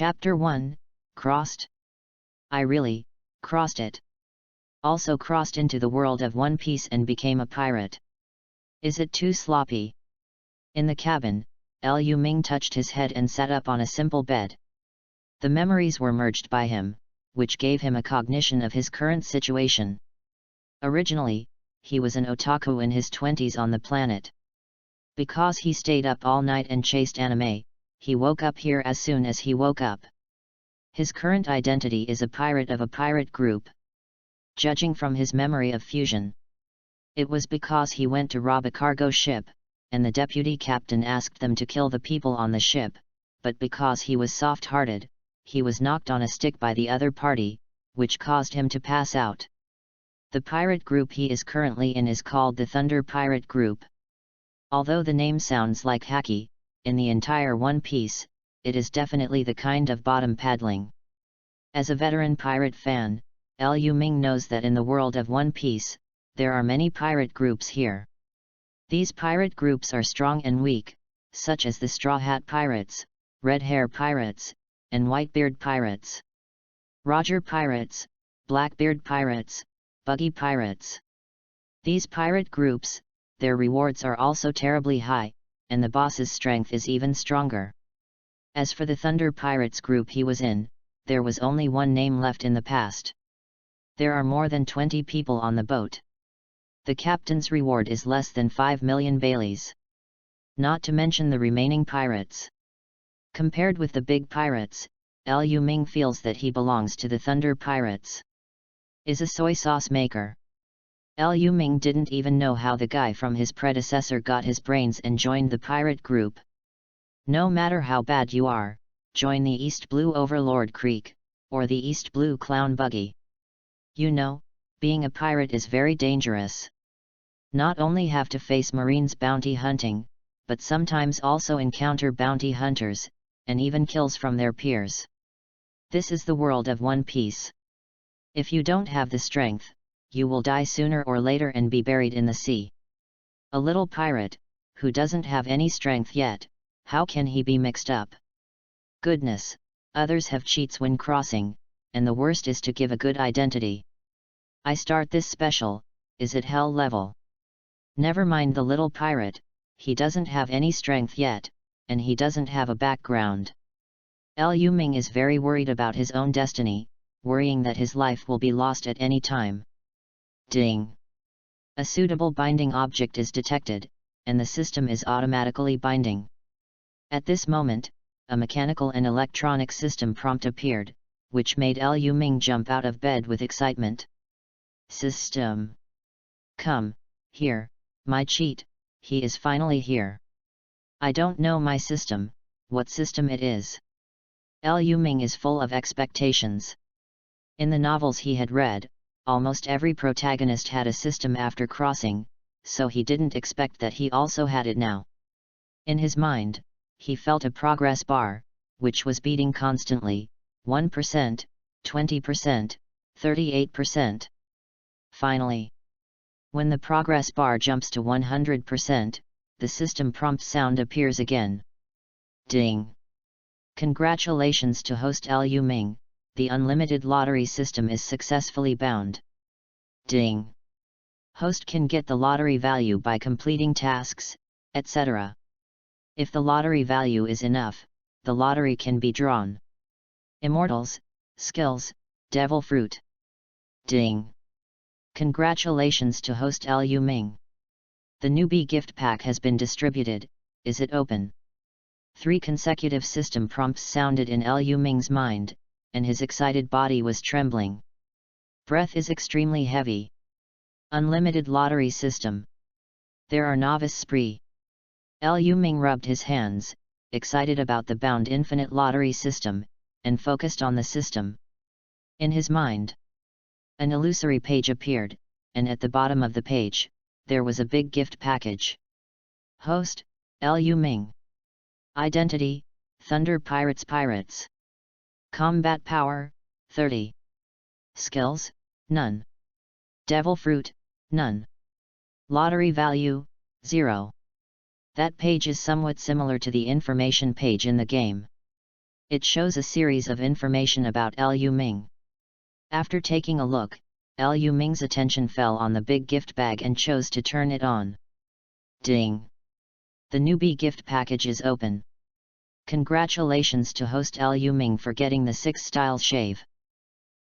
Chapter 1, Crossed. I really crossed it. Also crossed into the world of One Piece and became a pirate. Is it too sloppy? In the cabin, Lu Ming touched his head and sat up on a simple bed. The memories were merged by him, which gave him a cognition of his current situation. Originally, he was an otaku in his 20s on the planet. Because he stayed up all night and chased anime, he woke up here as soon as he woke up. His current identity is a pirate of a pirate group. Judging from his memory of fusion, it was because he went to rob a cargo ship, and the deputy captain asked them to kill the people on the ship, but because he was soft-hearted, he was knocked on a stick by the other party, which caused him to pass out. The pirate group he is currently in is called the Thunder Pirate Group. Although the name sounds like hacky, in the entire One Piece, it is definitely the kind of bottom paddling. As a veteran pirate fan, Lu Ming knows that in the world of One Piece, there are many pirate groups here. These pirate groups are strong and weak, such as the Straw Hat Pirates, Red Hair Pirates, and Whitebeard Pirates. Roger Pirates, Blackbeard Pirates, Buggy Pirates. These pirate groups, their rewards are also terribly high, and the boss's strength is even stronger. As for the Thunder Pirates group he was in, there was only one name left in the past. There are more than 20 people on the boat. The captain's reward is less than 5 million Baileys. Not to mention the remaining pirates. Compared with the big pirates, Lu Ming feels that he belongs to the Thunder Pirates. Is a soy sauce maker. Lu Ming didn't even know how the guy from his predecessor got his brains and joined the pirate group. No matter how bad you are, join the East Blue Overlord Creek, or the East Blue Clown Buggy. You know, being a pirate is very dangerous. Not only have to face Marines bounty hunting, but sometimes also encounter bounty hunters, and even kills from their peers. This is the world of One Piece. If you don't have the strength, you will die sooner or later and be buried in the sea. A little pirate, who doesn't have any strength yet, how can he be mixed up? Goodness, others have cheats when crossing, and the worst is to give a good identity. I start this special, is it hell level? Never mind the little pirate, he doesn't have any strength yet, and he doesn't have a background. Lu Ming is very worried about his own destiny, worrying that his life will be lost at any time. Ding! A suitable binding object is detected, and the system is automatically binding. At this moment, a mechanical and electronic system prompt appeared, which made Lu Ming jump out of bed with excitement. System. Come, here, my cheat, he is finally here. I don't know my system, what system it is. Lu Ming is full of expectations. In the novels he had read, almost every protagonist had a system after crossing, so he didn't expect that he also had it now. In his mind, he felt a progress bar, which was beating constantly, 1%, 20%, 38%. Finally, when the progress bar jumps to 100%, the system prompt sound appears again. Ding! Congratulations to host Lu Ming, the unlimited lottery system is successfully bound. Ding! Host can get the lottery value by completing tasks, etc. If the lottery value is enough, the lottery can be drawn. Immortals, skills, devil fruit. Ding! Congratulations to host Lu Ming. The newbie gift pack has been distributed, is it open? 3 consecutive system prompts sounded in Lu Ming's mind, and his excited body was trembling. Breath is extremely heavy. Unlimited lottery system. There are novice spree. Lu Ming rubbed his hands, excited about the bound infinite lottery system, and focused on the system. In his mind, an illusory page appeared, and at the bottom of the page, there was a big gift package. Host, Lu Ming. Identity, Thunder Pirates Pirates. Combat power, 30. Skills, none. Devil fruit, none. Lottery value, 0. That page is somewhat similar to the information page in the game. It shows a series of information about Liu Ming. After taking a look, Liu Ming's attention fell on the big gift bag and chose to turn it on. Ding! The newbie gift package is open. Congratulations to host Liu Ming for getting the 6-style shave.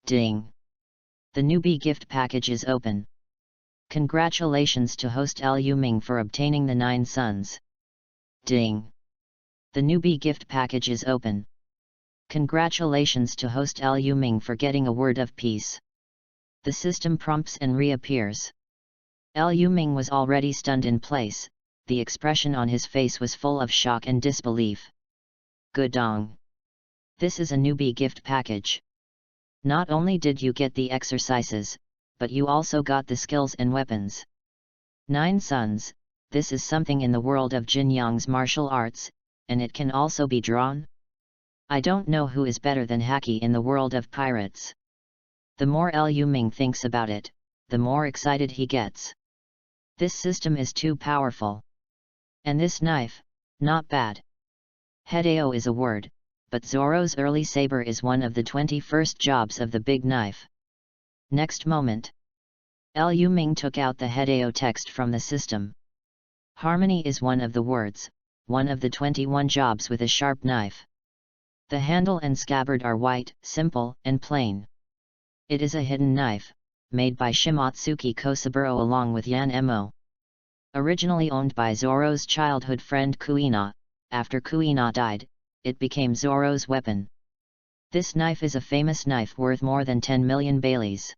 Ding! The newbie gift package is open. Congratulations to host Liu Ming for obtaining the 9 sons. Ding! The newbie gift package is open. Congratulations to host Liu Ming for getting a word of peace. The system prompts and reappears. Liu Ming was already stunned in place, the expression on his face was full of shock and disbelief. Gudong! This is a newbie gift package. Not only did you get the exercises, but you also got the skills and weapons. 9 sons, this is something in the world of Jin Yang's martial arts, and it can also be drawn? I don't know who is better than Haki in the world of pirates. The more Liu Ming thinks about it, the more excited he gets. This system is too powerful. And this knife, not bad. Hedao is a word, but Zoro's early saber is one of the 21st jobs of the big knife. Next moment, Liu Ming took out the Hedao text from the system. Harmony is one of the words, one of the 21 jobs with a sharp knife. The handle and scabbard are white, simple, and plain. It is a hidden knife, made by Shimotsuki Kosaburo along with Yan Emo. Originally owned by Zoro's childhood friend Kuina, after Kuina died, it became Zoro's weapon. This knife is a famous knife worth more than 10 million Baileys.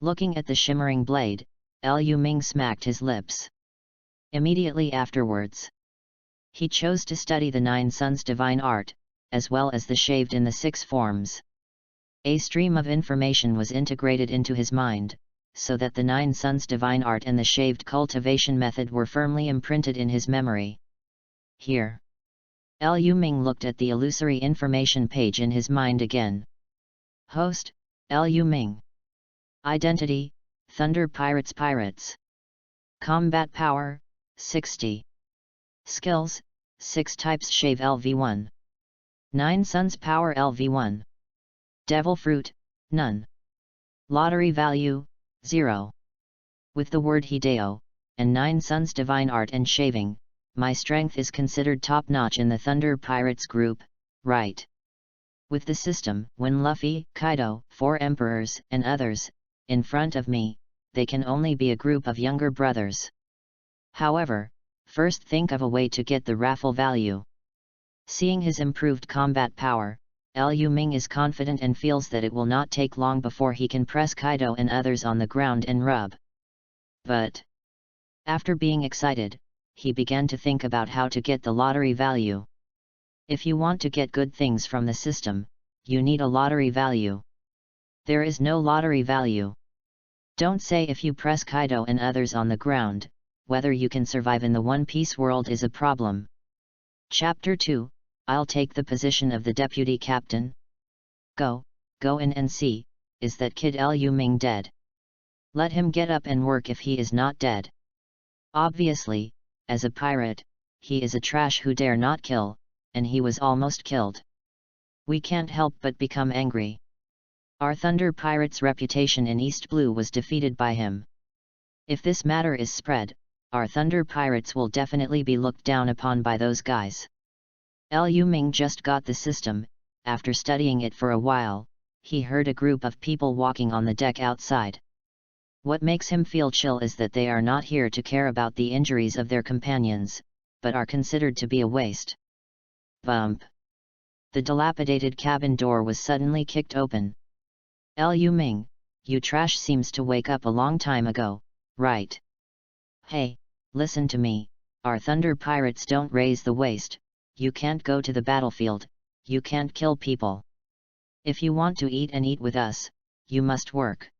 Looking at the shimmering blade, Liu Ming smacked his lips. Immediately afterwards, he chose to study the 9 sons' divine art, as well as the shaved in the 6 forms. A stream of information was integrated into his mind, so that the 9 sons' divine art and the shaved cultivation method were firmly imprinted in his memory. Here, Liu Ming looked at the illusory information page in his mind again. Host, Liu Ming. Identity, Thunder Pirates. Combat power, 60. Skills, 6 types shave LV1. 9 sons power LV1. Devil fruit, none. Lottery value, 0. With the word Hideo, and 9 sons divine art and shaving, my strength is considered top-notch in the Thunder Pirates group, right? With the system, when Luffy, Kaido, 4 emperors, and others, in front of me, they can only be a group of younger brothers. However, first think of a way to get the raffle value. Seeing his improved combat power, Liu Ming is confident and feels that it will not take long before he can press Kaido and others on the ground and rub. But, after being excited, he began to think about how to get the lottery value. If you want to get good things from the system, you need a lottery value. There is no lottery value. Don't say if you press Kaido and others on the ground, whether you can survive in the One Piece world is a problem. Chapter 2, I'll take the position of the deputy captain. Go in and see, is that kid Liu Ming dead? Let him get up and work if he is not dead. Obviously, as a pirate, he is a trash who dare not kill, and he was almost killed. We can't help but become angry. Our Thunder Pirates' reputation in East Blue was defeated by him. If this matter is spread, our Thunder Pirates will definitely be looked down upon by those guys. Liu Ming just got the system. After studying it for a while, he heard a group of people walking on the deck outside. What makes him feel chill is that they are not here to care about the injuries of their companions, but are considered to be a waste. Bump! The dilapidated cabin door was suddenly kicked open. Liu Ming, you trash seems to wake up a long time ago, right? Hey, listen to me, our Thunder Pirates don't raise the waste, you can't go to the battlefield, you can't kill people. If you want to eat and eat with us, you must work.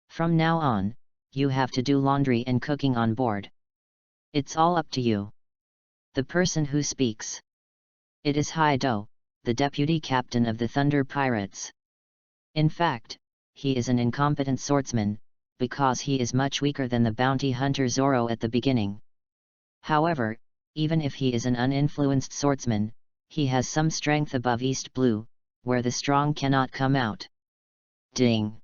From now on, you have to do laundry and cooking on board. It's all up to you. The person who speaks. It is Haido, the deputy captain of the Thunder Pirates. In fact, he is an incompetent swordsman, because he is much weaker than the bounty hunter Zoro at the beginning. However, even if he is an uninfluenced swordsman, He has some strength above East Blue, where the strong cannot come out. Ding!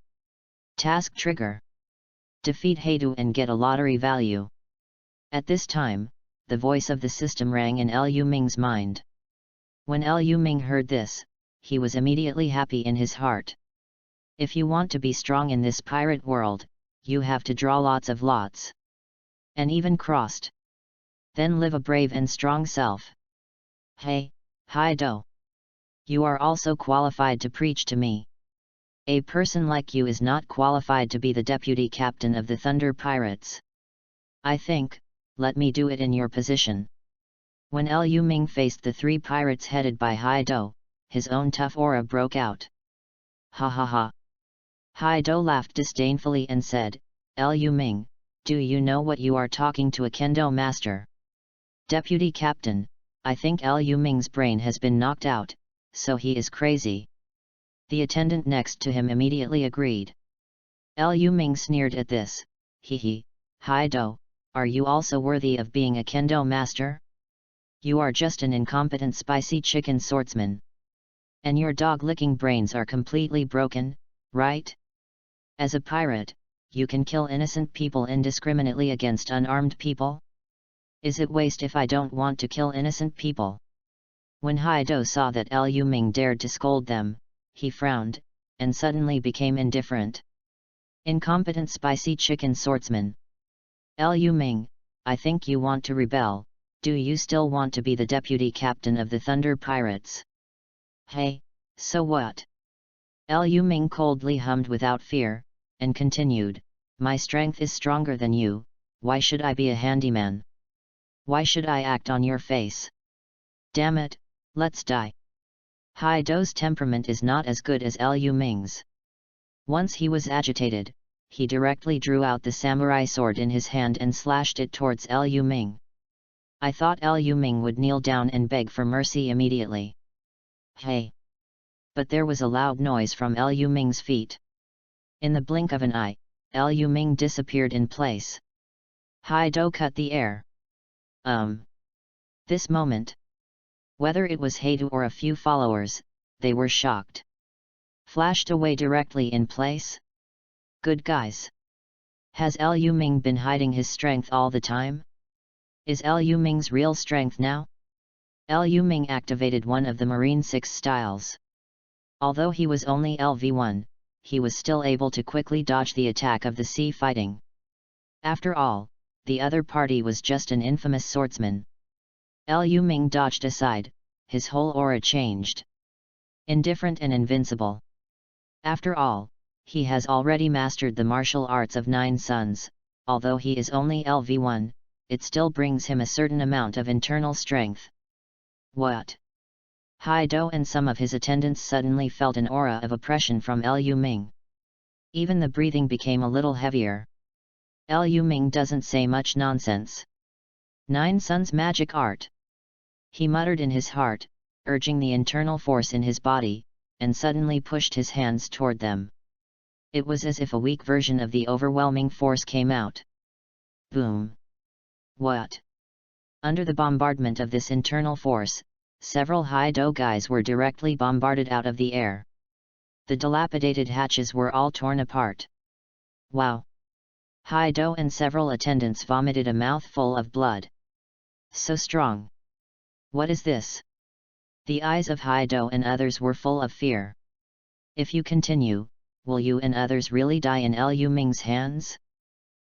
Task trigger. Defeat Heidu and get a lottery value. At this time, the voice of the system rang in Liu Ming's mind. When Liu Ming heard this, he was immediately happy in his heart. If you want to be strong in this pirate world, you have to draw lots of lots. And even crossed. Then live a brave and strong self. Hey, Heidu. You are also qualified to preach to me. A person like you is not qualified to be the deputy captain of the Thunder Pirates. I think, let me do it in your position. When Liu Ming faced the 3 pirates headed by Heidu, his own tough aura broke out. Ha ha ha. Heidu laughed disdainfully and said, Liu Ming, do you know what you are talking to a kendo master? Deputy captain, I think Liu Ming's brain has been knocked out, so he is crazy. The attendant next to him immediately agreed. Liu Ming sneered at this. Hee, Heidu, are you also worthy of being a kendo master? You are just an incompetent spicy chicken swordsman. And your dog-licking brains are completely broken, right? As a pirate, you can kill innocent people indiscriminately against unarmed people? Is it waste if I don't want to kill innocent people? When Heidu saw that Liu Ming dared to scold them, he frowned, and suddenly became indifferent. Incompetent spicy chicken swordsman. Liu Ming, I think you want to rebel. Do you still want to be the deputy captain of the Thunder Pirates? Hey, so what? Liu Ming coldly hummed without fear, and continued, my strength is stronger than you, why should I be a handyman? Why should I act on your face? Damn it, let's die. Heidu's temperament is not as good as Liu Ming's. Once he was agitated, he directly drew out the samurai sword in his hand and slashed it towards Liu Ming. I thought Liu Ming would kneel down and beg for mercy immediately. Hey! But there was a loud noise from Liu Ming's feet. In the blink of an eye, Liu Ming disappeared in place. Heidu cut the air. This moment. Whether it was Heidu or a few followers, they were shocked. Flashed away directly in place? Good guys. Has Liu Ming been hiding his strength all the time? Is Liu Ming's real strength now? Liu Ming activated one of the Marine 6 styles. Although he was only LV1, he was still able to quickly dodge the attack of the sea fighting. After all, the other party was just an infamous swordsman. Liu Ming dodged aside, his whole aura changed. Indifferent and invincible. After all, he has already mastered the martial arts of 9 suns, although he is only LV1. It still brings him a certain amount of internal strength. What? Heidu and some of his attendants suddenly felt an aura of oppression from Liu Ming. Even the breathing became a little heavier. Liu Ming doesn't say much nonsense. 9 Suns magic art. He muttered in his heart, urging the internal force in his body, and suddenly pushed his hands toward them. It was as if a weak version of the overwhelming force came out. Boom! What? Under the bombardment of this internal force, several Heidu guys were directly bombarded out of the air. The dilapidated hatches were all torn apart. Wow! Heidu and several attendants vomited a mouthful of blood. So strong! What is this? The eyes of Heidu and others were full of fear. If you continue, will you and others really die in Liu Ming's hands?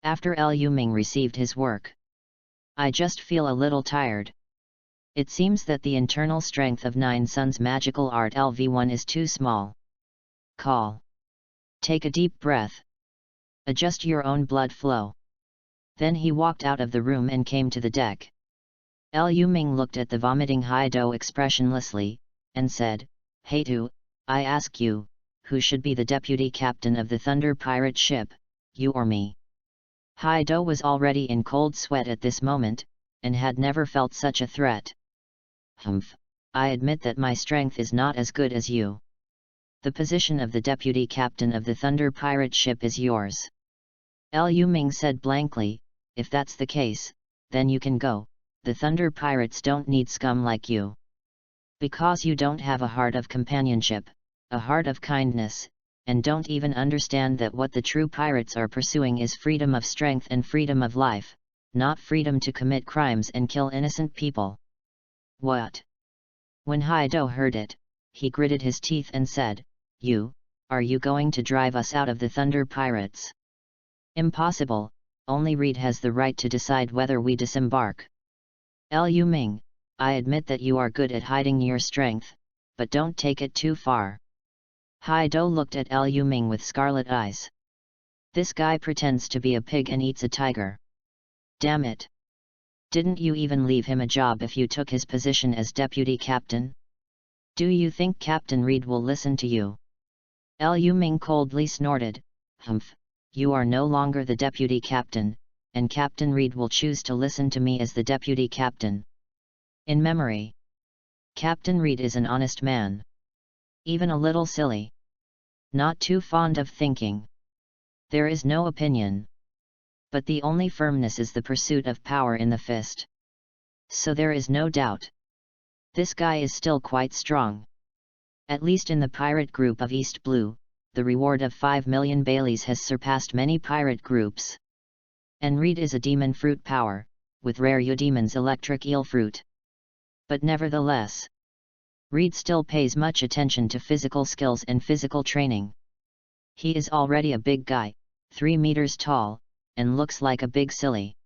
After Liu Ming received his work, I just feel a little tired. It seems that the internal strength of 9 Suns magical art LV1 is too small. Call. Take a deep breath. Adjust your own blood flow. Then he walked out of the room and came to the deck. Liu Ming looked at the vomiting Heidu expressionlessly, and said, Heidu, I ask you, who should be the deputy captain of the Thunder Pirate ship, you or me? Heidu was already in cold sweat at this moment, and had never felt such a threat. Humph, I admit that my strength is not as good as you. The position of the deputy captain of the Thunder Pirate ship is yours. Liu Ming said blankly, if that's the case, then you can go, the Thunder Pirates don't need scum like you. Because you don't have a heart of companionship, a heart of kindness, and don't even understand that what the true pirates are pursuing is freedom of strength and freedom of life, not freedom to commit crimes and kill innocent people. What? When Haido heard it, he gritted his teeth and said, Are you going to drive us out of the Thunder Pirates? Impossible, only Reed has the right to decide whether we disembark. Liu Ming, I admit that you are good at hiding your strength, but don't take it too far. Haido looked at Liu Ming with scarlet eyes. This guy pretends to be a pig and eats a tiger. Damn it! Didn't you even leave him a job if you took his position as deputy captain? Do you think Captain Reed will listen to you? Liu Ming coldly snorted, Humph, you are no longer the deputy captain, and Captain Reed will choose to listen to me as the deputy captain. In memory. Captain Reed is an honest man. Even a little silly. Not too fond of thinking. There is no opinion. But the only firmness is the pursuit of power in the fist. So there is no doubt. This guy is still quite strong. At least in the pirate group of East Blue, the reward of 5 million Baileys has surpassed many pirate groups. And Reed is a demon fruit power, with rare Eudemon's electric eel fruit. But nevertheless, Reed still pays much attention to physical skills and physical training. He is already a big guy, 3 meters tall, and looks like a big silly.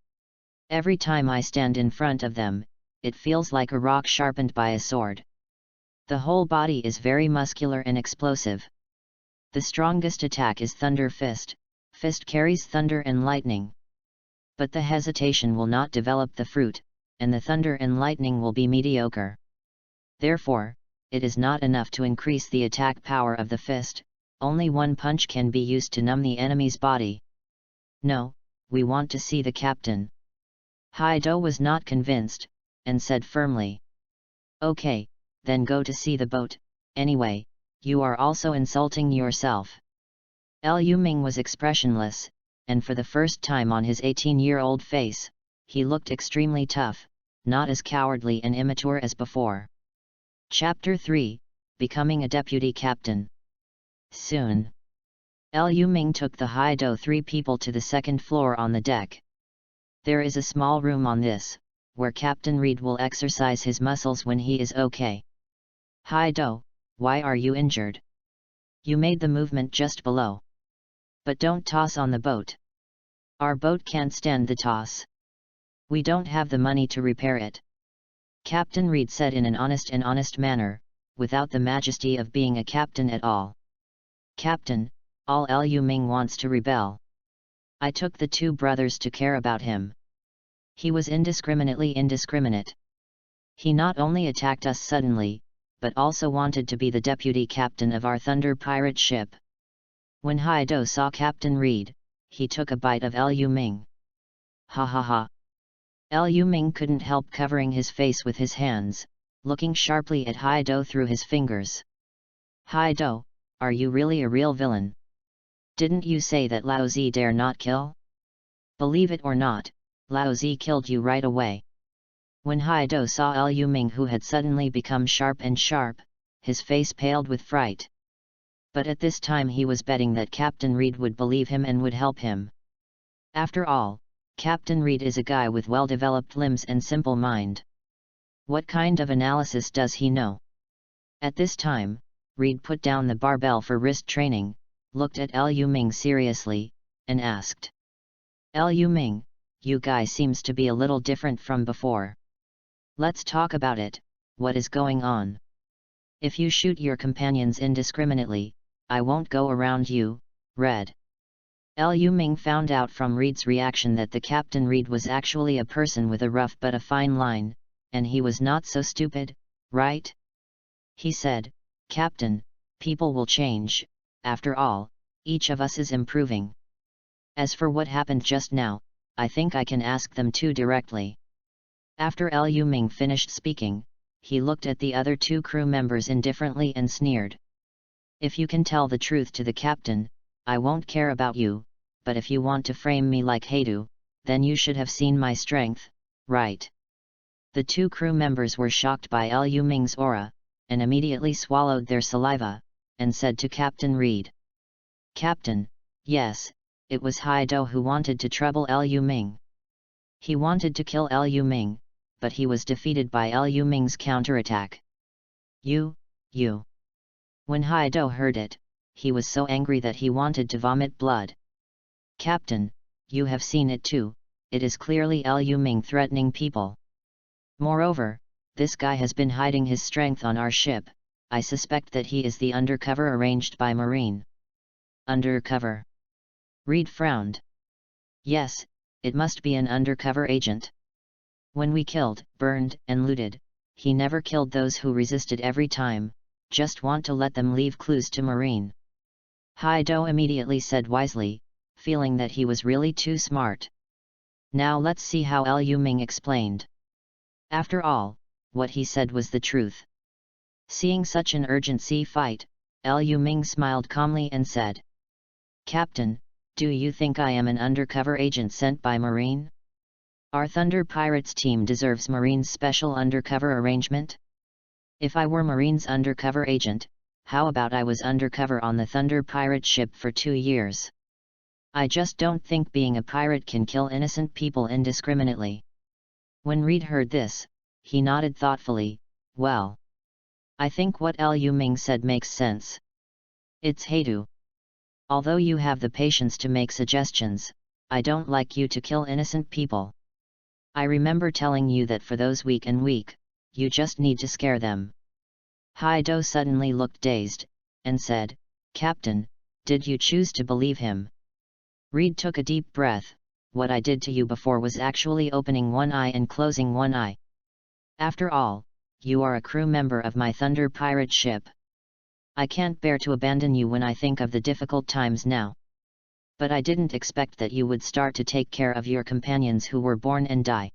Every time I stand in front of them, it feels like a rock sharpened by a sword. The whole body is very muscular and explosive. The strongest attack is Thunder Fist. Fist carries thunder and lightning. But the hesitation will not develop the fruit, and the thunder and lightning will be mediocre. Therefore, it is not enough to increase the attack power of the fist, only one punch can be used to numb the enemy's body. No, we want to see the captain. Haido was not convinced, and said firmly. Okay, then go to see the boat, anyway, you are also insulting yourself. Liu Ming was expressionless, and for the first time on his 18-year-old face, he looked extremely tough, not as cowardly and immature as before. Chapter 3, Becoming a Deputy Captain. Soon. Liu Ming took the Haido 3 people to the second floor on the deck. There is a small room on this, where Captain Reed will exercise his muscles when he is okay. Haido, why are you injured? You made the movement just below. But don't toss on the boat. Our boat can't stand the toss. We don't have the money to repair it. Captain Reed said in an honest manner, without the majesty of being a captain at all. Captain, all Liu Ming wants to rebel. I took the 2 brothers to care about him. He was indiscriminately indiscriminate. He not only attacked us suddenly, but also wanted to be the deputy captain of our Thunder pirate ship. When Haido saw Captain Reed, he took a bite of Liu Ming. Ha ha ha. Liu Ming couldn't help covering his face with his hands, looking sharply at Haido through his fingers. Haido, are you really a real villain? Didn't you say that Lao Zi dare not kill? Believe it or not, Lao Zi killed you right away. When Haido saw Liu Ming, who had suddenly become sharp, his face paled with fright. But at this time he was betting that Captain Reed would believe him and would help him. After all, Captain Reed is a guy with well-developed limbs and simple mind. What kind of analysis does he know? At this time, Reed put down the barbell for wrist training, looked at Liu Ming seriously, and asked. Liu Ming, you guy seems to be a little different from before. Let's talk about it, what is going on? If you shoot your companions indiscriminately, I won't go around you, Red. Liu Ming found out from Reed's reaction that the Captain Reed was actually a person with a rough but a fine line, and he was not so stupid, right? He said, Captain, people will change, after all, each of us is improving. As for what happened just now, I think I can ask them too directly. After Liu Ming finished speaking, he looked at the other 2 crew members indifferently and sneered. If you can tell the truth to the captain, I won't care about you, but if you want to frame me like Haidu, then you should have seen my strength, right? The 2 crew members were shocked by Liu Ming's aura, and immediately swallowed their saliva, and said to Captain Reed, "Captain, yes, it was Haido who wanted to trouble Liu Ming. He wanted to kill Liu Ming, but he was defeated by Liu Ming's counterattack. You. When Haido heard it, he was so angry that he wanted to vomit blood. Captain, you have seen it too, it is clearly Liu Ming threatening people. Moreover, this guy has been hiding his strength on our ship. I suspect that he is the undercover arranged by Marine." "Undercover?" Reed frowned. "Yes, it must be an undercover agent. When we killed, burned, and looted, he never killed those who resisted every time, just want to let them leave clues to Marine." Haido immediately said wisely, feeling that he was really too smart. Now let's see how Liu Ming explained. After all, what he said was the truth. Seeing such an urgent sea fight, Liu Ming smiled calmly and said, "Captain, do you think I am an undercover agent sent by Marine? Our Thunder Pirates team deserves Marine's special undercover arrangement? If I were Marine's undercover agent, how about I was undercover on the Thunder Pirate ship for 2 years? I just don't think being a pirate can kill innocent people indiscriminately." When Reed heard this, he nodded thoughtfully, "Well, I think what Liu Ming said makes sense. It's Haidu. Although you have the patience to make suggestions, I don't like you to kill innocent people. I remember telling you that for those weak, you just need to scare them." Haido suddenly looked dazed, and said, "Captain, did you choose to believe him?" Reed took a deep breath. "What I did to you before was actually opening one eye and closing one eye. After all, you are a crew member of my Thunder Pirate ship. I can't bear to abandon you when I think of the difficult times now. But I didn't expect that you would start to take care of your companions who were born and die.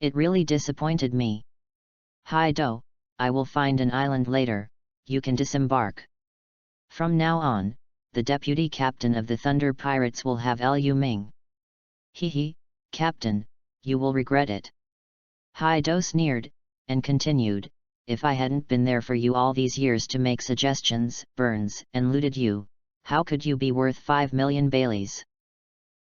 It really disappointed me. Haido, I will find an island later, you can disembark. From now on, the deputy captain of the Thunder Pirates will have Liu Ming. Hehe, Captain, you will regret it." Haido sneered, and continued, "If I hadn't been there for you all these years to make suggestions, burns, and looted you, how could you be worth 5 million Baileys?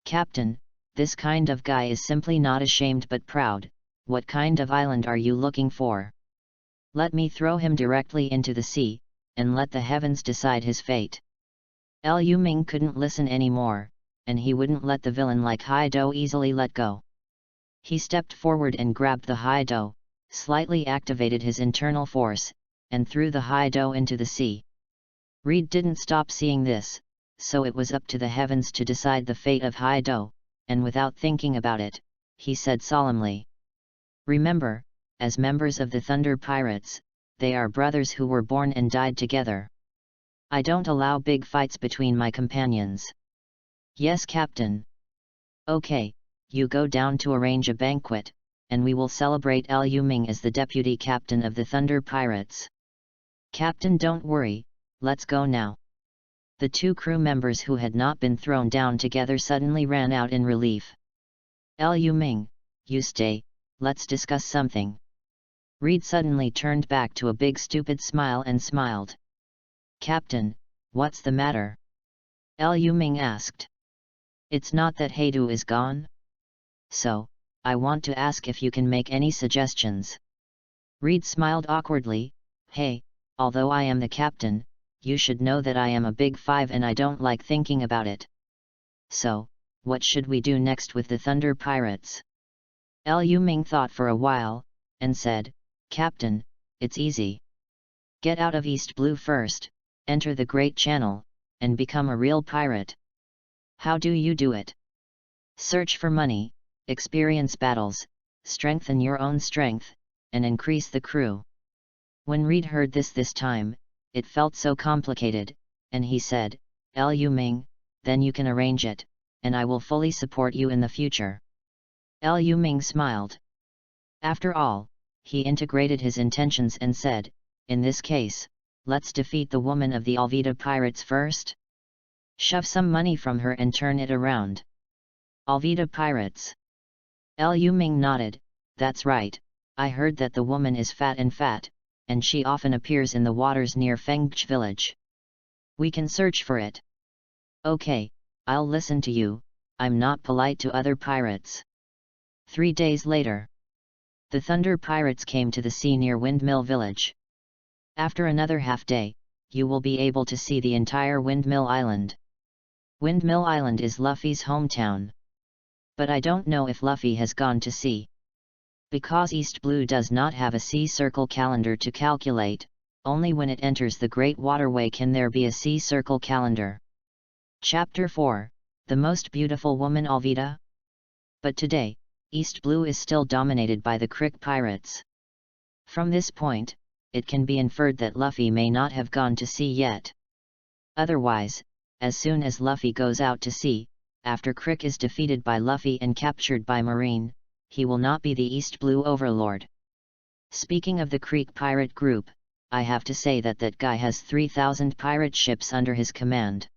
Captain, this kind of guy is simply not ashamed but proud. What kind of island are you looking for? Let me throw him directly into the sea, and let the heavens decide his fate." Liu Ming couldn't listen anymore, and he wouldn't let the villain like Haido easily let go. He stepped forward and grabbed the Haido, slightly activated his internal force, and threw the Haido into the sea. Reed didn't stop seeing this, so it was up to the heavens to decide the fate of Haido, and without thinking about it, he said solemnly, "Remember, as members of the Thunder Pirates, they are brothers who were born and died together. I don't allow big fights between my companions." "Yes, Captain." "Okay, you go down to arrange a banquet, and we will celebrate Liu Ming as the deputy captain of the Thunder Pirates." "Captain, don't worry, let's go now." The 2 crew members who had not been thrown down together suddenly ran out in relief. "Liu Ming, you stay, let's discuss something." Reed suddenly turned back to a big stupid smile and smiled. "Captain, what's the matter?" Liu Ming asked. "It's not that Haidu is gone? So, I want to ask if you can make any suggestions." Reed smiled awkwardly. "Hey, although I am the captain, you should know that I am a big 5 and I don't like thinking about it. So, what should we do next with the Thunder Pirates?" Liu Ming thought for a while, and said, "Captain, it's easy. Get out of East Blue first, enter the Great Channel, and become a real pirate." "How do you do it?" "Search for money, experience battles, strengthen your own strength, and increase the crew." When Reed heard this time, it felt so complicated, and he said, "Liu Ming, then you can arrange it, and I will fully support you in the future." Liu Ming smiled. After all, he integrated his intentions and said, "In this case, let's defeat the woman of the Alvida Pirates first. Shove some money from her and turn it around." "Alvida Pirates?" Liu Ming nodded, "That's right, I heard that the woman is fat and fat, and she often appears in the waters near Fengch village. We can search for it. Okay, I'll listen to you, I'm not polite to other pirates. 3 days later. The Thunder Pirates came to the sea near Windmill Village. After another half day, you will be able to see the entire Windmill Island. Windmill Island is Luffy's hometown. But I don't know if Luffy has gone to sea. Because East Blue does not have a sea circle calendar to calculate, only when it enters the Great Waterway can there be a sea circle calendar. Chapter 4, The Most Beautiful Woman Alvida? But today, East Blue is still dominated by the Crick Pirates. From this point, it can be inferred that Luffy may not have gone to sea yet. Otherwise, as soon as Luffy goes out to sea, after Crick is defeated by Luffy and captured by Marine, he will not be the East Blue overlord. Speaking of the Creek pirate group, I have to say that guy has 3,000 pirate ships under his command.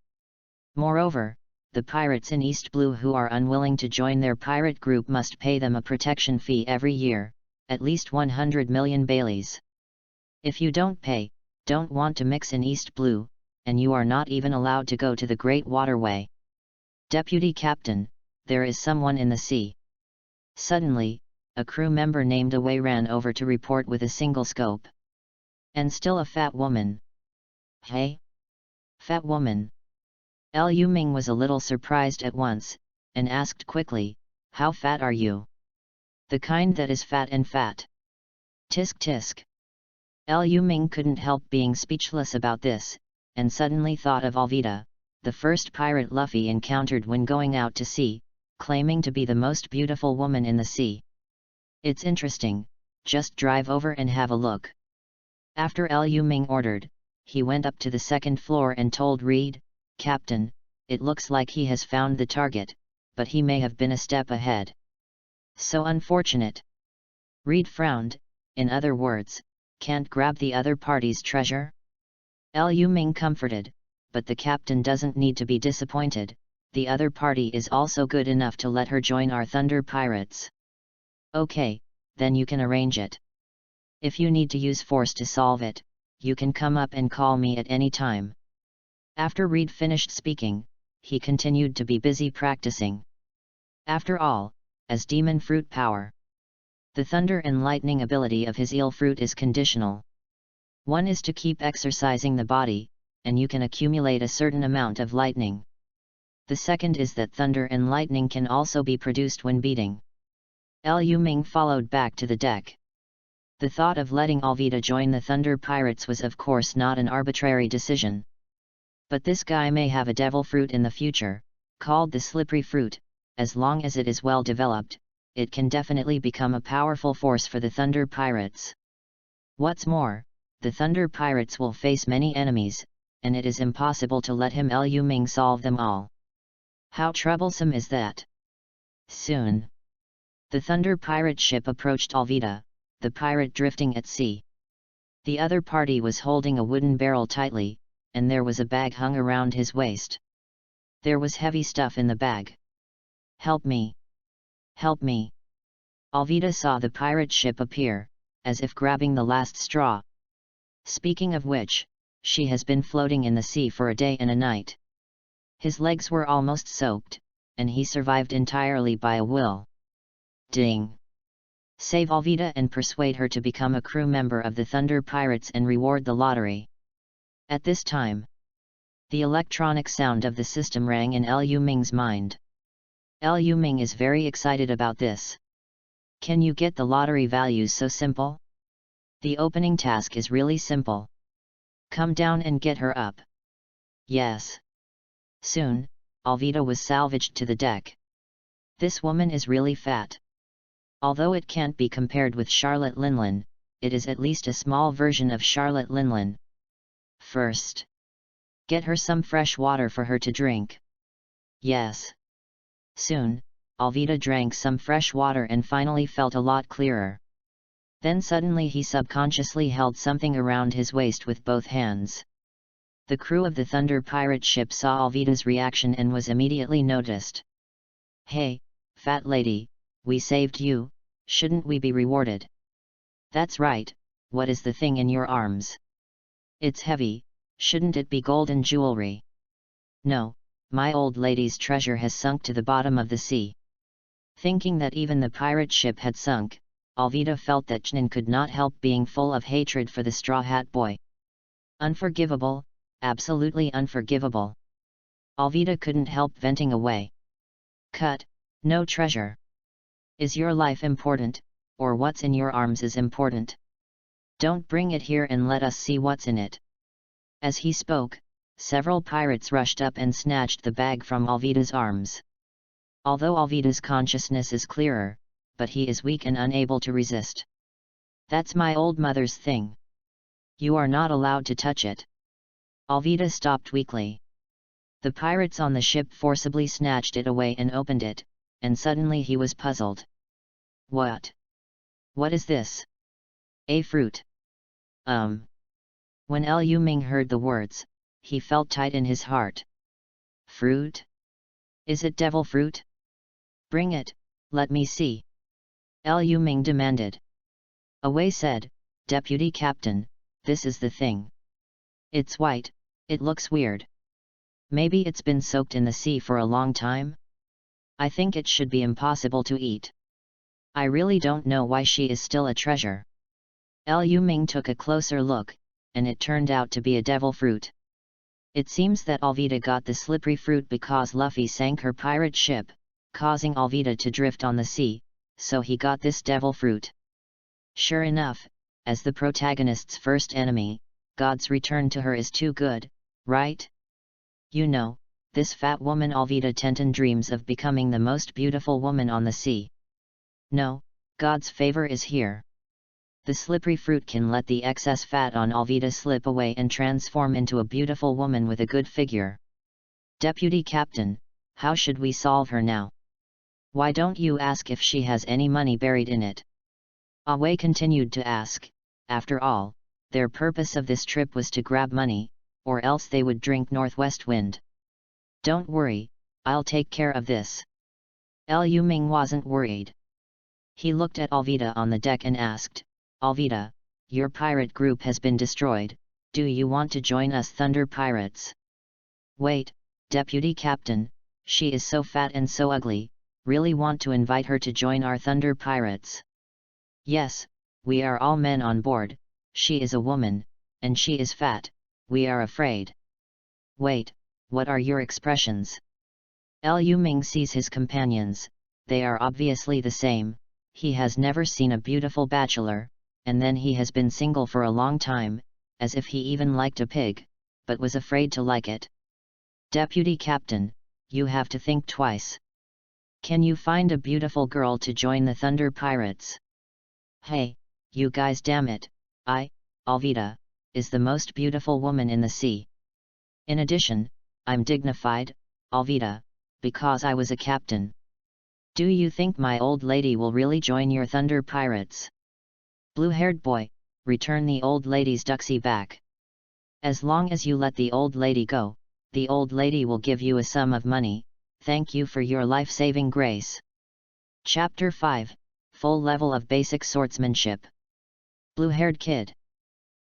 Moreover, the pirates in East Blue who are unwilling to join their pirate group must pay them a protection fee every year, at least 100 million Baileys. If you don't pay, don't want to mix in East Blue, and you are not even allowed to go to the Great Waterway. Deputy Captain, there is someone in the sea. Suddenly, a crew member named Away ran over to report with a single scope. And still a fat woman. Hey? Fat woman. Liu Ming was a little surprised at once, and asked quickly, how fat are you? The kind that is fat and fat. Tisk tisk. Liu Ming couldn't help being speechless about this, and suddenly thought of Alvida, the first pirate Luffy encountered when going out to sea, claiming to be the most beautiful woman in the sea. It's interesting, just drive over and have a look. After Liu Ming ordered, he went up to the second floor and told Reed, Captain, it looks like he has found the target, but he may have been a step ahead. So unfortunate. Reed frowned, in other words, can't grab the other party's treasure? Liu Ming comforted, but the captain doesn't need to be disappointed, the other party is also good enough to let her join our Thunder Pirates. Okay, then you can arrange it. If you need to use force to solve it, you can come up and call me at any time. After Reed finished speaking, he continued to be busy practicing. After all, as demon fruit power, the thunder and lightning ability of his eel fruit is conditional. One is to keep exercising the body, and you can accumulate a certain amount of lightning. The second is that thunder and lightning can also be produced when beating. Liu Ming followed back to the deck. The thought of letting Alvida join the Thunder Pirates was of course not an arbitrary decision. But this guy may have a devil fruit in the future, called the slippery fruit. As long as it is well developed, it can definitely become a powerful force for the Thunder Pirates. What's more, the Thunder Pirates will face many enemies, and it is impossible to let him Liu Ming solve them all. How troublesome is that? Soon, the Thunder Pirate ship approached Alvida, the pirate drifting at sea. The other party was holding a wooden barrel tightly, and there was a bag hung around his waist. There was heavy stuff in the bag. Help me! Help me! Alvida saw the pirate ship appear, as if grabbing the last straw. Speaking of which, she has been floating in the sea for a day and a night. His legs were almost soaked, and he survived entirely by a will. Ding! Save Alvida and persuade her to become a crew member of the Thunder Pirates and reward the lottery. At this time, the electronic sound of the system rang in Liu Ming's mind. Liu Ming is very excited about this. Can you get the lottery values so simple? The opening task is really simple. Come down and get her up. Yes. Soon, Alvida was salvaged to the deck. This woman is really fat. Although it can't be compared with Charlotte Linlin, it is at least a small version of Charlotte Linlin. First, get her some fresh water for her to drink. Yes. Soon, Alvida drank some fresh water and finally felt a lot clearer. Then suddenly he subconsciously held something around his waist with both hands. The crew of the Thunder Pirate ship saw Alvida's reaction and was immediately noticed. Hey, fat lady, we saved you, shouldn't we be rewarded? That's right, what is the thing in your arms? It's heavy, shouldn't it be golden jewelry? No, my old lady's treasure has sunk to the bottom of the sea. Thinking that even the pirate ship had sunk, Alvida felt that Chnin could not help being full of hatred for the Straw Hat Boy. Unforgivable, absolutely unforgivable. Alvida couldn't help venting away. Cut, no treasure. Is your life important, or what's in your arms is important? Don't bring it here and let us see what's in it. As he spoke, several pirates rushed up and snatched the bag from Alvida's arms. Although Alvida's consciousness is clearer, but he is weak and unable to resist. That's my old mother's thing. You are not allowed to touch it. Alvida stopped weakly. The pirates on the ship forcibly snatched it away and opened it, and suddenly he was puzzled. What? What is this? A fruit. When Lu Ming heard the words, he felt tight in his heart. Fruit? Is it devil fruit? Bring it, let me see. Lu Ming demanded. Away said, Deputy Captain, this is the thing. It's white, it looks weird. Maybe it's been soaked in the sea for a long time? I think it should be impossible to eat. I really don't know why she is still a treasure. Lu Ming took a closer look, and it turned out to be a devil fruit. It seems that Alvida got the slippery fruit because Luffy sank her pirate ship, causing Alvida to drift on the sea, so he got this devil fruit. Sure enough, as the protagonist's first enemy, God's return to her is too good, right? You know, this fat woman Alvida Tenton dreams of becoming the most beautiful woman on the sea. No, God's favor is here. The slippery fruit can let the excess fat on Alvida slip away and transform into a beautiful woman with a good figure. Deputy Captain, how should we solve her now? Why don't you ask if she has any money buried in it? Away continued to ask. After all, their purpose of this trip was to grab money, or else they would drink northwest wind. Don't worry, I'll take care of this. Lu Ming wasn't worried. He looked at Alvida on the deck and asked, Alvida, your pirate group has been destroyed, do you want to join us Thunder Pirates? Wait, Deputy Captain, she is so fat and so ugly, really want to invite her to join our Thunder Pirates? Yes, we are all men on board, she is a woman, and she is fat, we are afraid. Wait, what are your expressions? Lu Ming sees his companions, they are obviously the same, he has never seen a beautiful bachelor, and then he has been single for a long time, as if he even liked a pig, but was afraid to like it. Deputy Captain, you have to think twice. Can you find a beautiful girl to join the Thunder Pirates? Hey, you guys, damn it, Alvida, is the most beautiful woman in the sea. In addition, I'm dignified, Alvida, because I was a captain. Do you think my old lady will really join your Thunder Pirates? Blue-haired boy, return the old lady's duxie back. As long as you let the old lady go, the old lady will give you a sum of money, thank you for your life-saving grace. Chapter 5, Full Level of Basic Swordsmanship. Blue-haired kid.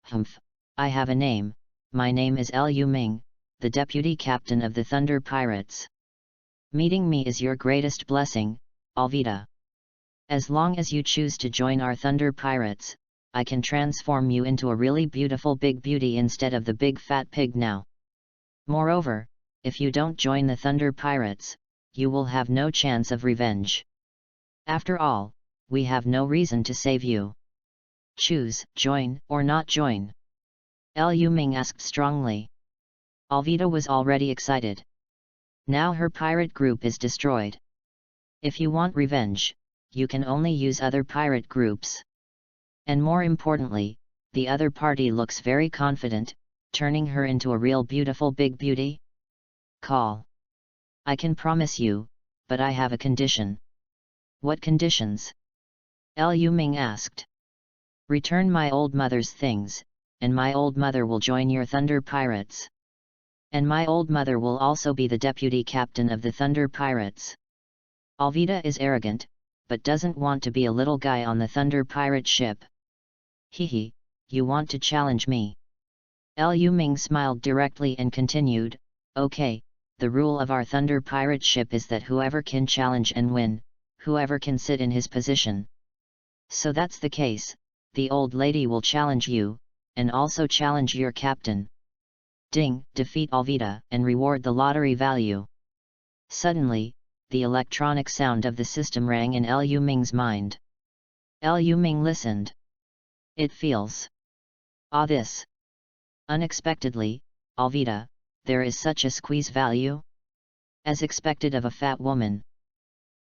Humph, I have a name, my name is Lu Ming, the Deputy Captain of the Thunder Pirates. Meeting me is your greatest blessing, Alvida. As long as you choose to join our Thunder Pirates, I can transform you into a really beautiful big beauty instead of the big fat pig now. Moreover, if you don't join the Thunder Pirates, you will have no chance of revenge. After all, we have no reason to save you. Choose, join or not join. Lu Ming asked strongly. Alvida was already excited. Now her pirate group is destroyed. If you want revenge, you can only use other pirate groups. And more importantly, the other party looks very confident, turning her into a real beautiful big beauty. Call. I can promise you, but I have a condition. What conditions? Lu Ming asked. Return my old mother's things, and my old mother will join your Thunder Pirates. And my old mother will also be the deputy captain of the Thunder Pirates. Alvida is arrogant, but doesn't want to be a little guy on the Thunder Pirate ship. Hehe, you want to challenge me? Liu Ming smiled directly and continued, okay, the rule of our Thunder Pirate ship is that whoever can challenge and win, whoever can sit in his position. So that's the case, the old lady will challenge you, and also challenge your captain. Ding, defeat Alvida and reward the lottery value. Suddenly, the electronic sound of the system rang in Liu Ming's mind. Liu Ming listened. It feels. Ah, this. Unexpectedly, Alvida, there is such a squeeze value? As expected of a fat woman.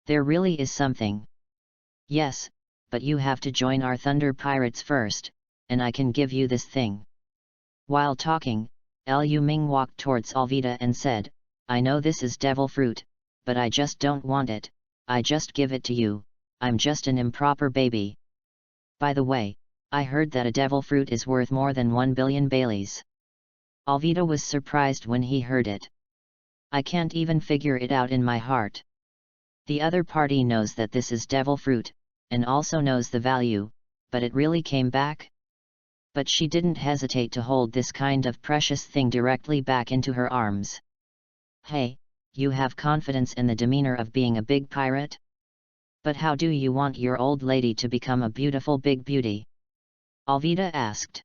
There really is something. Yes, but you have to join our Thunder Pirates first, and I can give you this thing. While talking, Liu Ming walked towards Alvida and said, I know this is devil fruit, but I just don't want it, I just give it to you, I'm just an improper baby. By the way, I heard that a devil fruit is worth more than 1 billion Baileys. Alvida was surprised when he heard it. I can't even figure it out in my heart. The other party knows that this is devil fruit, and also knows the value, but it really came back? But she didn't hesitate to hold this kind of precious thing directly back into her arms. Hey, you have confidence in the demeanor of being a big pirate? But how do you want your old lady to become a beautiful big beauty? Alvida asked.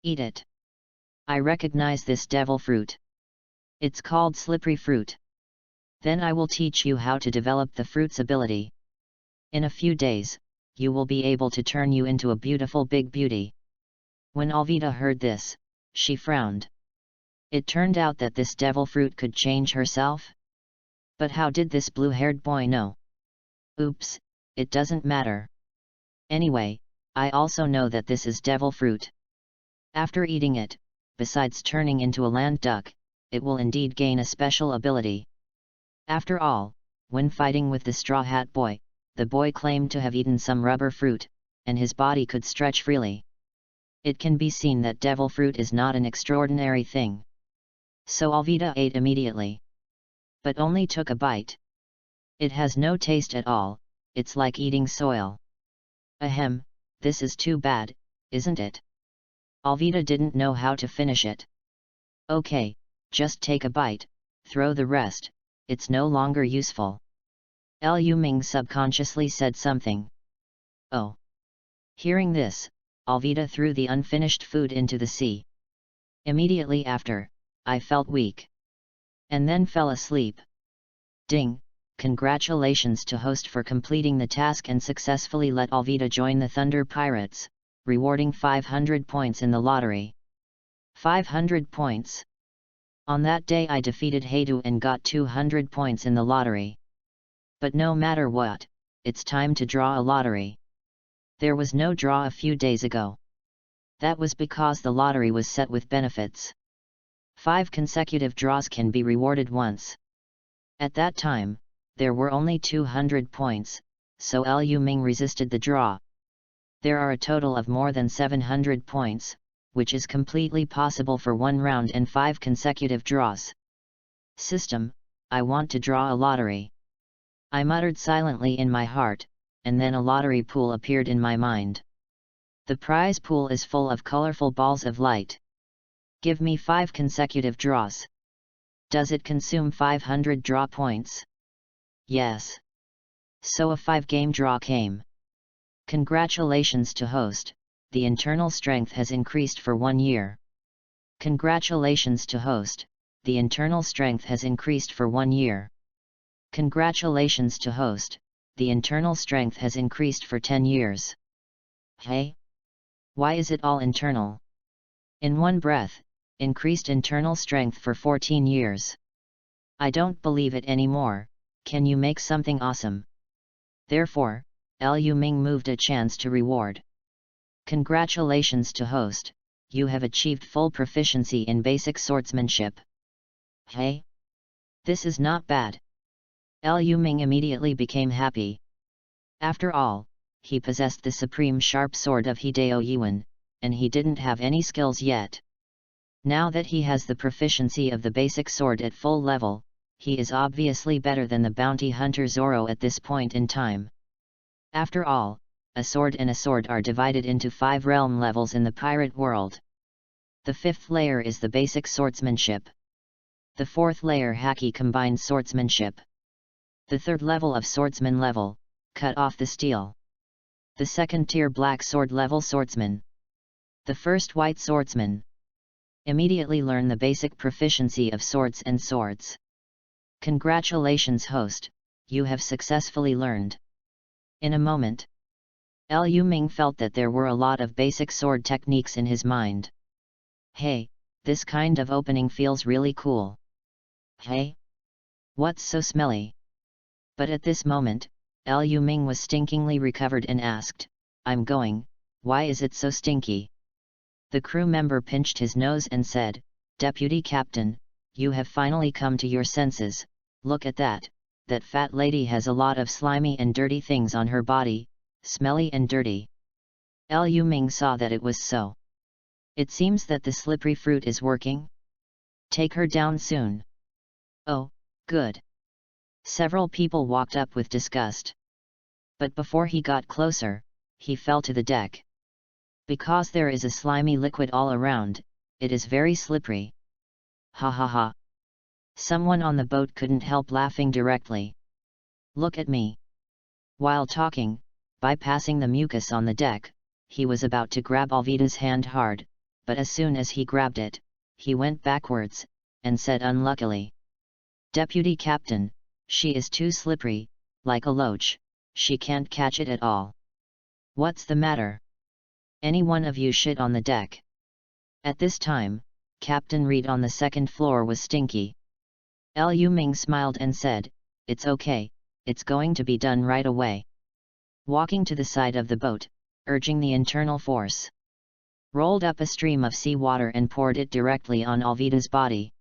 Eat it. I recognize this devil fruit. It's called slippery fruit. Then I will teach you how to develop the fruit's ability. In a few days, you will be able to turn you into a beautiful big beauty. When Alvida heard this, she frowned. It turned out that this devil fruit could change herself? But how did this blue-haired boy know? Oops, it doesn't matter. Anyway, I also know that this is devil fruit. After eating it, besides turning into a land duck, it will indeed gain a special ability. After all, when fighting with the Straw Hat Boy, the boy claimed to have eaten some rubber fruit, and his body could stretch freely. It can be seen that devil fruit is not an extraordinary thing. So Alvida ate immediately. But only took a bite. It has no taste at all, it's like eating soil. Ahem, this is too bad, isn't it? Alvida didn't know how to finish it. Okay, just take a bite, throw the rest, it's no longer useful. Liu Ming subconsciously said something. Oh. Hearing this, Alvida threw the unfinished food into the sea. Immediately after, I felt weak. And then fell asleep. Ding, congratulations to host for completing the task and successfully let Alvida join the Thunder Pirates, rewarding 500 points in the lottery. 500 points. On that day I defeated Heidu and got 200 points in the lottery. But no matter what, it's time to draw a lottery. There was no draw a few days ago. That was because the lottery was set with benefits. 5 consecutive draws can be rewarded once. At that time, there were only 200 points, so Liu Ming resisted the draw. There are a total of more than 700 points, which is completely possible for one round and 5 consecutive draws. System, I want to draw a lottery. I muttered silently in my heart, and then a lottery pool appeared in my mind. The prize pool is full of colorful balls of light. Give me 5 consecutive draws. Does it consume 500 draw points? Yes. So a 5-game draw came. Congratulations to host, the internal strength has increased for 1 year. Congratulations to host, the internal strength has increased for 1 year. Congratulations to host, the internal strength has increased for 10 years. Hey? Why is it all internal? In one breath, increased internal strength for 14 years. I don't believe it anymore, can you make something awesome? Therefore, Liu Ming moved a chance to reward. Congratulations to host, you have achieved full proficiency in basic swordsmanship. Hey? This is not bad. Liu Ming immediately became happy. After all, he possessed the supreme sharp sword of Hideo Yuan, and he didn't have any skills yet. Now that he has the proficiency of the basic sword at full level, he is obviously better than the bounty hunter Zoro at this point in time. After all, a sword and a sword are divided into 5 realm levels in the pirate world. The 5th layer is the basic swordsmanship. The 4th layer Haki combined swordsmanship. The 3rd level of swordsman level, cut off the steel. The 2nd tier black sword level swordsman. The 1st white swordsman. Immediately learn the basic proficiency of swords and swords. Congratulations host, you have successfully learned. In a moment, Liu Ming felt that there were a lot of basic sword techniques in his mind. Hey, this kind of opening feels really cool. Hey? What's so smelly? But at this moment, Liu Ming was stinkingly recovered and asked, I'm going, why is it so stinky? The crew member pinched his nose and said, Deputy Captain, you have finally come to your senses, look at that fat lady has a lot of slimy and dirty things on her body, smelly and dirty. Liu Ming saw that it was so. It seems that the slippery fruit is working. Take her down soon. Oh, good. Several people walked up with disgust. But before he got closer, he fell to the deck. Because there is a slimy liquid all around, it is very slippery. Ha ha ha. Someone on the boat couldn't help laughing directly. Look at me. While talking, bypassing the mucus on the deck, he was about to grab Alvida's hand hard, but as soon as he grabbed it, he went backwards, and said unluckily. Deputy Captain, she is too slippery, like a loach, she can't catch it at all. What's the matter? Any one of you shit on the deck? At this time, Captain Reed on the 2nd floor was stinky. Liu Ming smiled and said, it's okay, it's going to be done right away. Walking to the side of the boat, urging the internal force, rolled up a stream of seawater and poured it directly on Alvida's body.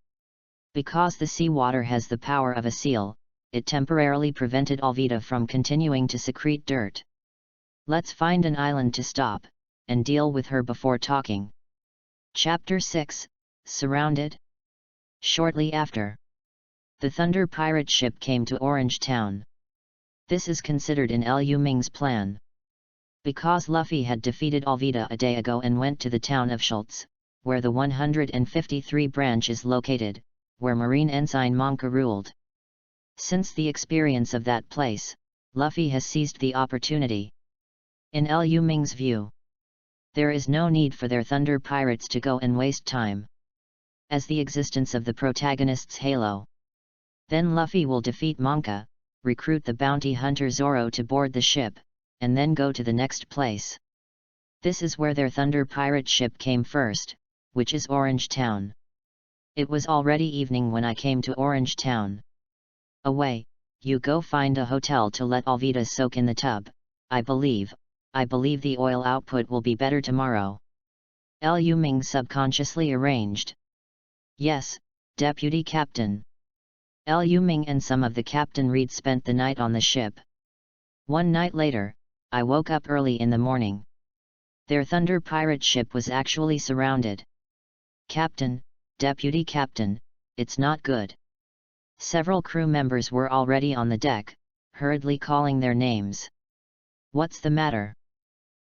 Because the seawater has the power of a seal, it temporarily prevented Alvida from continuing to secrete dirt. Let's find an island to stop, and deal with her before talking. Chapter 6, Surrounded. Shortly after, the Thunder pirate ship came to Orange Town. This is considered in Liu Ming's plan. Because Luffy had defeated Alvida a day ago and went to the town of Schultz, where the 153 branch is located, where Marine Ensign Monka ruled. Since the experience of that place, Luffy has seized the opportunity. In Liu Ming's view, there is no need for their Thunder pirates to go and waste time, as the existence of the protagonist's halo. Then Luffy will defeat Monka, recruit the bounty hunter Zoro to board the ship, and then go to the next place. This is where their Thunder pirate ship came first, which is Orange Town. It was already evening when I came to Orange Town. Away, you go find a hotel to let Alvida soak in the tub. I believe the oil output will be better tomorrow. Liu Ming subconsciously arranged. Yes, Deputy Captain. Liu Ming and some of the Captain Reed spent the night on the ship. One night later, I woke up early in the morning. Their Thunder pirate ship was actually surrounded. Captain, Deputy Captain, it's not good. Several crew members were already on the deck, hurriedly calling their names. What's the matter?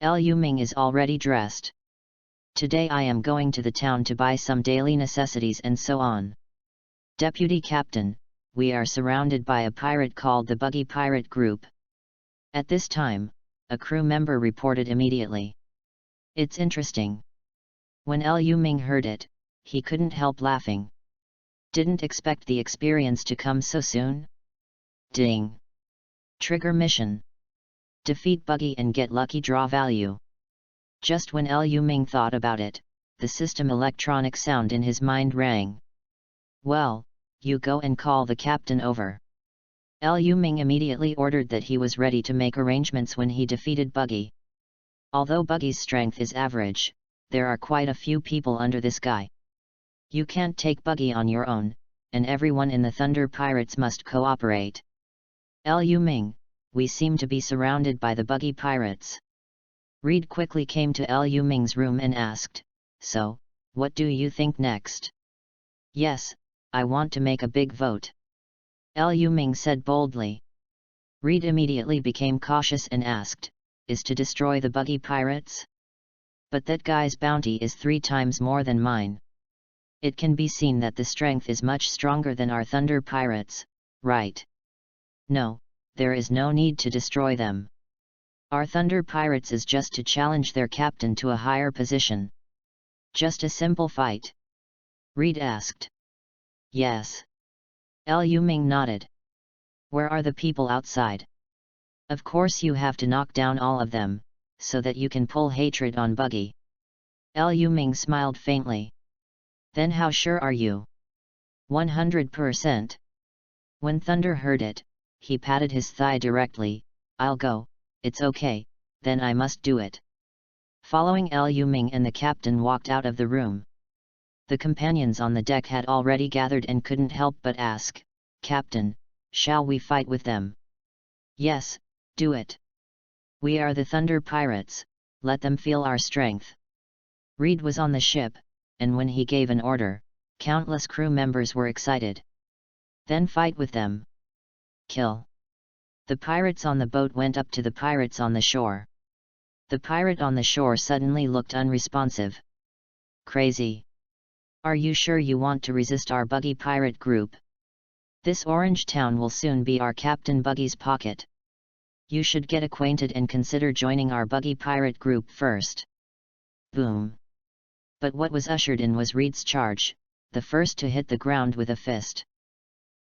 Liu Ming is already dressed. Today I am going to the town to buy some daily necessities and so on. Deputy Captain, we are surrounded by a pirate called the Buggy Pirate Group. At this time, a crew member reported immediately. It's interesting. When Liu Ming heard it, he couldn't help laughing. Didn't expect the experience to come so soon? Ding! Trigger mission. Defeat Buggy and get lucky draw value. Just when Liu Ming thought about it, the system electronic sound in his mind rang. Well, you go and call the captain over. Liu Ming immediately ordered that he was ready to make arrangements when he defeated Buggy. Although Buggy's strength is average, there are quite a few people under this guy. You can't take Buggy on your own, and everyone in the Thunder Pirates must cooperate. Liu Ming, we seem to be surrounded by the Buggy Pirates. Reed quickly came to Liu Ming's room and asked, so, what do you think next? Yes, I want to make a big vote. Liu Ming said boldly. Reed immediately became cautious and asked, is to destroy the buggy pirates? But that guy's bounty is 3 times more than mine. It can be seen that the strength is much stronger than our thunder pirates, right? No, there is no need to destroy them. Our thunder pirates is just to challenge their captain to a higher position. Just a simple fight. Reed asked. Yes. Liu Ming nodded. Where are the people outside? Of course you have to knock down all of them, so that you can pull hatred on Buggy. Liu Ming smiled faintly. Then how sure are you? 100%. When Thunder heard it, he patted his thigh directly. I'll go, it's okay, then I must do it. Following Liu Ming and the captain walked out of the room. The companions on the deck had already gathered and couldn't help but ask, Captain, shall we fight with them? Yes, do it. We are the Thunder Pirates, let them feel our strength. Reed was on the ship, and when he gave an order, countless crew members were excited. Then fight with them. Kill. The pirates on the boat went up to the pirates on the shore. The pirate on the shore suddenly looked unresponsive. Crazy. Are you sure you want to resist our buggy pirate group? This orange town will soon be our Captain Buggy's pocket. You should get acquainted and consider joining our buggy pirate group first. Boom. But what was ushered in was Reed's charge, the first to hit the ground with a fist.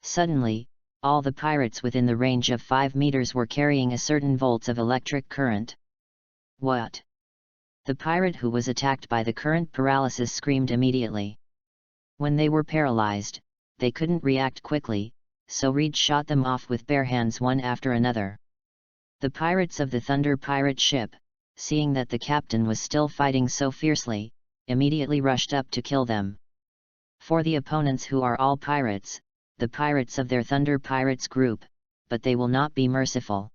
Suddenly, all the pirates within the range of 5 meters were carrying a certain volts of electric current. What? The pirate who was attacked by the current paralysis screamed immediately. When they were paralyzed, they couldn't react quickly, so Reed shot them off with bare hands one after another. The pirates of the Thunder pirate ship, seeing that the captain was still fighting so fiercely, immediately rushed up to kill them. For the opponents who are all pirates, the pirates of their Thunder Pirates group, but they will not be merciful.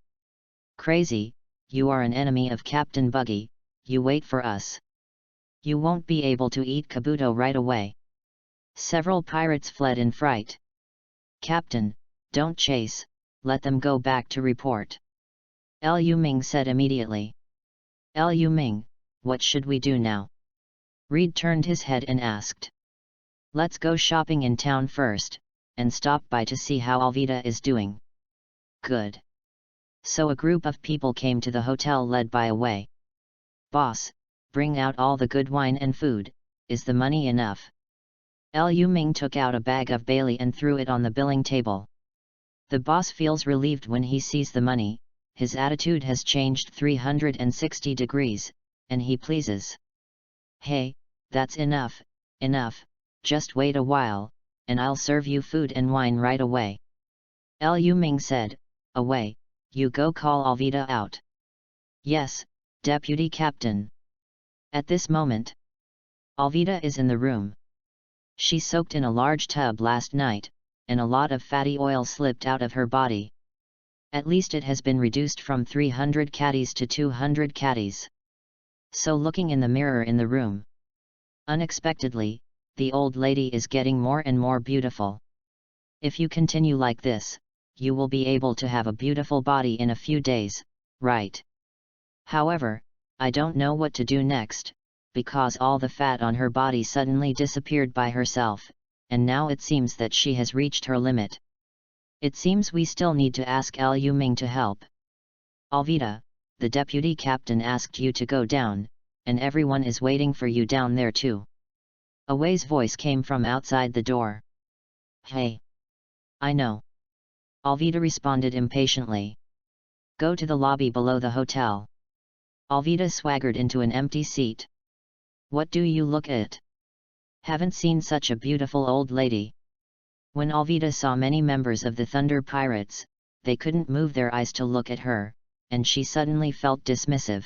Crazy, you are an enemy of Captain Buggy, you wait for us. You won't be able to eat Kabuto right away. Several pirates fled in fright. Captain, don't chase, let them go back to report. Liu Ming said immediately. Liu Ming, what should we do now? Reed turned his head and asked. Let's go shopping in town first, and stop by to see how Alvida is doing. Good. So a group of people came to the hotel led by a Wei. Boss, bring out all the good wine and food, is the money enough? Liu Ming took out a bag of Bailey and threw it on the billing table. The boss feels relieved when he sees the money, his attitude has changed 360 degrees, and he pleases. Hey, that's enough, just wait a while, and I'll serve you food and wine right away. Liu Ming said, away, you go call Alvida out. Yes, Deputy Captain. At this moment, Alvida is in the room. She soaked in a large tub last night, and a lot of fatty oil slipped out of her body. At least it has been reduced from 300 caddies to 200 caddies. So looking in the mirror in the room. Unexpectedly, the old lady is getting more and more beautiful. If you continue like this, you will be able to have a beautiful body in a few days, right? However, I don't know what to do next, because all the fat on her body suddenly disappeared by herself, and now it seems that she has reached her limit. It seems we still need to ask Liu Ming to help. Alvida, the deputy captain asked you to go down, and everyone is waiting for you down there too. Away's voice came from outside the door. Hey! I know. Alvida responded impatiently. Go to the lobby below the hotel. Alvida swaggered into an empty seat. What do you look at? Haven't seen such a beautiful old lady. When Alvida saw many members of the Thunder Pirates, they couldn't move their eyes to look at her, and she suddenly felt dismissive.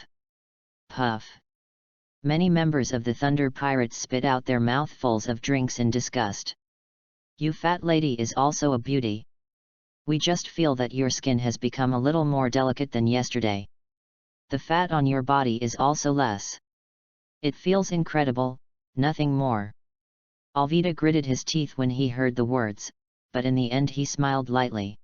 Puff! Many members of the Thunder Pirates spit out their mouthfuls of drinks in disgust. You fat lady is also a beauty. We just feel that your skin has become a little more delicate than yesterday. The fat on your body is also less. It feels incredible, nothing more. Alvida gritted his teeth when he heard the words, but in the end he smiled lightly.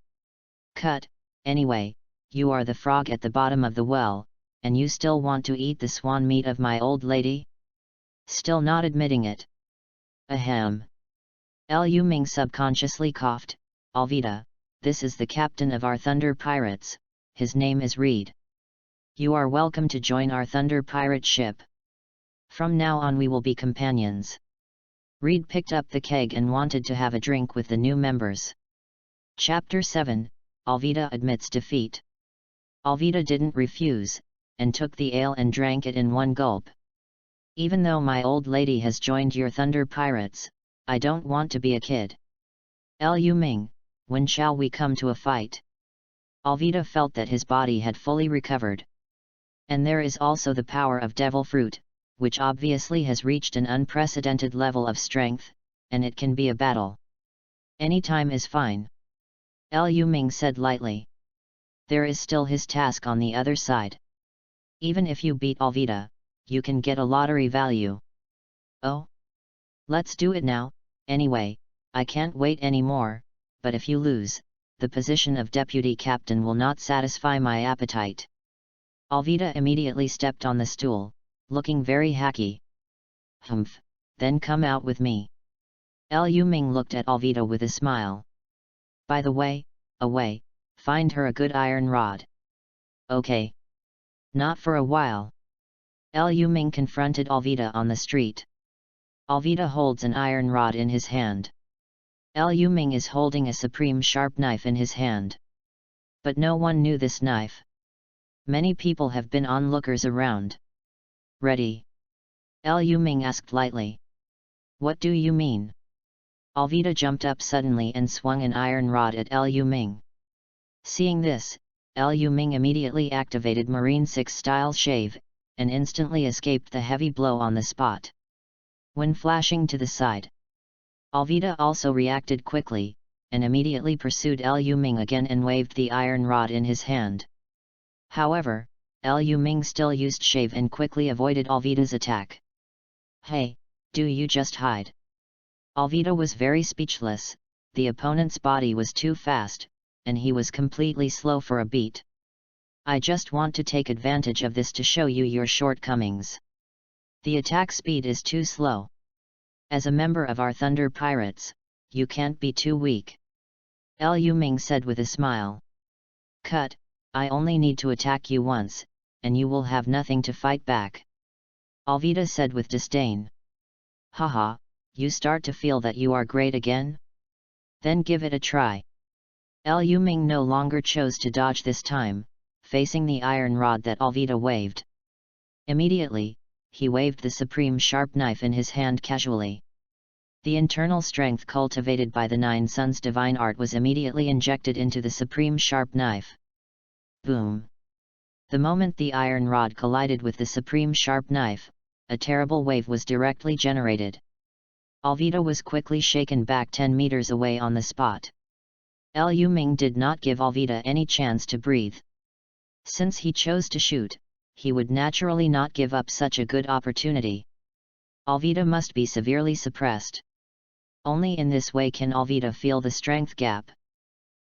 Cut, anyway, you are the frog at the bottom of the well, and you still want to eat the swan meat of my old lady? Still not admitting it? Ahem. Liu Ming subconsciously coughed. Alvida, this is the captain of our Thunder Pirates, his name is Reed. You are welcome to join our Thunder Pirate ship. From now on we will be companions. Reed picked up the keg and wanted to have a drink with the new members. Chapter 7, Alvida admits defeat. Alvida didn't refuse, and took the ale and drank it in one gulp. Even though my old lady has joined your Thunder Pirates, I don't want to be a kid. Liu Ming, when shall we come to a fight? Alvida felt that his body had fully recovered. And there is also the power of devil fruit, which obviously has reached an unprecedented level of strength, and it can be a battle. Any time is fine. Liu Ming said lightly. There is still his task on the other side. Even if you beat Alvida, you can get a lottery value. Oh? Let's do it now, anyway, I can't wait anymore, but if you lose, the position of deputy captain will not satisfy my appetite. Alvida immediately stepped on the stool, looking very hacky. Humph, then come out with me. Liu Ming looked at Alvida with a smile. By the way, find her a good iron rod. Okay. Not for a while. Liu Ming confronted Alvida on the street. Alvida holds an iron rod in his hand. Liu Ming is holding a supreme sharp knife in his hand. But no one knew this knife. Many people have been onlookers around. Ready? Liu Ming asked lightly. What do you mean? Alvida jumped up suddenly and swung an iron rod at Liu Ming. Seeing this, Liu Ming immediately activated Marine 6 style shave, and instantly escaped the heavy blow on the spot. When flashing to the side, Alvida also reacted quickly, and immediately pursued Liu Ming again and waved the iron rod in his hand. However, Liu Ming still used shave and quickly avoided Alvida's attack. Hey, do you just hide? Alvida was very speechless, the opponent's body was too fast, and he was completely slow for a beat. I just want to take advantage of this to show you your shortcomings. The attack speed is too slow. As a member of our Thunder Pirates, you can't be too weak. Liu Ming said with a smile. Cut, I only need to attack you once, and you will have nothing to fight back. Alvida said with disdain. Haha, you start to feel that you are great again? Then give it a try. Liu Ming no longer chose to dodge this time, facing the iron rod that Alvida waved. Immediately, he waved the supreme sharp knife in his hand casually. The internal strength cultivated by the Nine Sons' divine art was immediately injected into the supreme sharp knife. Boom! The moment the iron rod collided with the supreme sharp knife, a terrible wave was directly generated. Alvida was quickly shaken back 10 meters away on the spot. Liu Ming did not give Alvida any chance to breathe. Since he chose to shoot, he would naturally not give up such a good opportunity. Alvida must be severely suppressed. Only in this way can Alvida feel the strength gap.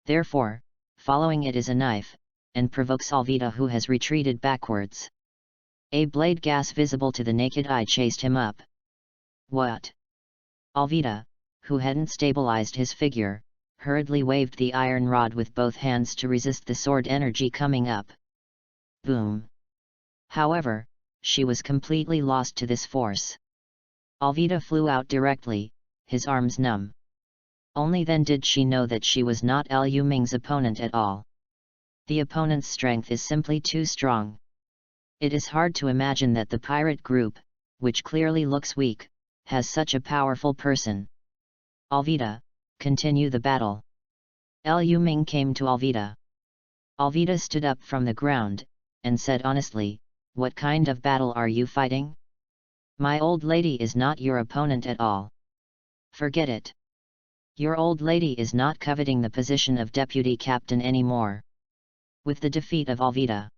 Therefore, following it is a knife, and provokes Alvida, who has retreated backwards. A blade gas visible to the naked eye chased him up. What? Alvida, who hadn't stabilized his figure, hurriedly waved the iron rod with both hands to resist the sword energy coming up. Boom! However, she was completely lost to this force. Alvida flew out directly, his arms numb. Only then did she know that she was not Liu Ming's opponent at all. The opponent's strength is simply too strong. It is hard to imagine that the pirate group, which clearly looks weak, has such a powerful person. Alvida, continue the battle. Liu Ming came to Alvida. Alvida stood up from the ground, and said honestly, what kind of battle are you fighting? My old lady is not your opponent at all. Forget it. Your old lady is not coveting the position of deputy captain anymore. With the defeat of Alvida,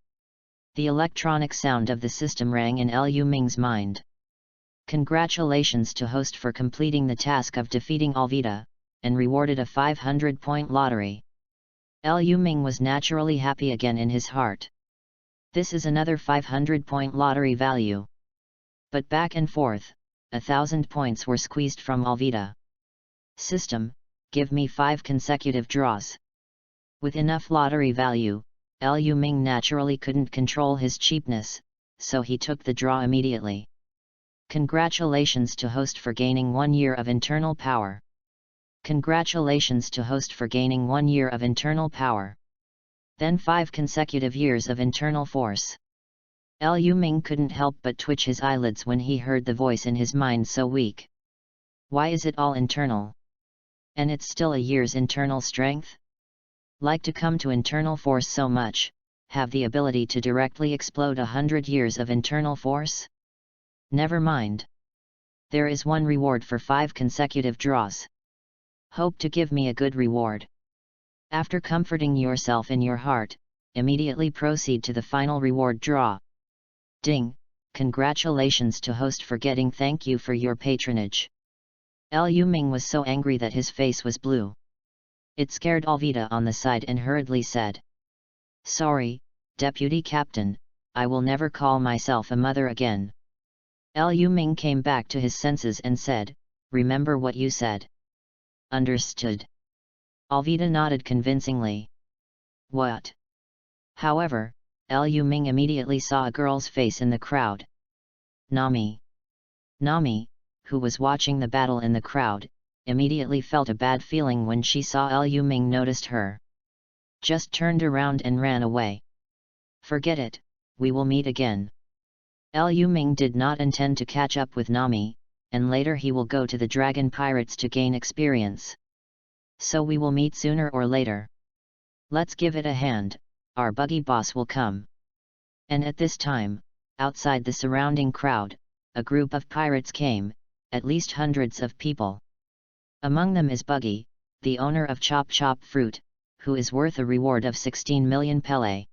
the electronic sound of the system rang in Liu Ming's mind. Congratulations to host for completing the task of defeating Alvida, and rewarded a 500-point lottery. Liu Ming was naturally happy again in his heart. This is another 500-point lottery value. But back and forth, 1,000 points were squeezed from Alvida. System, give me 5 consecutive draws. With enough lottery value, Liu Ming naturally couldn't control his cheapness, so he took the draw immediately. Congratulations to host for gaining 1 year of internal power. Congratulations to host for gaining 1 year of internal power. Then 5 consecutive years of internal force. Liu Ming couldn't help but twitch his eyelids when he heard the voice in his mind so weak. Why is it all internal? And it's still a year's internal strength? Like to come to internal force so much, have the ability to directly explode 100 years of internal force? Never mind. There is one reward for 5 consecutive draws. Hope to give me a good reward. After comforting yourself in your heart, immediately proceed to the final reward draw. Ding! Congratulations to host for getting thank you for your patronage. Liu Ming was so angry that his face was blue. It scared Alvida on the side and hurriedly said, "Sorry, Deputy Captain, I will never call myself a mother again." Liu Ming came back to his senses and said, "Remember what you said." "Understood." Alvida nodded convincingly. "What?" However, Liu Ming immediately saw a girl's face in the crowd. Nami. Nami, who was watching the battle in the crowd, immediately felt a bad feeling when she saw Liu Ming noticed her. Just turned around and ran away. "Forget it, we will meet again." Liu Ming did not intend to catch up with Nami, and later he will go to the Dragon Pirates to gain experience. So we will meet sooner or later. Let's give it a hand, our buggy boss will come. And at this time, outside the surrounding crowd, a group of pirates came, at least hundreds of people. Among them is Buggy, the owner of Chop Chop Fruit, who is worth a reward of 16 million pele.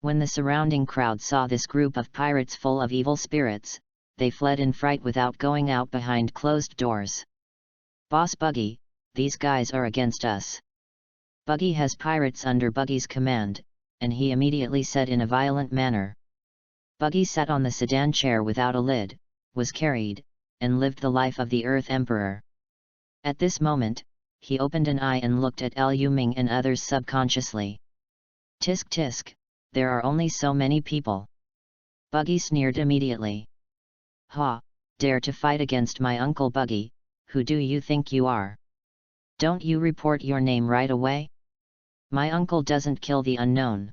When the surrounding crowd saw this group of pirates full of evil spirits, they fled in fright without going out behind closed doors. "Boss Buggy, these guys are against us." Buggy has pirates under Buggy's command, and he immediately said in a violent manner. Buggy sat on the sedan chair without a lid, was carried, and lived the life of the Earth Emperor. At this moment, he opened an eye and looked at Liu Ming and others subconsciously. "Tisk tisk, there are only so many people." Buggy sneered immediately. "Ha, dare to fight against my uncle Buggy, who do you think you are? Don't you report your name right away? My uncle doesn't kill the unknown."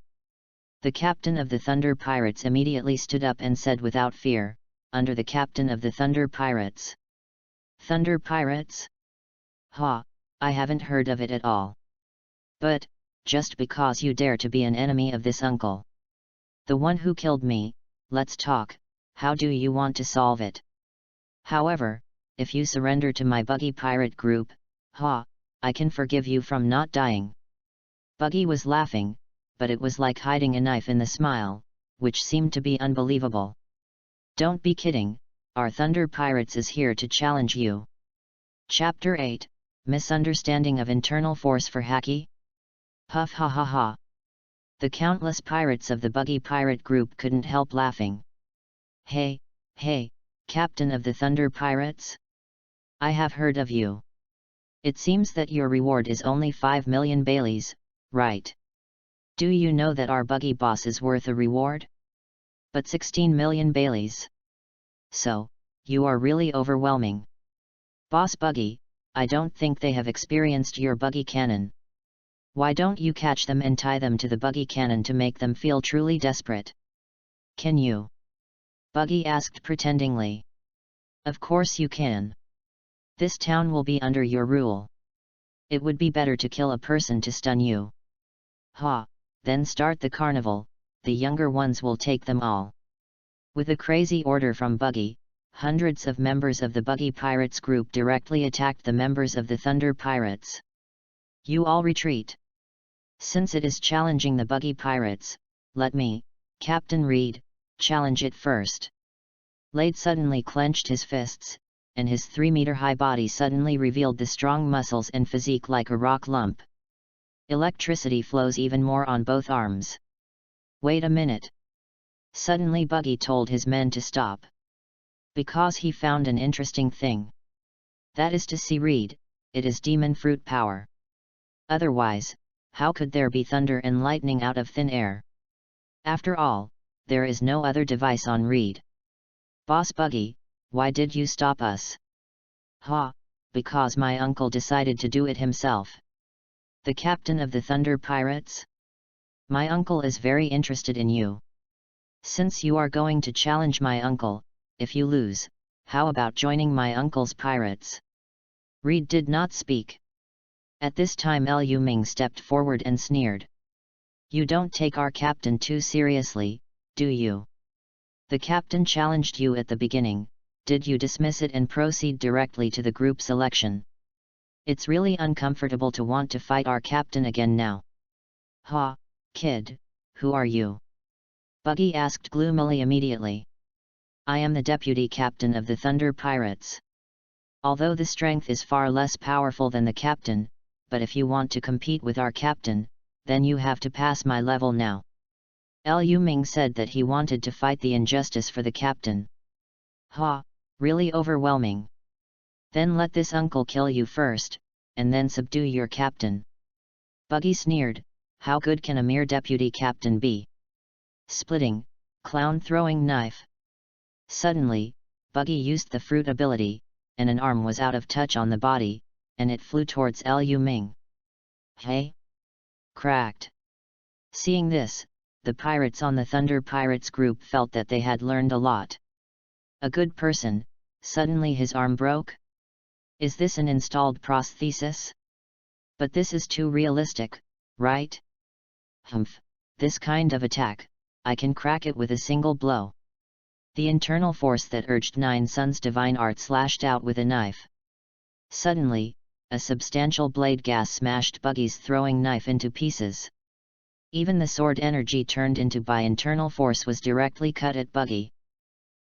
The captain of the Thunder Pirates immediately stood up and said without fear, "Under the captain of the Thunder Pirates." "Thunder Pirates? Ha, I haven't heard of it at all. But, just because you dare to be an enemy of this uncle, the one who killed me, let's talk, how do you want to solve it? However, if you surrender to my Buggy Pirate group, ha, I can forgive you from not dying." Buggy was laughing, but it was like hiding a knife in the smile, which seemed to be unbelievable. "Don't be kidding, our Thunder Pirates is here to challenge you." Chapter 8, Misunderstanding of Internal Force for Haki? Puff ha ha ha. The countless pirates of the Buggy Pirate group couldn't help laughing. Hey, Captain of the Thunder Pirates? I have heard of you. It seems that your reward is only 5 million Baileys, right? Do you know that our Buggy boss is worth a reward? But 16 million Baileys. So, you are really overwhelming. Boss Buggy, I don't think they have experienced your Buggy cannon. Why don't you catch them and tie them to the Buggy cannon to make them feel truly desperate? Can you? Buggy asked pretendingly. Of course you can. This town will be under your rule. It would be better to kill a person to stun you. Ha, then start the carnival, the younger ones will take them all. With a crazy order from Buggy, hundreds of members of the Buggy Pirates group directly attacked the members of the Thunder Pirates. You all retreat. Since it is challenging the Buggy Pirates, let me, Captain Reed, challenge it first. Lade suddenly clenched his fists, and his 3-meter-high body suddenly revealed the strong muscles and physique like a rock lump. Electricity flows even more on both arms. Wait a minute. Suddenly Buggy told his men to stop. Because he found an interesting thing. That is to see read, it is demon fruit power. Otherwise, how could there be thunder and lightning out of thin air? After all, there is no other device on read. Boss Buggy, why did you stop us? Ha, because my uncle decided to do it himself. The captain of the Thunder Pirates? My uncle is very interested in you. Since you are going to challenge my uncle, if you lose, how about joining my uncle's pirates? Reed did not speak. At this time Liu Ming stepped forward and sneered. You don't take our captain too seriously, do you? The captain challenged you at the beginning, did you dismiss it and proceed directly to the group selection? It's really uncomfortable to want to fight our captain again now. Ha, kid, who are you? Buggy asked gloomily immediately. I am the deputy captain of the Thunder Pirates. Although the strength is far less powerful than the captain, but if you want to compete with our captain, then you have to pass my level now. Liu Ming said that he wanted to fight the injustice for the captain. Ha, really overwhelming. Then let this uncle kill you first, and then subdue your captain. Buggy sneered, how good can a mere deputy captain be? Splitting, clown throwing knife. Suddenly, Buggy used the fruit ability, and an arm was out of touch on the body, and it flew towards Liu Ming. Hey! Cracked. Seeing this, the pirates on the Thunder Pirates group felt that they had learned a lot. A good person, suddenly his arm broke? Is this an installed prosthesis? But this is too realistic, right? Humph, this kind of attack, I can crack it with a single blow. The internal force that urged Nine Sun's divine art slashed out with a knife. Suddenly, a substantial blade gas smashed Buggy's throwing knife into pieces. Even the sword energy turned into by internal force was directly cut at Buggy.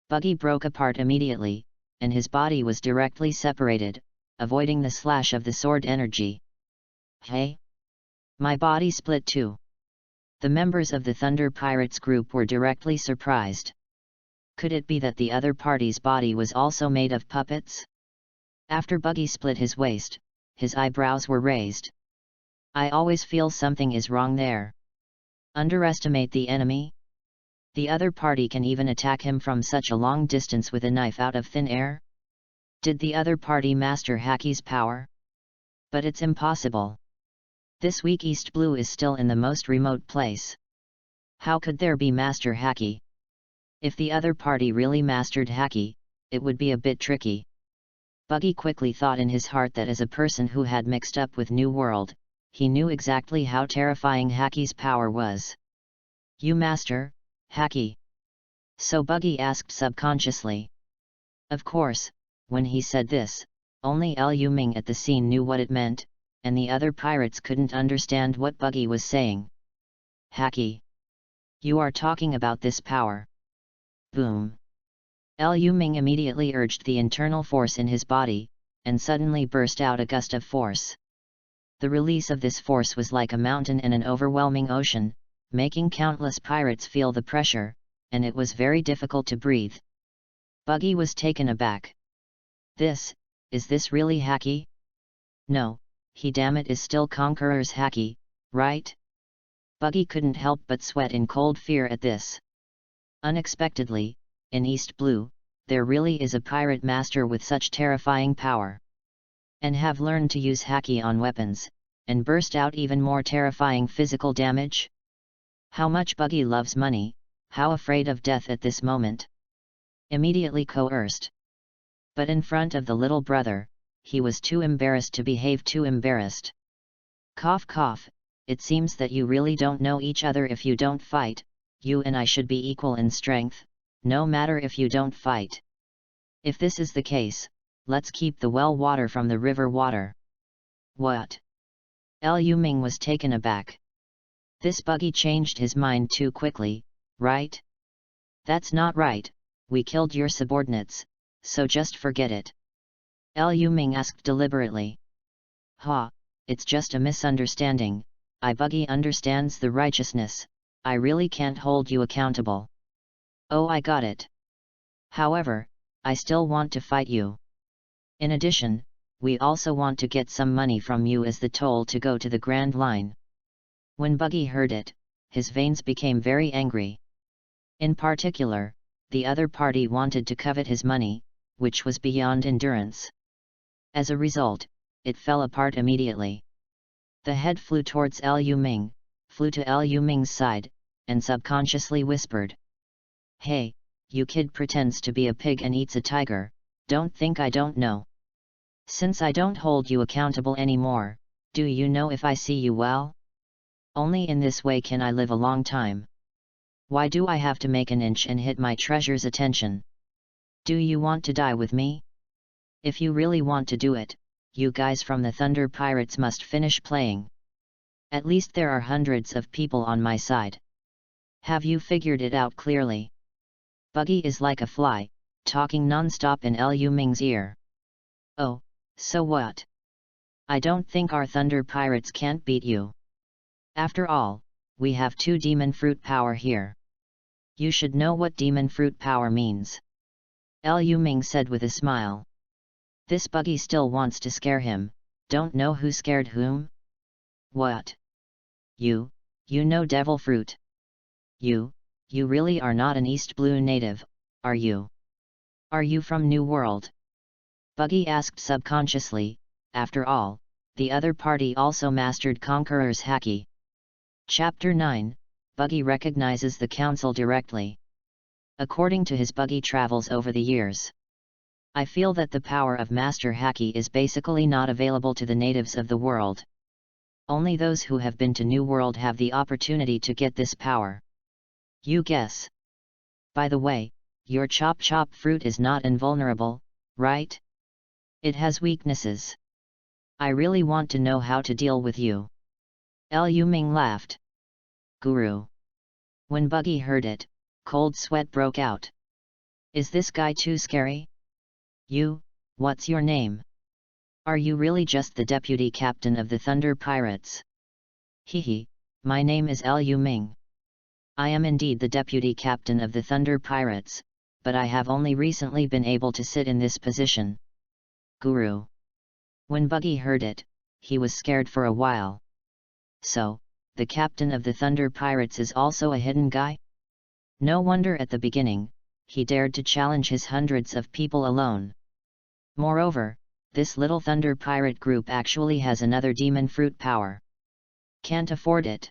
Buggy broke apart immediately, and his body was directly separated, avoiding the slash of the sword energy. Hey! My body split too. The members of the Thunder Pirates group were directly surprised. Could it be that the other party's body was also made of puppets? After Buggy split his waist, his eyebrows were raised. I always feel something is wrong there. Underestimate the enemy? The other party can even attack him from such a long distance with a knife out of thin air? Did the other party master Haki's power? But it's impossible. This weak East Blue is still in the most remote place. How could there be Master Haki? If the other party really mastered Haki, it would be a bit tricky. Buggy quickly thought in his heart that as a person who had mixed up with New World, he knew exactly how terrifying Haki's power was. You master, Haki? So Buggy asked subconsciously. Of course, when he said this, only Liu Ming at the scene knew what it meant, and the other pirates couldn't understand what Buggy was saying. Haki. You are talking about this power. Boom. Liu Ming immediately urged the internal force in his body, and suddenly burst out a gust of force. The release of this force was like a mountain and an overwhelming ocean, making countless pirates feel the pressure, and it was very difficult to breathe. Buggy was taken aback. Is this really Haki? No, he damn it is still Conqueror's Haki, right? Buggy couldn't help but sweat in cold fear at this. Unexpectedly, in East Blue, there really is a pirate master with such terrifying power. And have learned to use Haki on weapons, and burst out even more terrifying physical damage? How much Buggy loves money, how afraid of death at this moment. Immediately coerced. But in front of the little brother, he was too embarrassed to behave too embarrassed. Cough cough, it seems that you really don't know each other if you don't fight, you and I should be equal in strength, no matter if you don't fight. If this is the case, let's keep the well water from the river water. What? Liu Ming was taken aback. This Buggy changed his mind too quickly, right? That's not right, we killed your subordinates, so just forget it. Liu Ming asked deliberately. Ha, it's just a misunderstanding, Buggy understands the righteousness, I really can't hold you accountable. Oh, I got it. However, I still want to fight you. In addition, we also want to get some money from you as the toll to go to the Grand Line. When Buggy heard it, his veins became very angry. In particular, the other party wanted to covet his money, which was beyond endurance. As a result, it fell apart immediately. The head flew towards Liu Ming, flew to Liu Ming's side, and subconsciously whispered, "Hey, you kid pretends to be a pig and eats a tiger, don't think I don't know. Since I don't hold you accountable anymore, do you know if I see you well? Only in this way can I live a long time. Why do I have to make an inch and hit my treasure's attention? Do you want to die with me? If you really want to do it, you guys from the Thunder Pirates must finish playing. At least there are hundreds of people on my side. Have you figured it out clearly?" Buggy is like a fly, talking non-stop in Liu Ming's ear. "Oh, so what? I don't think our Thunder Pirates can't beat you. After all, we have 2 demon fruit power here. You should know what demon fruit power means," Liu Ming said with a smile. This Buggy still wants to scare him, don't know who scared whom? What? You know devil fruit? You really are not an East Blue native, are you? Are you from New World? Buggy asked subconsciously. After all, the other party also mastered Conqueror's Haki. Chapter 9, Buggy recognizes the council directly. According to his Buggy travels over the years, I feel that the power of Master Haki is basically not available to the natives of the world. Only those who have been to New World have the opportunity to get this power. You guess. By the way, your chop fruit is not invulnerable, right? It has weaknesses. I really want to know how to deal with you." Liu Ming laughed. "Guru." When Buggy heard it, cold sweat broke out. "Is this guy too scary? What's your name? Are you really just the deputy captain of the Thunder Pirates?" "Hehe, my name is Liu Ming. I am indeed the deputy captain of the Thunder Pirates, but I have only recently been able to sit in this position." "Guru." When Buggy heard it, he was scared for a while. So, the captain of the Thunder Pirates is also a hidden guy? No wonder at the beginning, he dared to challenge his hundreds of people alone. Moreover, this little Thunder Pirate group actually has another demon fruit power. Can't afford it.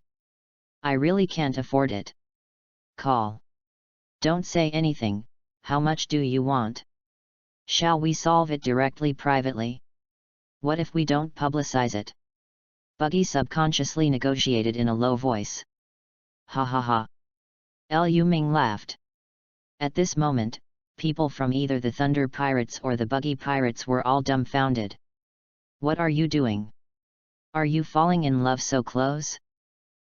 I really can't afford it. Call. Don't say anything, how much do you want? Shall we solve it directly privately? What if we don't publicize it? Buggy subconsciously negotiated in a low voice. Ha ha ha. Liu Ming laughed. At this moment, people from either the Thunder Pirates or the Buggy Pirates were all dumbfounded. What are you doing? Are you falling in love so close?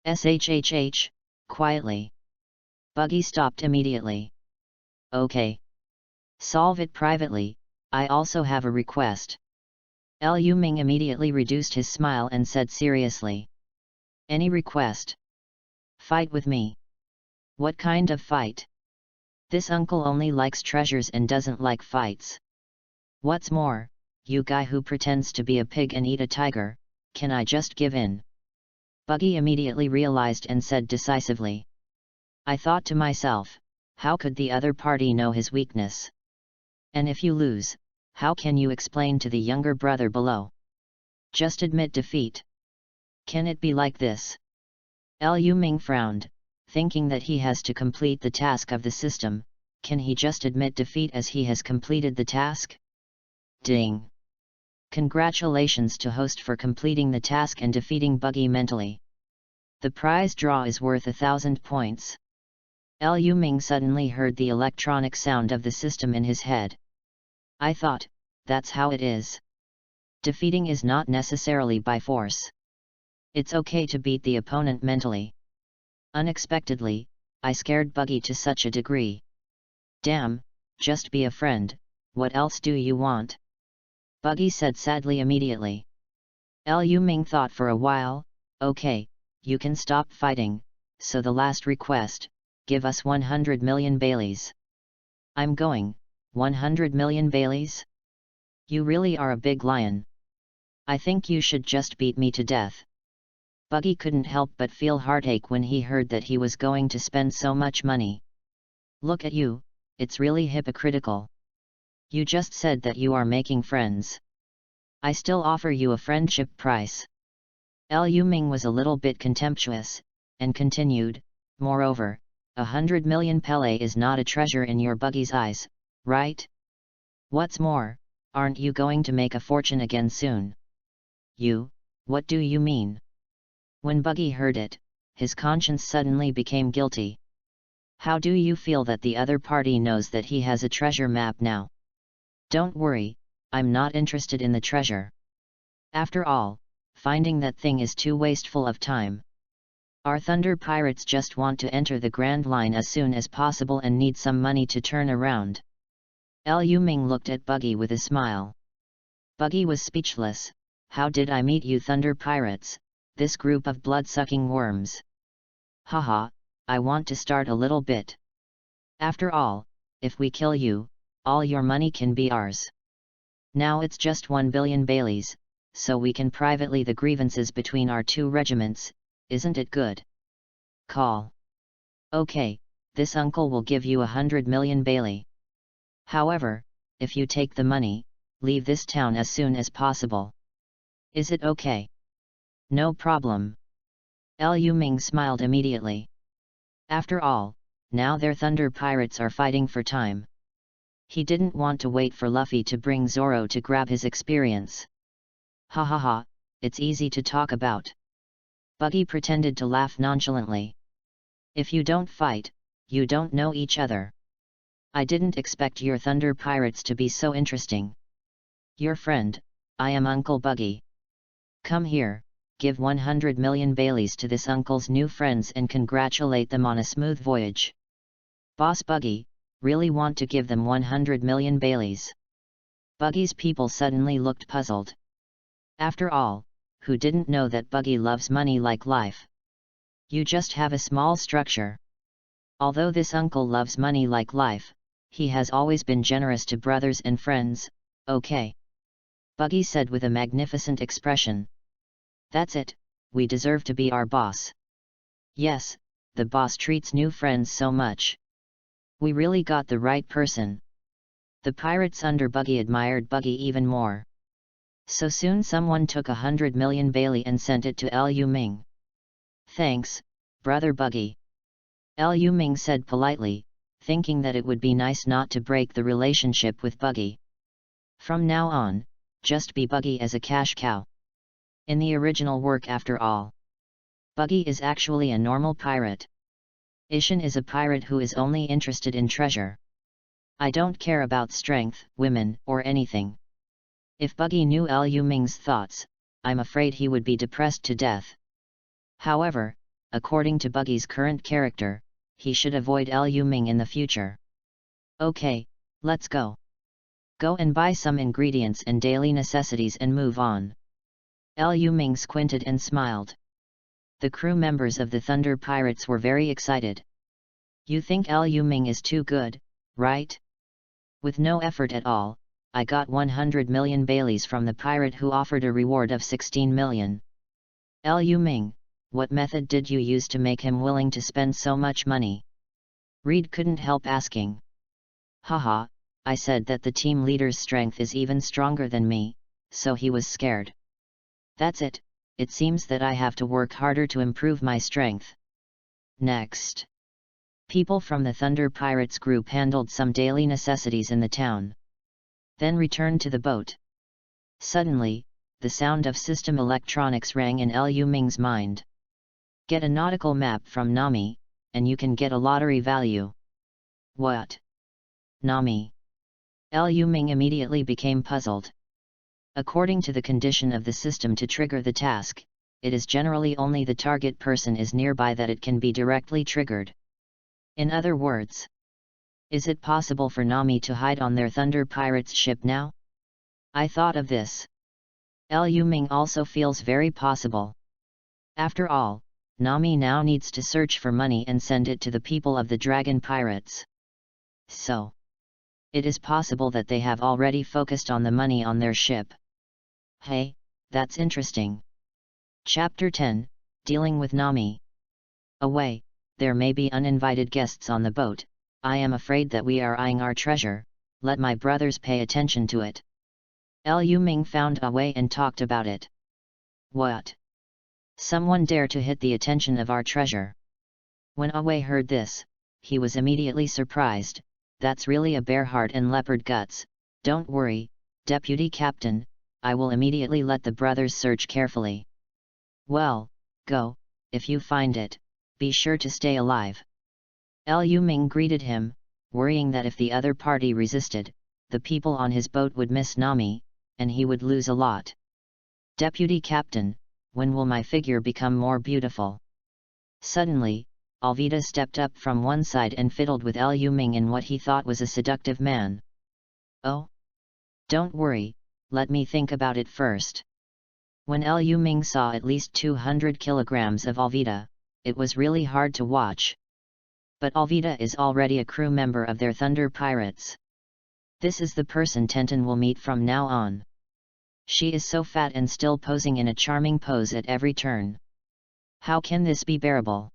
Shhh, quietly. Buggy stopped immediately. Okay. Solve it privately, I also have a request. Liu Ming immediately reduced his smile and said seriously. Any request? Fight with me. What kind of fight? This uncle only likes treasures and doesn't like fights. What's more, you guy who pretends to be a pig and eat a tiger, can I just give in? Buggy immediately realized and said decisively. I thought to myself, how could the other party know his weakness? And if you lose, how can you explain to the younger brother below? Just admit defeat. Can it be like this? Liu Ming frowned, thinking that he has to complete the task of the system. Can he just admit defeat as he has completed the task? Ding! Congratulations to host for completing the task and defeating Buggy mentally. The prize draw is worth 1,000 points. Liu Ming suddenly heard the electronic sound of the system in his head. I thought, that's how it is. Defeating is not necessarily by force. It's okay to beat the opponent mentally. Unexpectedly, I scared Buggy to such a degree. Damn, just be a friend, what else do you want? Buggy said sadly immediately. Liu Ming thought for a while, okay, you can stop fighting, so the last request, give us 100 million Baileys. I'm going, 100 million Baileys? You really are a big lion. I think you should just beat me to death. Buggy couldn't help but feel heartache when he heard that he was going to spend so much money. Look at you, it's really hypocritical. You just said that you are making friends. I still offer you a friendship price. Lu Ming was a little bit contemptuous, and continued, moreover, 100 million Pele is not a treasure in your Buggy's eyes, right? What's more, aren't you going to make a fortune again soon? You, what do you mean? When Buggy heard it, his conscience suddenly became guilty. How do you feel that the other party knows that he has a treasure map now? Don't worry, I'm not interested in the treasure. After all, finding that thing is too wasteful of time. Our Thunder Pirates just want to enter the Grand Line as soon as possible and need some money to turn around. Lu Ming looked at Buggy with a smile. Buggy was speechless. How did I meet you Thunder Pirates, this group of blood-sucking worms? Haha, I want to start a little bit. After all, if we kill you, all your money can be ours. Now it's just 1 billion Baileys, so we can privately the grievances between our two regiments, isn't it good? Call. Okay, this uncle will give you 100 million Bailey. However, if you take the money, leave this town as soon as possible. Is it okay? No problem. Lu Ming smiled immediately. After all, now their Thunder Pirates are fighting for time. He didn't want to wait for Luffy to bring Zoro to grab his experience. Ha ha ha, it's easy to talk about. Buggy pretended to laugh nonchalantly. If you don't fight, you don't know each other. I didn't expect your Thunder Pirates to be so interesting. Your friend, I am Uncle Buggy. Come here, give 100 million Baileys to this uncle's new friends and congratulate them on a smooth voyage. Boss Buggy, really want to give them 100 million Baileys? Buggy's people suddenly looked puzzled. After all, who didn't know that Buggy loves money like life? You just have a small structure. Although this uncle loves money like life, he has always been generous to brothers and friends, okay? Buggy said with a magnificent expression. That's it, we deserve to be our boss. Yes, the boss treats new friends so much. We really got the right person. The pirates under Buggy admired Buggy even more. So soon someone took 100 million Bailey and sent it to Lu Ming. Thanks, brother Buggy. Lu Ming said politely, thinking that it would be nice not to break the relationship with Buggy. From now on, just be Buggy as a cash cow. In the original work after all. Buggy is actually a normal pirate. Ishin is a pirate who is only interested in treasure. I don't care about strength, women, or anything. If Buggy knew Lu Ming's thoughts, I'm afraid he would be depressed to death. However, according to Buggy's current character, he should avoid Lu Ming in the future. Okay, let's go. Go and buy some ingredients and daily necessities and move on. Lu Ming squinted and smiled. The crew members of the Thunder Pirates were very excited. You think Lu Ming is too good, right? With no effort at all, I got 100 million Baileys from the pirate who offered a reward of 16 million. Lu Ming, what method did you use to make him willing to spend so much money? Reed couldn't help asking. Haha, I said that the team leader's strength is even stronger than me, so he was scared. That's it, it seems that I have to work harder to improve my strength. Next. People from the Thunder Pirates group handled some daily necessities in the town. Then returned to the boat. Suddenly, the sound of system electronics rang in Lu Ming's mind. Get a nautical map from Nami, and you can get a lottery value. What? Nami? Lu Ming immediately became puzzled. According to the condition of the system to trigger the task, it is generally only the target person is nearby that it can be directly triggered. In other words, is it possible for Nami to hide on their Thunder Pirates ship now? I thought of this. Lu Ming also feels very possible. After all, Nami now needs to search for money and send it to the people of the dragon pirates. So, it is possible that they have already focused on the money on their ship. Hey, that's interesting. Chapter 10, Dealing with Nami. Away, there may be uninvited guests on the boat. I am afraid that we are eyeing our treasure. Let my brothers pay attention to it. Liu Ming found Away and talked about it. What? Someone dare to hit the attention of our treasure. When Away heard this, he was immediately surprised. That's really a bear heart and leopard guts. Don't worry, Deputy Captain, I will immediately let the brothers search carefully. Well, go, if you find it, be sure to stay alive. Liu Ming greeted him, worrying that if the other party resisted, the people on his boat would miss Nami, and he would lose a lot. Deputy Captain, when will my figure become more beautiful? Suddenly, Alvida stepped up from one side and fiddled with Liu Ming in what he thought was a seductive man. Oh? Don't worry, let me think about it first. When Liu Ming saw at least 200 kilograms of Alvida, it was really hard to watch. But Alvida is already a crew member of their Thunder Pirates. This is the person Tenten will meet from now on. She is so fat and still posing in a charming pose at every turn. How can this be bearable?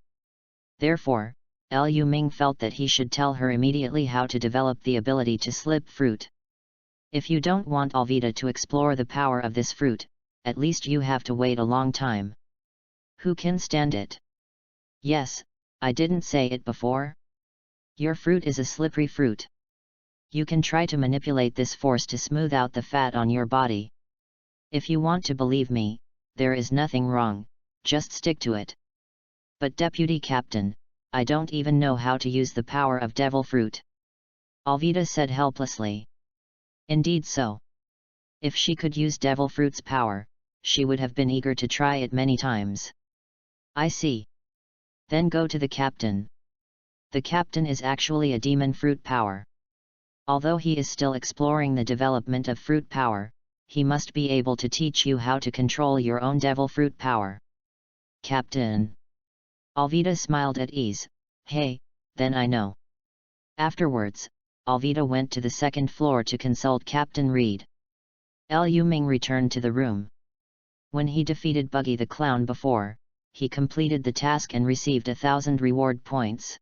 Therefore, Liu Ming felt that he should tell her immediately how to develop the ability to slip fruit. If you don't want Alvida to explore the power of this fruit, at least you have to wait a long time. Who can stand it? Yes, I didn't say it before. Your fruit is a slippery fruit. You can try to manipulate this force to smooth out the fat on your body. If you want to believe me, there is nothing wrong, just stick to it. But Deputy Captain, I don't even know how to use the power of devil fruit. Alvida said helplessly. Indeed so. If she could use devil fruit's power, she would have been eager to try it many times. I see. Then go to the captain. The captain is actually a demon fruit power. Although he is still exploring the development of fruit power, he must be able to teach you how to control your own devil fruit power. Captain. Alvida smiled at ease. Hey, then I know. Afterwards, Alvida went to the second floor to consult Captain Reed. Liu Ming returned to the room. When he defeated Buggy the Clown before, he completed the task and received 1,000 reward points.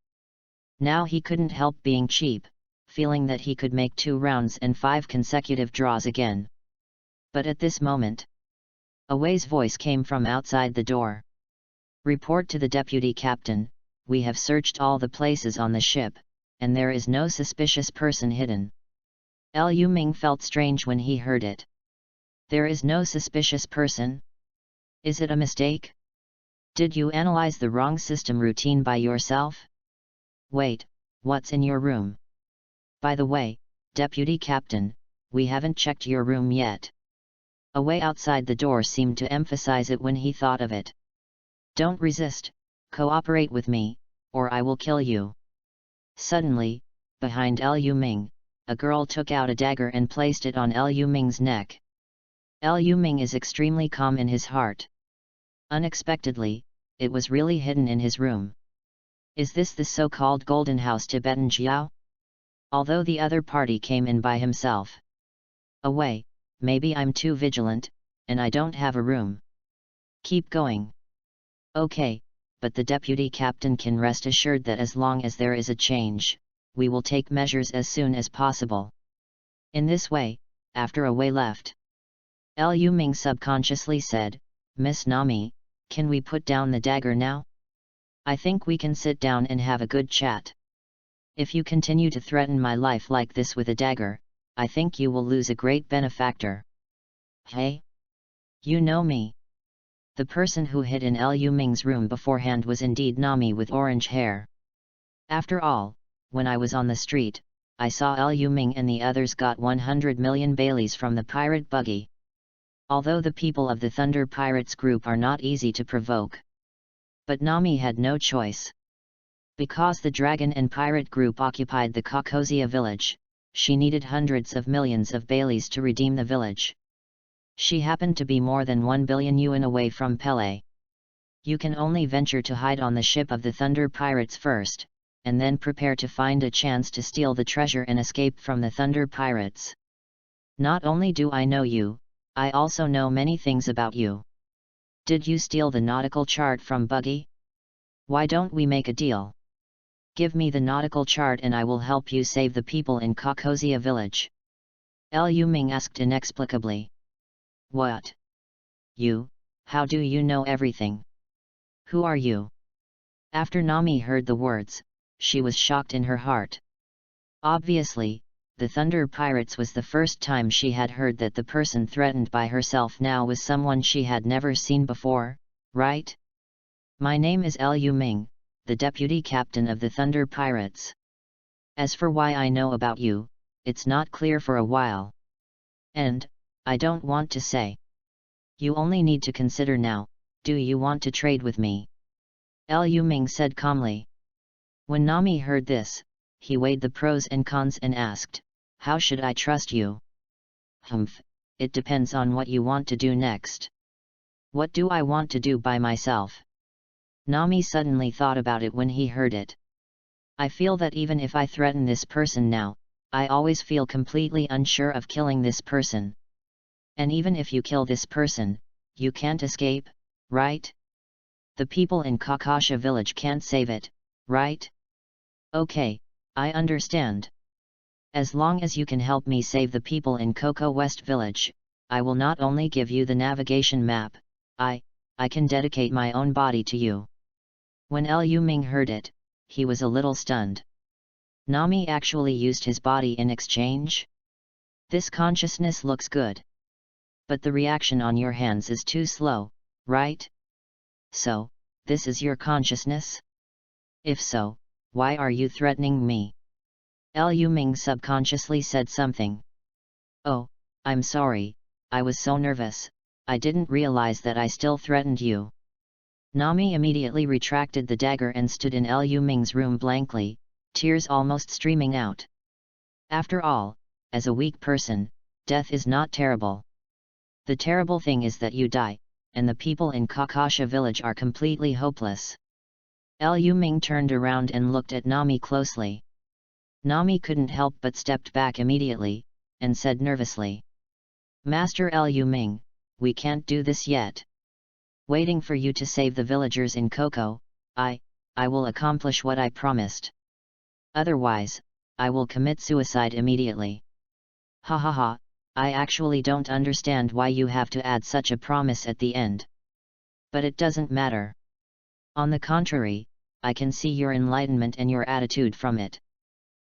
Now he couldn't help being cheap, feeling that he could make 2 rounds and 5 consecutive draws again. But at this moment, Away's voice came from outside the door. Report to the Deputy Captain, we have searched all the places on the ship, and there is no suspicious person hidden. Liu Ming felt strange when he heard it. There is no suspicious person? Is it a mistake? Did you analyze the wrong system routine by yourself? Wait, what's in your room? By the way, Deputy Captain, we haven't checked your room yet. Away outside the door seemed to emphasize it when he thought of it. Don't resist, cooperate with me, or I will kill you. Suddenly, behind Liu Ming, a girl took out a dagger and placed it on Liu Ming's neck. Liu Ming is extremely calm in his heart. Unexpectedly, it was really hidden in his room. Is this the so-called Golden House Tibetan Jiao? Although the other party came in by himself. Away, maybe I'm too vigilant, and I don't have a room. Keep going. Okay, but the Deputy Captain can rest assured that as long as there is a change, we will take measures as soon as possible. In this way, after Away left, Liu Ming subconsciously said, Miss Nami, can we put down the dagger now? I think we can sit down and have a good chat. If you continue to threaten my life like this with a dagger, I think you will lose a great benefactor. Hey? You know me. The person who hid in Liu Ming's room beforehand was indeed Nami with orange hair. After all, when I was on the street, I saw Liu Ming and the others got 100 million Baileys from the pirate buggy. Although the people of the Thunder Pirates group are not easy to provoke. But Nami had no choice. Because the dragon and pirate group occupied the Kokozia village, she needed hundreds of millions of Baileys to redeem the village. She happened to be more than 1 billion yuan away from Pele. You can only venture to hide on the ship of the Thunder Pirates first, and then prepare to find a chance to steal the treasure and escape from the Thunder Pirates. Not only do I know you, I also know many things about you. Did you steal the nautical chart from Buggy? Why don't we make a deal? Give me the nautical chart and I will help you save the people in Kokozia village. Liu Ming asked inexplicably. What? You? How do you know everything? Who are you? After Nami heard the words, she was shocked in her heart. Obviously, the Thunder Pirates was the first time she had heard that the person threatened by herself now was someone she had never seen before, right? My name is Liu Ming, the deputy captain of the Thunder Pirates. As for why I know about you, it's not clear for a while. And, I don't want to say. You only need to consider now, do you want to trade with me? Liu Ming said calmly. When Nami heard this, he weighed the pros and cons and asked, how should I trust you? Humph, it depends on what you want to do next. What do I want to do by myself? Nami suddenly thought about it when he heard it. I feel that even if I threaten this person now, I always feel completely unsure of killing this person. And even if you kill this person, you can't escape, right? The people in Kakasha village can't save it, right? Okay, I understand. As long as you can help me save the people in Coco West village, I will not only give you the navigation map, I can dedicate my own body to you. When Liu Ming heard it, he was a little stunned. Nami actually used his body in exchange? This consciousness looks good. But the reaction on your hands is too slow, right? So, this is your consciousness? If so, why are you threatening me? Liu Ming subconsciously said something. Oh, I'm sorry, I was so nervous, I didn't realize that I still threatened you. Nami immediately retracted the dagger and stood in Liu Ming's room blankly, tears almost streaming out. After all, as a weak person, death is not terrible. The terrible thing is that you die, and the people in Kakasha village are completely hopeless. Liu Ming turned around and looked at Nami closely. Nami couldn't help but stepped back immediately, and said nervously. Master Liu Ming, we can't do this yet. Waiting for you to save the villagers in Coco, I will accomplish what I promised. Otherwise, I will commit suicide immediately. Ha ha ha, I actually don't understand why you have to add such a promise at the end. But it doesn't matter. On the contrary, I can see your enlightenment and your attitude from it.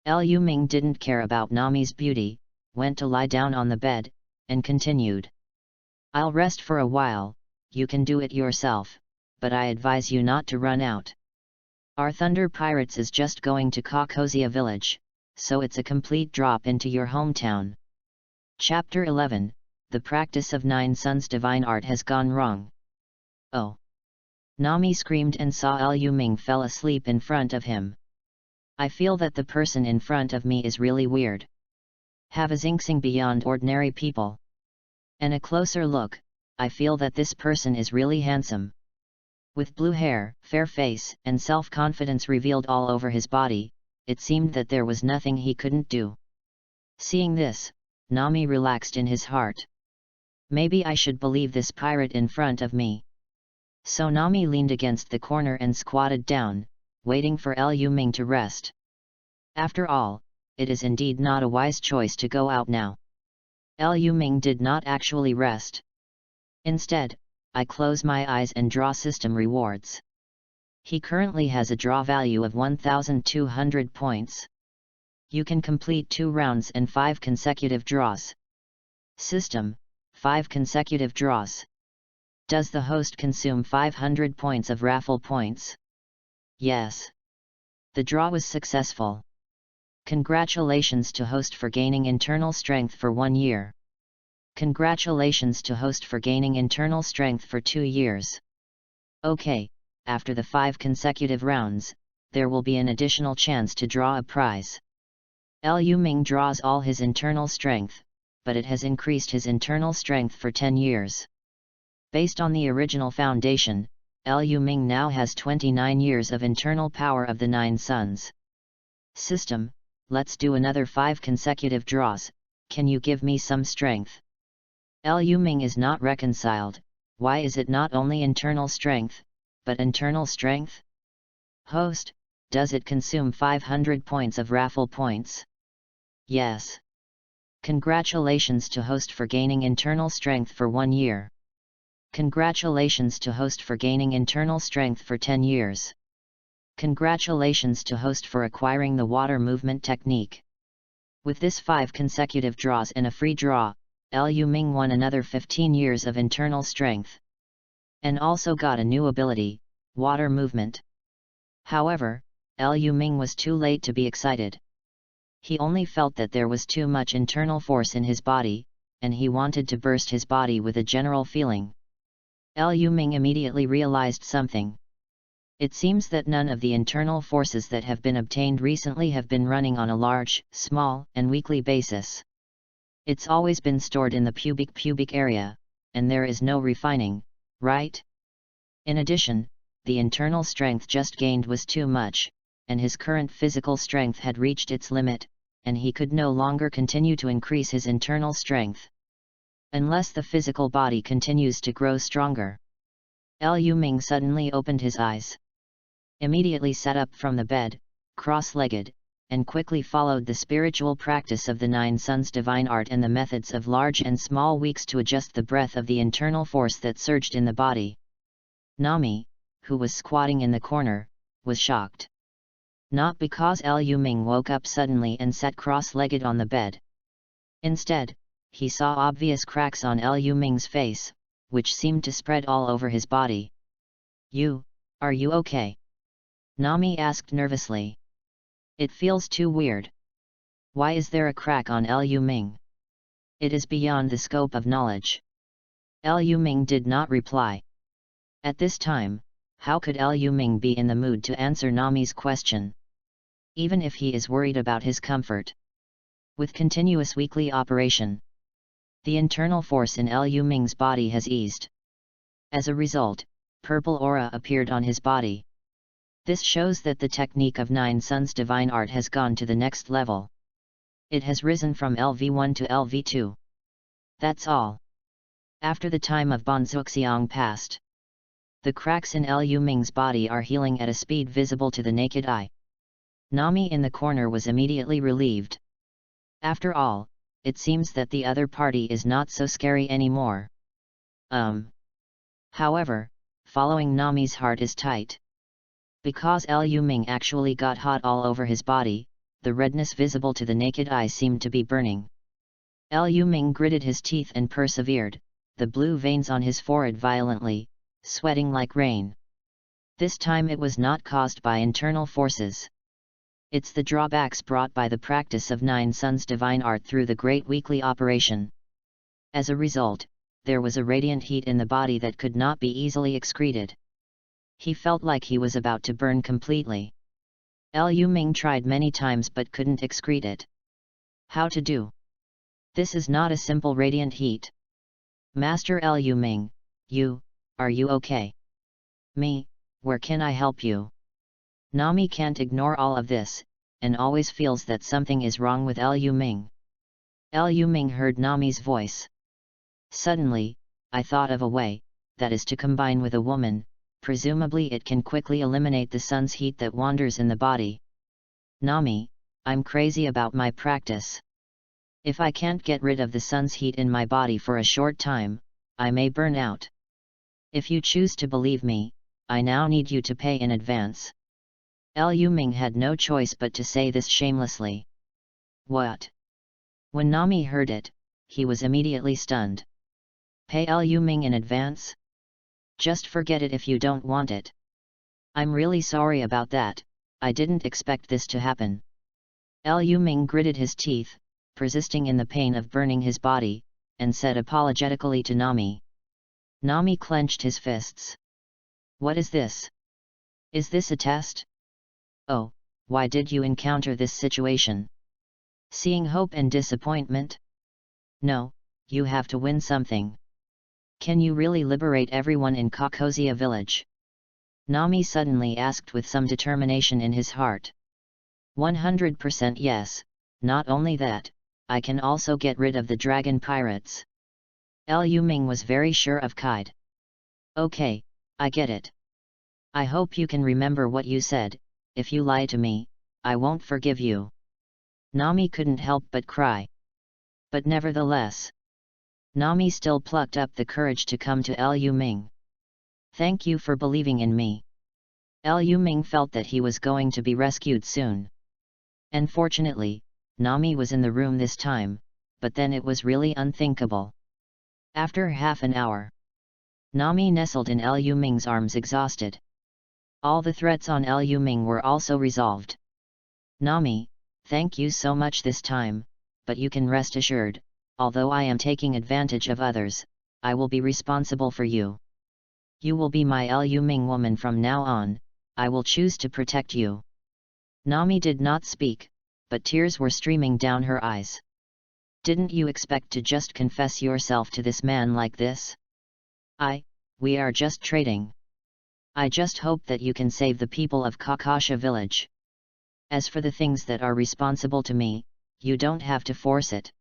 Liu Ming didn't care about Nami's beauty, went to lie down on the bed, and continued. I'll rest for a while, you can do it yourself, but I advise you not to run out. Our Thunder Pirates is just going to Kokozia village, so it's a complete drop into your hometown. Chapter 11, The Practice of Nine Suns Divine Art Has Gone Wrong. Oh! Nami screamed and saw Liu Ming fell asleep in front of him. I feel that the person in front of me is really weird. Have a zinxing beyond ordinary people. And a closer look, I feel that this person is really handsome. With blue hair, fair face, and self-confidence revealed all over his body, it seemed that there was nothing he couldn't do. Seeing this, Nami relaxed in his heart. Maybe I should believe this pirate in front of me. So Nami leaned against the corner and squatted down, waiting for Liu Ming to rest. After all, it is indeed not a wise choice to go out now. Liu Ming did not actually rest. Instead, I close my eyes and draw system rewards. He currently has a draw value of 1,200 points. You can complete 2 rounds and 5 consecutive draws. System, 5 consecutive draws. Does the host consume 500 points of raffle points? Yes. The draw was successful. Congratulations to host for gaining internal strength for 1 year. Congratulations to host for gaining internal strength for 2 years. Okay, after the 5 consecutive rounds, there will be an additional chance to draw a prize. Liu Ming draws all his internal strength, but it has increased his internal strength for 10 years. Based on the original foundation, Liu Ming now has 29 years of internal power of the 9 suns. System, let's do another 5 consecutive draws, can you give me some strength? Liu Ming is not reconciled, why is it not only internal strength, but internal strength? Host, does it consume 500 points of raffle points? Yes. Congratulations to host for gaining internal strength for 1 year. Congratulations to host for gaining internal strength for 10 years. Congratulations to host for acquiring the water movement technique. With this 5 consecutive draws and a free draw, Liu Ming won another 15 years of internal strength. And also got a new ability, water movement. However, Liu Ming was too late to be excited. He only felt that there was too much internal force in his body, and he wanted to burst his body with a general feeling. Liu Ming immediately realized something. It seems that none of the internal forces that have been obtained recently have been running on a large, small, and weekly basis. It's always been stored in the pubic area, and there is no refining, right? In addition, the internal strength just gained was too much, and his current physical strength had reached its limit, and he could no longer continue to increase his internal strength. Unless the physical body continues to grow stronger. Liu Ming suddenly opened his eyes. Immediately sat up from the bed, cross-legged, and quickly followed the spiritual practice of the 9 suns divine art and the methods of large and small weeks to adjust the breadth of the internal force that surged in the body. Nami, who was squatting in the corner, was shocked. Not because Liu Ming woke up suddenly and sat cross-legged on the bed. Instead, he saw obvious cracks on Liu Ming's face, which seemed to spread all over his body. Are you okay? Nami asked nervously. It feels too weird. Why is there a crack on Liu Ming? It is beyond the scope of knowledge. Liu Ming did not reply. At this time, how could Liu Ming be in the mood to answer Nami's question? Even if he is worried about his comfort. With continuous weekly operation, the internal force in Liu Ming's body has eased. As a result, purple aura appeared on his body. This shows that the technique of 9 suns divine art has gone to the next level. It has risen from LV1 to LV2. That's all. After the time of Bonzuxiang passed, the cracks in Liu Ming's body are healing at a speed visible to the naked eye. Nami in the corner was immediately relieved. After all, it seems that the other party is not so scary anymore. However, following Nami's heart is tight. Because Liu Ming actually got hot all over his body, the redness visible to the naked eye seemed to be burning. Liu Ming gritted his teeth and persevered, the blue veins on his forehead violently, sweating like rain. This time it was not caused by internal forces. It's the drawbacks brought by the practice of 9 suns divine art through the great weekly operation. As a result, there was a radiant heat in the body that could not be easily excreted. He felt like he was about to burn completely. Liu Ming tried many times but couldn't excrete it. How to do? This is not a simple radiant heat. Master Liu Ming, are you okay? Me, where can I help you? Nami can't ignore all of this, and always feels that something is wrong with Liu Ming. Liu Ming heard Nami's voice. Suddenly, I thought of a way, that is to combine with a woman. Presumably it can quickly eliminate the sun's heat that wanders in the body. Nami, I'm crazy about my practice. If I can't get rid of the sun's heat in my body for a short time, I may burn out. If you choose to believe me, I now need you to pay in advance. Liu Ming had no choice but to say this shamelessly. What? When Nami heard it, he was immediately stunned. Pay Liu Ming in advance? Just forget it if you don't want it. I'm really sorry about that, I didn't expect this to happen. Liu Ming gritted his teeth, persisting in the pain of burning his body, and said apologetically to Nami. Nami clenched his fists. What is this? Is this a test? Oh, why did you encounter this situation? Seeing hope and disappointment? No, you have to win something. Can you really liberate everyone in Kakosia village? Nami suddenly asked with some determination in his heart. 100% yes, not only that, I can also get rid of the dragon pirates. Liu Ming was very sure of Kide. Okay, I get it. I hope you can remember what you said. If you lie to me, I won't forgive you. Nami couldn't help but cry. But nevertheless, Nami still plucked up the courage to come to Liu Ming. Thank you for believing in me. Liu Ming felt that he was going to be rescued soon. Unfortunately, Nami was in the room this time, but then it was really unthinkable. After half an hour, Nami nestled in Liu Ming's arms exhausted. All the threats on Liu Ming were also resolved. Nami, thank you so much this time, but you can rest assured, although I am taking advantage of others, I will be responsible for you. You will be my Liu Ming woman from now on, I will choose to protect you. Nami did not speak, but tears were streaming down her eyes. Didn't you expect to just confess yourself to this man like this? We are just trading. I just hope that you can save the people of Kakasha village. As for the things that are responsible to me, you don't have to force it.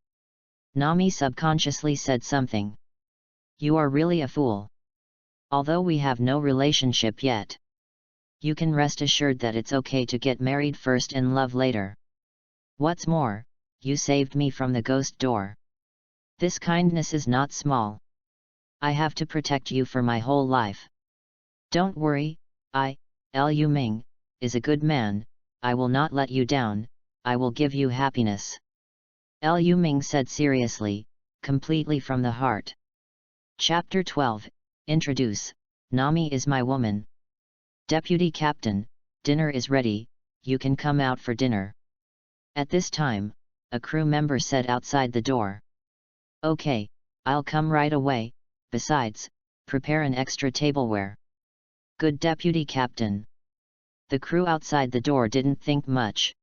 Nami subconsciously said something. You are really a fool. Although we have no relationship yet, you can rest assured that it's okay to get married first and love later. What's more, you saved me from the ghost door. This kindness is not small. I have to protect you for my whole life. Don't worry, Liu Ming, is a good man, I will not let you down, I will give you happiness. Liu Ming said seriously, completely from the heart. Chapter 12, Introduce, Nami is my woman. Deputy Captain, dinner is ready, you can come out for dinner. At this time, a crew member said outside the door. Okay, I'll come right away, besides, prepare an extra tableware. Good Deputy Captain. The crew outside the door didn't think much.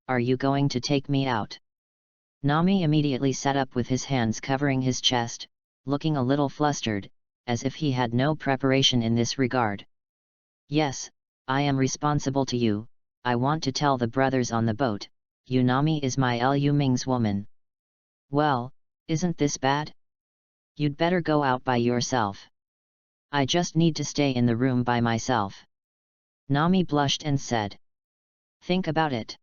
Are you going to take me out? Nami immediately sat up with his hands covering his chest, looking a little flustered, as if he had no preparation in this regard. Yes, I am responsible to you, I want to tell the brothers on the boat, Nami is my Liu Ming's woman. Well, isn't this bad? You'd better go out by yourself. I just need to stay in the room by myself. Nami blushed and said. Think about it.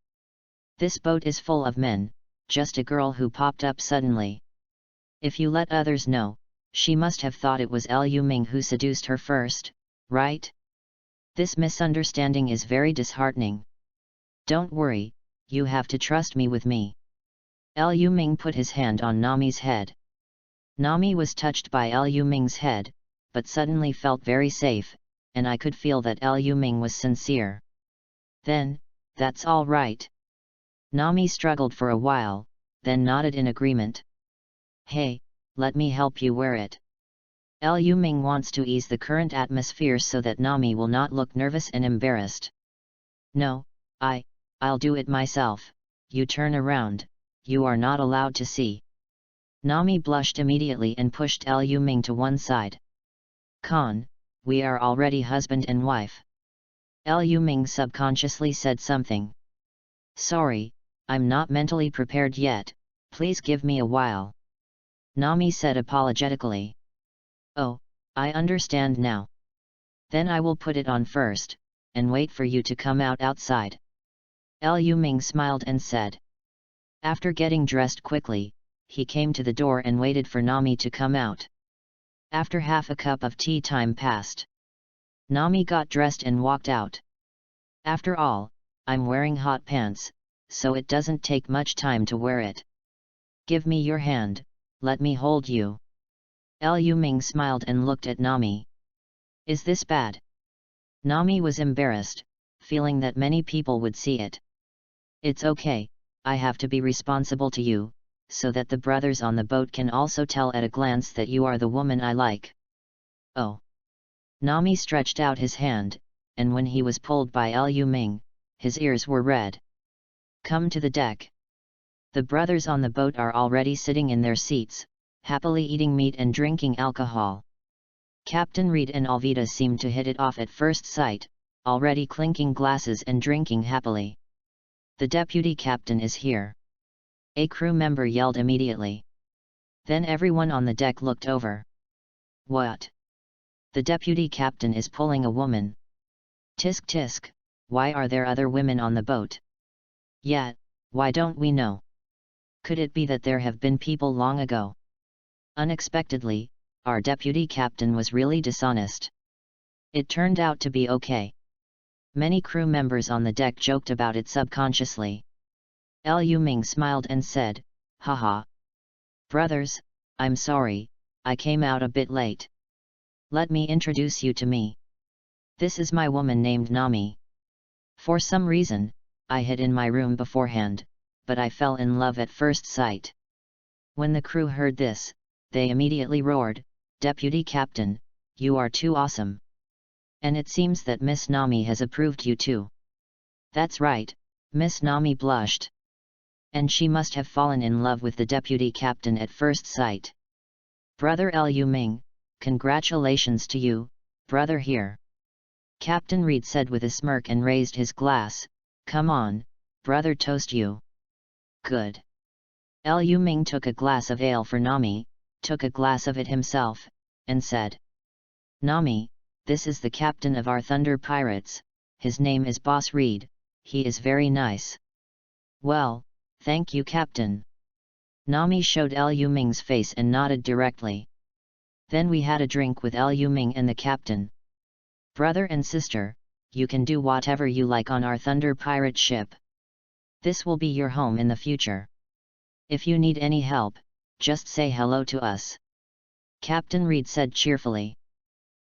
This boat is full of men, just a girl who popped up suddenly. If you let others know, she must have thought it was Liu Ming who seduced her first, right? This misunderstanding is very disheartening. Don't worry, you have to trust me with me. Liu Ming put his hand on Nami's head. Nami was touched by Liu Ming's head, but suddenly felt very safe, and I could feel that Liu Ming was sincere. Then, that's all right. Nami struggled for a while, then nodded in agreement. Hey, let me help you wear it. Liu Ming wants to ease the current atmosphere so that Nami will not look nervous and embarrassed. No, I'll do it myself, you turn around, you are not allowed to see. Nami blushed immediately and pushed Liu Ming to one side. Con, we are already husband and wife. Liu Ming subconsciously said something. Sorry, I'm not mentally prepared yet, please give me a while. Nami said apologetically. Oh, I understand now. Then I will put it on first, and wait for you to come out outside. Liu Ming smiled and said. After getting dressed quickly, he came to the door and waited for Nami to come out. After half a cup of tea time passed. Nami got dressed and walked out. After all, I'm wearing hot pants, so it doesn't take much time to wear it. Give me your hand, let me hold you. Liu Ming smiled and looked at Nami. Is this bad? Nami was embarrassed, feeling that many people would see it. It's okay, I have to be responsible to you, so that the brothers on the boat can also tell at a glance that you are the woman I like. Oh. Nami stretched out his hand, and when he was pulled by Liu Ming, his ears were red. Come to the deck. The brothers on the boat are already sitting in their seats, happily eating meat and drinking alcohol. Captain Reed and Alvida seemed to hit it off at first sight, already clinking glasses and drinking happily. "The deputy captain is here!" a crew member yelled immediately. Then everyone on the deck looked over. "What? The deputy captain is pulling a woman. Tisk tisk, why are there other women on the boat? Yet, why don't we know? Could it be that there have been people long ago?" Unexpectedly, our deputy captain was really dishonest. It turned out to be okay. Many crew members on the deck joked about it subconsciously. Liu Ming smiled and said, "Haha. Brothers, I'm sorry, I came out a bit late. Let me introduce you to me. This is my woman named Nami. For some reason, I hid in my room beforehand, but I fell in love at first sight." When the crew heard this, they immediately roared, "Deputy Captain, you are too awesome. And it seems that Miss Nami has approved you too." "That's right," Miss Nami blushed. "And she must have fallen in love with the deputy captain at first sight." "Brother Liu Ming, congratulations to you, brother here," Captain Reed said with a smirk and raised his glass. "Come on, brother, toast you." "Good." Liu Ming took a glass of ale for Nami, took a glass of it himself, and said, "Nami, this is the captain of our Thunder Pirates, his name is Boss Reed, he is very nice." "Well, thank you, Captain." Nami showed Liu Ming's face and nodded directly. Then we had a drink with Liu Ming and the captain. "Brother and sister, you can do whatever you like on our Thunder Pirate ship. This will be your home in the future. If you need any help, just say hello to us," Captain Reed said cheerfully.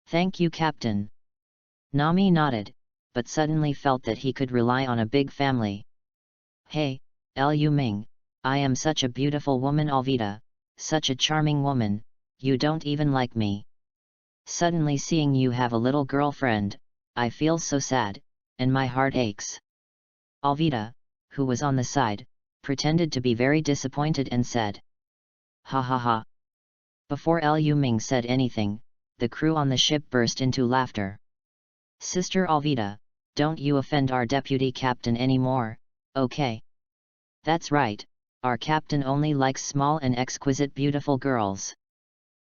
"Thank you, Captain." Nami nodded, but suddenly felt that he could rely on a big family. "Hey, Liu Ming, I am such a beautiful woman, Alvida, such a charming woman, you don't even like me. Suddenly seeing you have a little girlfriend, I feel so sad, and my heart aches." Alvida, who was on the side, pretended to be very disappointed and said, "Ha ha ha." Before Liu Ming said anything, the crew on the ship burst into laughter. "Sister Alvida, don't you offend our deputy captain anymore, okay? That's right, our captain only likes small and exquisite beautiful girls.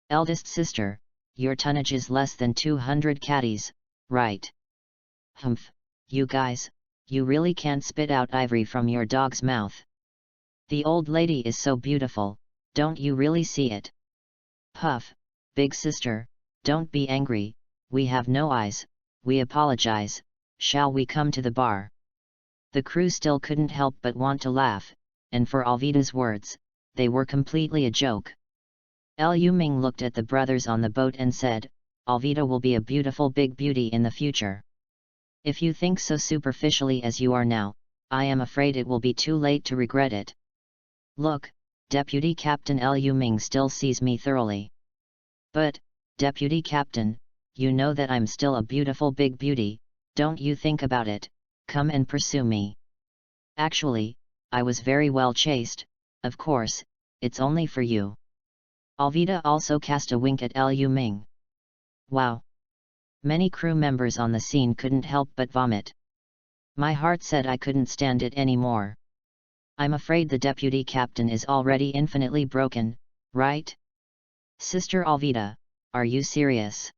Eldest sister, your tonnage is less than 200 caddies, right? Humph, you guys, you really can't spit out ivory from your dog's mouth. The old lady is so beautiful, don't you really see it? Puff, big sister, don't be angry, we have no eyes, we apologize, shall we come to the bar?" The crew still couldn't help but want to laugh, and for Alvida's words, they were completely a joke. Liu Ming looked at the brothers on the boat and said, "Alvida will be a beautiful big beauty in the future. If you think so superficially as you are now, I am afraid it will be too late to regret it. Look, Deputy Captain Liu Ming still sees me thoroughly. But, Deputy Captain, you know that I'm still a beautiful big beauty, don't you think about it, come and pursue me. Actually, I was very well chased, of course, it's only for you." Alvida also cast a wink at Liu Ming. Wow! Many crew members on the scene couldn't help but vomit. My heart said I couldn't stand it anymore. I'm afraid the deputy captain is already infinitely broken, right? Sister Alvida, are you serious?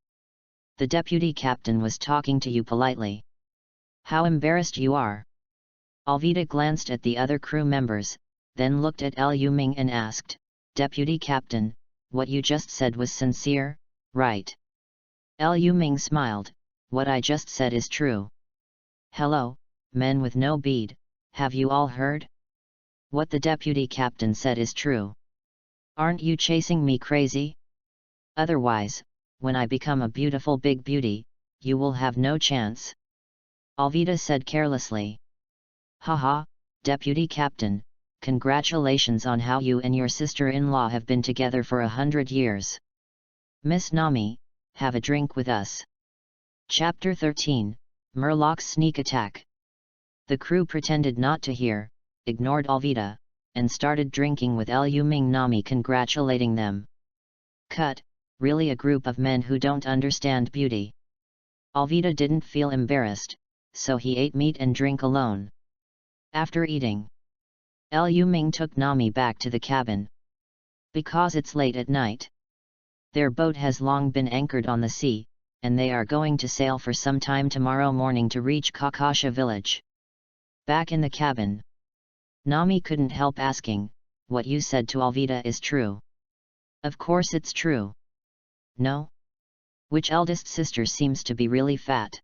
The deputy captain was talking to you politely. How embarrassed you are. Alvida glanced at the other crew members, then looked at Liu Ming and asked, "Deputy Captain, what you just said was sincere, right?" Liu Ming smiled, "What I just said is true. Hello, men with no bead, have you all heard? What the deputy captain said is true. Aren't you chasing me crazy? Otherwise, when I become a beautiful big beauty, you will have no chance." Alvida said carelessly. "Haha, deputy captain, congratulations on how you and your sister-in-law have been together for 100 years. Miss Nami, have a drink with us." Chapter 13, Murloc's Sneak Attack. The crew pretended not to hear, ignored Alvida, and started drinking with Liu Ming Nami congratulating them. Cut, really a group of men who don't understand beauty. Alvida didn't feel embarrassed, so he ate meat and drink alone. After eating, Lu Ming took Nami back to the cabin. Because it's late at night. Their boat has long been anchored on the sea, and they are going to sail for some time tomorrow morning to reach Kakasha village. Back in the cabin, Nami couldn't help asking, "What you said to Alvida is true?" "Of course it's true." "No? Which eldest sister seems to be really fat?"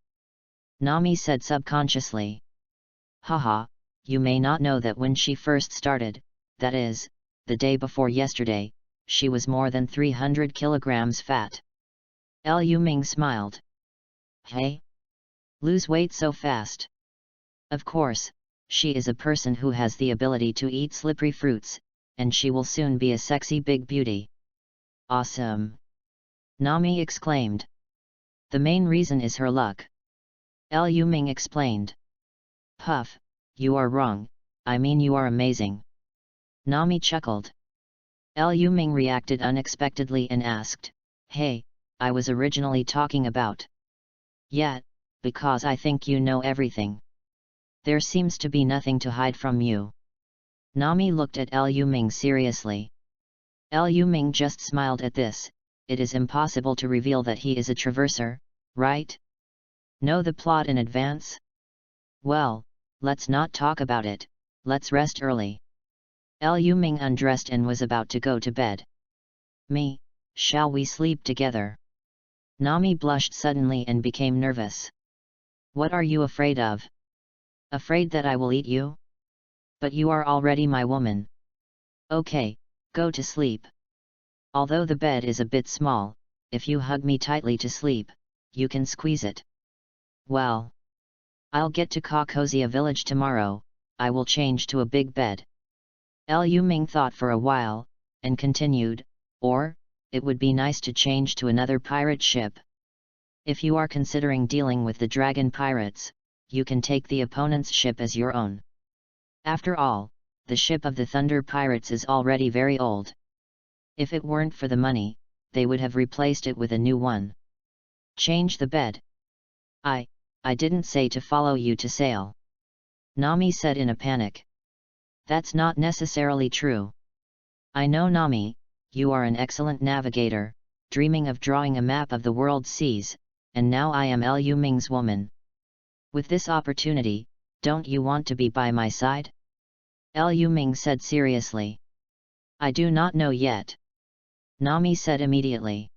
Nami said subconsciously. "Haha, you may not know that when she first started, that is, the day before yesterday, she was more than 300 kilograms fat." Lu Ming smiled. "Hey? Lose weight so fast?" "Of course, she is a person who has the ability to eat slippery fruits, and she will soon be a sexy big beauty." "Awesome!" Nami exclaimed. "The main reason is her luck." Lu Ming explained. "Puff, you are wrong, I mean you are amazing." Nami chuckled. Lu Ming reacted unexpectedly and asked, "Hey, I was originally talking about..." "Yeah, because I think you know everything. There seems to be nothing to hide from you." Nami looked at Lu Ming seriously. Lu Ming just smiled at this. It is impossible to reveal that he is a traverser, right? Know the plot in advance? Well, let's not talk about it, let's rest early. Lu Ming undressed and was about to go to bed. "Me, shall we sleep together?" Nami blushed suddenly and became nervous. "What are you afraid of?" "Afraid that I will eat you?" "But you are already my woman." "Okay, go to sleep. Although the bed is a bit small, if you hug me tightly to sleep, you can squeeze it." "Well, I'll get to Kakosha village tomorrow, I will change to a big bed." Lu Ming thought for a while, and continued, "Or, it would be nice to change to another pirate ship. If you are considering dealing with the dragon pirates, you can take the opponent's ship as your own. After all, the ship of the Thunder Pirates is already very old. If it weren't for the money, they would have replaced it with a new one." "Change the bed." I didn't say to follow you to sail." Nami said in a panic. "That's not necessarily true." "I know, Nami, you are an excellent navigator, dreaming of drawing a map of the world's seas, and now I am Lu Ming's woman. With this opportunity, don't you want to be by my side?" Lu Ming said seriously. "I do not know yet." Nami said immediately.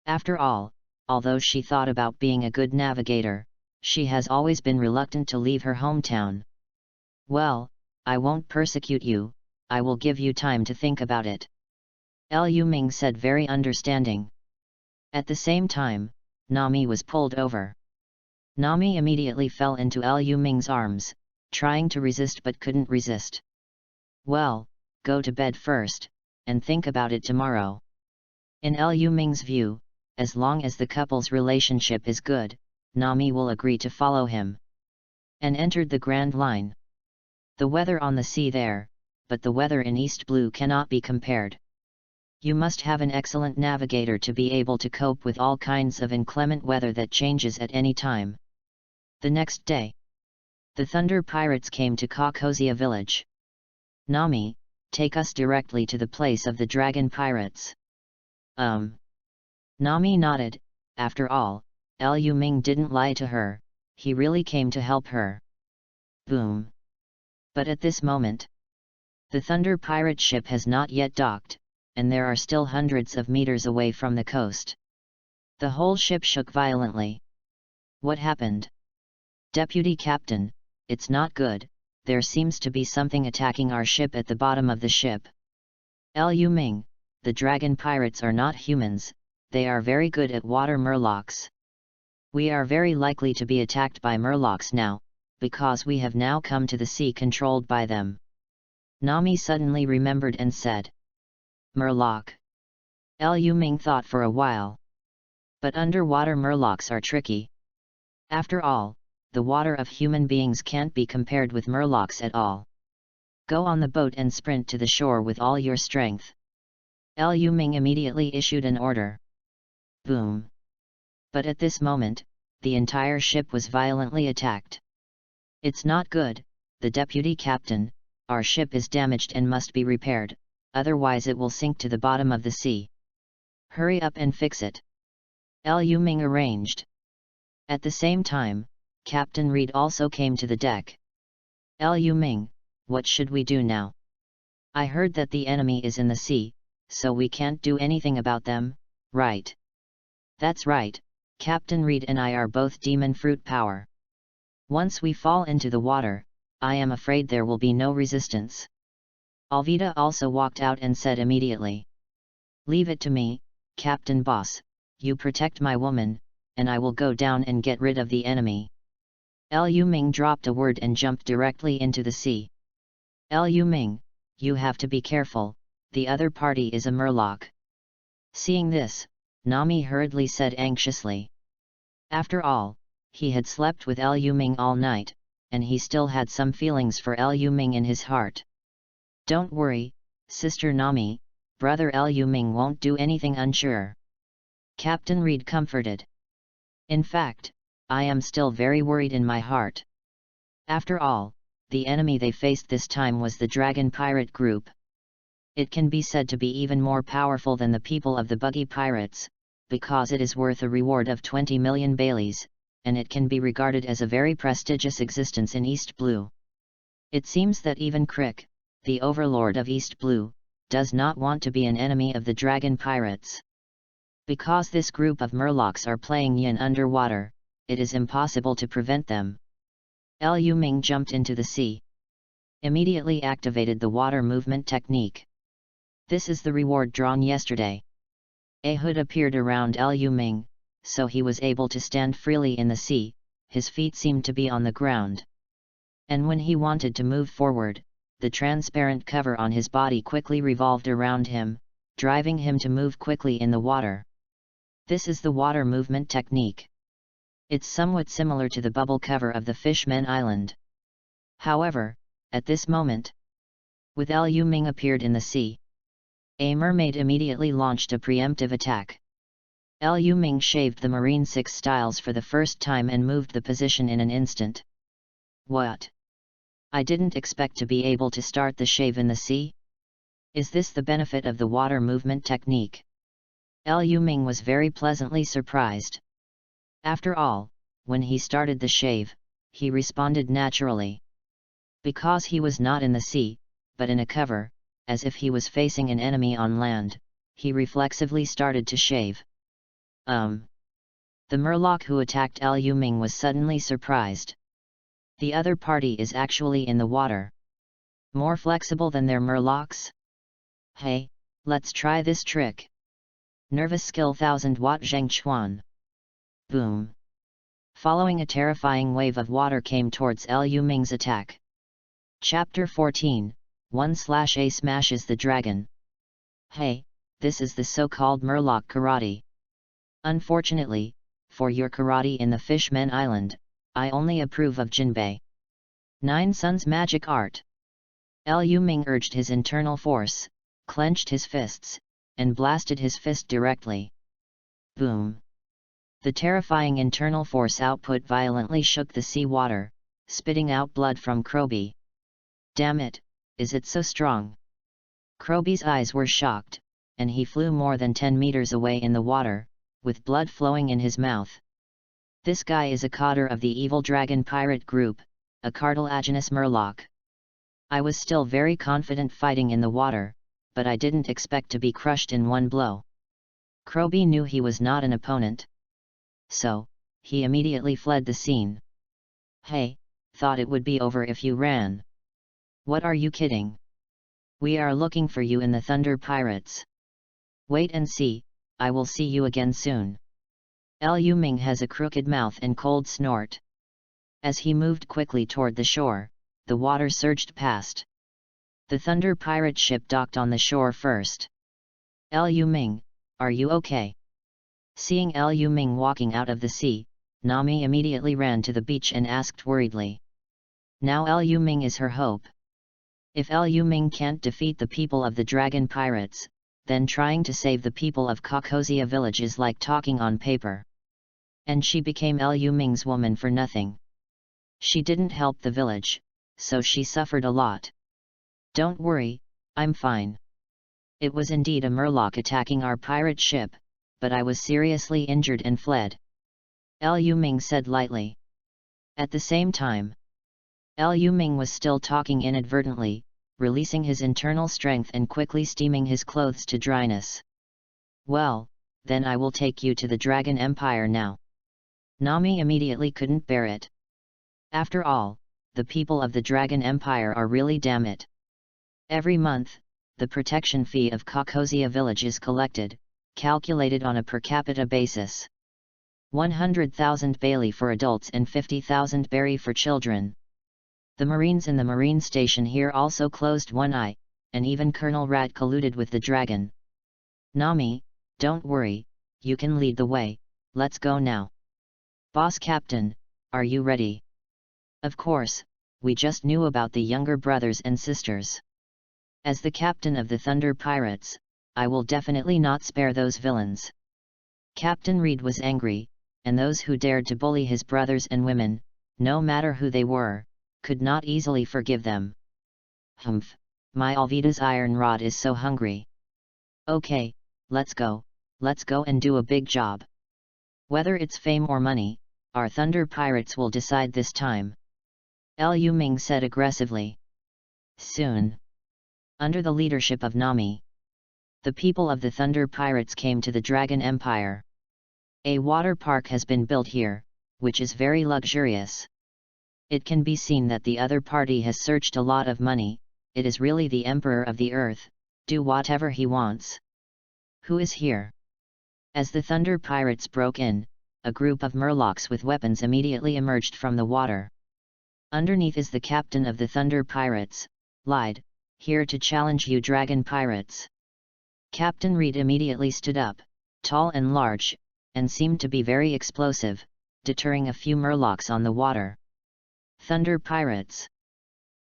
After all, although she thought about being a good navigator, she has always been reluctant to leave her hometown. "Well, I won't persecute you, I will give you time to think about it." Lu Ming said, very understanding. At the same time, Nami was pulled over. Nami immediately fell into Lu Ming's arms, trying to resist but couldn't resist. "Well, go to bed first, and think about it tomorrow." In Lu Ming's view, as long as the couple's relationship is good, Nami will agree to follow him. And entered the Grand Line. The weather on the sea there, but the weather in East Blue cannot be compared. You must have an excellent navigator to be able to cope with all kinds of inclement weather that changes at any time. The next day, the Thunder Pirates came to Kakosha village. "Nami, take us directly to the place of the Dragon Pirates." Nami nodded. After all, Lu Ming didn't lie to her, he really came to help her. Boom! But at this moment, the Thunder Pirate ship has not yet docked, and there are still hundreds of meters away from the coast. The whole ship shook violently. "What happened?" "Deputy Captain, it's not good, there seems to be something attacking our ship at the bottom of the ship." "Lu Ming, the dragon pirates are not humans, they are very good at water murlocs. We are very likely to be attacked by murlocs now, because we have now come to the sea controlled by them." Nami suddenly remembered and said. "Murloc?" Lu Ming thought for a while. "But underwater murlocs are tricky. After all, the water of human beings can't be compared with murlocs at all. Go on the boat and sprint to the shore with all your strength." Lu Ming immediately issued an order. Boom! But at this moment, the entire ship was violently attacked. It's not good, the deputy captain, our ship is damaged and must be repaired, otherwise it will sink to the bottom of the sea. Hurry up and fix it. Liu Ming arranged. At the same time, Captain Reed also came to the deck. Liu Ming, what should we do now? I heard that the enemy is in the sea, so we can't do anything about them, right? That's right, Captain Reed and I are both demon fruit power. Once we fall into the water, I am afraid there will be no resistance. Alvida also walked out and said immediately. Leave it to me, Captain Boss, you protect my woman, and I will go down and get rid of the enemy. Liu Ming dropped a word and jumped directly into the sea. Liu Ming, you have to be careful, the other party is a murloc. Seeing this, Nami hurriedly said anxiously. After all, he had slept with Liu Ming all night, and he still had some feelings for Liu Ming in his heart. Don't worry, Sister Nami, Brother Liu Ming won't do anything unsure. Captain Reed comforted. In fact, I am still very worried in my heart. After all, the enemy they faced this time was the Dragon Pirate Group. It can be said to be even more powerful than the people of the Buggy Pirates, because it is worth a reward of 20 million Baileys, and it can be regarded as a very prestigious existence in East Blue. It seems that even Crick, the overlord of East Blue, does not want to be an enemy of the Dragon Pirates. Because this group of murlocs are playing yin underwater, it is impossible to prevent them. Liu Ming jumped into the sea. Immediately activated the water movement technique. This is the reward drawn yesterday. A hood appeared around Liu Ming, so he was able to stand freely in the sea, his feet seemed to be on the ground. And when he wanted to move forward, the transparent cover on his body quickly revolved around him, driving him to move quickly in the water. This is the water movement technique. It's somewhat similar to the bubble cover of the Fishman Island. However, at this moment, with Liu Ming appeared in the sea, a mermaid immediately launched a preemptive attack. Liu Ming shaved the Marine 6 styles for the first time and moved the position in an instant. What? I didn't expect to be able to start the shave in the sea? Is this the benefit of the water movement technique? Liu Ming was very pleasantly surprised. After all, when he started the shave, he responded naturally. Because he was not in the sea, but in a cover, as if he was facing an enemy on land, he reflexively started to shave. The murloc who attacked Liu Ming was suddenly surprised. The other party is actually in the water. More flexible than their murlocs? Hey, let's try this trick. Nervous skill 1000 watt Zheng Chuan. Boom. Following a terrifying wave of water came towards Liu Ming's attack. Chapter 14, 1/A smashes the dragon. Hey, this is the so-called murloc karate. Unfortunately, for your karate in the Fishman Island, I only approve of Jinbei. 9 Sun's magic art. Liu Ming urged his internal force, clenched his fists, and blasted his fist directly. Boom! The terrifying internal force output violently shook the sea water, spitting out blood from Kroby. Damn it, is it so strong? Kroby's eyes were shocked, and he flew more than 10 meters away in the water, with blood flowing in his mouth. This guy is a cadre of the evil dragon pirate group, a cartilaginous murloc. I was still very confident fighting in the water, but I didn't expect to be crushed in one blow. Kroby knew he was not an opponent. So, he immediately fled the scene. Hey, thought it would be over if you ran. What are you kidding? We are looking for you in the Thunder Pirates. Wait and see, I will see you again soon. Liu Ming has a crooked mouth and cold snort. As he moved quickly toward the shore, the water surged past. The Thunder Pirate ship docked on the shore first. Liu Ming, are you okay? Seeing Liu Ming walking out of the sea, Nami immediately ran to the beach and asked worriedly. Now Liu Ming is her hope. If Liu Ming can't defeat the people of the Dragon Pirates, then trying to save the people of Kokozia village is like talking on paper. And she became Liu Ming's woman for nothing. She didn't help the village, so she suffered a lot. Don't worry, I'm fine. It was indeed a murloc attacking our pirate ship, but I was seriously injured and fled. Liu Ming said lightly. At the same time, Liu Ming was still talking inadvertently, releasing his internal strength and quickly steaming his clothes to dryness. Well, then I will take you to the Dragon Empire now. Nami immediately couldn't bear it. After all, the people of the Dragon Empire are really damn it. Every month, the protection fee of Kokozia village is collected, calculated on a per capita basis. 100,000 Bailey for adults and 50,000 Berry for children. The Marines in the Marine Station here also closed one eye, and even Colonel Rat colluded with the dragon. Nami, don't worry, you can lead the way, let's go now. Boss Captain, are you ready? Of course, we just knew about the younger brothers and sisters. As the captain of the Thunder Pirates, I will definitely not spare those villains. Captain Reed was angry, and those who dared to bully his brothers and women, no matter who they were, could not easily forgive them. Humph, my Alvida's iron rod is so hungry. Okay, let's go and do a big job. Whether it's fame or money, our Thunder Pirates will decide this time. Liu Ming said aggressively. Soon, under the leadership of Nami, the people of the Thunder Pirates came to the Dragon Empire. A water park has been built here, which is very luxurious. It can be seen that the other party has searched a lot of money. It is really the Emperor of the Earth, do whatever he wants. Who is here? As the Thunder Pirates broke in, a group of murlocs with weapons immediately emerged from the water. Underneath is the captain of the Thunder Pirates, lied, here to challenge you Dragon Pirates. Captain Reed immediately stood up, tall and large, and seemed to be very explosive, deterring a few murlocs on the water. Thunder Pirates.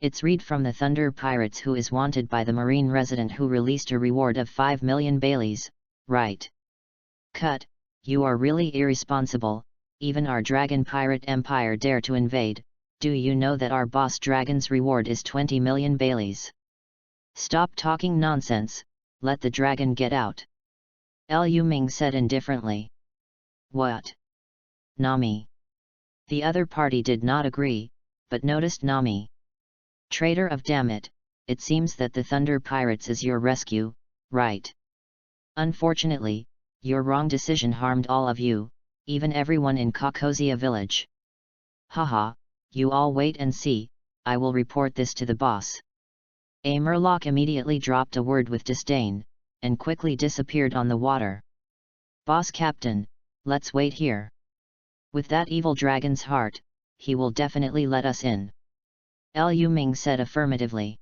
It's Reed from the Thunder Pirates who is wanted by the Marine resident who released a reward of 5 million Baileys, right? Cut, you are really irresponsible, even our Dragon Pirate Empire dare to invade. Do you know that our boss dragon's reward is 20 million Baileys? Stop talking nonsense, let the dragon get out. Liu Ming said indifferently. What? Nami. The other party did not agree, but noticed Nami. Traitor of damn it, it seems that the Thunder Pirates is your rescue, right? Unfortunately, your wrong decision harmed all of you, even everyone in Kokozia village. Haha, you all wait and see, I will report this to the boss. A murloc immediately dropped a word with disdain, and quickly disappeared on the water. Boss Captain, let's wait here. With that evil dragon's heart, he will definitely let us in. Liu Ming said affirmatively.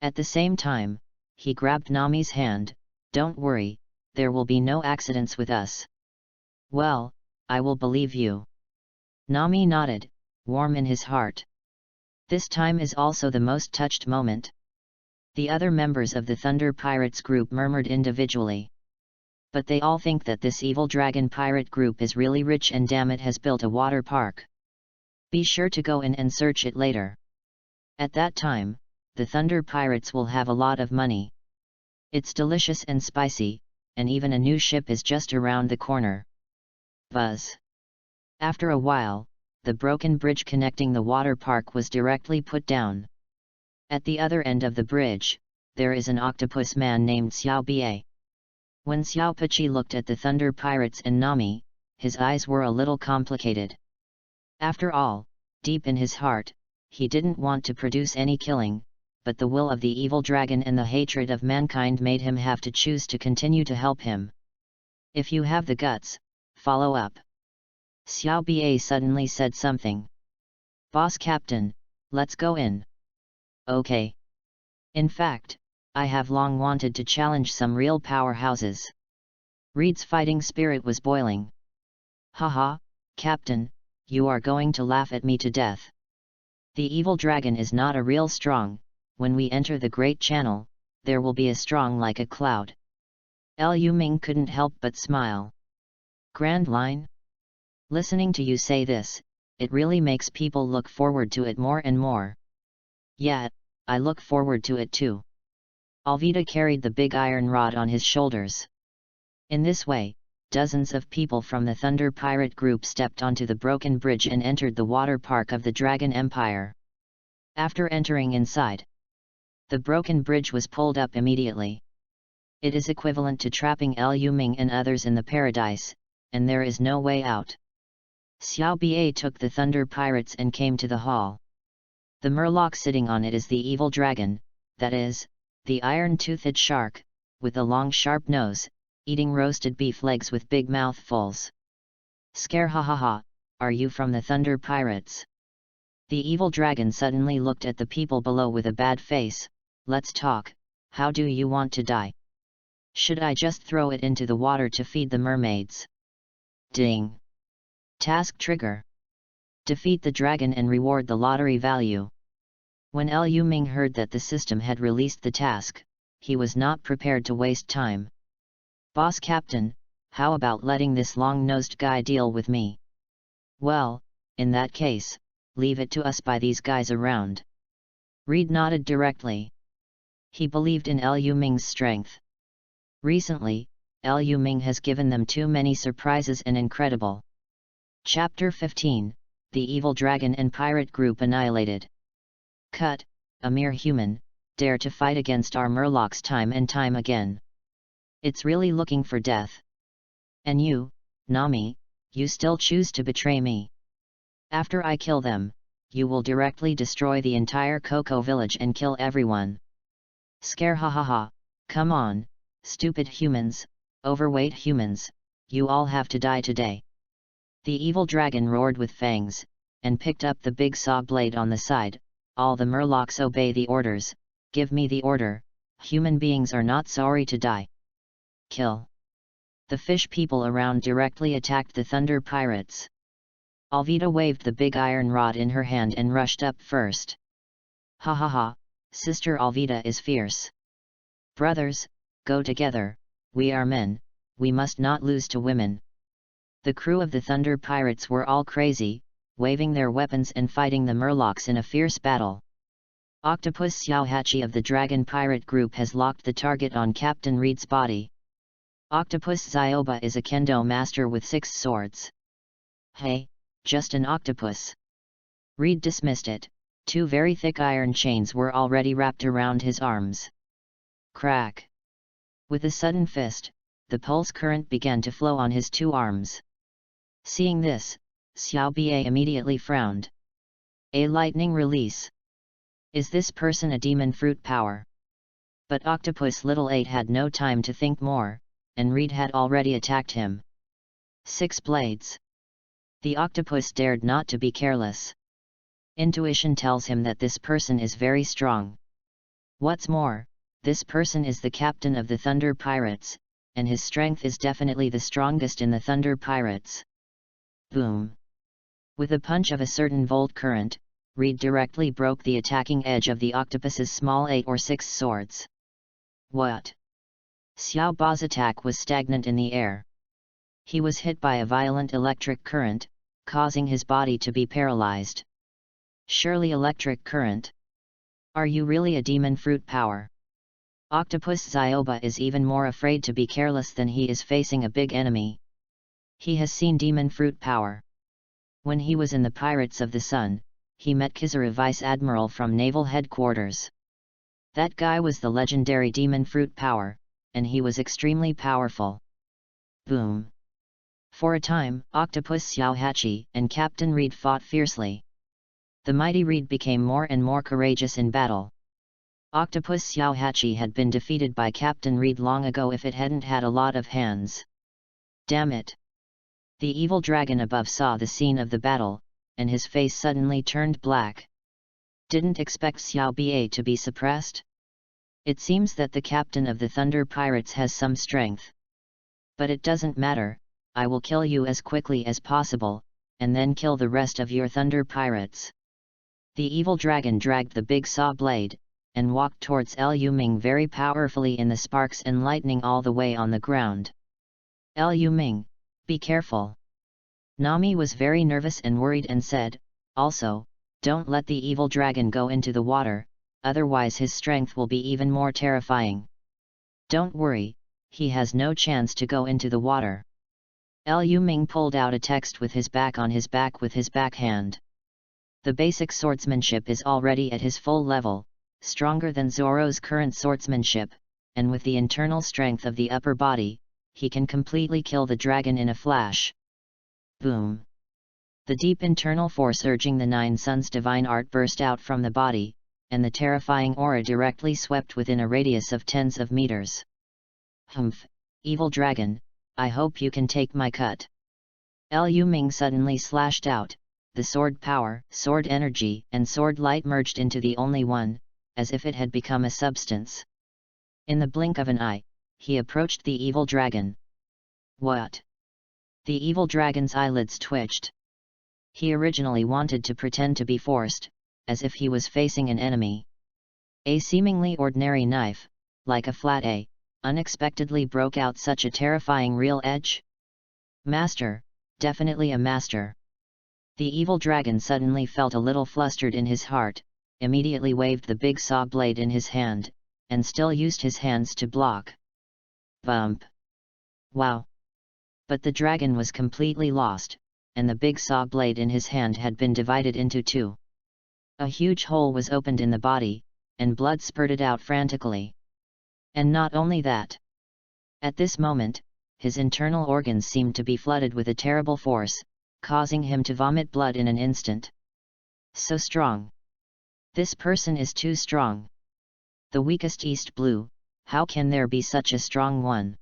At the same time, he grabbed Nami's hand. Don't worry, there will be no accidents with us. Well, I will believe you. Nami nodded, warm in his heart. This time is also the most touched moment. The other members of the Thunder Pirates group murmured individually. But they all think that this evil dragon pirate group is really rich and damn it has built a water park. Be sure to go in and search it later. At that time, the Thunder Pirates will have a lot of money. It's delicious and spicy, and even a new ship is just around the corner. Buzz. After a while, the broken bridge connecting the water park was directly put down. At the other end of the bridge, there is an octopus man named Xiao Bie. When Xiao Pachi looked at the Thunder Pirates and Nami, his eyes were a little complicated. After all, deep in his heart, he didn't want to produce any killing, but the will of the evil dragon and the hatred of mankind made him have to choose to continue to help him. If you have the guts, follow up. Xiao Bie suddenly said something. Boss Captain, let's go in. Okay. In fact, I have long wanted to challenge some real powerhouses. Reed's fighting spirit was boiling. Haha, Captain, you are going to laugh at me to death. The evil dragon is not a real strong. When we enter the Great Channel, there will be a strong like a cloud. Liu Ming couldn't help but smile. Grand line? Listening to you say this, it really makes people look forward to it more and more. Yeah, I look forward to it too. Alvida carried the big iron rod on his shoulders. In this way, dozens of people from the Thunder Pirate group stepped onto the broken bridge and entered the water park of the Dragon Empire. After entering inside, the broken bridge was pulled up immediately. It is equivalent to trapping Liu Ming and others in the paradise, and there is no way out. Xiao Ba took the Thunder Pirates and came to the hall. The murloc sitting on it is the evil dragon, that is, the iron-toothed shark, with a long sharp nose, eating roasted beef legs with big mouthfuls. Scare ha ha ha, are you from the Thunder Pirates? The evil dragon suddenly looked at the people below with a bad face. Let's talk, how do you want to die? Should I just throw it into the water to feed the mermaids? Ding! Task trigger. Defeat the dragon and reward the lottery value. When Liu Ming heard that the system had released the task, he was not prepared to waste time. Boss Captain, how about letting this long-nosed guy deal with me? Well, in that case, leave it to us by these guys around. Reed nodded directly. He believed in Liu Ming's strength. Recently, Liu Ming has given them too many surprises and incredible. Chapter 15, The Evil Dragon and Pirate Group Annihilated. Cut, a mere human, dare to fight against our murlocs time and time again. It's really looking for death. And you, Nami, you still choose to betray me. After I kill them, you will directly destroy the entire Coco village and kill everyone. Scare ha ha ha, come on, stupid humans, overweight humans, you all have to die today. The evil dragon roared with fangs, and picked up the big saw blade on the side. All the murlocs obey the orders, give me the order, human beings are not sorry to die. Kill. The fish people around directly attacked the Thunder Pirates. Alvida waved the big iron rod in her hand and rushed up first. Ha ha ha, Sister Alvida is fierce. Brothers, go together, we are men, we must not lose to women. The crew of the Thunder Pirates were all crazy, waving their weapons and fighting the murlocs in a fierce battle. Octopus Xiaohachi of the Dragon Pirate Group has locked the target on Captain Reed's body. Octopus Zioba is a kendo master with 6 swords. Hey, just an octopus. Reed dismissed it, 2 very thick iron chains were already wrapped around his arms. Crack! With a sudden fist, the pulse current began to flow on his 2 arms. Seeing this, Xiao Ba immediately frowned. A lightning release. Is this person a demon fruit power? But Octopus Little 8 had no time to think more, and Reed had already attacked him. 6 blades. The octopus dared not to be careless. Intuition tells him that this person is very strong. What's more, this person is the captain of the Thunder Pirates, and his strength is definitely the strongest in the Thunder Pirates. Boom! With a punch of a certain volt current, Reed directly broke the attacking edge of the octopus's small 8 or 6 swords. What? Xiao Ba's attack was stagnant in the air. He was hit by a violent electric current, causing his body to be paralyzed. Surely electric current? Are you really a demon fruit power? Octopus Zioba is even more afraid to be careless than he is facing a big enemy. He has seen demon fruit power. When he was in the Pirates of the Sun, he met Kizaru Vice Admiral from Naval Headquarters. That guy was the legendary demon fruit power, and he was extremely powerful. Boom! For a time, Octopus Xiaohachi and Captain Reed fought fiercely. The mighty Reed became more and more courageous in battle. Octopus Xiaohachi had been defeated by Captain Reed long ago if it hadn't had a lot of hands. Damn it! The evil dragon above saw the scene of the battle, and his face suddenly turned black. Didn't expect Xiao Ba to be suppressed? It seems that the captain of the Thunder Pirates has some strength. But it doesn't matter, I will kill you as quickly as possible, and then kill the rest of your Thunder Pirates. The evil dragon dragged the big saw blade, and walked towards Liu Ming very powerfully in the sparks and lightning all the way on the ground. Liu Ming, be careful. Nami was very nervous and worried and said, also, don't let the evil dragon go into the water, otherwise his strength will be even more terrifying. Don't worry, he has no chance to go into the water. Liu Ming pulled out a text with his back on his back with his backhand. The basic swordsmanship is already at his full level, stronger than Zoro's current swordsmanship, and with the internal strength of the upper body, he can completely kill the dragon in a flash. Boom! The deep internal force urging the Nine Suns' divine art burst out from the body, and the terrifying aura directly swept within a radius of tens of meters. Humph, evil dragon, I hope you can take my cut. Liu Ming suddenly slashed out, the sword power, sword energy, and sword light merged into the only one, as if it had become a substance. In the blink of an eye, he approached the evil dragon. What? The evil dragon's eyelids twitched. He originally wanted to pretend to be forced, as if he was facing an enemy. A seemingly ordinary knife, like a flat A, unexpectedly broke out such a terrifying real edge? Master, definitely a master. The evil dragon suddenly felt a little flustered in his heart, immediately waved the big saw blade in his hand, and still used his hands to block. Bump! Wow! But the dragon was completely lost, and the big saw blade in his hand had been divided into two. A huge hole was opened in the body, and blood spurted out frantically. And not only that. At this moment, his internal organs seemed to be flooded with a terrible force, causing him to vomit blood in an instant. So strong. This person is too strong. The weakest East Blue, how can there be such a strong one?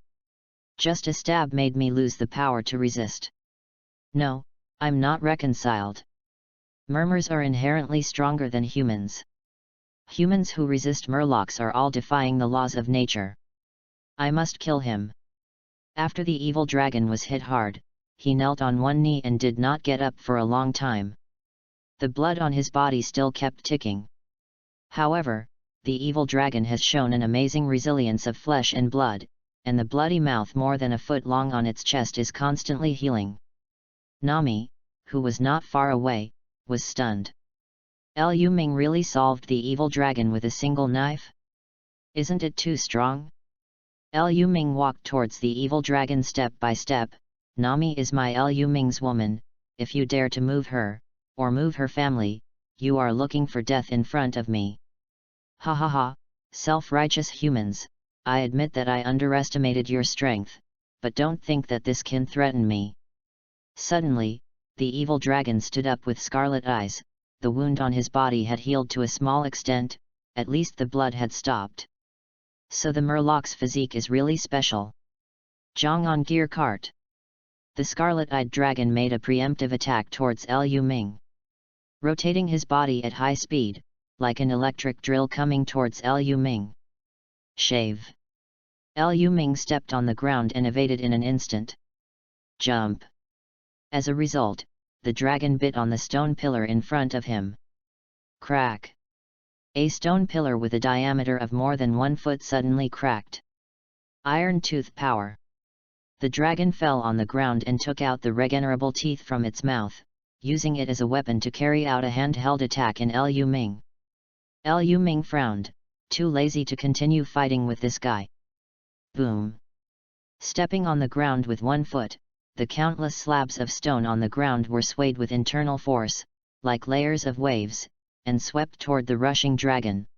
Just a stab made me lose the power to resist. No, I'm not reconciled. Murmurs are inherently stronger than humans. Humans who resist murlocs are all defying the laws of nature. I must kill him. After the evil dragon was hit hard, he knelt on one knee and did not get up for a long time. The blood on his body still kept ticking. However, the evil dragon has shown an amazing resilience of flesh and blood, and the bloody mouth more than a foot long on its chest is constantly healing. Nami, who was not far away, was stunned. Liu Ming really solved the evil dragon with a single knife? Isn't it too strong? Liu Ming walked towards the evil dragon step by step. Nami is my Liu Ming's woman, if you dare to move her, or move her family, you are looking for death in front of me. Ha ha ha, self-righteous humans, I admit that I underestimated your strength, but don't think that this can threaten me. Suddenly, the evil dragon stood up with scarlet eyes. The wound on his body had healed to a small extent, at least the blood had stopped. So the murloc's physique is really special. Zhang on gear cart. The scarlet-eyed dragon made a preemptive attack towards Liu Ming. Rotating his body at high speed, like an electric drill coming towards Liu Ming. Shave. Liu Ming stepped on the ground and evaded in an instant. Jump. As a result, the dragon bit on the stone pillar in front of him. Crack! A stone pillar with a diameter of more than 1 foot suddenly cracked. Iron tooth power. The dragon fell on the ground and took out the regenerable teeth from its mouth, using it as a weapon to carry out a handheld attack in Liu Ming. Liu Ming frowned, too lazy to continue fighting with this guy. Boom! Stepping on the ground with 1 foot, the countless slabs of stone on the ground were swayed with internal force, like layers of waves, and swept toward the rushing dragon.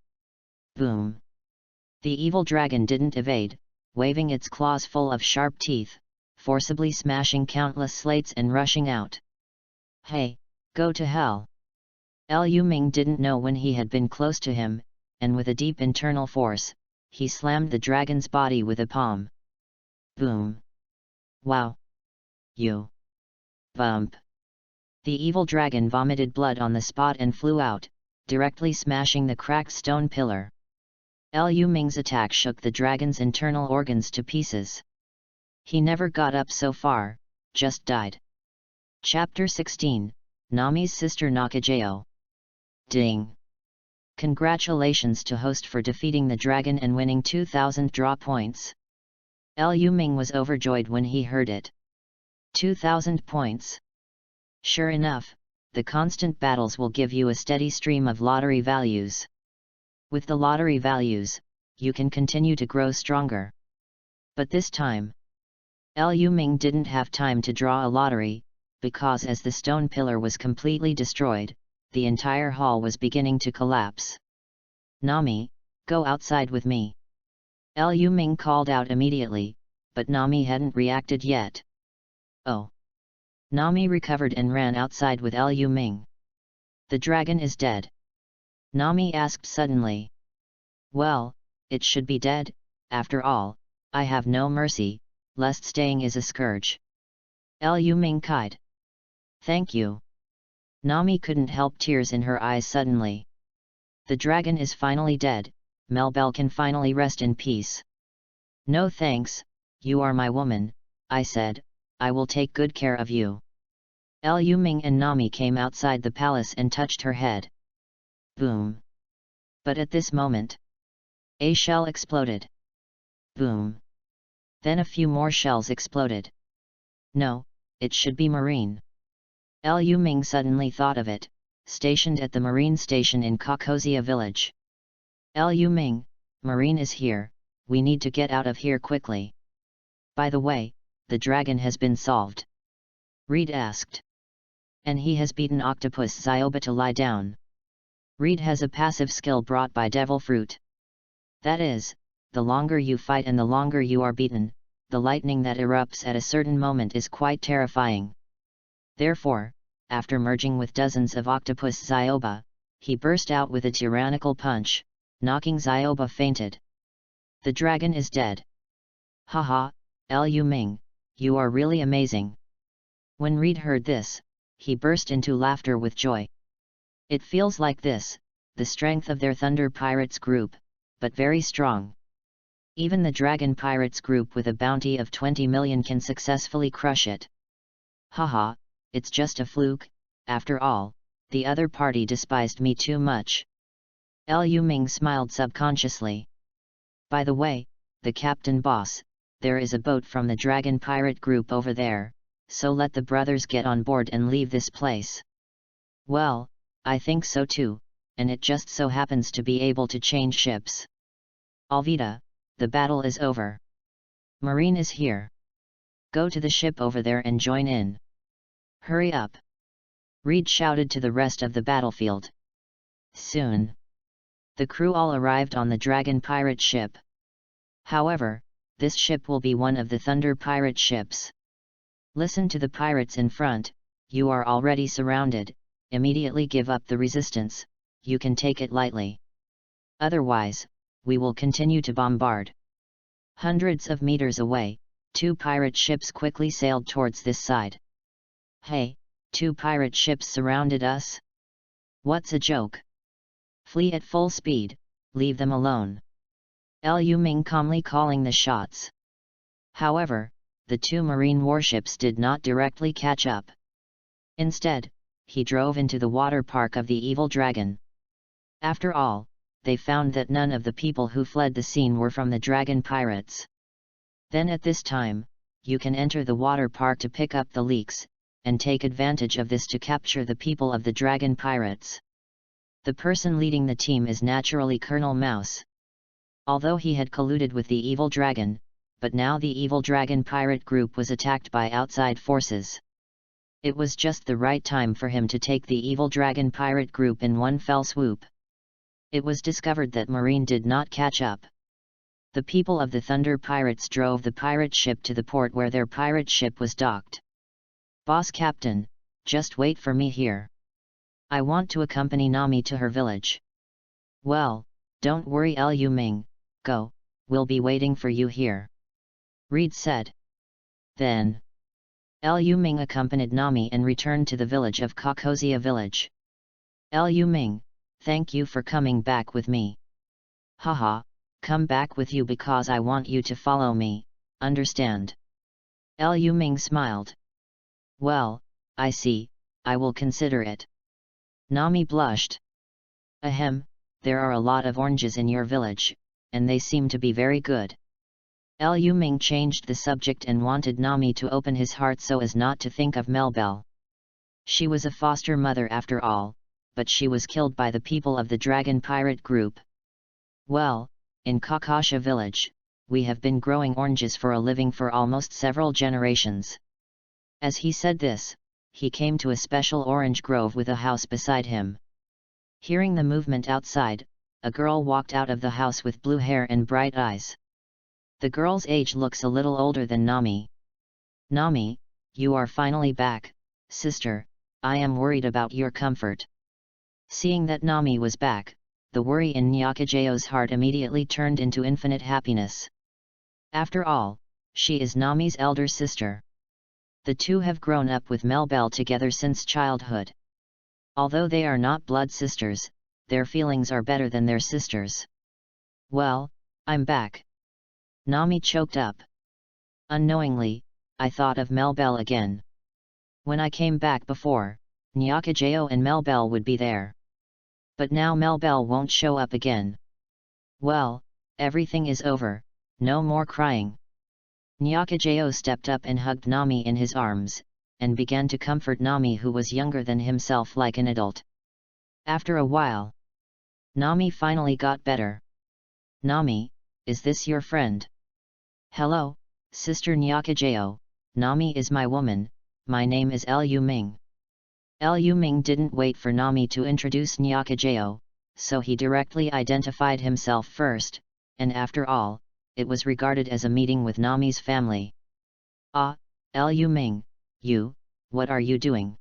Boom! The evil dragon didn't evade, waving its claws full of sharp teeth, forcibly smashing countless slates and rushing out. Hey, go to hell! Liu Ming didn't know when he had been close to him, and with a deep internal force, he slammed the dragon's body with a palm. Boom! Wow! You! Bump! The evil dragon vomited blood on the spot and flew out, directly smashing the cracked stone pillar. Liu Ming's attack shook the dragon's internal organs to pieces. He never got up so far, just died. Chapter 16, Nami's sister Nakajao. Ding! Congratulations to host for defeating the dragon and winning 2,000 draw points. Liu Ming was overjoyed when he heard it. 2,000 points. Sure enough, the constant battles will give you a steady stream of lottery values. With the lottery values, you can continue to grow stronger. But this time, Liu Ming didn't have time to draw a lottery, because as the stone pillar was completely destroyed, the entire hall was beginning to collapse. Nami, go outside with me. Liu Ming called out immediately, but Nami hadn't reacted yet. Oh! Nami recovered and ran outside with Liu Ming. The dragon is dead. Nami asked suddenly. Well, it should be dead, after all, I have no mercy, lest staying is a scourge. Liu Ming cried. Thank you. Nami couldn't help tears in her eyes suddenly. The dragon is finally dead, Melbel can finally rest in peace. No thanks, you are my woman, I said, I will take good care of you. Liu Ming and Nami came outside the palace and touched her head. Boom. But at this moment, a shell exploded. Boom. Then a few more shells exploded. No, it should be Marine. Liu Ming suddenly thought of it, stationed at the marine station in Kokozia village. Liu Ming, Marine is here, we need to get out of here quickly. By the way, the dragon has been solved. Reed asked. And he has beaten Octopus Zioba to lie down. Reed has a passive skill brought by Devil Fruit. That is, the longer you fight and the longer you are beaten, the lightning that erupts at a certain moment is quite terrifying. Therefore, after merging with dozens of Octopus Zioba, he burst out with a tyrannical punch, knocking Zioba fainted. The dragon is dead. Haha, Liu Ming, you are really amazing. When Reed heard this, he burst into laughter with joy. It feels like this, the strength of their Thunder Pirates group, but very strong. Even the Dragon Pirates group with a bounty of 20 million can successfully crush it. Haha, it's just a fluke, after all, the other party despised me too much. Liu Ming smiled subconsciously. By the way, the captain boss, there is a boat from the Dragon Pirate group over there, so let the brothers get on board and leave this place. Well, I think so too, and it just so happens to be able to change ships. Alvida, the battle is over. Marine is here. Go to the ship over there and join in. Hurry up! Reed shouted to the rest of the battlefield. Soon, the crew all arrived on the Dragon Pirate ship. However, this ship will be one of the Thunder Pirate ships. Listen to the pirates in front, you are already surrounded, immediately give up the resistance, you can take it lightly. Otherwise, we will continue to bombard. Hundreds of meters away, two pirate ships quickly sailed towards this side. Hey, two pirate ships surrounded us? What's a joke? Flee at full speed, leave them alone. Liu Ming calmly calling the shots. However, the two marine warships did not directly catch up. Instead, he drove into the water park of the evil dragon. After all, they found that none of the people who fled the scene were from the dragon pirates. Then at this time, you can enter the water park to pick up the leaks, and take advantage of this to capture the people of the dragon pirates. The person leading the team is naturally Colonel Mouse. Although he had colluded with the evil dragon, but now the evil dragon pirate group was attacked by outside forces. It was just the right time for him to take the evil dragon pirate group in one fell swoop. It was discovered that Marine did not catch up. The people of the Thunder Pirates drove the pirate ship to the port where their pirate ship was docked. Boss Captain, just wait for me here. I want to accompany Nami to her village. Well, don't worry Liu Ming, go, we'll be waiting for you here. Reed said. Then, Liu Ming accompanied Nami and returned to the village of Kokozia village. Liu Ming, thank you for coming back with me. Haha, come back with you because I want you to follow me, understand? Liu Ming smiled. Well, I see, I will consider it. Nami blushed. Ahem, there are a lot of oranges in your village, and they seem to be very good. Liu Ming changed the subject and wanted Nami to open his heart so as not to think of Melbel. She was a foster mother after all, but she was killed by the people of the Dragon Pirate group. Well, in Kakasha village, we have been growing oranges for a living for almost several generations. As he said this, he came to a special orange grove with a house beside him. Hearing the movement outside, a girl walked out of the house with blue hair and bright eyes. The girl's age looks a little older than Nami. Nami, you are finally back, sister, I am worried about your comfort. Seeing that Nami was back, the worry in Nyakajao's heart immediately turned into infinite happiness. After all, she is Nami's elder sister. The two have grown up with Melbel together since childhood. Although they are not blood sisters, their feelings are better than their sisters. Well, I'm back. Nami choked up. Unknowingly, I thought of Melbel again. When I came back before, Nyakajao and Melbel would be there. But now Melbel won't show up again. Well, everything is over, no more crying. Nyakajao stepped up and hugged Nami in his arms, and began to comfort Nami, who was younger than himself like an adult. After a while, Nami finally got better. Nami, is this your friend? Hello, Sister Nyakajao, Nami is my woman, my name is Liu Ming. Liu Ming didn't wait for Nami to introduce Nyakajao, so he directly identified himself first, and after all, it was regarded as a meeting with Nami's family. Ah, Liu Ming, what are you doing?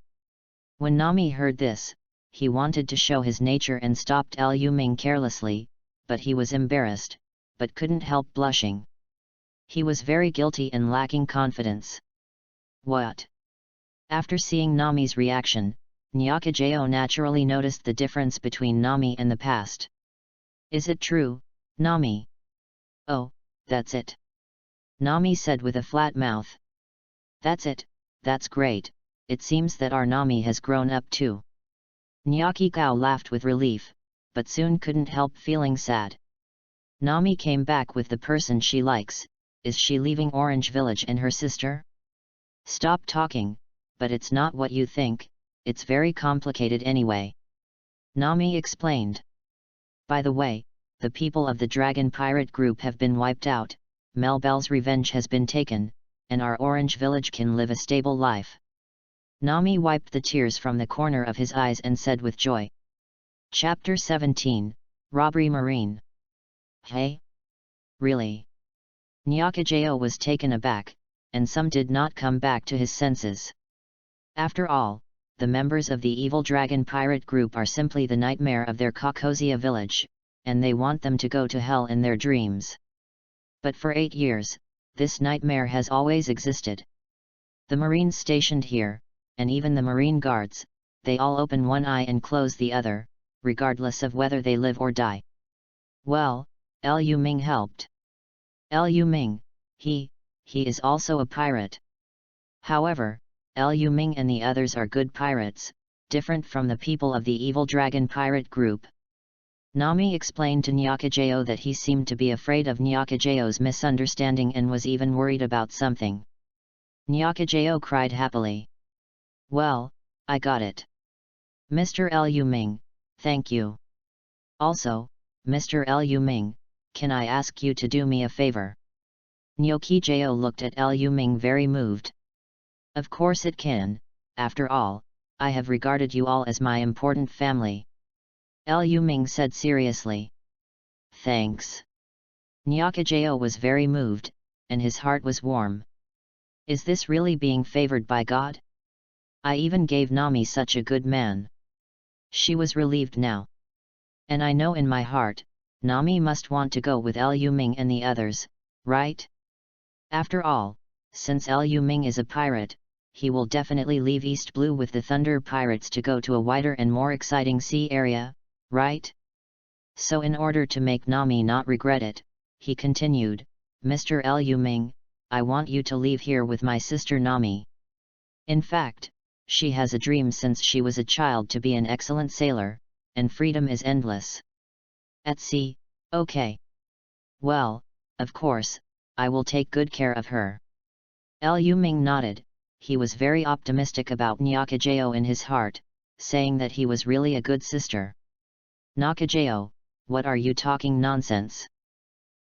When Nami heard this, he wanted to show his nature and stopped Liu Ming carelessly, but he was embarrassed, but couldn't help blushing. He was very guilty and lacking confidence. What? After seeing Nami's reaction, Nyakajao naturally noticed the difference between Nami and the past. Is it true, Nami? Oh, that's it. Nami said with a flat mouth. That's it, that's great, it seems that our Nami has grown up too. Nyakikao laughed with relief, but soon couldn't help feeling sad. Nami came back with the person she likes, is she leaving Orange Village and her sister? Stop talking, but it's not what you think, it's very complicated anyway. Nami explained. By the way, the people of the Dragon Pirate group have been wiped out, Melbel's revenge has been taken, and our Orange Village can live a stable life. Nami wiped the tears from the corner of his eyes and said with joy. Chapter 17, Robbery Marine. Hey? Really? Nyakajao was taken aback, and some did not come back to his senses. After all, the members of the evil dragon pirate group are simply the nightmare of their Kakosia village, and they want them to go to hell in their dreams. But for 8 years, this nightmare has always existed. The Marines stationed here, and even the Marine guards, they all open one eye and close the other, regardless of whether they live or die. Well, Liu Ming helped. Liu Ming, he is also a pirate. However, Liu Ming and the others are good pirates, different from the people of the evil dragon pirate group. Nami explained to Nyakajao that he seemed to be afraid of Nyakajao's misunderstanding and was even worried about something. Nyakajao cried happily. Well, I got it. Mr. Liu Ming, thank you. Also, Mr. Liu Ming, can I ask you to do me a favor? Nyakajao looked at Liu Ming very moved. Of course it can, after all, I have regarded you all as my important family. Liu Ming said seriously. Thanks. Nyakajao was very moved, and his heart was warm. Is this really being favored by God? I even gave Nami such a good man. She was relieved now. And I know in my heart, Nami must want to go with Liu Ming and the others, right? After all, since Liu Ming is a pirate, he will definitely leave East Blue with the Thunder Pirates to go to a wider and more exciting sea area, right? So in order to make Nami not regret it, he continued, Mr. Liu Ming, I want you to leave here with my sister Nami. In fact, she has a dream since she was a child to be an excellent sailor, and freedom is endless. At sea, okay. Well, of course, I will take good care of her. Liu Ming nodded. He was very optimistic about Nakajao in his heart, saying that he was really a good sister. Nakajao, what are you talking nonsense?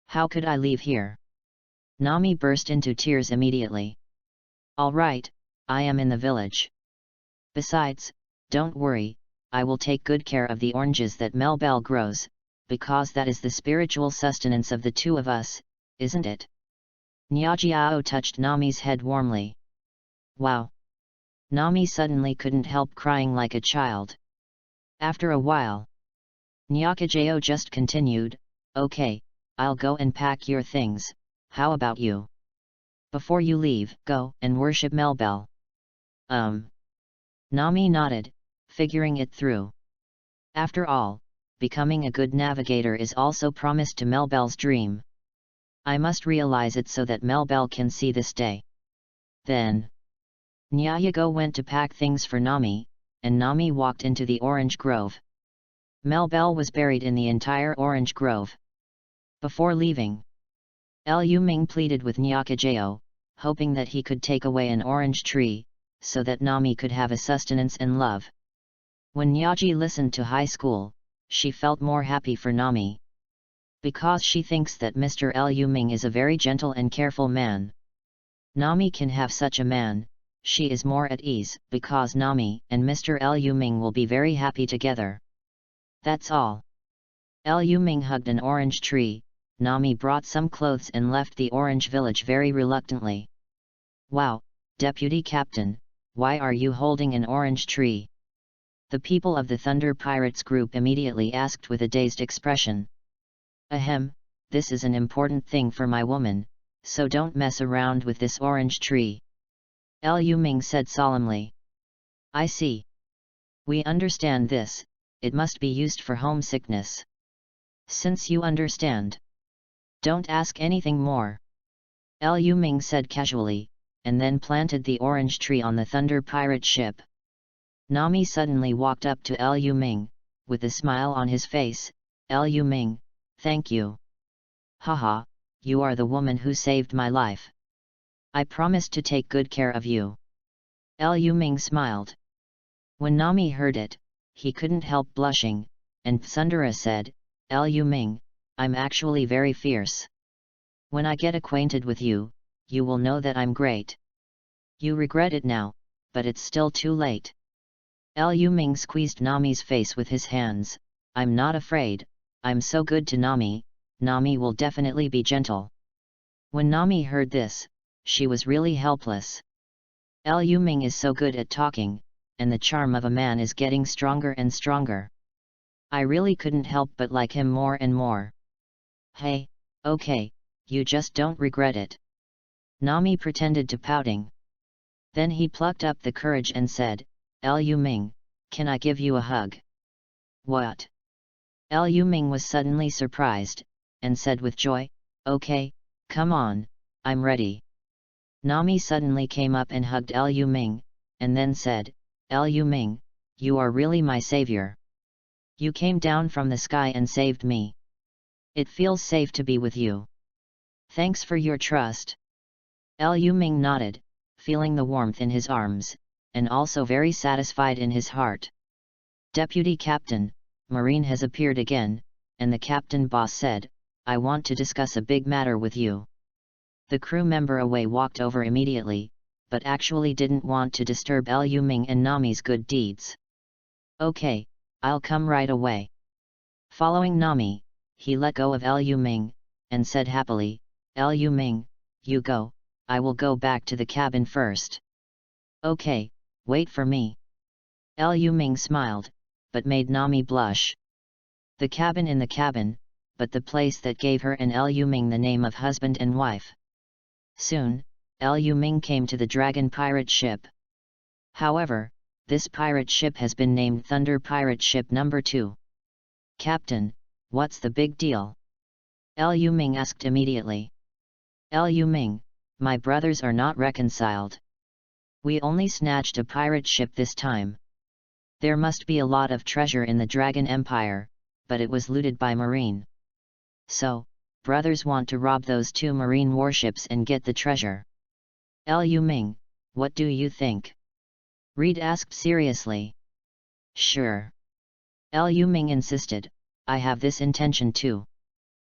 How could I leave here? Nami burst into tears immediately. All right, I am in the village. Besides, don't worry, I will take good care of the oranges that Melbel grows, because that is the spiritual sustenance of the two of us, isn't it? Nyajiao touched Nami's head warmly. Wow! Nami suddenly couldn't help crying like a child. After a while, Nyakajao just continued, okay, I'll go and pack your things, how about you? Before you leave, go and worship Melbel. Nami nodded, figuring it through. After all, becoming a good navigator is also promised to Melbel's dream. I must realize it so that Melbel can see this day. Then, Nyayago went to pack things for Nami, and Nami walked into the orange grove. Melbel was buried in the entire orange grove. Before leaving, Liu Ming pleaded with Nyakajao, hoping that he could take away an orange tree, so that Nami could have a sustenance and love. When Nyaji listened to high school, she felt more happy for Nami. Because she thinks that Mr. Liu Ming is a very gentle and careful man. Nami can have such a man, she is more at ease, because Nami and Mr. Liu Ming will be very happy together. That's all. Liu Ming hugged an orange tree. Nami brought some clothes and left the orange village very reluctantly. Wow, Deputy Captain, why are you holding an orange tree? The people of the Thunder Pirates group immediately asked with a dazed expression. Ahem, this is an important thing for my woman, so don't mess around with this orange tree. Liu Ming said solemnly. I see. We understand this, it must be used for homesickness. Since you understand, don't ask anything more. Liu Ming said casually, and then planted the orange tree on the Thunder Pirate ship. Nami suddenly walked up to Liu Ming, with a smile on his face. Liu Ming, thank you. Haha, you are the woman who saved my life. I promised to take good care of you. Liu Ming smiled. When Nami heard it, he couldn't help blushing, and Sundara said, Liu Ming, I'm actually very fierce. When I get acquainted with you, you will know that I'm great. You regret it now, but it's still too late. Liu Ming squeezed Nami's face with his hands. I'm not afraid, I'm so good to Nami, Nami will definitely be gentle. When Nami heard this, she was really helpless. Liu Ming is so good at talking, and the charm of a man is getting stronger and stronger. I really couldn't help but like him more and more. Hey, okay, you just don't regret it. Nami pretended to pouting. Then he plucked up the courage and said, Liu Ming, can I give you a hug? What? Liu Ming was suddenly surprised, and said with joy, okay, come on, I'm ready. Nami suddenly came up and hugged Liu Ming, and then said, Liu Ming, you are really my savior. You came down from the sky and saved me. It feels safe to be with you. Thanks for your trust. Liu Ming nodded, feeling the warmth in his arms, and also very satisfied in his heart. Deputy Captain, Marine has appeared again, and the captain boss said, I want to discuss a big matter with you. The crew member away walked over immediately, but actually didn't want to disturb Liu Ming and Nami's good deeds. Okay, I'll come right away. Following Nami, he let go of Liu Ming, and said happily, Liu Ming, you go, I will go back to the cabin first. Okay, wait for me. Liu Ming smiled, but made Nami blush. The cabin in the cabin, but the place that gave her and Liu Ming the name of husband and wife. Soon, Liu Ming came to the dragon pirate ship. However, this pirate ship has been named Thunder Pirate Ship No. 2. Captain, what's the big deal? Liu Ming asked immediately. Liu Ming, my brothers are not reconciled. We only snatched a pirate ship this time. There must be a lot of treasure in the Dragon Empire, but it was looted by Marine. So, brothers want to rob those 2 Marine warships and get the treasure. Liu Ming, what do you think? Reed asked seriously. Sure. Liu Ming insisted, I have this intention too.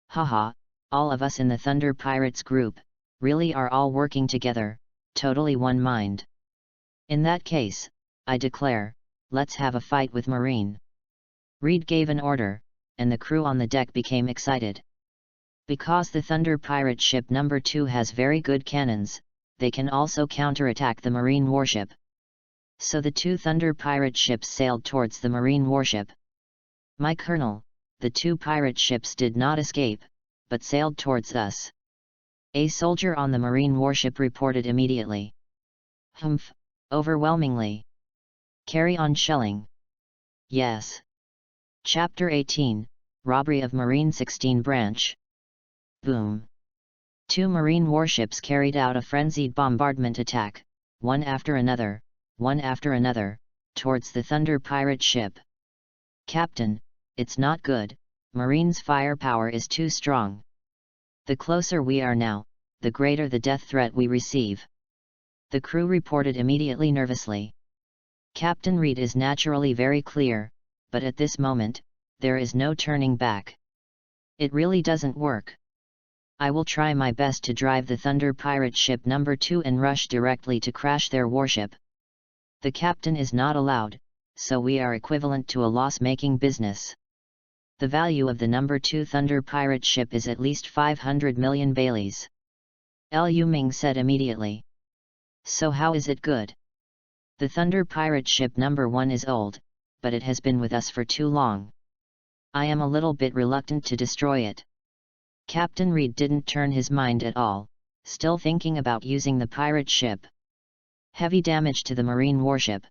Haha, all of us in the Thunder Pirates group, really are all working together, totally one mind. In that case, I declare, let's have a fight with Marine. Reed gave an order, and the crew on the deck became excited. Because the Thunder Pirate ship number 2 has very good cannons, they can also counterattack the Marine warship. So the 2 Thunder Pirate ships sailed towards the Marine warship. My colonel, the 2 pirate ships did not escape, but sailed towards us. A soldier on the Marine warship reported immediately. Humph, overwhelmingly. Carry on shelling. Yes. Chapter 18, Robbery of Marine 16 Branch. Boom. 2 Marine warships carried out a frenzied bombardment attack, one after another, towards the Thunder Pirate ship. Captain, it's not good, Marine's firepower is too strong. The closer we are now, the greater the death threat we receive. The crew reported immediately nervously. Captain Reed is naturally very clear, but at this moment, there is no turning back. It really doesn't work. I will try my best to drive the Thunder Pirate ship number 2 and rush directly to crash their warship. The captain is not allowed, so we are equivalent to a loss-making business. The value of the number 2 Thunder Pirate ship is at least 500 million Baileys. Liu Ming said immediately. So how is it good? The Thunder Pirate ship number 1 is old, but it has been with us for too long. I am a little bit reluctant to destroy it. Captain Reed didn't turn his mind at all, still thinking about using the pirate ship. Heavy damage to the Marine warship.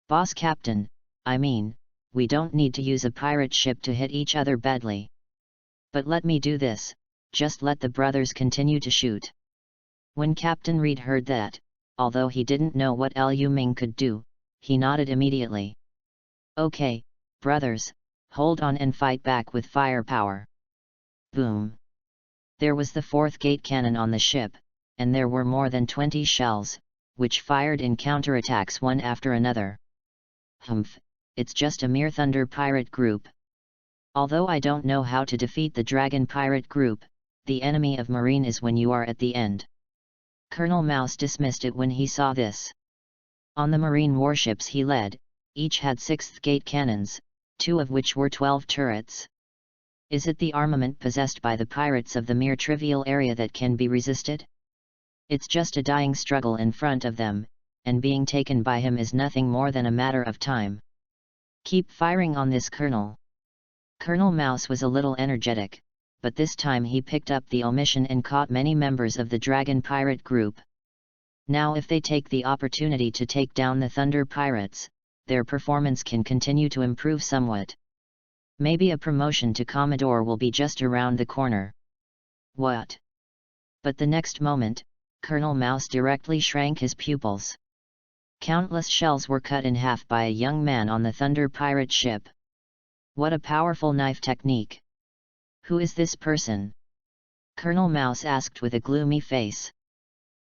Boss Captain, I mean, we don't need to use a pirate ship to hit each other badly. But let me do this, just let the brothers continue to shoot. When Captain Reed heard that, although he didn't know what Liu Ming could do, he nodded immediately. Okay, brothers, hold on and fight back with firepower. Boom. There was the 4th gate cannon on the ship, and there were more than 20 shells, which fired in counterattacks one after another. Humph, it's just a mere Thunder Pirate group. Although I don't know how to defeat the Dragon Pirate group, the enemy of Marine is when you are at the end. Colonel Mouse dismissed it when he saw this. On the Marine warships he led, each had 6th gate cannons, 2 of which were 12 turrets. Is it the armament possessed by the pirates of the mere trivial area that can be resisted? It's just a dying struggle in front of them, and being taken by him is nothing more than a matter of time. Keep firing on this, Colonel. Colonel Mouse was a little energetic, but this time he picked up the omission and caught many members of the Dragon Pirate group. Now if they take the opportunity to take down the Thunder Pirates, their performance can continue to improve somewhat. Maybe a promotion to Commodore will be just around the corner. What? But the next moment, Colonel Mouse directly shrank his pupils. Countless shells were cut in half by a young man on the Thunder Pirate ship. What a powerful knife technique! Who is this person? Colonel Mouse asked with a gloomy face.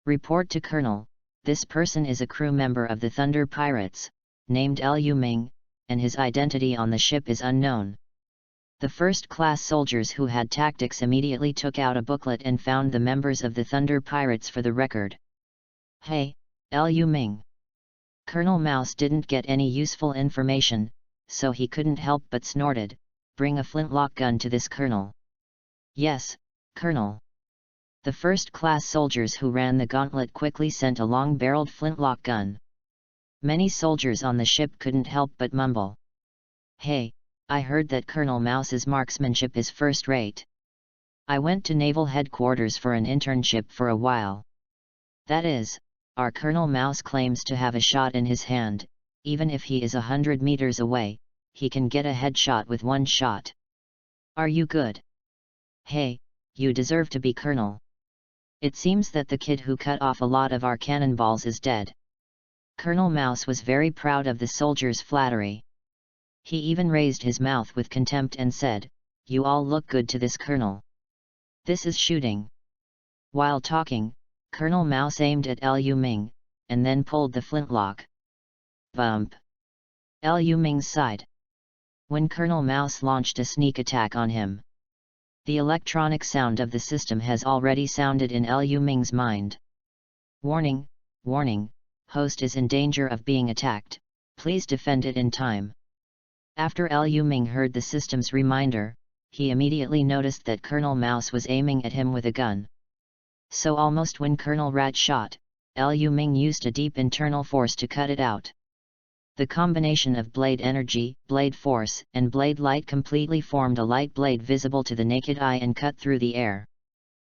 Report to Colonel, this person is a crew member of the Thunder Pirates, named Liu Ming, and his identity on the ship is unknown. The first-class soldiers who had tactics immediately took out a booklet and found the members of the Thunder Pirates for the record. Hey, Liu Ming! Colonel Mouse didn't get any useful information, so he couldn't help but snorted, bring a flintlock gun to this Colonel. Yes, Colonel. The first-class soldiers who ran the gauntlet quickly sent a long-barreled flintlock gun. Many soldiers on the ship couldn't help but mumble. Hey, I heard that Colonel Mouse's marksmanship is first-rate. I went to Naval Headquarters for an internship for a while. That is, our Colonel Mouse claims to have a shot in his hand, even if he is 100 meters away, he can get a headshot with one shot. Are you good? Hey, you deserve to be Colonel. It seems that the kid who cut off a lot of our cannonballs is dead. Colonel Mouse was very proud of the soldier's flattery. He even raised his mouth with contempt and said, "You all look good to this Colonel. This is shooting." While talking, Colonel Mouse aimed at Liu Ming, and then pulled the flintlock. Bump! Liu Ming sighed. When Colonel Mouse launched a sneak attack on him, the electronic sound of the system has already sounded in Liu Ming's mind. "Warning, warning, host is in danger of being attacked, please defend it in time." After Liu Ming heard the system's reminder, he immediately noticed that Colonel Mouse was aiming at him with a gun. So almost when Colonel Rat shot, Liu Ming used a deep internal force to cut it out. The combination of blade energy, blade force, and blade light completely formed a light blade visible to the naked eye and cut through the air.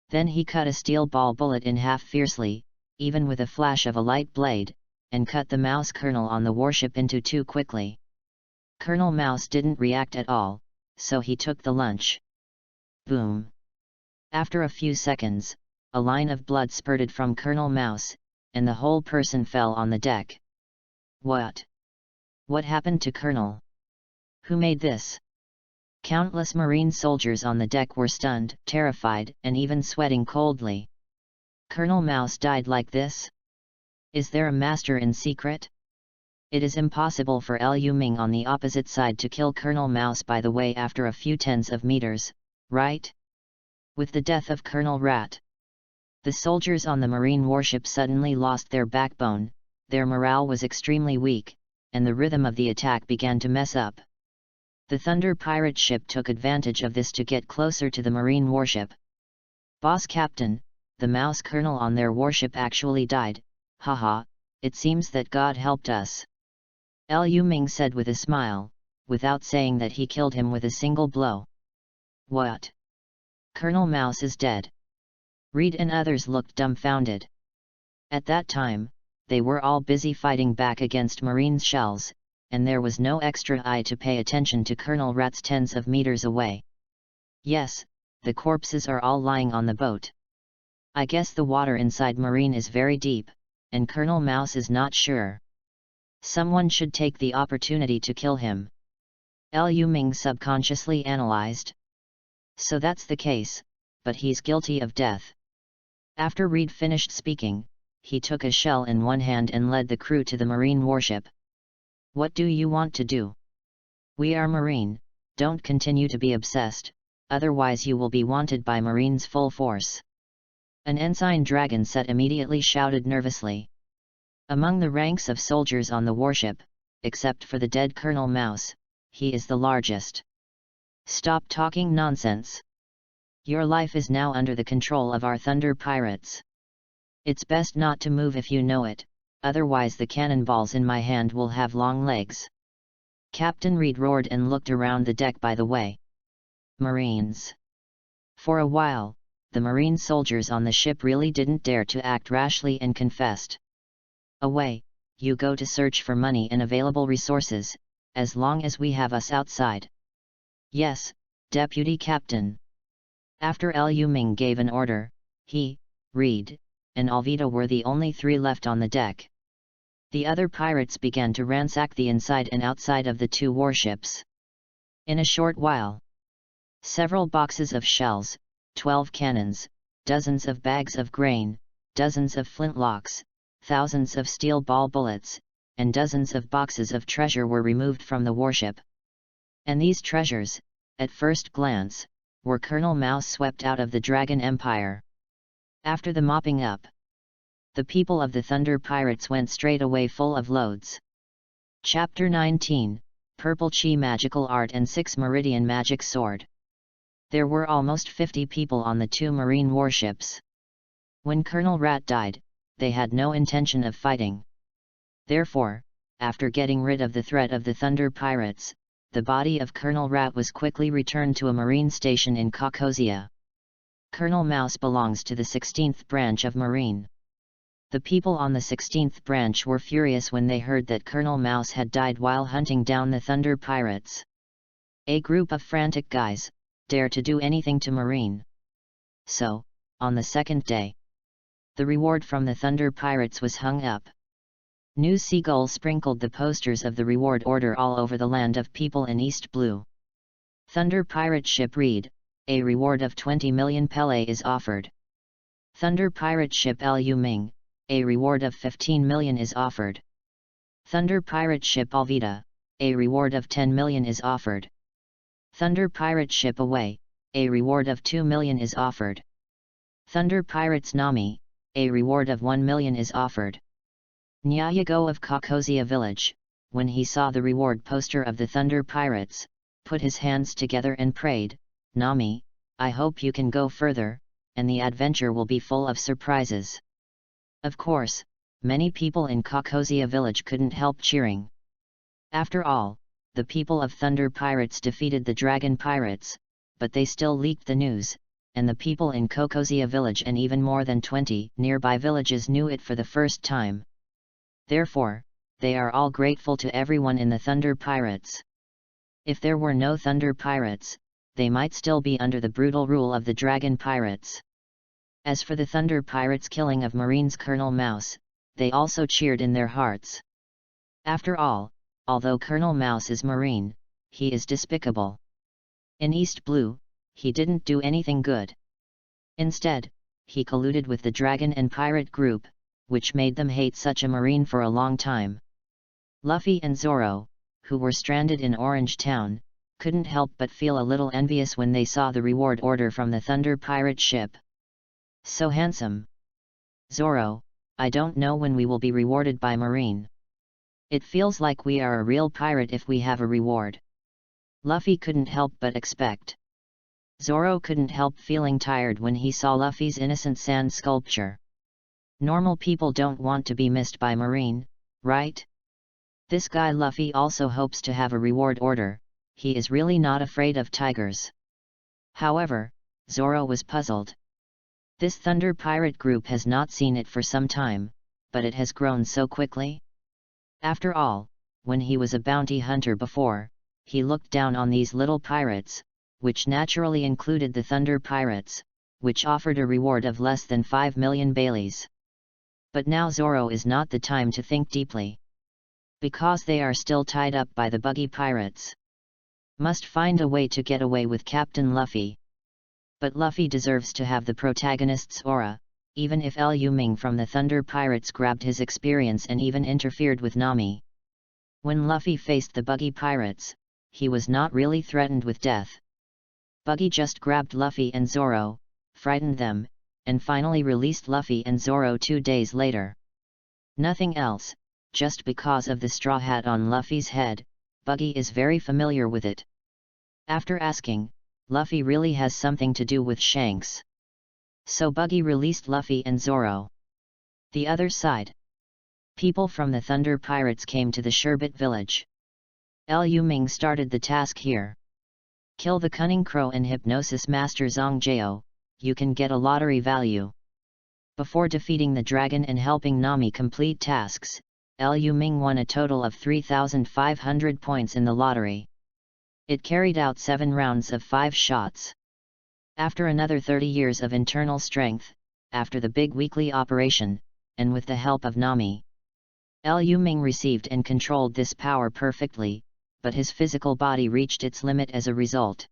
Then he cut a steel ball bullet in half fiercely, even with a flash of a light blade, and cut the Mouse Colonel on the warship into two quickly. Colonel Mouse didn't react at all, so he took the lunch. Boom! After a few seconds, a line of blood spurted from Colonel Mouse, and the whole person fell on the deck. What? What happened to Colonel? Who made this? Countless Marine soldiers on the deck were stunned, terrified, and even sweating coldly. Colonel Mouse died like this? Is there a master in secret? It is impossible for Liu Ming on the opposite side to kill Colonel Mouse by the way after a few tens of meters, right? With the death of Colonel Rat, the soldiers on the Marine warship suddenly lost their backbone, their morale was extremely weak, and the rhythm of the attack began to mess up. The Thunder pirate ship took advantage of this to get closer to the Marine warship. "Boss Captain, the Mouse Colonel on their warship actually died, haha, it seems that God helped us," Liu Ming said with a smile, without saying that he killed him with a single blow. "What? Colonel Mouse is dead?" Reed and others looked dumbfounded. At that time, they were all busy fighting back against Marine shells, and there was no extra eye to pay attention to Colonel Rat's tens of meters away. "Yes, the corpses are all lying on the boat. I guess the water inside Marine is very deep, and Colonel Mouse is not sure. Someone should take the opportunity to kill him," Liu Ming subconsciously analyzed. "So that's the case, but he's guilty of death." After Reed finished speaking, he took a shell in one hand and led the crew to the Marine warship. "What do you want to do? We are Marine, don't continue to be obsessed, otherwise you will be wanted by Marines full force." An ensign dragon set immediately shouted nervously. Among the ranks of soldiers on the warship, except for the dead Colonel Mouse, he is the largest. "Stop talking nonsense. Your life is now under the control of our Thunder pirates. It's best not to move if you know it, otherwise the cannonballs in my hand will have long legs." Captain Reed roared and looked around the deck by the way. Marines. For a while, the Marine soldiers on the ship really didn't dare to act rashly and confessed. "Away, you go to search for money and available resources, as long as we have us outside." "Yes, Deputy Captain." After Liu Ming gave an order, he, Reed, and Alvita were the only three left on the deck. The other pirates began to ransack the inside and outside of the two warships. In a short while, several boxes of shells, 12 cannons, dozens of bags of grain, dozens of flintlocks, thousands of steel ball bullets, and dozens of boxes of treasure were removed from the warship. And these treasures, at first glance, were Colonel Mouse swept out of the Dragon Empire. After the mopping up, the people of the Thunder Pirates went straight away full of loads. Chapter 19, Purple Chi Magical Art and 6 Meridian Magic Sword. There were almost 50 people on the two Marine warships. When Colonel Rat died, they had no intention of fighting. Therefore, after getting rid of the threat of the Thunder Pirates, the body of Colonel Rat was quickly returned to a Marine station in Caucasia. Colonel Mouse belongs to the 16th branch of Marine. The people on the 16th branch were furious when they heard that Colonel Mouse had died while hunting down the Thunder Pirates. A group of frantic guys dare to do anything to Marine. So, on the second day, the reward from the Thunder Pirates was hung up. New seagulls sprinkled the posters of the reward order all over the land of people in East Blue. Thunder pirate ship read, a reward of 20 million Pele is offered. Thunder pirate ship Lu Ming, a reward of 15 million is offered. Thunder pirate ship Alvita, a reward of 10 million is offered. Thunder pirate ship Away, a reward of 2 million is offered. Thunder pirates Nami, a reward of 1 million is offered. Nyayago of Kokozia village, when he saw the reward poster of the Thunder pirates, put his hands together and prayed, "Nami, I hope you can go further, and the adventure will be full of surprises." Of course, many people in Kokozia village couldn't help cheering. After all, the people of Thunder Pirates defeated the Dragon Pirates, but they still leaked the news, and the people in Kokozia village and even more than 20 nearby villages knew it for the first time. Therefore, they are all grateful to everyone in the Thunder Pirates. If there were no Thunder Pirates, they might still be under the brutal rule of the Dragon Pirates. As for the Thunder Pirates' killing of Marine's Colonel Mouse, they also cheered in their hearts. After all, although Colonel Mouse is Marine, he is despicable. In East Blue, he didn't do anything good. Instead, he colluded with the Dragon and Pirate group, which made them hate such a Marine for a long time. Luffy and Zoro, who were stranded in Orange Town, couldn't help but feel a little envious when they saw the reward order from the Thunder Pirate ship. "So handsome. Zoro, I don't know when we will be rewarded by Marine. It feels like we are a real pirate if we have a reward." Luffy couldn't help but expect. Zoro couldn't help feeling tired when he saw Luffy's innocent sand sculpture. Normal people don't want to be missed by Marine, right? This guy Luffy also hopes to have a reward order. He is really not afraid of tigers. However, Zoro was puzzled. This Thunder Pirate group has not seen it for some time, but it has grown so quickly. After all, when he was a bounty hunter before, he looked down on these little pirates, which naturally included the Thunder Pirates, which offered a reward of less than 5 million Baileys. But now Zoro is not the time to think deeply. Because they are still tied up by the buggy pirates. Must find a way to get away with Captain Luffy. But Luffy deserves to have the protagonist's aura, even if Lu Ming from the Thunder Pirates grabbed his experience and even interfered with Nami. When Luffy faced the buggy pirates, he was not really threatened with death. Buggy just grabbed Luffy and Zoro, frightened them, and finally released Luffy and Zoro 2 days later. Nothing else, just because of the straw hat on Luffy's head, Buggy is very familiar with it. After asking, Luffy really has something to do with Shanks. So Buggy released Luffy and Zoro. The other side. People from the Thunder Pirates came to the Sherbet village. Lu Ming started the task here. Kill the Cunning Crow and Hypnosis Master Zhang Jiao, you can get a lottery value. Before defeating the dragon and helping Nami complete tasks, Lu Ming won a total of 3,500 points in the lottery. It carried out 7 rounds of 5 shots. After another 30 years of internal strength, after the big weekly operation, and with the help of Nami, Lu Ming received and controlled this power perfectly, but his physical body reached its limit as a result.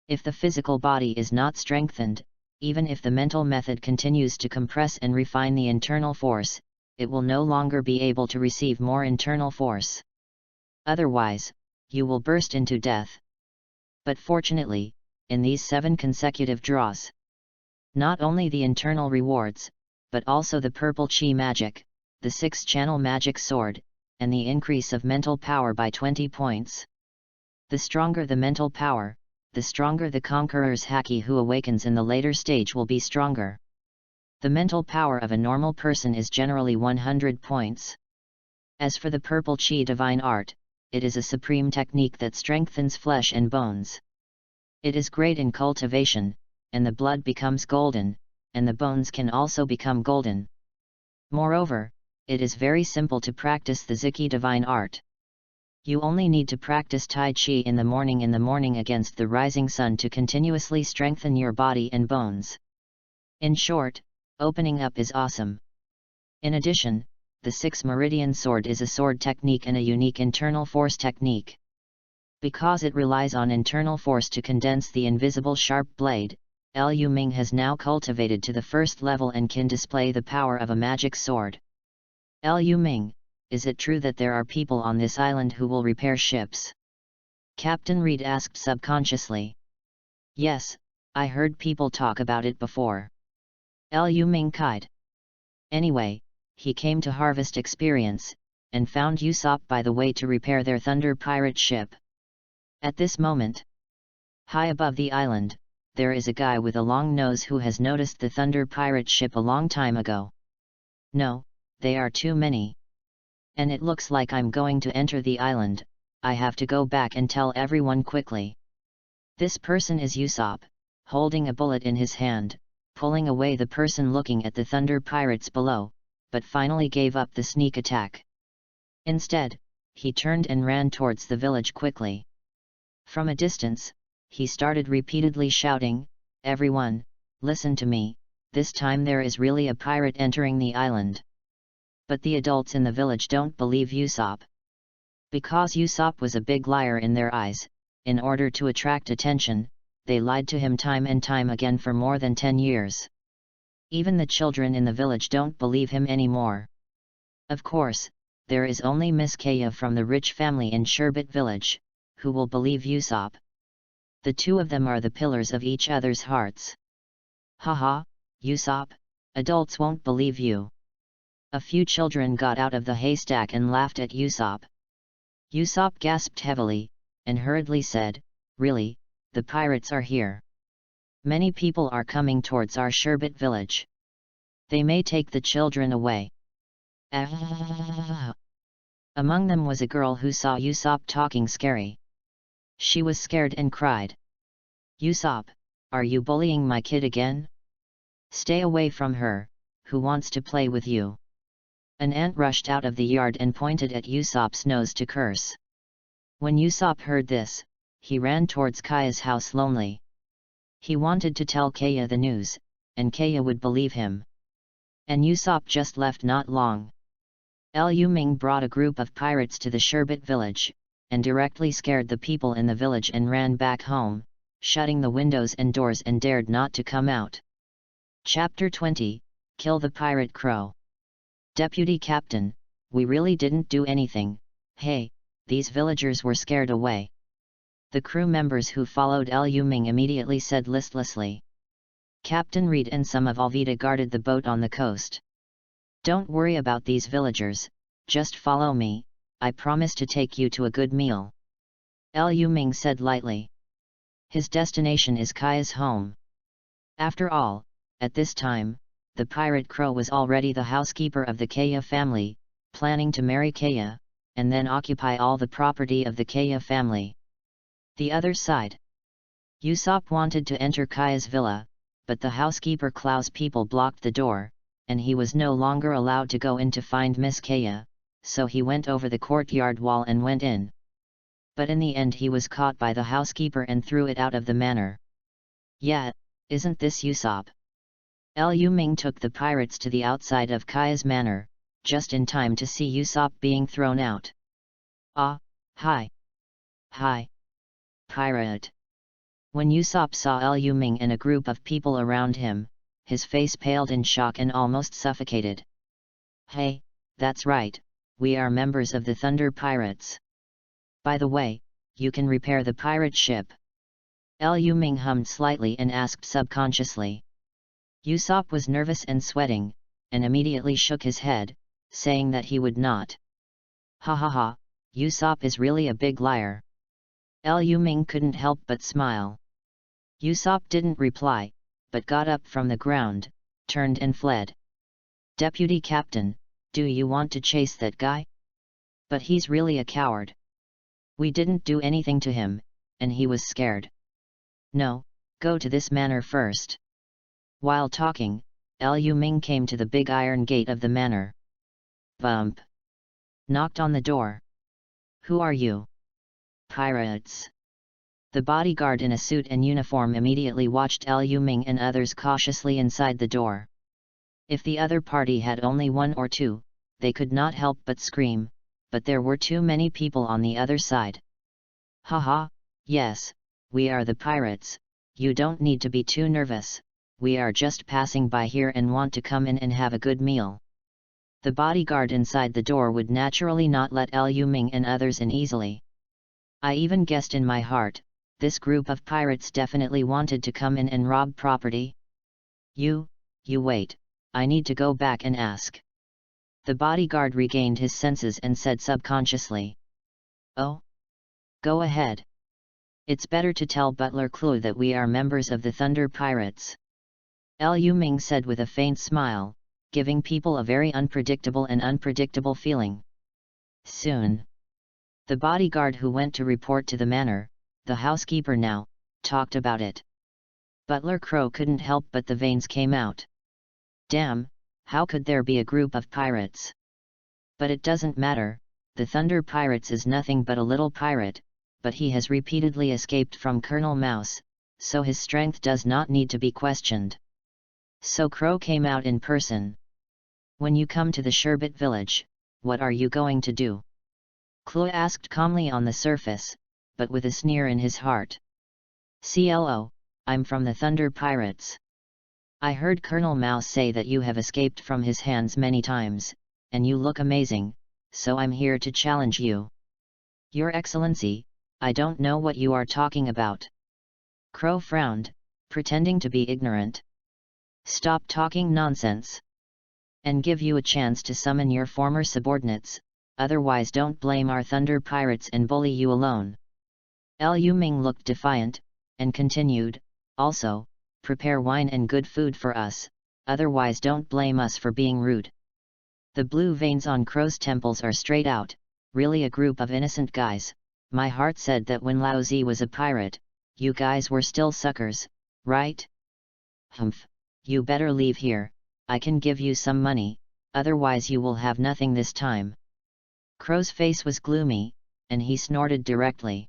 If the physical body is not strengthened, even if the mental method continues to compress and refine the internal force, it will no longer be able to receive more internal force. Otherwise, you will burst into death. But fortunately, in these 7 consecutive draws, not only the internal rewards, but also the purple chi magic, the 6-channel magic sword, and the increase of mental power by 20 points. The stronger the mental power, the stronger the conqueror's haki who awakens in the later stage will be stronger. The mental power of a normal person is generally 100 points. As for the purple chi divine art, it is a supreme technique that strengthens flesh and bones. It is great in cultivation, and the blood becomes golden, and the bones can also become golden. Moreover, it is very simple to practice the Ziki divine art. You only need to practice Tai Chi in the morning against the rising sun to continuously strengthen your body and bones. In short, opening up is awesome. In addition, the 6 Meridian sword is a sword technique and a unique internal force technique. Because it relies on internal force to condense the invisible sharp blade, Liu Ming has now cultivated to the first level and can display the power of a magic sword. Liu Ming, is it true that there are people on this island who will repair ships? Captain Reed asked subconsciously. Yes, I heard people talk about it before. Liu Ming sighed. Anyway, he came to harvest experience, and found Usopp by the way to repair their thunder pirate ship. At this moment, high above the island, there is a guy with a long nose who has noticed the thunder pirate ship a long time ago. No, they are too many. And it looks like I'm going to enter the island, I have to go back and tell everyone quickly. This person is Usopp, holding a bullet in his hand, pulling away the person looking at the thunder pirates below, but finally gave up the sneak attack. Instead, he turned and ran towards the village quickly. From a distance, he started repeatedly shouting, "Everyone, listen to me, this time there is really a pirate entering the island." But the adults in the village don't believe Usopp. Because Usopp was a big liar in their eyes, in order to attract attention, they lied to him time and time again for more than 10 years. Even the children in the village don't believe him anymore. Of course, there is only Miss Kaya from the rich family in Sherbet village, who will believe Usopp. The two of them are the pillars of each other's hearts. Haha, Usopp, adults won't believe you. A few children got out of the haystack and laughed at Usopp. Usopp gasped heavily, and hurriedly said, "Really, the pirates are here. Many people are coming towards our Sherbet village. They may take the children away." Among them was a girl who saw Usopp talking scary. She was scared and cried, "Usopp, are you bullying my kid again? Stay away from her, who wants to play with you." An ant rushed out of the yard and pointed at Usopp's nose to curse. When Usopp heard this, he ran towards Kaya's house lonely. He wanted to tell Kaya the news, and Kaya would believe him. And Usopp just left not long. Liu Ming brought a group of pirates to the Sherbet village, and directly scared the people in the village and ran back home, shutting the windows and doors and dared not to come out. Chapter 20, Kill the Pirate Crow. Deputy Captain, we really didn't do anything, hey, these villagers were scared away. The crew members who followed Liu Ming immediately said listlessly. Captain Reed and some of Alvida guarded the boat on the coast. "Don't worry about these villagers, just follow me, I promise to take you to a good meal," Liu Ming said lightly. His destination is Kaya's home. After all, at this time, the pirate crow was already the housekeeper of the Kaya family, planning to marry Kaya, and then occupy all the property of the Kaya family. The other side. Usopp wanted to enter Kaya's villa, but the housekeeper Klau's people blocked the door, and he was no longer allowed to go in to find Miss Kaya, so he went over the courtyard wall and went in. But in the end he was caught by the housekeeper and threw it out of the manor. "Yeah, isn't this Usopp?" Liu Ming took the pirates to the outside of Kaya's manor, just in time to see Usopp being thrown out. "Ah, hi! Hi! Pirate!" When Usopp saw Liu Ming and a group of people around him, his face paled in shock and almost suffocated. "Hey, that's right, we are members of the Thunder Pirates. By the way, you can repair the pirate ship." Liu Ming hummed slightly and asked subconsciously. Usopp was nervous and sweating, and immediately shook his head, saying that he would not. "Ha ha ha, Usopp is really a big liar." Liu Ming couldn't help but smile. Usopp didn't reply, but got up from the ground, turned and fled. "Deputy Captain, do you want to chase that guy? But he's really a coward. We didn't do anything to him, and he was scared. No, go to this manor first." While talking, Liu Ming came to the big iron gate of the manor. Bump! Knocked on the door. "Who are you?" "Pirates." The bodyguard in a suit and uniform immediately watched Liu Ming and others cautiously inside the door. If the other party had only one or two, they could not help but scream, but there were too many people on the other side. Haha, yes, we are the pirates, you don't need to be too nervous, we are just passing by here and want to come in and have a good meal. The bodyguard inside the door would naturally not let Liu Ming and others in easily. I even guessed in my heart, this group of pirates definitely wanted to come in and rob property. You wait, I need to go back and ask. The bodyguard regained his senses and said subconsciously. Oh? Go ahead. It's better to tell Butler Clue that we are members of the Thunder Pirates. Liu Ming said with a faint smile, giving people a very unpredictable feeling. Soon. The bodyguard who went to report to the manor, the housekeeper now, talked about it. Butler Crow couldn't help but the veins came out. Damn, how could there be a group of pirates? But it doesn't matter, the Thunder Pirates is nothing but a little pirate, but he has repeatedly escaped from Colonel Mouse, so his strength does not need to be questioned. So Crow came out in person. When you come to the Sherbet village, what are you going to do? Clue asked calmly on the surface, but with a sneer in his heart. CLO, I'm from the Thunder Pirates. I heard Colonel Mouse say that you have escaped from his hands many times, and you look amazing, so I'm here to challenge you. Your Excellency, I don't know what you are talking about. Crow frowned, pretending to be ignorant. Stop talking nonsense. And give you a chance to summon your former subordinates, otherwise don't blame our Thunder Pirates and bully you alone. Liu Ming looked defiant, and continued, also, prepare wine and good food for us, otherwise don't blame us for being rude. The blue veins on Crow's temples are straight out, really a group of innocent guys. My heart said that when Lao Zi was a pirate, you guys were still suckers, right? Humph, you better leave here, I can give you some money, otherwise you will have nothing this time. Crow's face was gloomy, and he snorted directly.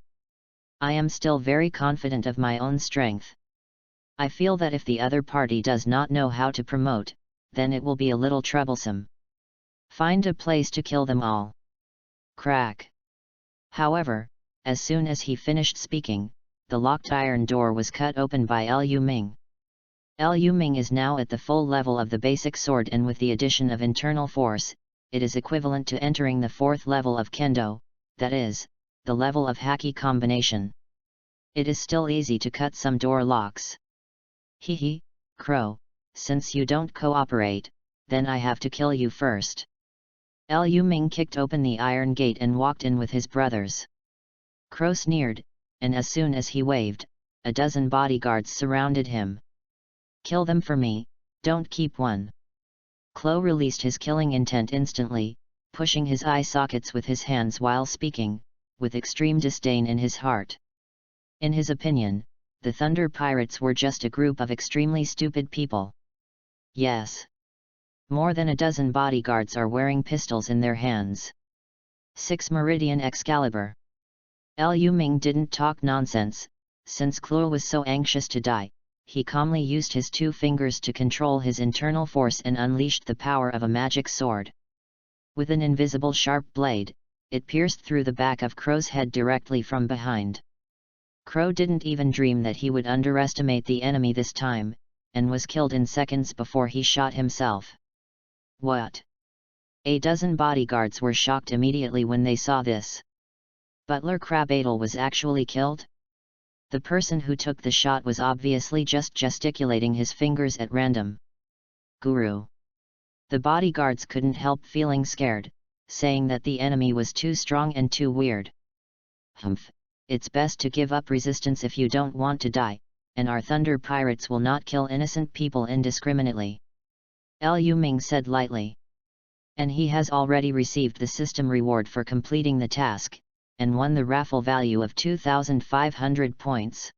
I am still very confident of my own strength. I feel that if the other party does not know how to promote, then it will be a little troublesome. Find a place to kill them all. Crack. However, as soon as he finished speaking, the locked iron door was cut open by Liu Ming. Liu Ming is now at the full level of the basic sword, and with the addition of internal force, it is equivalent to entering the 4th level of Kendo, that is, the level of Haki combination. It is still easy to cut some door locks. Hehe, Crow, since you don't cooperate, then I have to kill you first. Liu Ming kicked open the iron gate and walked in with his brothers. Crow sneered, and as soon as he waved, a dozen bodyguards surrounded him. Kill them for me, don't keep one. Crow released his killing intent instantly, pushing his eye sockets with his hands while speaking, with extreme disdain in his heart. In his opinion, the Thunder Pirates were just a group of extremely stupid people. Yes. More than a dozen bodyguards are wearing pistols in their hands. 6 Meridian Excalibur. Liu Ming didn't talk nonsense, since Clue was so anxious to die, he calmly used his 2 fingers to control his internal force and unleashed the power of a magic sword. With an invisible sharp blade, it pierced through the back of Crow's head directly from behind. Crow didn't even dream that he would underestimate the enemy this time, and was killed in seconds before he shot himself. What? A dozen bodyguards were shocked immediately when they saw this. Butler Crabadle was actually killed? The person who took the shot was obviously just gesticulating his fingers at random. Guru. The bodyguards couldn't help feeling scared, saying that the enemy was too strong and too weird. Humph, it's best to give up resistance if you don't want to die, and our Thunder Pirates will not kill innocent people indiscriminately. Liu Ming said lightly. And he has already received the system reward for completing the task, and won the raffle value of 2,500 points.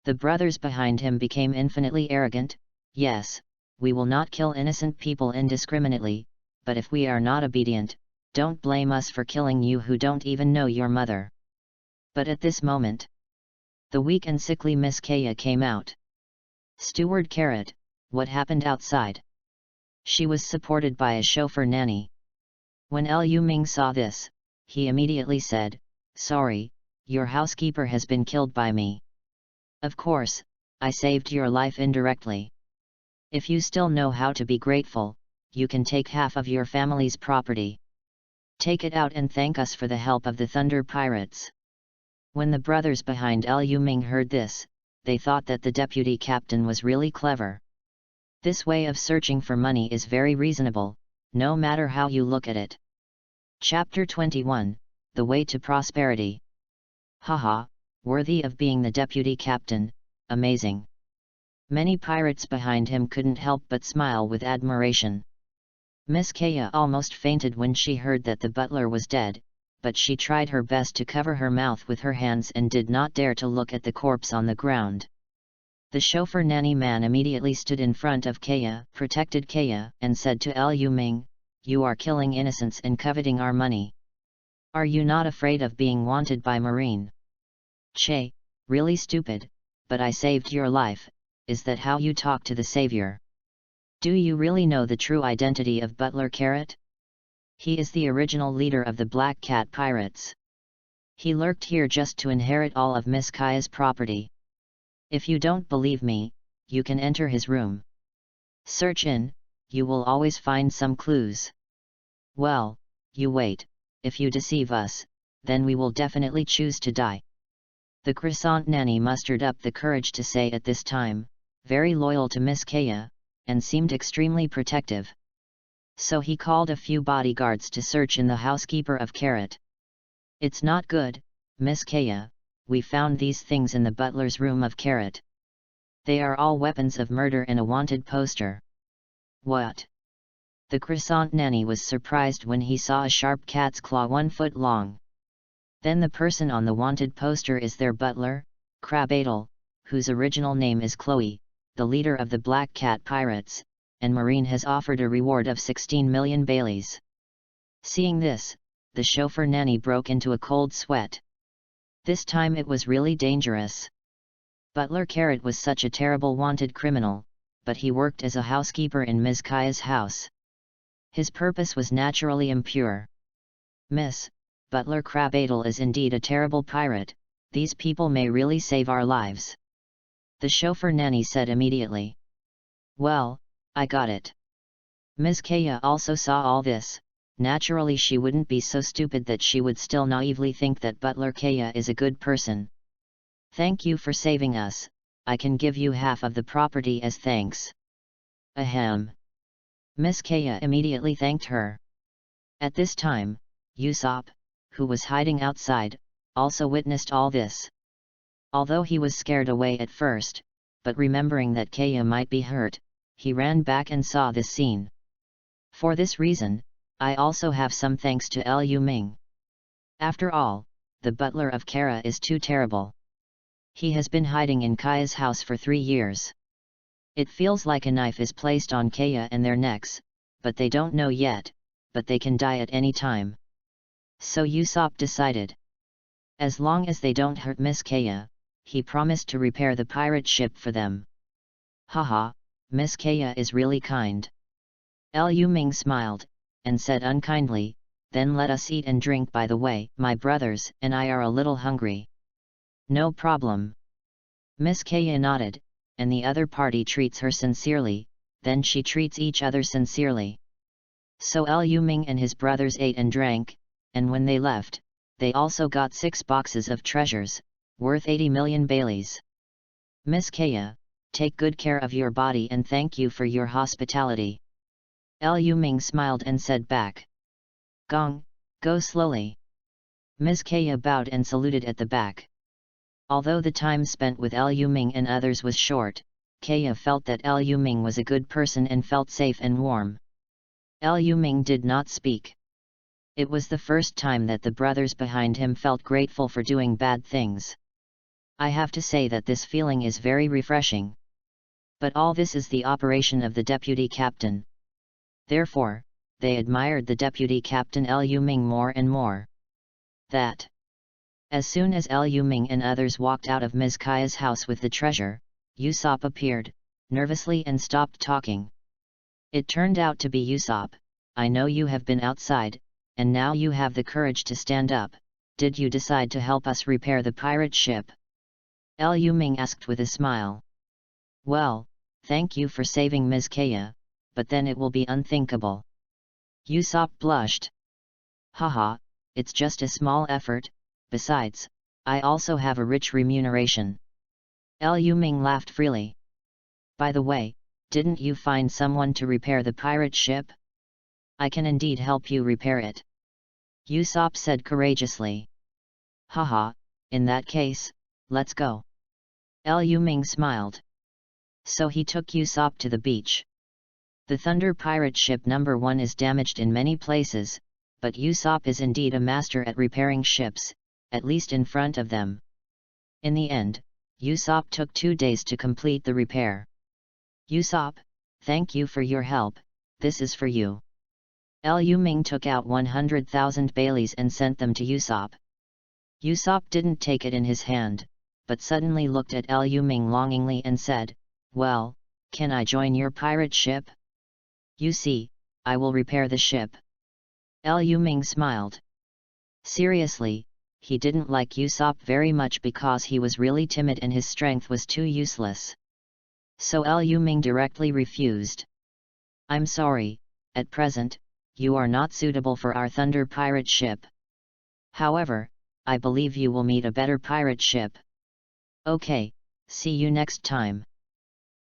The brothers behind him became infinitely arrogant. Yes, we will not kill innocent people indiscriminately, but if we are not obedient, don't blame us for killing you who don't even know your mother. But at this moment, the weak and sickly Miss Kaya came out. Steward Carrot, what happened outside? She was supported by a chauffeur nanny. When Liu Ming saw this, he immediately said, "Sorry, your housekeeper has been killed by me. Of course, I saved your life indirectly. If you still know how to be grateful, you can take half of your family's property. Take it out and thank us for the help of the Thunder Pirates." When the brothers behind Liu Ming heard this, they thought that the deputy captain was really clever. This way of searching for money is very reasonable, no matter how you look at it. Chapter 21, The Way to Prosperity. Haha, worthy of being the deputy captain, amazing. Many pirates behind him couldn't help but smile with admiration. Miss Kaya almost fainted when she heard that the butler was dead, but she tried her best to cover her mouth with her hands and did not dare to look at the corpse on the ground. The chauffeur nanny man immediately stood in front of Kaya, protected Kaya, and said to Liu Ming, "You are killing innocents and coveting our money. Are you not afraid of being wanted by Marine?" "Che, really stupid, but I saved your life. Is that how you talk to the savior? Do you really know the true identity of Butler Carrot? He is the original leader of the Black Cat Pirates. He lurked here just to inherit all of Miss Kaya's property. If you don't believe me, you can enter his room. Search in, you will always find some clues. Well, you wait, if you deceive us, then we will definitely choose to die." The croissant nanny mustered up the courage to say at this time, very loyal to Miss Kaya, and seemed extremely protective. So he called a few bodyguards to search in the housekeeper of Carrot. "It's not good, Miss Kaya. We found these things in the butler's room of Carrot. They are all weapons of murder and a wanted poster." "What?" The croissant nanny was surprised when he saw a sharp cat's claw 1 foot long. "Then the person on the wanted poster is their butler, Crabadle, whose original name is Chloe, the leader of the Black Cat Pirates, and Marine has offered a reward of 16 million Baileys." Seeing this, the chauffeur nanny broke into a cold sweat. This time it was really dangerous. Butler Carrot was such a terrible wanted criminal, but he worked as a housekeeper in Ms. Kaya's house. His purpose was naturally impure. "Miss, Butler Crabadle is indeed a terrible pirate. These people may really save our lives," the chauffeur nanny said immediately. "Well, I got it." Ms. Kaya also saw all this. Naturally she wouldn't be so stupid that she would still naively think that Butler Kaya is a good person. "Thank you for saving us. I can give you half of the property as thanks." Ahem. Miss Kaya immediately thanked her. At this time, Usopp, who was hiding outside, also witnessed all this. Although he was scared away at first, but remembering that Kaya might be hurt, he ran back and saw this scene. "For this reason, I also have some thanks to Liu Ming. After all, the butler of Kara is too terrible. He has been hiding in Kaya's house for 3 years. It feels like a knife is placed on Kaya and their necks, but they don't know yet, but they can die at any time." So Usopp decided. As long as they don't hurt Miss Kaya, he promised to repair the pirate ship for them. "Haha, Miss Kaya is really kind." Liu Ming smiled, and said unkindly, "Then let us eat and drink. By the way, my brothers and I are a little hungry." "No problem." Miss Kaya nodded, and the other party treats her sincerely, then she treats each other sincerely. So Liu Ming and his brothers ate and drank, and when they left, they also got 6 boxes of treasures, worth 80 million Baileys. "Miss Kaya, take good care of your body and thank you for your hospitality." Liu Ming smiled and said back. "Gong, go slowly." Ms. Kaya bowed and saluted at the back. Although the time spent with Liu Ming and others was short, Kaya felt that Liu Ming was a good person and felt safe and warm. Liu Ming did not speak. It was the first time that the brothers behind him felt grateful for doing bad things. I have to say that this feeling is very refreshing. But all this is the operation of the deputy captain. Therefore, they admired the deputy captain Liu Ming more and more. That. As soon as Liu Ming and others walked out of Ms. Kaya's house with the treasure, Usopp appeared, nervously and stopped talking. It turned out to be Usopp. "I know you have been outside, and now you have the courage to stand up. Did you decide to help us repair the pirate ship? Liu Ming asked with a smile. Well, thank you for saving Ms. Kaya, but then it will be unthinkable. Usopp blushed. Haha, it's just a small effort, besides, I also have a rich remuneration. Liu Ming laughed freely. By the way, didn't you find someone to repair the pirate ship? I can indeed help you repair it. Usopp said courageously. Haha, in that case, let's go. Liu Ming smiled. So he took Usopp to the beach. The Thunder Pirate Ship No. 1 is damaged in many places, but Usopp is indeed a master at repairing ships, at least in front of them. In the end, Usopp took 2 days to complete the repair. Usopp, thank you for your help, this is for you. Liu Ming took out 100,000 Baileys and sent them to Usopp. Usopp didn't take it in his hand, but suddenly looked at Liu Ming longingly and said, well, can I join your pirate ship? You see, I will repair the ship. Liu Ming smiled. Seriously, he didn't like Usopp very much because he was really timid and his strength was too useless. So Liu Ming directly refused. I'm sorry, at present, you are not suitable for our Thunder Pirate ship. However, I believe you will meet a better pirate ship. Okay, see you next time.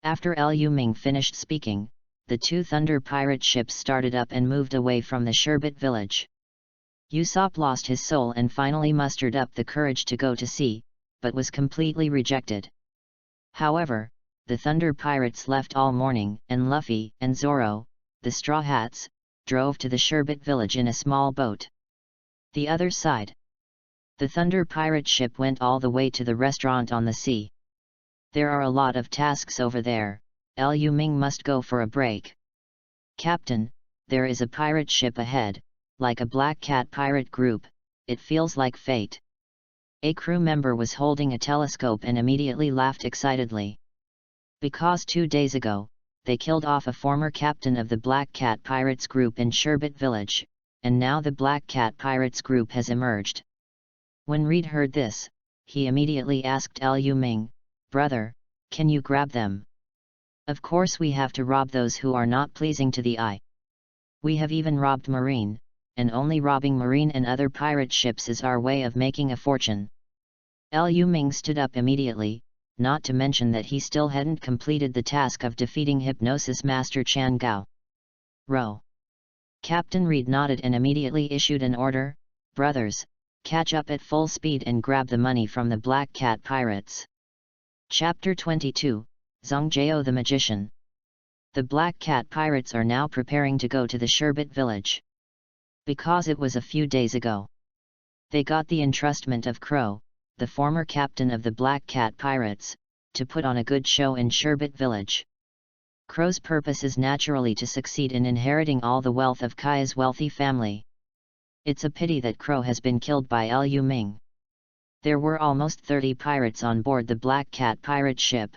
After Liu Ming finished speaking, the 2 Thunder Pirate ships started up and moved away from the Sherbet village. Usopp lost his soul and finally mustered up the courage to go to sea, but was completely rejected. However, the Thunder Pirates left all morning, and Luffy and Zoro, the Straw Hats, drove to the Sherbet village in a small boat. The other side. The Thunder Pirate ship went all the way to the restaurant on the sea. There are a lot of tasks over there, Liu Ming must go for a break. Captain, there is a pirate ship ahead, like a Black Cat pirate group, it feels like fate. A crew member was holding a telescope and immediately laughed excitedly. Because 2 days ago, they killed off a former captain of the Black Cat Pirates group in Sherbet village, and now the Black Cat Pirates group has emerged. When Reed heard this, he immediately asked Liu Ming, brother, can you grab them? Of course we have to rob those who are not pleasing to the eye. We have even robbed Marine, and only robbing Marine and other pirate ships is our way of making a fortune. Liu Ming stood up immediately, not to mention that he still hadn't completed the task of defeating Hypnosis Master Chan Gao. Row. Captain Reed nodded and immediately issued an order, brothers, catch up at full speed and grab the money from the Black Cat Pirates. Chapter 22, Zongjao the Magician. The Black Cat Pirates are now preparing to go to the Sherbet village. Because it was a few days ago. They got the entrustment of Crow, the former captain of the Black Cat Pirates, to put on a good show in Sherbet village. Crow's purpose is naturally to succeed in inheriting all the wealth of Kaya's wealthy family. It's a pity that Crow has been killed by Liu Ming. There were almost 30 pirates on board the Black Cat pirate ship.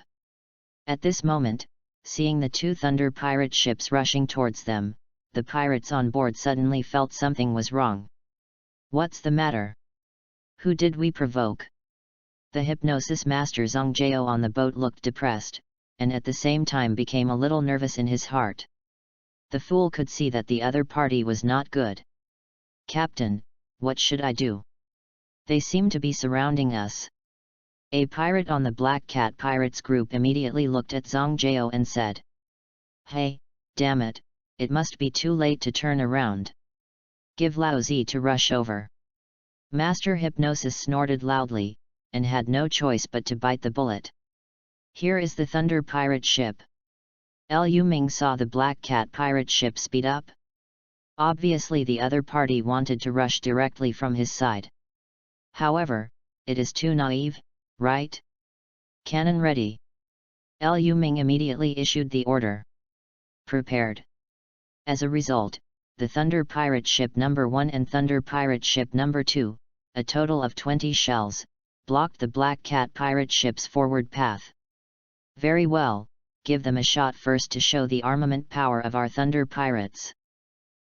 At this moment, seeing the 2 Thunder pirate ships rushing towards them, the pirates on board suddenly felt something was wrong. What's the matter? Who did we provoke? The Hypnosis Master Zongjao on the boat looked depressed, and at the same time became a little nervous in his heart. The fool could see that the other party was not good. Captain, what should I do? They seem to be surrounding us. A pirate on the Black Cat Pirates group immediately looked at Zongjao and said, Hey, damn it, it must be too late to turn around. Give Lao Zi to rush over. Master Hypnosis snorted loudly, and had no choice but to bite the bullet. Here is the Thunder Pirate ship. Liu Ming saw the Black Cat pirate ship speed up. Obviously the other party wanted to rush directly from his side. However, it is too naive, right? Cannon ready. Liu Ming immediately issued the order. Prepared. As a result, the Thunder Pirate Ship No. 1 and Thunder Pirate Ship No. 2, a total of 20 shells, blocked the Black Cat pirate ship's forward path. Very well, give them a shot first to show the armament power of our Thunder Pirates.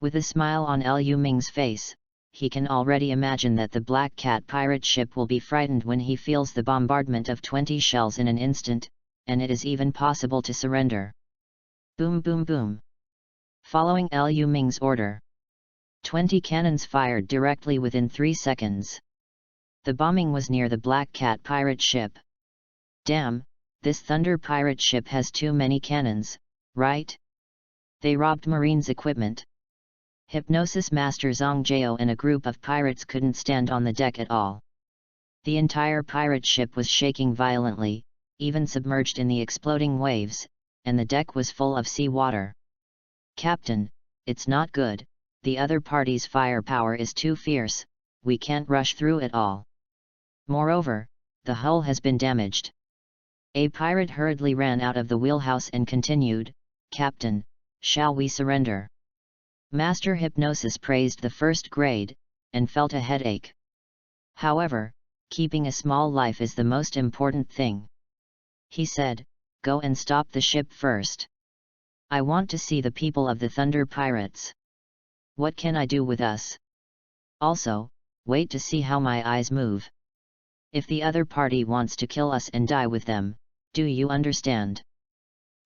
With a smile on Liu Ming's face, he can already imagine that the Black Cat pirate ship will be frightened when he feels the bombardment of 20 shells in an instant, and it is even possible to surrender. Boom boom boom. Following Liu Ming's order, 20 cannons fired directly within 3 seconds. The bombing was near the Black Cat pirate ship. Damn, this Thunder pirate ship has too many cannons, right? They robbed Marine's equipment. Hypnosis Master Zhang Jiao and a group of pirates couldn't stand on the deck at all. The entire pirate ship was shaking violently, even submerged in the exploding waves, and the deck was full of sea water. Captain, it's not good, the other party's firepower is too fierce, we can't rush through it all. Moreover, the hull has been damaged. A pirate hurriedly ran out of the wheelhouse and continued, Captain, shall we surrender? Master Hypnosis praised the first grade, and felt a headache. However, keeping a small life is the most important thing. He said, go and stop the ship first. I want to see the people of the Thunder Pirates. What can I do with us? Also, wait to see how my eyes move. If the other party wants to kill us and die with them, do you understand?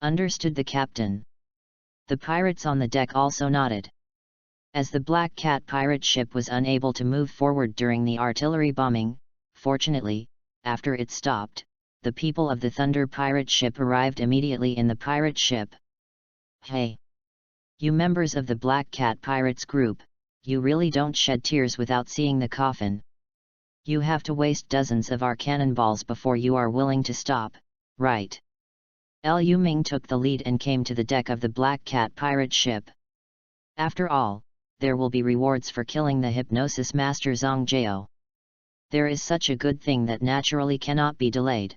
Understood the captain. The pirates on the deck also nodded. As the Black Cat pirate ship was unable to move forward during the artillery bombing, fortunately, after it stopped, the people of the Thunder pirate ship arrived immediately in the pirate ship. Hey! You members of the Black Cat pirates group, you really don't shed tears without seeing the coffin. You have to waste dozens of our cannonballs before you are willing to stop, right? Liu Ming took the lead and came to the deck of the Black Cat pirate ship. After all, there will be rewards for killing the Hypnosis Master Zhang Jiao. There is such a good thing that naturally cannot be delayed.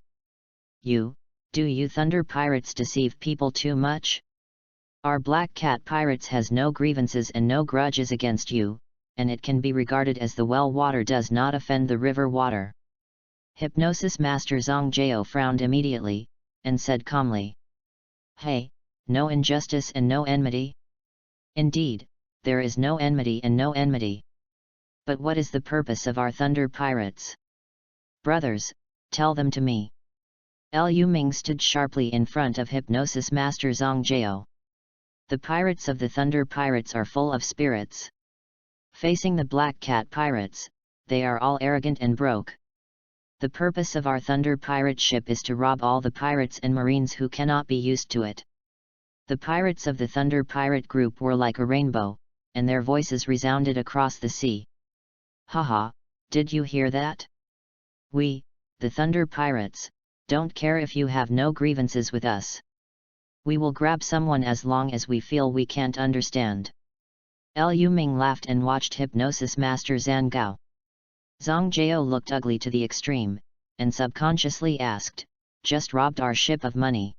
Do you Thunder Pirates deceive people too much? Our Black Cat Pirates has no grievances and no grudges against you, and it can be regarded as the well water does not offend the river water. Hypnosis Master Zhang Jiao frowned immediately, and said calmly. Hey, no injustice and no enmity? Indeed, there is no enmity and no enmity. But what is the purpose of our Thunder Pirates? Brothers, tell them to me. Liu Ming stood sharply in front of Hypnosis Master Zhang Jiao. The pirates of the Thunder Pirates are full of spirits. Facing the Black Cat Pirates, they are all arrogant and broke. The purpose of our Thunder Pirate ship is to rob all the pirates and marines who cannot be used to it. The pirates of the Thunder Pirate group were like a rainbow, and their voices resounded across the sea. Haha, did you hear that? We, the Thunder Pirates, don't care if you have no grievances with us. We will grab someone as long as we feel we can't understand. Liu Ming laughed and watched Hypnosis Master Zhang Gao. Zhang Jiao looked ugly to the extreme, and subconsciously asked, just robbed our ship of money.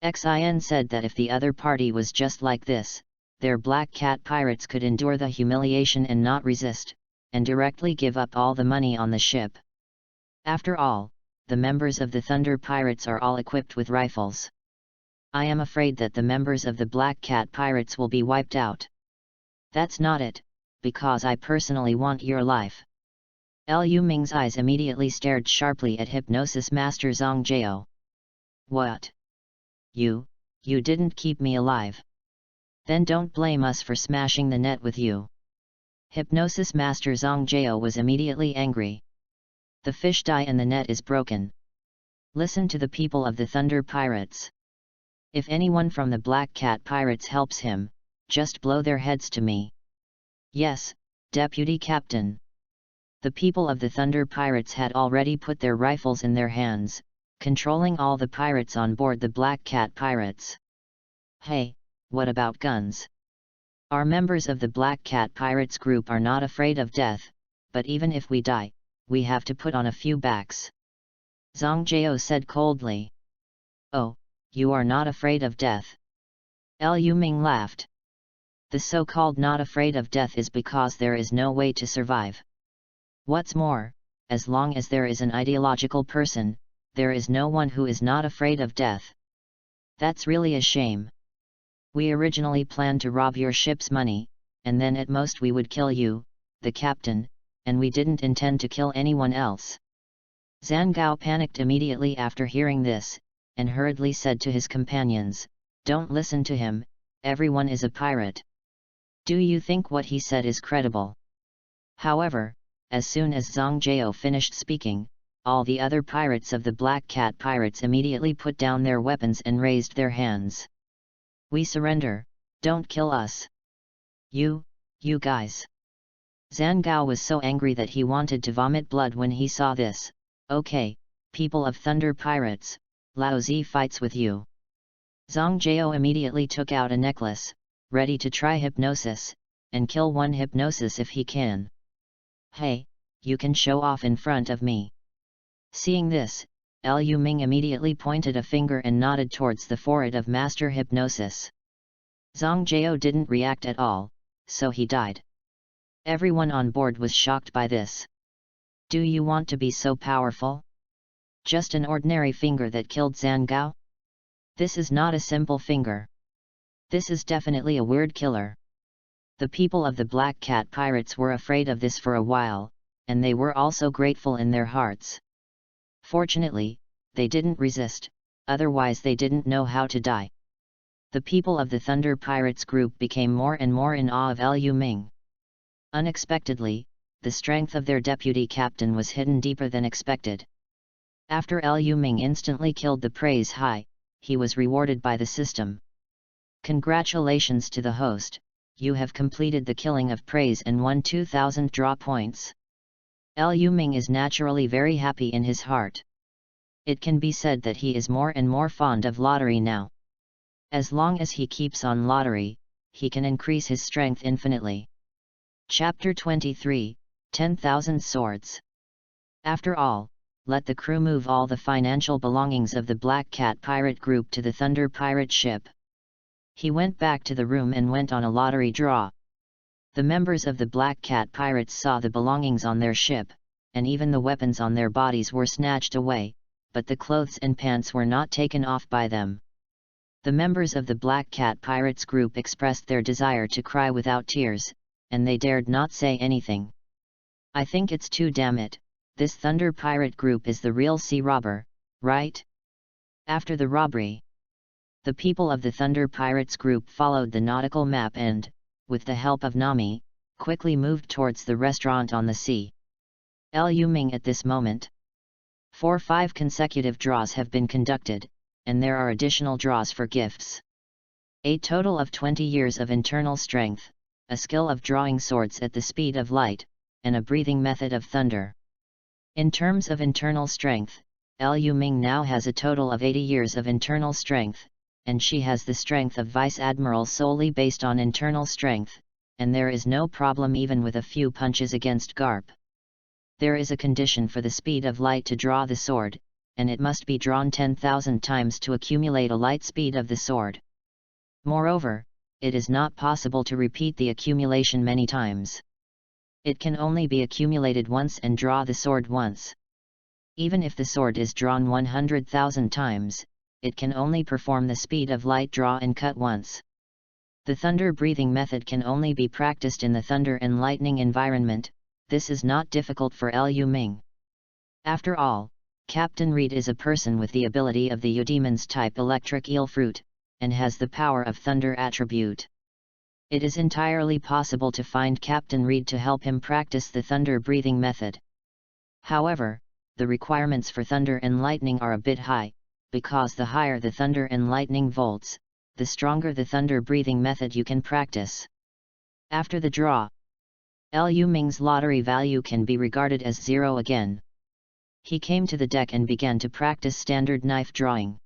Xin said that if the other party was just like this, their Black Cat Pirates could endure the humiliation and not resist, and directly give up all the money on the ship. After all, the members of the Thunder Pirates are all equipped with rifles. I am afraid that the members of the Black Cat Pirates will be wiped out. That's not it, because I personally want your life. Liu Ming's eyes immediately stared sharply at Hypnosis Master Zhang Jiao. What? You didn't keep me alive. Then don't blame us for smashing the net with you. Hypnosis Master Zhang Jiao was immediately angry. The fish die and the net is broken. Listen to the people of the Thunder Pirates. If anyone from the Black Cat Pirates helps him, just blow their heads to me. Yes, Deputy Captain. The people of the Thunder Pirates had already put their rifles in their hands, controlling all the pirates on board the Black Cat Pirates. Hey, what about guns? Our members of the Black Cat Pirates group are not afraid of death, but even if we die, we have to put on a few backs. Zhang Jiao said coldly. Oh, you are not afraid of death? Liu Ming laughed. The so-called not afraid of death is because there is no way to survive. What's more, as long as there is an ideological person, there is no one who is not afraid of death. That's really a shame. We originally planned to rob your ship's money, and then at most we would kill you, the captain, and we didn't intend to kill anyone else." Zhang Gao panicked immediately after hearing this, and hurriedly said to his companions, "Don't listen to him, everyone is a pirate. Do you think what he said is credible?" However, as soon as Zhang Jiao finished speaking, all the other pirates of the Black Cat Pirates immediately put down their weapons and raised their hands. "We surrender, don't kill us. You guys." Zhang Gao was so angry that he wanted to vomit blood when he saw this. "Okay, people of Thunder Pirates, Lao Zi fights with you." Zhang Jiao immediately took out a necklace, ready to try hypnosis, and kill one hypnosis if he can. "Hey, you can show off in front of me." Seeing this, Liu Ming immediately pointed a finger and nodded towards the forehead of Master Hypnosis. Zhang Jiao didn't react at all, so he died. Everyone on board was shocked by this. Do you want to be so powerful? Just an ordinary finger that killed Zhang Gao? This is not a simple finger. This is definitely a weird killer. The people of the Black Cat Pirates were afraid of this for a while, and they were also grateful in their hearts. Fortunately, they didn't resist, otherwise they didn't know how to die. The people of the Thunder Pirates group became more and more in awe of Liu Ming. Unexpectedly, the strength of their deputy captain was hidden deeper than expected. After Liu Ming instantly killed the praise high, he was rewarded by the system. Congratulations to the host, you have completed the killing of praise and won 2000 draw points. Liu Ming is naturally very happy in his heart. It can be said that he is more and more fond of lottery now. As long as he keeps on lottery, he can increase his strength infinitely. Chapter 23, 10,000 Swords. After all, let the crew move all the financial belongings of the Black Cat Pirate group to the Thunder Pirate ship. He went back to the room and went on a lottery draw. The members of the Black Cat Pirates saw the belongings on their ship, and even the weapons on their bodies were snatched away, but the clothes and pants were not taken off by them. The members of the Black Cat Pirates group expressed their desire to cry without tears, and they dared not say anything. I think it's too damn it, this Thunder Pirate group is the real sea robber, right? After the robbery, the people of the Thunder Pirates group followed the nautical map and, with the help of Nami, quickly moved towards the restaurant on the sea. Liu Ming at this moment. 5 consecutive draws have been conducted, and there are additional draws for gifts. A total of 20 years of internal strength, a skill of drawing swords at the speed of light, and a breathing method of thunder. In terms of internal strength, Liu Ming now has a total of 80 years of internal strength, and she has the strength of Vice Admiral solely based on internal strength, and there is no problem even with a few punches against Garp. There is a condition for the speed of light to draw the sword, and it must be drawn 10,000 times to accumulate a light speed of the sword. Moreover, it is not possible to repeat the accumulation many times. It can only be accumulated once and draw the sword once. Even if the sword is drawn 100,000 times, it can only perform the speed of light draw and cut once. The thunder breathing method can only be practiced in the thunder and lightning environment. This is not difficult for Liu Ming. After all, Captain Reed is a person with the ability of the Eudemon's type electric eel fruit, and has the power of thunder attribute. It is entirely possible to find Captain Reed to help him practice the thunder breathing method. However, the requirements for thunder and lightning are a bit high, because the higher the thunder and lightning volts, the stronger the thunder breathing method you can practice. After the draw, Liu Ming's lottery value can be regarded as 0 again. He came to the deck and began to practice standard knife drawing.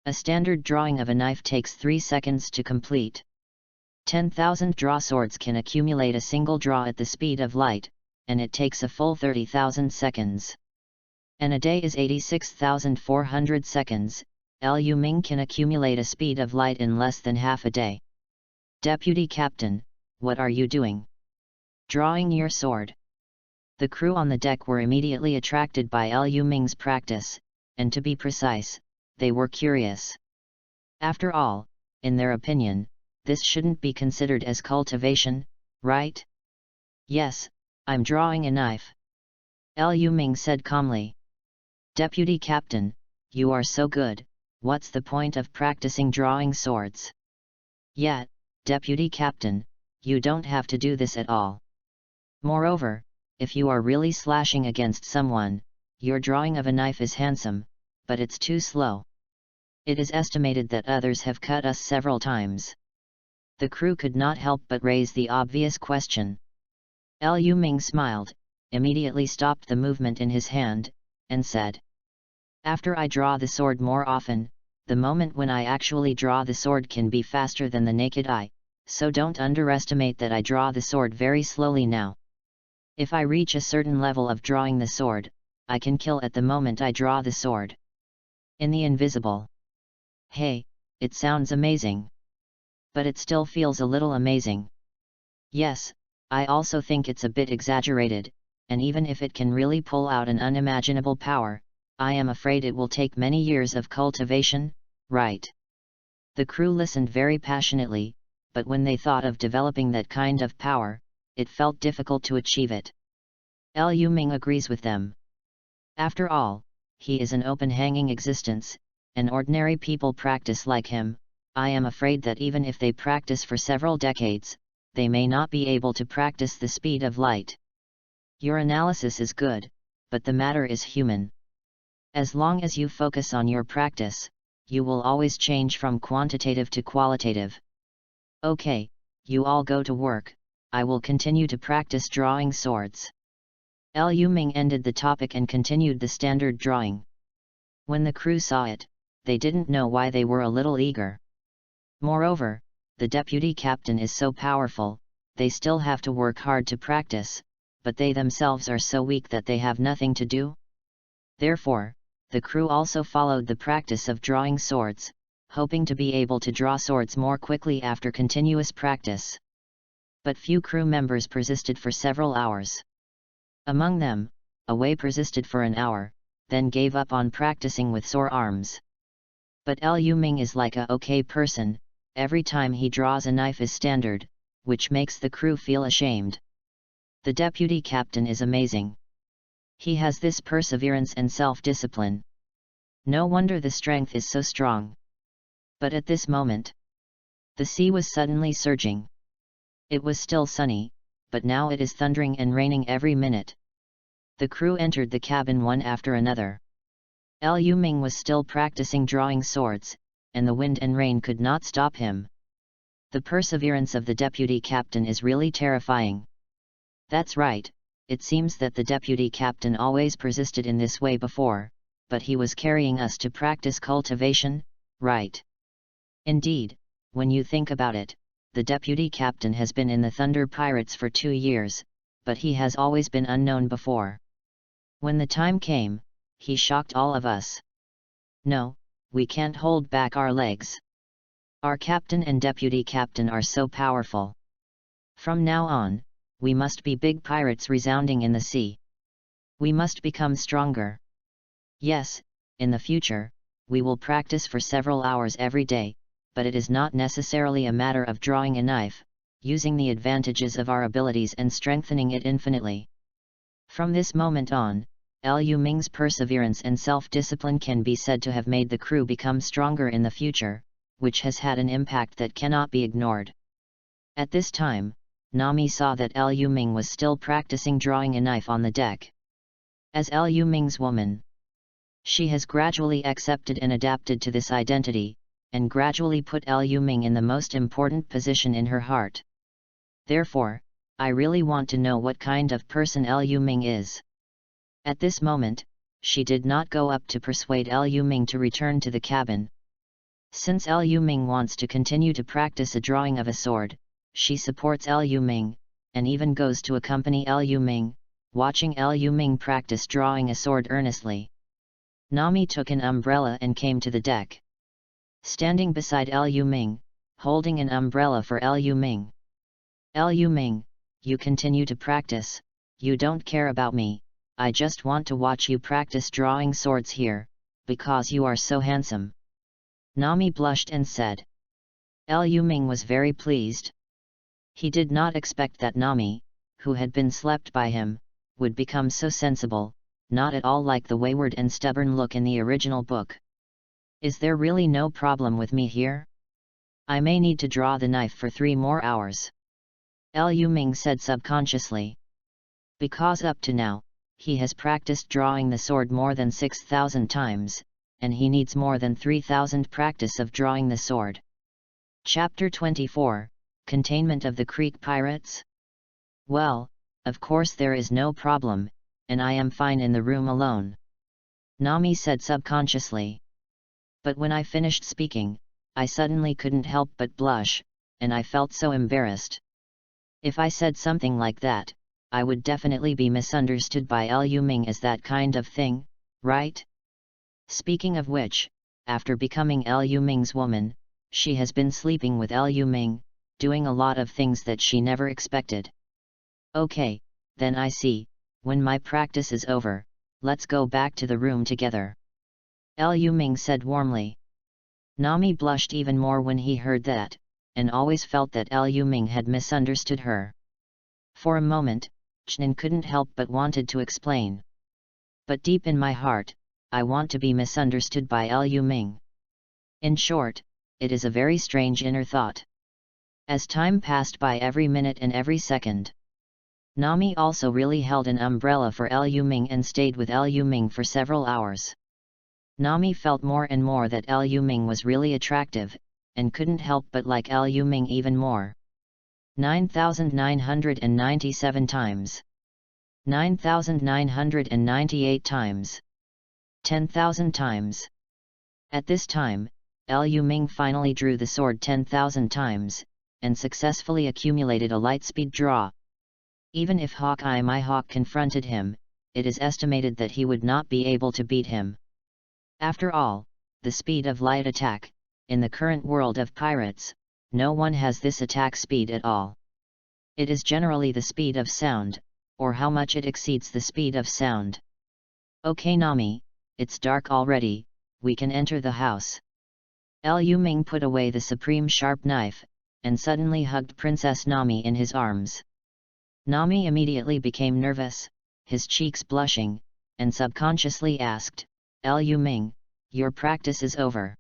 A standard drawing of a knife takes 3 seconds to complete. 10,000 draw swords can accumulate a single draw at the speed of light, and it takes a full 30,000 seconds. And a day is 86,400 seconds, Liu Ming can accumulate a speed of light in less than half a day. Deputy Captain, what are you doing? Drawing your sword. The crew on the deck were immediately attracted by Liu Ming's practice, and to be precise, they were curious. After all, in their opinion, this shouldn't be considered as cultivation, right? Yes, I'm drawing a knife. Liu Ming said calmly. Deputy Captain, you are so good, what's the point of practicing drawing swords? Yeah, Deputy Captain, you don't have to do this at all. Moreover, if you are really slashing against someone, your drawing of a knife is handsome, but it's too slow. It is estimated that others have cut us several times. The crew could not help but raise the obvious question. Liu Ming smiled, immediately stopped the movement in his hand, and said, After I draw the sword more often, the moment when I actually draw the sword can be faster than the naked eye, so don't underestimate that I draw the sword very slowly now. If I reach a certain level of drawing the sword, I can kill at the moment I draw the sword. In the invisible. Hey, it sounds amazing. But it still feels a little amazing. Yes, I also think it's a bit exaggerated, and even if it can really pull out an unimaginable power, I am afraid it will take many years of cultivation, right? The crew listened very passionately, but when they thought of developing that kind of power, it felt difficult to achieve it. Liu Ming agrees with them. After all, he is an open-hanging existence, and ordinary people practice like him. I am afraid that even if they practice for several decades, they may not be able to practice the speed of light. Your analysis is good, but the matter is human. As long as you focus on your practice, you will always change from quantitative to qualitative. Okay, you all go to work, I will continue to practice drawing swords. Liu Ming ended the topic and continued the standard drawing. When the crew saw it, they didn't know why they were a little eager. Moreover, the deputy captain is so powerful, they still have to work hard to practice, but they themselves are so weak that they have nothing to do. Therefore, the crew also followed the practice of drawing swords, hoping to be able to draw swords more quickly after continuous practice. But few crew members persisted for several hours. Among them, Wei persisted for an hour, then gave up on practicing with sore arms. But Liu Ming is like a okay person, every time he draws a knife is standard, which makes the crew feel ashamed. The deputy captain is amazing. He has this perseverance and self-discipline. No wonder the strength is so strong. But at this moment, the sea was suddenly surging. It was still sunny, but now it is thundering and raining every minute. The crew entered the cabin one after another. Liu Ming was still practicing drawing swords, and the wind and rain could not stop him. The perseverance of the deputy captain is really terrifying. That's right, it seems that the deputy captain always persisted in this way before, but he was carrying us to practice cultivation, right? Indeed, when you think about it, the deputy captain has been in the Thunder Pirates for 2 years, but he has always been unknown before. When the time came, he shocked all of us. No, we can't hold back our legs. Our captain and deputy captain are so powerful. From now on, we must be big pirates resounding in the sea. We must become stronger. Yes, in the future, we will practice for several hours every day, but it is not necessarily a matter of drawing a knife, using the advantages of our abilities and strengthening it infinitely. From this moment on, Liu Ming's perseverance and self-discipline can be said to have made the crew become stronger in the future, which has had an impact that cannot be ignored. At this time, Nami saw that Liu Ming was still practicing drawing a knife on the deck. As Liu Ming's woman, she has gradually accepted and adapted to this identity, and gradually put Liu Ming in the most important position in her heart. Therefore, I really want to know what kind of person Liu Ming is. At this moment, she did not go up to persuade Liu Ming to return to the cabin. Since Liu Ming wants to continue to practice a drawing of a sword, she supports Liu Ming, and even goes to accompany Liu Ming, watching Liu Ming practice drawing a sword earnestly. Nami took an umbrella and came to the deck. Standing beside Liu Ming, holding an umbrella for Liu Ming. Liu Ming, you continue to practice, you don't care about me, I just want to watch you practice drawing swords here, because you are so handsome. Nami blushed and said. Liu Ming was very pleased. He did not expect that Nami, who had been slept by him, would become so sensible, not at all like the wayward and stubborn look in the original book. Is there really no problem with me here? I may need to draw the knife for 3 more hours. Liu Ming said subconsciously. Because up to now, he has practiced drawing the sword more than 6,000 times, and he needs more than 3,000 practice of drawing the sword. Chapter 24, Containment of the Creek Pirates? Well, of course there is no problem, and I am fine in the room alone. Nami said subconsciously. But when I finished speaking, I suddenly couldn't help but blush, and I felt so embarrassed. If I said something like that, I would definitely be misunderstood by Liu Ming as that kind of thing, right? Speaking of which, after becoming Liu Ming's woman, she has been sleeping with Liu Ming, doing a lot of things that she never expected. Okay, then I see, when my practice is over, let's go back to the room together. Liu Ming said warmly. Nami blushed even more when he heard that, and always felt that Liu Ming had misunderstood her. For a moment, Chen couldn't help but wanted to explain. But deep in my heart, I want to be misunderstood by Liu Ming. In short, it is a very strange inner thought. As time passed by every minute and every second, Nami also really held an umbrella for Liu Ming and stayed with Liu Ming for several hours. Nami felt more and more that Liu Ming was really attractive, and couldn't help but like Liu Ming even more. 9,997 times. 9,998 times. 10,000 times. At this time, Liu Ming finally drew the sword 10,000 times, and successfully accumulated a light-speed draw. Even if Hawkeye my hawk confronted him, it is estimated that he would not be able to beat him. After all, the speed of light attack, in the current world of pirates, no one has this attack speed at all. It is generally the speed of sound, or how much it exceeds the speed of sound. Okay Nami, it's dark already, we can enter the house. Liu Ming put away the supreme sharp knife, and suddenly hugged Princess Nami in his arms. Nami immediately became nervous, his cheeks blushing, and subconsciously asked, Liu Ming, your practice is over.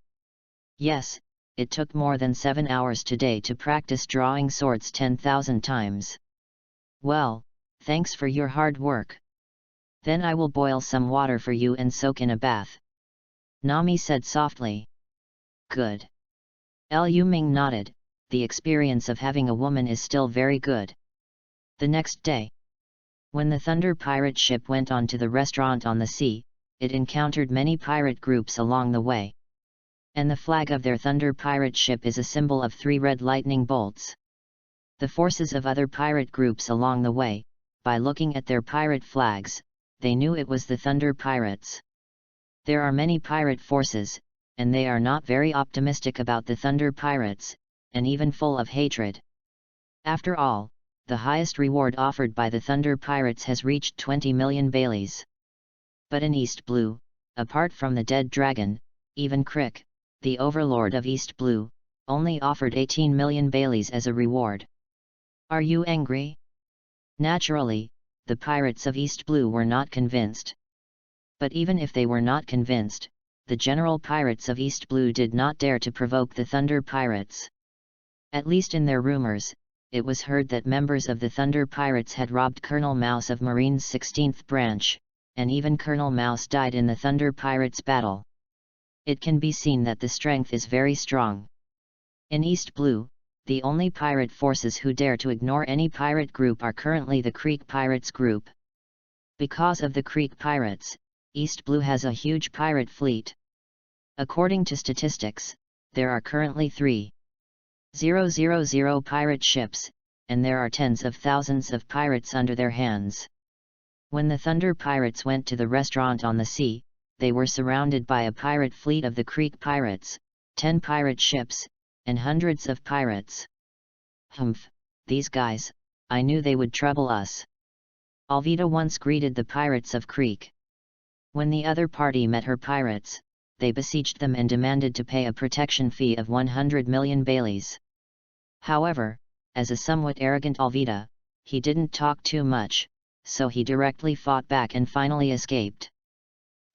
Yes, it took more than 7 hours today to practice drawing swords 10,000 times. Well, thanks for your hard work. Then I will boil some water for you and soak in a bath. Nami said softly. Good. Liu Ming nodded, the experience of having a woman is still very good. The next day, when the Thunder pirate ship went on to the restaurant on the sea, it encountered many pirate groups along the way. And the flag of their Thunder pirate ship is a symbol of 3 red lightning bolts. The forces of other pirate groups along the way, by looking at their pirate flags, they knew it was the Thunder pirates. There are many pirate forces, and they are not very optimistic about the Thunder pirates, and even full of hatred. After all, the highest reward offered by the Thunder pirates has reached 20 million Baileys. But in East Blue, apart from the dead dragon, even Crick, the overlord of East Blue, only offered 18 million Baileys as a reward. Are you angry? Naturally, the pirates of East Blue were not convinced. But even if they were not convinced, the general pirates of East Blue did not dare to provoke the Thunder pirates. At least in their rumors, it was heard that members of the Thunder pirates had robbed Colonel Mouse of Marine's 16th branch, and even Colonel Mouse died in the Thunder pirates' battle. It can be seen that the strength is very strong. In East Blue, the only pirate forces who dare to ignore any pirate group are currently the Creek Pirates group. Because of the Creek Pirates, East Blue has a huge pirate fleet. According to statistics, there are currently 3,000 pirate ships, and there are tens of thousands of pirates under their hands. When the Thunder pirates went to the restaurant on the sea, they were surrounded by a pirate fleet of the Creek Pirates, 10 pirate ships, and hundreds of pirates. Humph, these guys, I knew they would trouble us. Alvida once greeted the pirates of Creek. When the other party met her pirates, they besieged them and demanded to pay a protection fee of 100 million Baileys. However, as a somewhat arrogant Alvida, he didn't talk too much, so he directly fought back and finally escaped.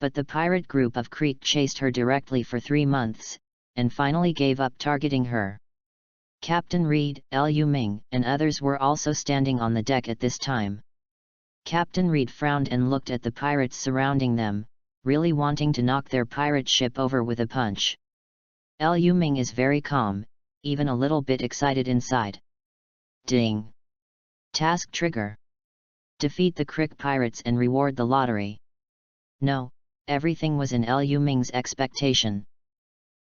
But the pirate group of Creek chased her directly for 3 months, and finally gave up targeting her. Captain Reed, Liu Ming, and others were also standing on the deck at this time. Captain Reed frowned and looked at the pirates surrounding them, really wanting to knock their pirate ship over with a punch. Liu Ming is very calm, even a little bit excited inside. Ding! Task trigger. Defeat the Crick pirates and reward the lottery. No, everything was in Liu Ming's expectation.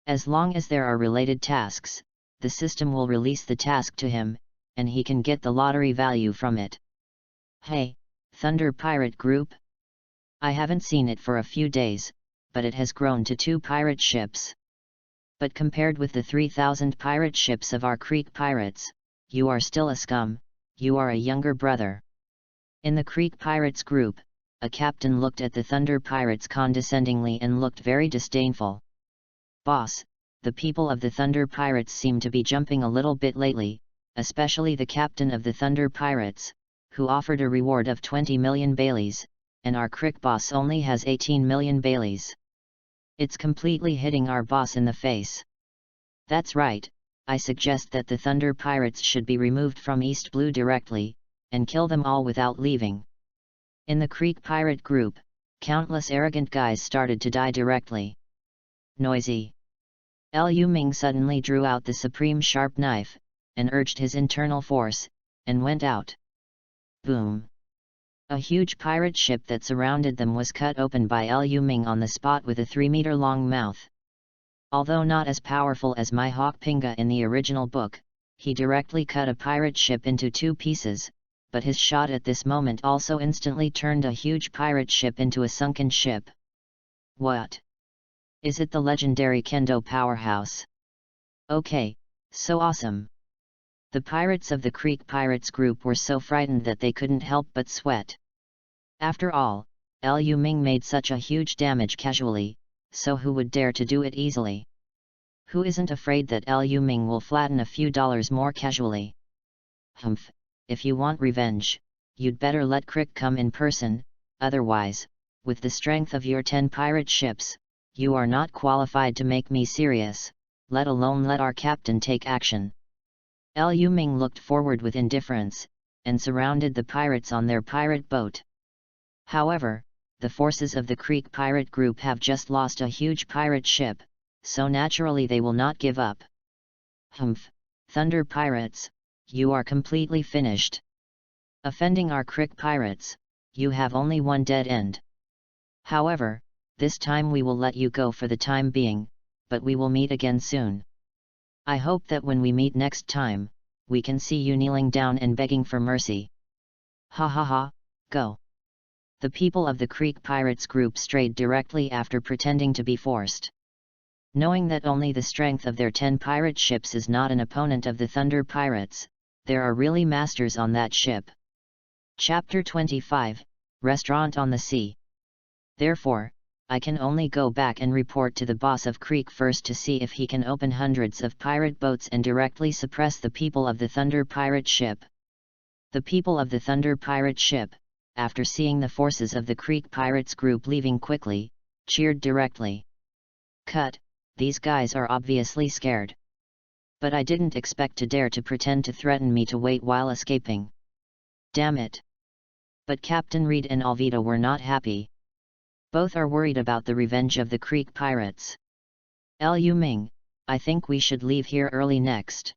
As long as there are related tasks, the system will release the task to him, and he can get the lottery value from it. Hey, Thunder Pirate Group? I haven't seen it for a few days, but it has grown to 2 pirate ships. But compared with the 3,000 pirate ships of our Creek pirates, you are still a scum, you are a younger brother. In the Creek Pirates group, a captain looked at the Thunder Pirates condescendingly and looked very disdainful. Boss, the people of the Thunder Pirates seem to be jumping a little bit lately, especially the captain of the Thunder Pirates, who offered a reward of 20 million Baileys, and our Crick boss only has 18 million Baileys. It's completely hitting our boss in the face. That's right, I suggest that the Thunder Pirates should be removed from East Blue directly, and kill them all without leaving. In the Creek Pirate group, countless arrogant guys started to die directly. Noisy. Liu Ming suddenly drew out the supreme sharp knife, and urged his internal force, and went out. Boom! A huge pirate ship that surrounded them was cut open by Liu Ming on the spot with a 3-meter-long mouth. Although not as powerful as my Hawk Pinga in the original book, he directly cut a pirate ship into 2 pieces, but his shot at this moment also instantly turned a huge pirate ship into a sunken ship. What? Is it the legendary Kendo powerhouse? Okay, so awesome. The pirates of the Creek Pirates group were so frightened that they couldn't help but sweat. After all, Liu Ming made such a huge damage casually, so who would dare to do it easily? Who isn't afraid that Liu Ming will flatten a few dollars more casually? Humph, if you want revenge, you'd better let Crick come in person, otherwise, with the strength of your 10 pirate ships, you are not qualified to make me serious, let alone let our captain take action. Liu Ming looked forward with indifference, and surrounded the pirates on their pirate boat. However, the forces of the Creek pirate group have just lost a huge pirate ship, so naturally they will not give up. Humph, Thunder Pirates, you are completely finished. Offending our Crick pirates, you have only one dead end. However, this time we will let you go for the time being, but we will meet again soon. I hope that when we meet next time, we can see you kneeling down and begging for mercy. Ha ha ha, go. The people of the Creek Pirates group strayed directly after pretending to be forced. Knowing that only the strength of their 10 pirate ships is not an opponent of the Thunder Pirates, there are really masters on that ship. Chapter 25, Restaurant on the Sea. Therefore, I can only go back and report to the boss of Creek first to see if he can open hundreds of pirate boats and directly suppress the people of the Thunder Pirate ship. The people of the Thunder Pirate ship, after seeing the forces of the Creek Pirates group leaving quickly, cheered directly. Cut, these guys are obviously scared. But I didn't expect to dare to pretend to threaten me to wait while escaping. Damn it. But Captain Reed and Alvida were not happy. Both are worried about the revenge of the Creek Pirates. Liu Ming, I think we should leave here early next.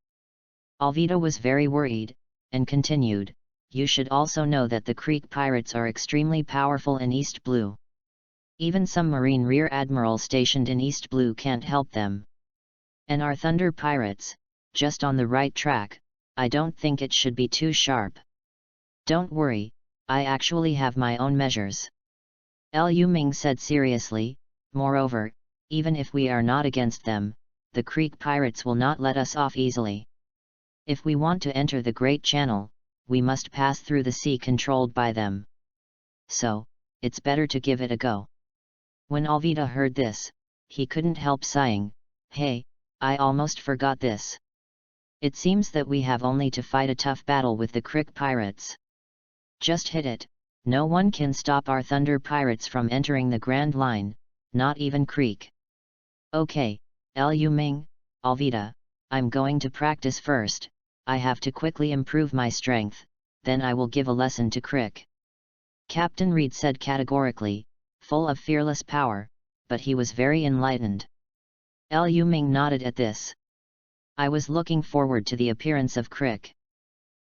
Alvida was very worried, and continued, you should also know that the Creek Pirates are extremely powerful in East Blue. Even some Marine Rear Admiral stationed in East Blue can't help them. And our Thunder Pirates, just on the right track, I don't think it should be too sharp. Don't worry, I actually have my own measures. Liu Ming said seriously, moreover, even if we are not against them, the Creek Pirates will not let us off easily. If we want to enter the Great Channel, we must pass through the sea controlled by them. So, it's better to give it a go. When Alvida heard this, he couldn't help sighing, hey, I almost forgot this. It seems that we have only to fight a tough battle with the Crick pirates. Just hit it, no one can stop our Thunder pirates from entering the Grand Line, not even Creek. Okay, Liu Ming, Alvida, I'm going to practice first. I have to quickly improve my strength, then I will give a lesson to Crick. Captain Reed said categorically, full of fearless power, but he was very enlightened. Liu Ming nodded at this. I was looking forward to the appearance of Crick.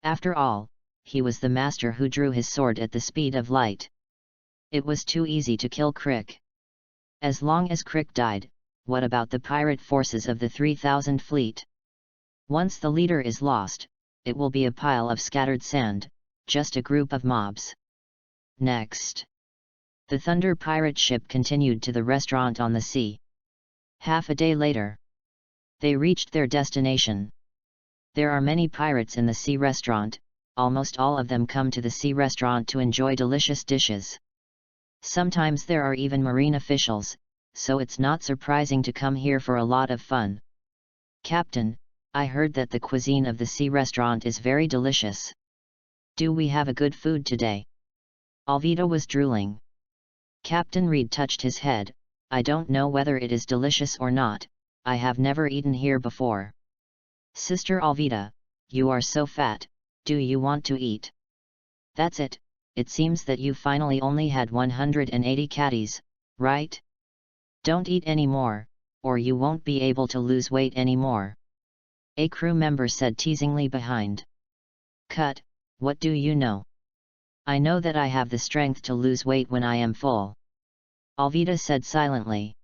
After all, he was the master who drew his sword at the speed of light. It was too easy to kill Crick. As long as Crick died, what about the pirate forces of the 3,000 fleet? Once the leader is lost, it will be a pile of scattered sand, just a group of mobs. Next. The Thunder pirate ship continued to the restaurant on the sea. Half a day later, they reached their destination. There are many pirates in the sea restaurant, almost all of them come to the sea restaurant to enjoy delicious dishes. Sometimes there are even marine officials, so it's not surprising to come here for a lot of fun. Captain, I heard that the cuisine of the sea restaurant is very delicious. Do we have a good food today? Alvida was drooling. Captain Reed touched his head. I don't know whether it is delicious or not, I have never eaten here before. Sister Alvida, you are so fat, do you want to eat? That's it, it seems that you finally only had 180 catties, right? Don't eat any more, or you won't be able to lose weight anymore. A crew member said teasingly behind. Cut, what do you know? I know that I have the strength to lose weight when I am full. Alvida said silently.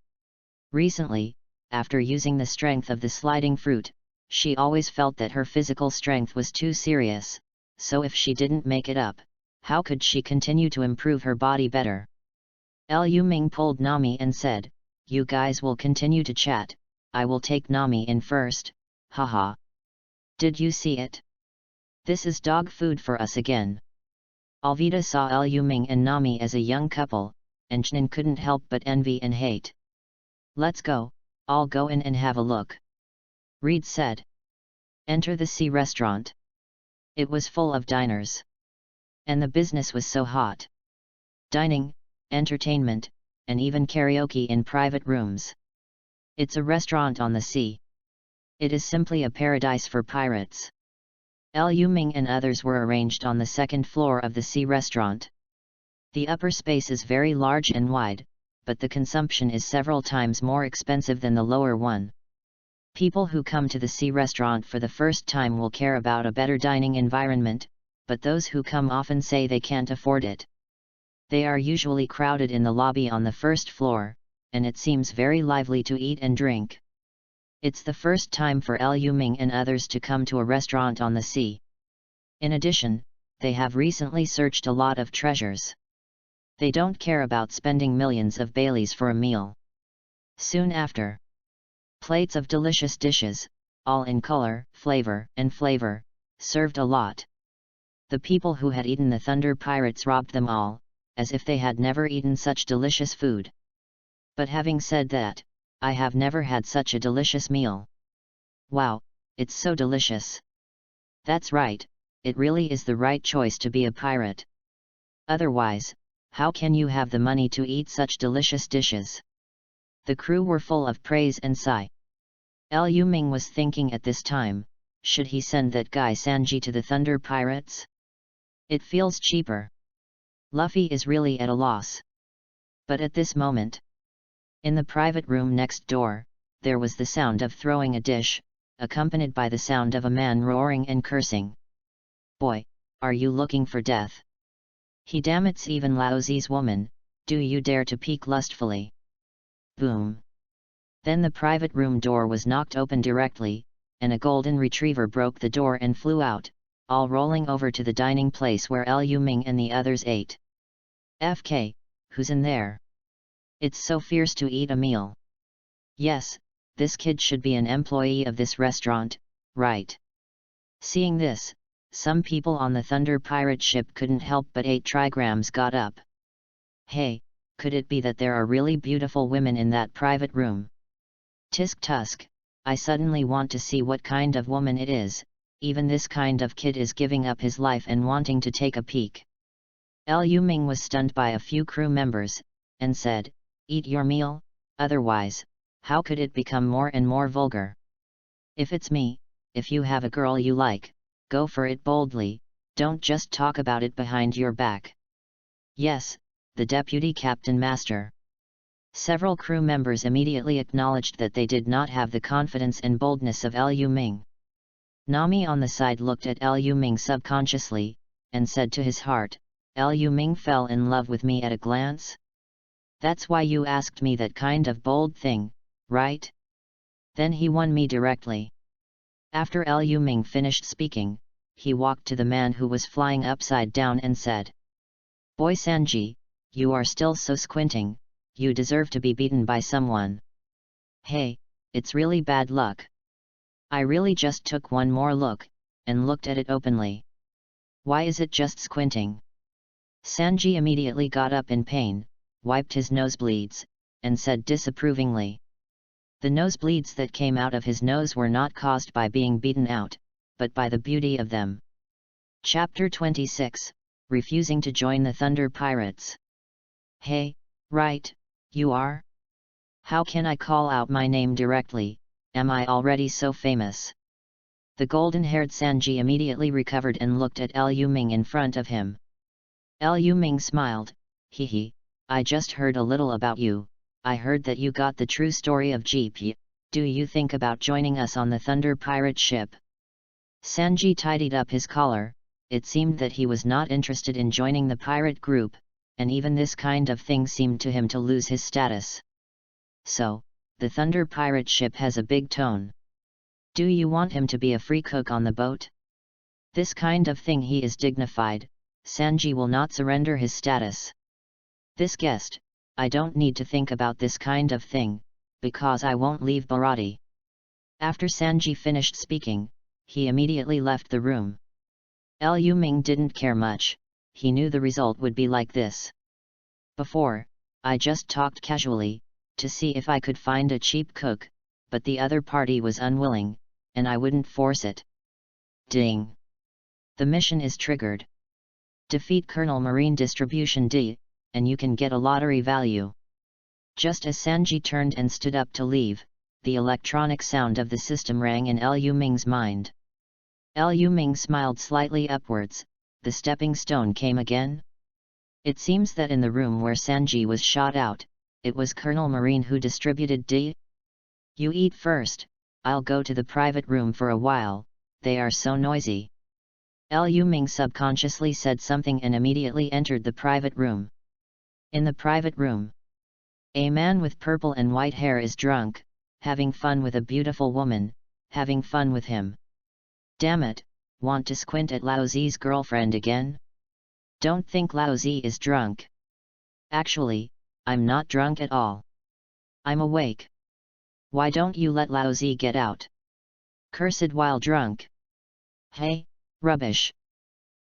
Recently, after using the strength of the sliding fruit, she always felt that her physical strength was too serious, so if she didn't make it up, how could she continue to improve her body better? Liu Ming pulled Nami and said, you guys will continue to chat, I will take Nami in first, haha. Did you see it? This is dog food for us again. Alvida saw Liu Ming and Nami as a young couple, and Chen couldn't help but envy and hate. Let's go, I'll go in and have a look. Reed said. Enter the sea restaurant. It was full of diners. And the business was so hot. Dining, entertainment, and even karaoke in private rooms. It's a restaurant on the sea. It is simply a paradise for pirates. Liu Ming and others were arranged on the second floor of the sea restaurant. The upper space is very large and wide, but the consumption is several times more expensive than the lower one. People who come to the sea restaurant for the first time will care about a better dining environment, but those who come often say they can't afford it. They are usually crowded in the lobby on the first floor, and it seems very lively to eat and drink. It's the first time for Liu Ming and others to come to a restaurant on the sea. In addition, they have recently searched a lot of treasures. They don't care about spending millions of Baileys for a meal. Soon after, plates of delicious dishes, all in color, flavor, served a lot. The people who had eaten the Thunder Pirates robbed them all, as if they had never eaten such delicious food. But having said that, I have never had such a delicious meal. Wow, it's so delicious. That's right, it really is the right choice to be a pirate. Otherwise, how can you have the money to eat such delicious dishes? The crew were full of praise and sigh. Liu Ming was thinking at this time, should he send that guy Sanji to the Thunder Pirates? It feels cheaper. Luffy is really at a loss. But at this moment, in the private room next door, there was the sound of throwing a dish, accompanied by the sound of a man roaring and cursing. Boy, are you looking for death? He damn it's even Laozi's woman, do you dare to peek lustfully? Boom. Then the private room door was knocked open directly, and a golden retriever broke the door and flew out, all rolling over to the dining place where Liu Ming and the others ate. FK, who's in there? It's so fierce to eat a meal. Yes, this kid should be an employee of this restaurant, right? Seeing this, some people on the Thunder Pirate ship couldn't help but 8 trigrams got up. Hey, could it be that there are really beautiful women in that private room? Tisk tusk, I suddenly want to see what kind of woman it is, even this kind of kid is giving up his life and wanting to take a peek. Liu Ming was stunned by a few crew members, and said, "Eat your meal, otherwise, how could it become more and more vulgar? If it's me, if you have a girl you like, go for it boldly, don't just talk about it behind your back." "Yes, the deputy captain master." Several crew members immediately acknowledged that they did not have the confidence and boldness of Liu Ming. Nami on the side looked at Liu Ming subconsciously, and said to his heart, "Liu Ming fell in love with me at a glance? That's why you asked me that kind of bold thing, right? Then he won me directly." After Liu Ming finished speaking, he walked to the man who was flying upside down and said, "Boy Sanji, you are still so squinting, you deserve to be beaten by someone. Hey, it's really bad luck. I really just took one more look, and looked at it openly. Why is it just squinting?" Sanji immediately got up in pain, wiped his nosebleeds, and said disapprovingly. The nosebleeds that came out of his nose were not caused by being beaten out, but by the beauty of them. Chapter 26, Refusing to join the Thunder Pirates. "Hey, right, you are? How can I call out my name directly, am I already so famous?" The golden-haired Sanji immediately recovered and looked at Liu Ming in front of him. Liu Ming smiled, "Hee, I just heard a little about you, I heard that you got the true story of GP, do you think about joining us on the Thunder Pirate ship?" Sanji tidied up his collar, it seemed that he was not interested in joining the pirate group, and even this kind of thing seemed to him to lose his status. "So, the Thunder Pirate ship has a big tone. Do you want him to be a free cook on the boat? This kind of thing he is dignified, Sanji will not surrender his status. This guest, I don't need to think about this kind of thing, because I won't leave Bharati." After Sanji finished speaking, he immediately left the room. Liu Ming didn't care much, he knew the result would be like this. "Before, I just talked casually, to see if I could find a cheap cook, but the other party was unwilling, and I wouldn't force it. Ding! The mission is triggered. Defeat Colonel Marine Distribution D, and you can get a lottery value." Just as Sanji turned and stood up to leave, the electronic sound of the system rang in Liu Ming's mind. Liu Ming smiled slightly upwards, the stepping stone came again? It seems that in the room where Sanji was shot out, it was Colonel Marine who distributed D. "You eat first, I'll go to the private room for a while, they are so noisy." Liu Ming subconsciously said something and immediately entered the private room. In the private room, a man with purple and white hair is drunk, having fun with a beautiful woman, having fun with him. "Damn it, want to squint at Lao Zi's girlfriend again? Don't think Lao Zi is drunk. Actually, I'm not drunk at all. I'm awake. Why don't you let Lao Zi get out? Cursed while drunk. Hey, rubbish."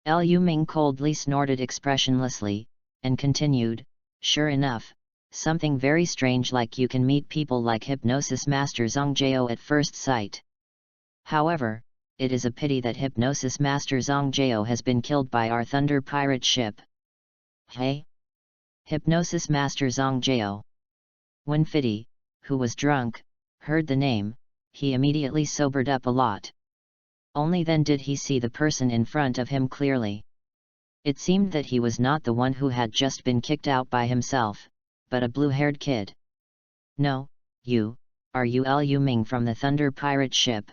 Liu Ming coldly snorted expressionlessly, and continued, "Sure enough, something very strange, like you can meet people like Hypnosis Master Zongjao at first sight. However, it is a pity that Hypnosis Master Zongjao has been killed by our Thunder Pirate ship." Hey? Hypnosis Master Zongjao. When Fiddy, who was drunk, heard the name, he immediately sobered up a lot. Only then did he see the person in front of him clearly. It seemed that he was not the one who had just been kicked out by himself, but a blue-haired kid. "No, are you Liu Ming from the Thunder Pirate ship?"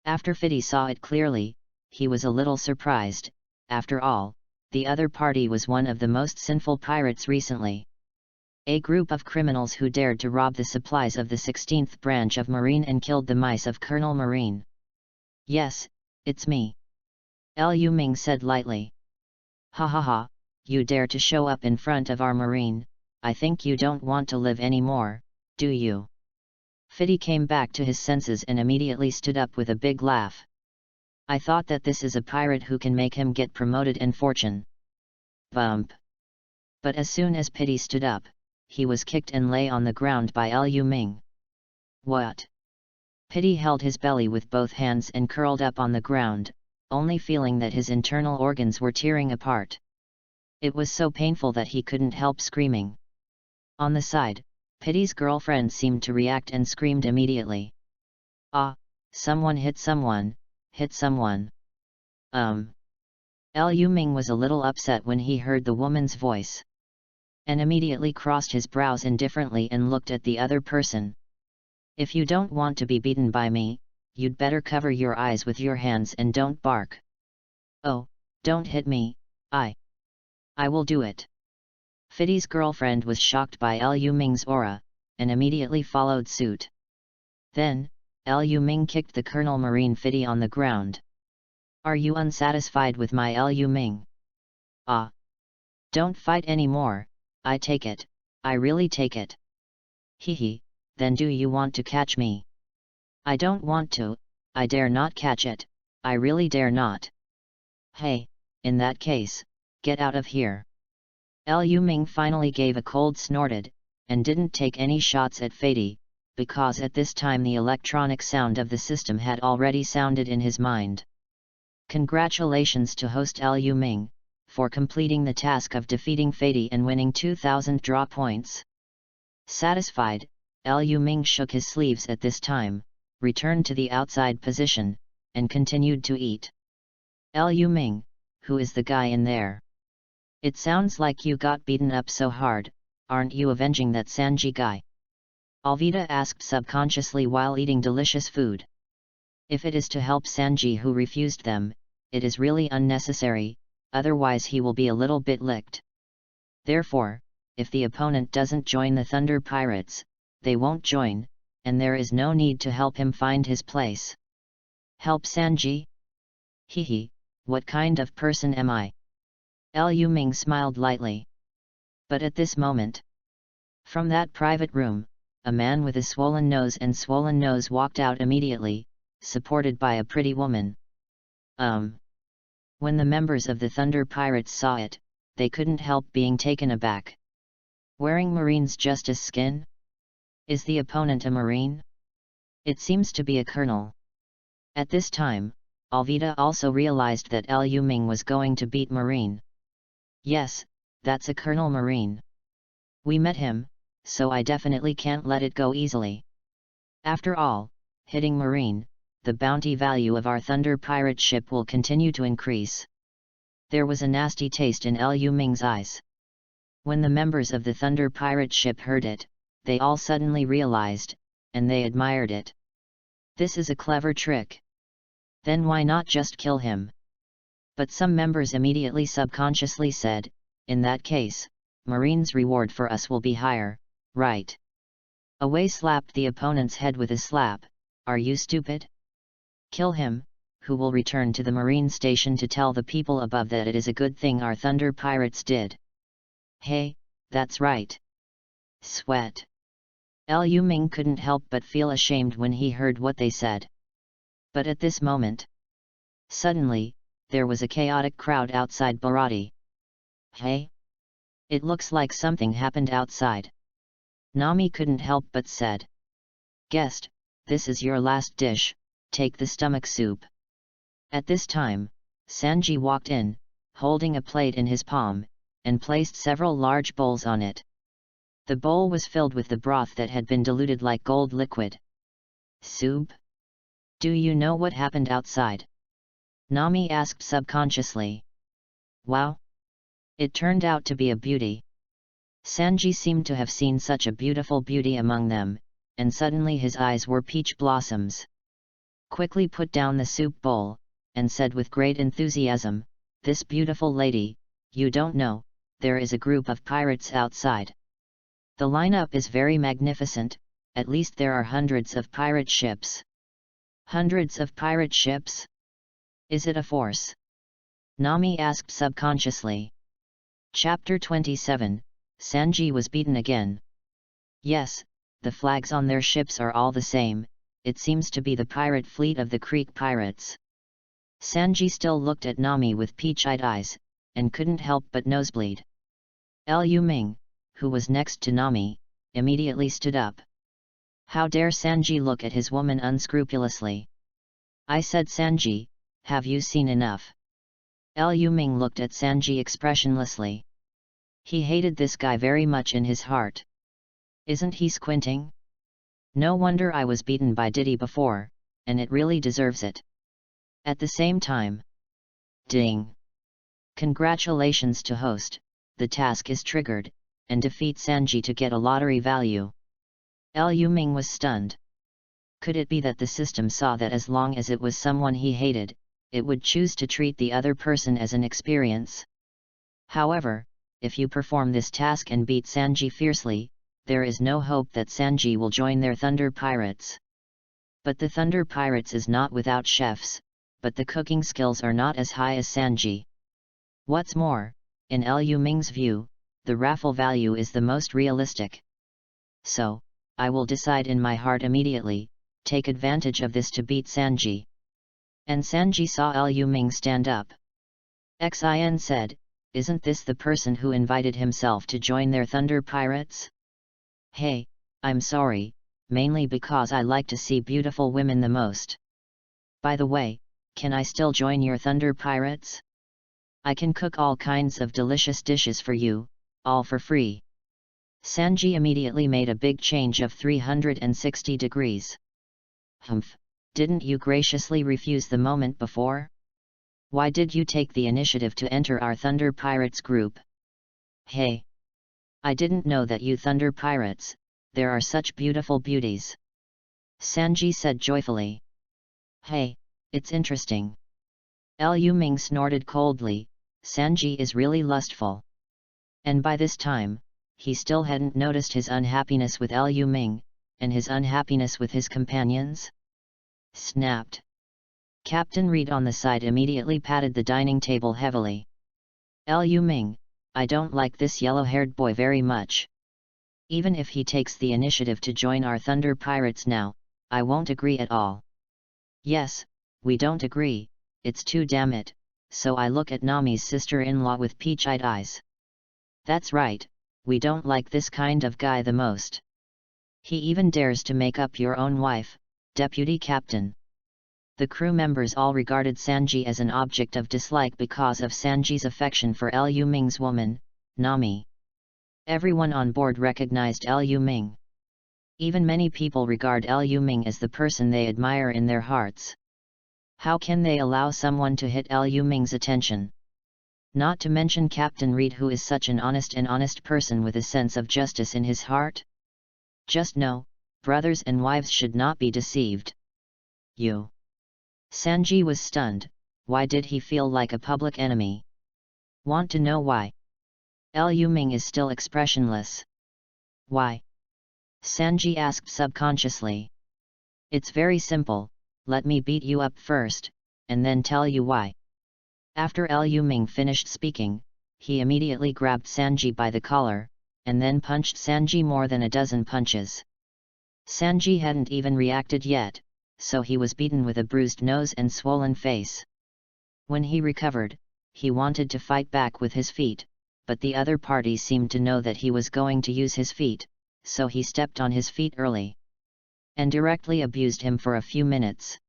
After Fiddy saw it clearly, he was a little surprised. After all, the other party was one of the most sinful pirates recently. A group of criminals who dared to rob the supplies of the 16th branch of Marine and killed the mice of Colonel Marine. "Yes, it's me," Liu Ming said lightly. "Ha ha ha, you dare to show up in front of our Marine, I think you don't want to live anymore, do you?" Fiddy came back to his senses and immediately stood up with a big laugh. "I thought that this is a pirate who can make him get promoted and fortune." Bump! But as soon as Fiddy stood up, he was kicked and lay on the ground by Liu Ming. "What? Pity held his belly with both hands and curled up on the ground, only feeling that his internal organs were tearing apart. It was so painful that he couldn't help screaming. On the side, Pity's girlfriend seemed to react and screamed immediately. "Ah, someone hit someone, hit someone." Liu Ming was a little upset when he heard the woman's voice, and immediately crossed his brows indifferently and looked at the other person. "If you don't want to be beaten by me, you'd better cover your eyes with your hands and don't bark." "Oh, don't hit me, I will do it." Pity's girlfriend was shocked by Liu Ming's aura, and immediately followed suit. Then, Liu Ming kicked the Colonel Marine Pity on the ground. "Are you unsatisfied with my Liu Ming? Ah! Don't fight anymore, I take it, I really take it." "Hehe, then do you want to catch me?" "I don't want to, I dare not catch it, I really dare not." "Hey, in that case, get out of here." Liu Ming finally gave a cold snorted, and didn't take any shots at Fady, because at this time the electronic sound of the system had already sounded in his mind. Congratulations to host Liu Ming, for completing the task of defeating Fady and winning 2,000 draw points. Satisfied, Liu Ming shook his sleeves at this time, returned to the outside position, and continued to eat. "Liu Ming, who is the guy in there? It sounds like you got beaten up so hard, aren't you avenging that Sanji guy?" Alvida asked subconsciously while eating delicious food. If it is to help Sanji who refused them, it is really unnecessary, otherwise he will be a little bit licked. Therefore, if the opponent doesn't join the Thunder Pirates, they won't join, and there is no need to help him find his place. "Help Sanji? Hehe, what kind of person am I?" Liu Ming smiled lightly. But at this moment, from that private room, a man with a swollen nose walked out immediately, supported by a pretty woman. When the members of the Thunder Pirates saw it, they couldn't help being taken aback. Wearing Marine's Justice skin? Is the opponent a Marine? It seems to be a colonel. At this time, Alvida also realized that Liu Ming was going to beat Marine. "Yes, that's a Colonel Marine. We met him, so I definitely can't let it go easily. After all, hitting Marine, the bounty value of our Thunder Pirate ship will continue to increase." There was a nasty taste in Liu Ming's eyes. When the members of the Thunder Pirate ship heard it, they all suddenly realized, and they admired it. "This is a clever trick. Then why not just kill him?" But some members immediately subconsciously said, "In that case, Marine's reward for us will be higher, right?" Away slapped the opponent's head with a slap. "Are you stupid? Kill him, who will return to the Marine station to tell the people above that it is a good thing our Thunder Pirates did." "Hey, that's right. Sweat." Liu Ming couldn't help but feel ashamed when he heard what they said. But at this moment, suddenly, there was a chaotic crowd outside Bharati. "Hey? It looks like something happened outside." Nami couldn't help but said. "Guest, this is your last dish, take the stomach soup." At this time, Sanji walked in, holding a plate in his palm, and placed several large bowls on it. The bowl was filled with the broth that had been diluted like gold liquid. "Soup? Do you know what happened outside?" Nami asked subconsciously. "Wow! It turned out to be a beauty." Sanji seemed to have seen such a beautiful beauty among them, and suddenly his eyes were peach blossoms. Quickly put down the soup bowl, and said with great enthusiasm, "This beautiful lady, you don't know, there is a group of pirates outside. The lineup is very magnificent, at least there are hundreds of pirate ships." "Hundreds of pirate ships? Is it a force?" Nami asked subconsciously. Chapter 27, Sanji was beaten again. "Yes, the flags on their ships are all the same, it seems to be the pirate fleet of the Creek Pirates." Sanji still looked at Nami with peach-eyed eyes, and couldn't help but nosebleed. Liu Ming, who was next to Nami, immediately stood up. How dare Sanji look at his woman unscrupulously? I said, Sanji, have you seen enough? Liu Ming looked at Sanji expressionlessly. He hated this guy very much in his heart. Isn't he squinting? No wonder I was beaten by Diddy before, and it really deserves it. At the same time. Ding! Congratulations to host, the task is triggered, and defeat Sanji to get a lottery value. Liu Ming was stunned. Could it be that the system saw that as long as it was someone he hated, it would choose to treat the other person as an experience? However, if you perform this task and beat Sanji fiercely, there is no hope that Sanji will join their Thunder Pirates. But the Thunder Pirates is not without chefs, but the cooking skills are not as high as Sanji. What's more, in Liu Ming's view, the raffle value is the most realistic. So, I will decide in my heart immediately, take advantage of this to beat Sanji. And Sanji saw Liu Ming stand up. Xin said, isn't this the person who invited himself to join their Thunder Pirates? Hey, I'm sorry, mainly because I like to see beautiful women the most. By the way, can I still join your Thunder Pirates? I can cook all kinds of delicious dishes for you, all for free. Sanji immediately made a big change of 360 degrees. Humph, didn't you graciously refuse the moment before? Why did you take the initiative to enter our Thunder Pirates group? Hey! I didn't know that you Thunder Pirates, there are such beautiful beauties. Sanji said joyfully. Hey, it's interesting. Liu Ming snorted coldly, Sanji is really lustful. And by this time, he still hadn't noticed his unhappiness with Liu Ming, and his unhappiness with his companions. Snapped. Captain Reed on the side immediately patted the dining table heavily. Liu Ming, I don't like this yellow-haired boy very much. Even if he takes the initiative to join our Thunder Pirates now, I won't agree at all. Yes, we don't agree, it's too damn it, so I look at Nami's sister-in-law with peach-eyed eyes. That's right, we don't like this kind of guy the most. He even dares to make up your own wife, Deputy Captain. The crew members all regarded Sanji as an object of dislike because of Sanji's affection for Liu Ming's woman, Nami. Everyone on board recognized Liu Ming. Even many people regard Liu Ming as the person they admire in their hearts. How can they allow someone to hit Liu Ming's attention? Not to mention Captain Reed, who is such an honest person with a sense of justice in his heart? Just know, brothers and wives should not be deceived. You. Sanji was stunned. Why did he feel like a public enemy? Want to know why? Liu Ming is still expressionless. Why? Sanji asked subconsciously. It's very simple, let me beat you up first, and then tell you why. After Liu Ming finished speaking, he immediately grabbed Sanji by the collar, and then punched Sanji more than a dozen punches. Sanji hadn't even reacted yet, so he was beaten with a bruised nose and swollen face. When he recovered, he wanted to fight back with his feet, but the other party seemed to know that he was going to use his feet, so he stepped on his feet early. And directly abused him for a few minutes.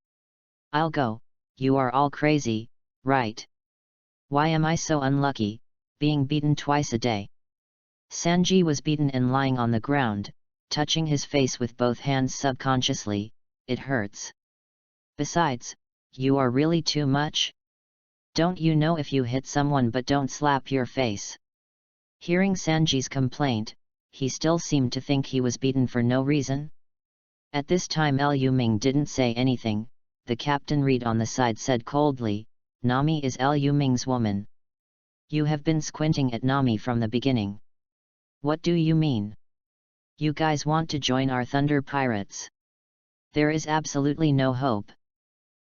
I'll go, you are all crazy, right? Why am I so unlucky, being beaten twice a day? Sanji was beaten and lying on the ground, touching his face with both hands subconsciously. It hurts. Besides, you are really too much? Don't you know if you hit someone but don't slap your face? Hearing Sanji's complaint, he still seemed to think he was beaten for no reason. At this time Liu Ming didn't say anything. The Captain Reed on the side said coldly, Nami is Liu Ming's woman. You have been squinting at Nami from the beginning. What do you mean? You guys want to join our Thunder Pirates? There is absolutely no hope.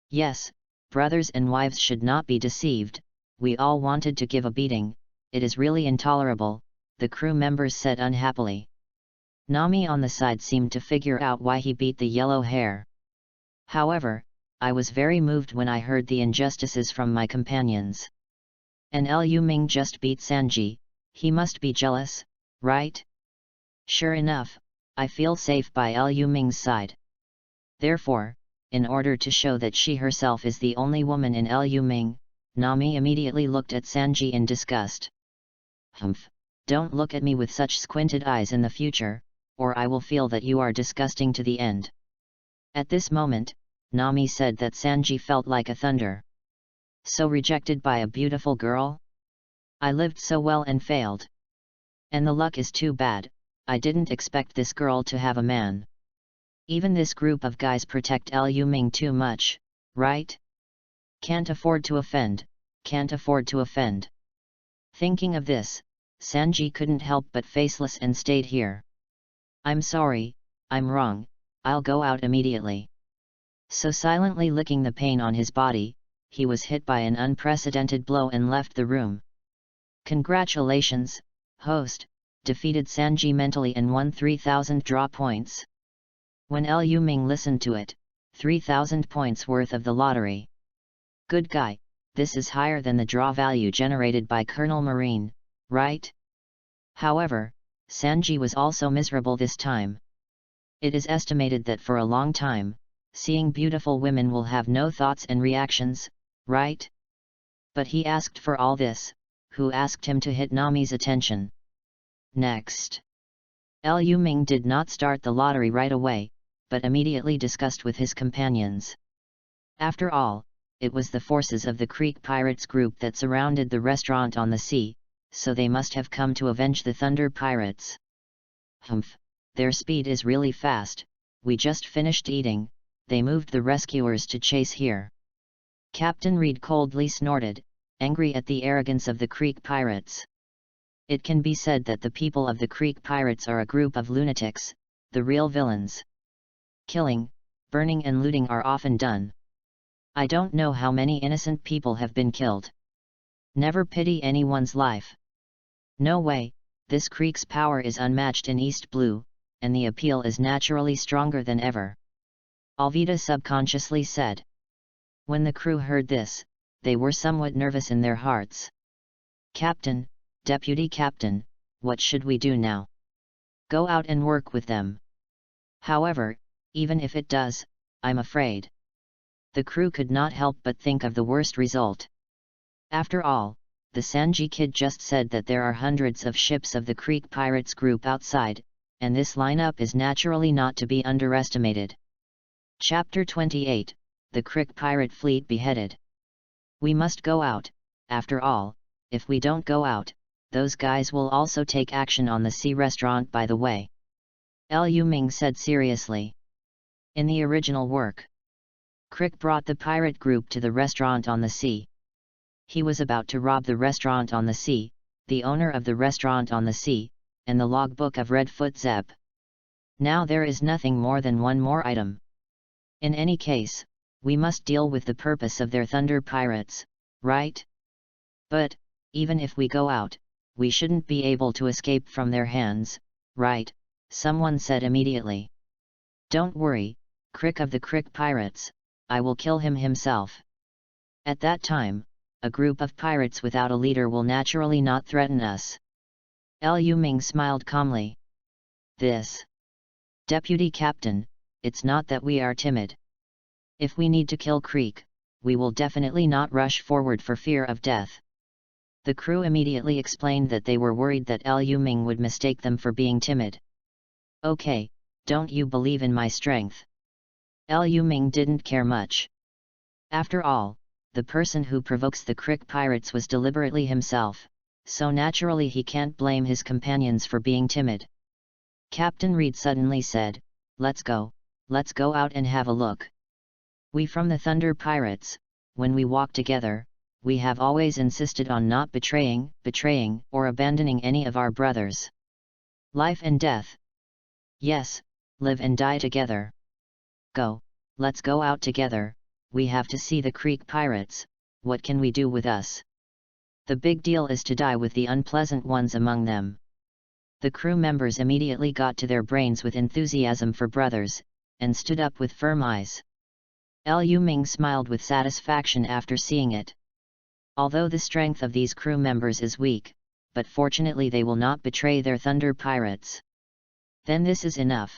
Yes, brothers and wives should not be deceived, we all wanted to give a beating, it is really intolerable, the crew members said unhappily. Nami on the side seemed to figure out why he beat the yellow hair. However, I was very moved when I heard the injustices from my companions. And Liu Ming just beat Sanji, he must be jealous, right? Sure enough, I feel safe by Liu Ming's side. Therefore, in order to show that she herself is the only woman in Liu Ming, Nami immediately looked at Sanji in disgust. Humph! Don't look at me with such squinted eyes in the future, or I will feel that you are disgusting to the end. At this moment, Nami said that Sanji felt like a thunder. So rejected by a beautiful girl? I lived so well and failed. And the luck is too bad, I didn't expect this girl to have a man. Even this group of guys protect Liu Ming too much, right? Can't afford to offend, can't afford to offend. Thinking of this, Sanji couldn't help but faceless and stayed here. I'm sorry, I'm wrong, I'll go out immediately. So silently licking the pain on his body, he was hit by an unprecedented blow and left the room. Congratulations, host, defeated Sanji mentally and won 3,000 draw points. When Liu Ming listened to it, 3,000 points worth of the lottery. Good guy, this is higher than the draw value generated by Colonel Marine, right? However, Sanji was also miserable this time. It is estimated that for a long time, seeing beautiful women will have no thoughts and reactions, right? But he asked for all this, who asked him to hit Nami's attention. Next. Liu Ming did not start the lottery right away, but immediately discussed with his companions. After all, it was the forces of the Creek Pirates group that surrounded the restaurant on the sea, so they must have come to avenge the Thunder Pirates. Humph, their speed is really fast, we just finished eating, they moved the rescuers to chase here. Captain Reed coldly snorted, angry at the arrogance of the Creek Pirates. It can be said that the people of the Creek Pirates are a group of lunatics, the real villains. Killing, burning and looting are often done. I don't know how many innocent people have been killed. Never pity anyone's life. No way, this creek's power is unmatched in East Blue, and the appeal is naturally stronger than ever. Alvida subconsciously said. When the crew heard this, they were somewhat nervous in their hearts. Captain, Deputy Captain, what should we do now? Go out and work with them. However, even if it does, I'm afraid. The crew could not help but think of the worst result. After all, the Sanji kid just said that there are hundreds of ships of the Creek Pirates group outside, and this lineup is naturally not to be underestimated. Chapter 28, The Creek Pirate Fleet Beheaded. We must go out, after all, if we don't go out, those guys will also take action on the sea restaurant by the way. Liu Ming said seriously. In the original work, Crick brought the pirate group to the restaurant on the sea. He was about to rob the restaurant on the sea, the owner of the restaurant on the sea, and the logbook of Redfoot Zep. Now there is nothing more than one more item. In any case, we must deal with the purpose of their Thunder Pirates, right? But, even if we go out, we shouldn't be able to escape from their hands, right? Someone said immediately. Don't worry, Crick of the Crick Pirates, I will kill him himself. At that time, a group of pirates without a leader will naturally not threaten us. Liu Ming smiled calmly. This. Deputy Captain, it's not that we are timid. If we need to kill Creek, we will definitely not rush forward for fear of death. The crew immediately explained that they were worried that Liu Ming would mistake them for being timid. Okay, don't you believe in my strength? Liu Ming didn't care much. After all, the person who provokes the Crick Pirates was deliberately himself, so naturally he can't blame his companions for being timid. Captain Reed suddenly said, let's go out and have a look. We from the Thunder Pirates, when we walk together, we have always insisted on not betraying, or abandoning any of our brothers. Life and death. Yes, live and die together. Let's go out together, we have to see the Creek Pirates, what can we do with us? The big deal is to die with the unpleasant ones among them. The crew members immediately got to their brains with enthusiasm for brothers, and stood up with firm eyes. Liu Ming smiled with satisfaction after seeing it. Although the strength of these crew members is weak, but fortunately they will not betray their Thunder Pirates. Then this is enough.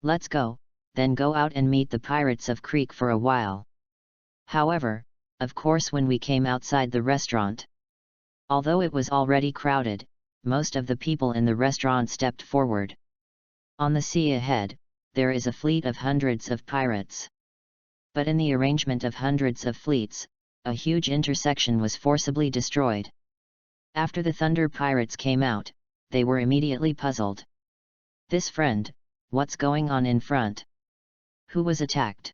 Let's go, then go out and meet the pirates of Creek for a while. However, of course when we came outside the restaurant, although it was already crowded, most of the people in the restaurant stepped forward. On the sea ahead, there is a fleet of hundreds of pirates. But in the arrangement of hundreds of fleets, a huge intersection was forcibly destroyed. After the Thunder Pirates came out, they were immediately puzzled. This friend, what's going on in front? Who was attacked?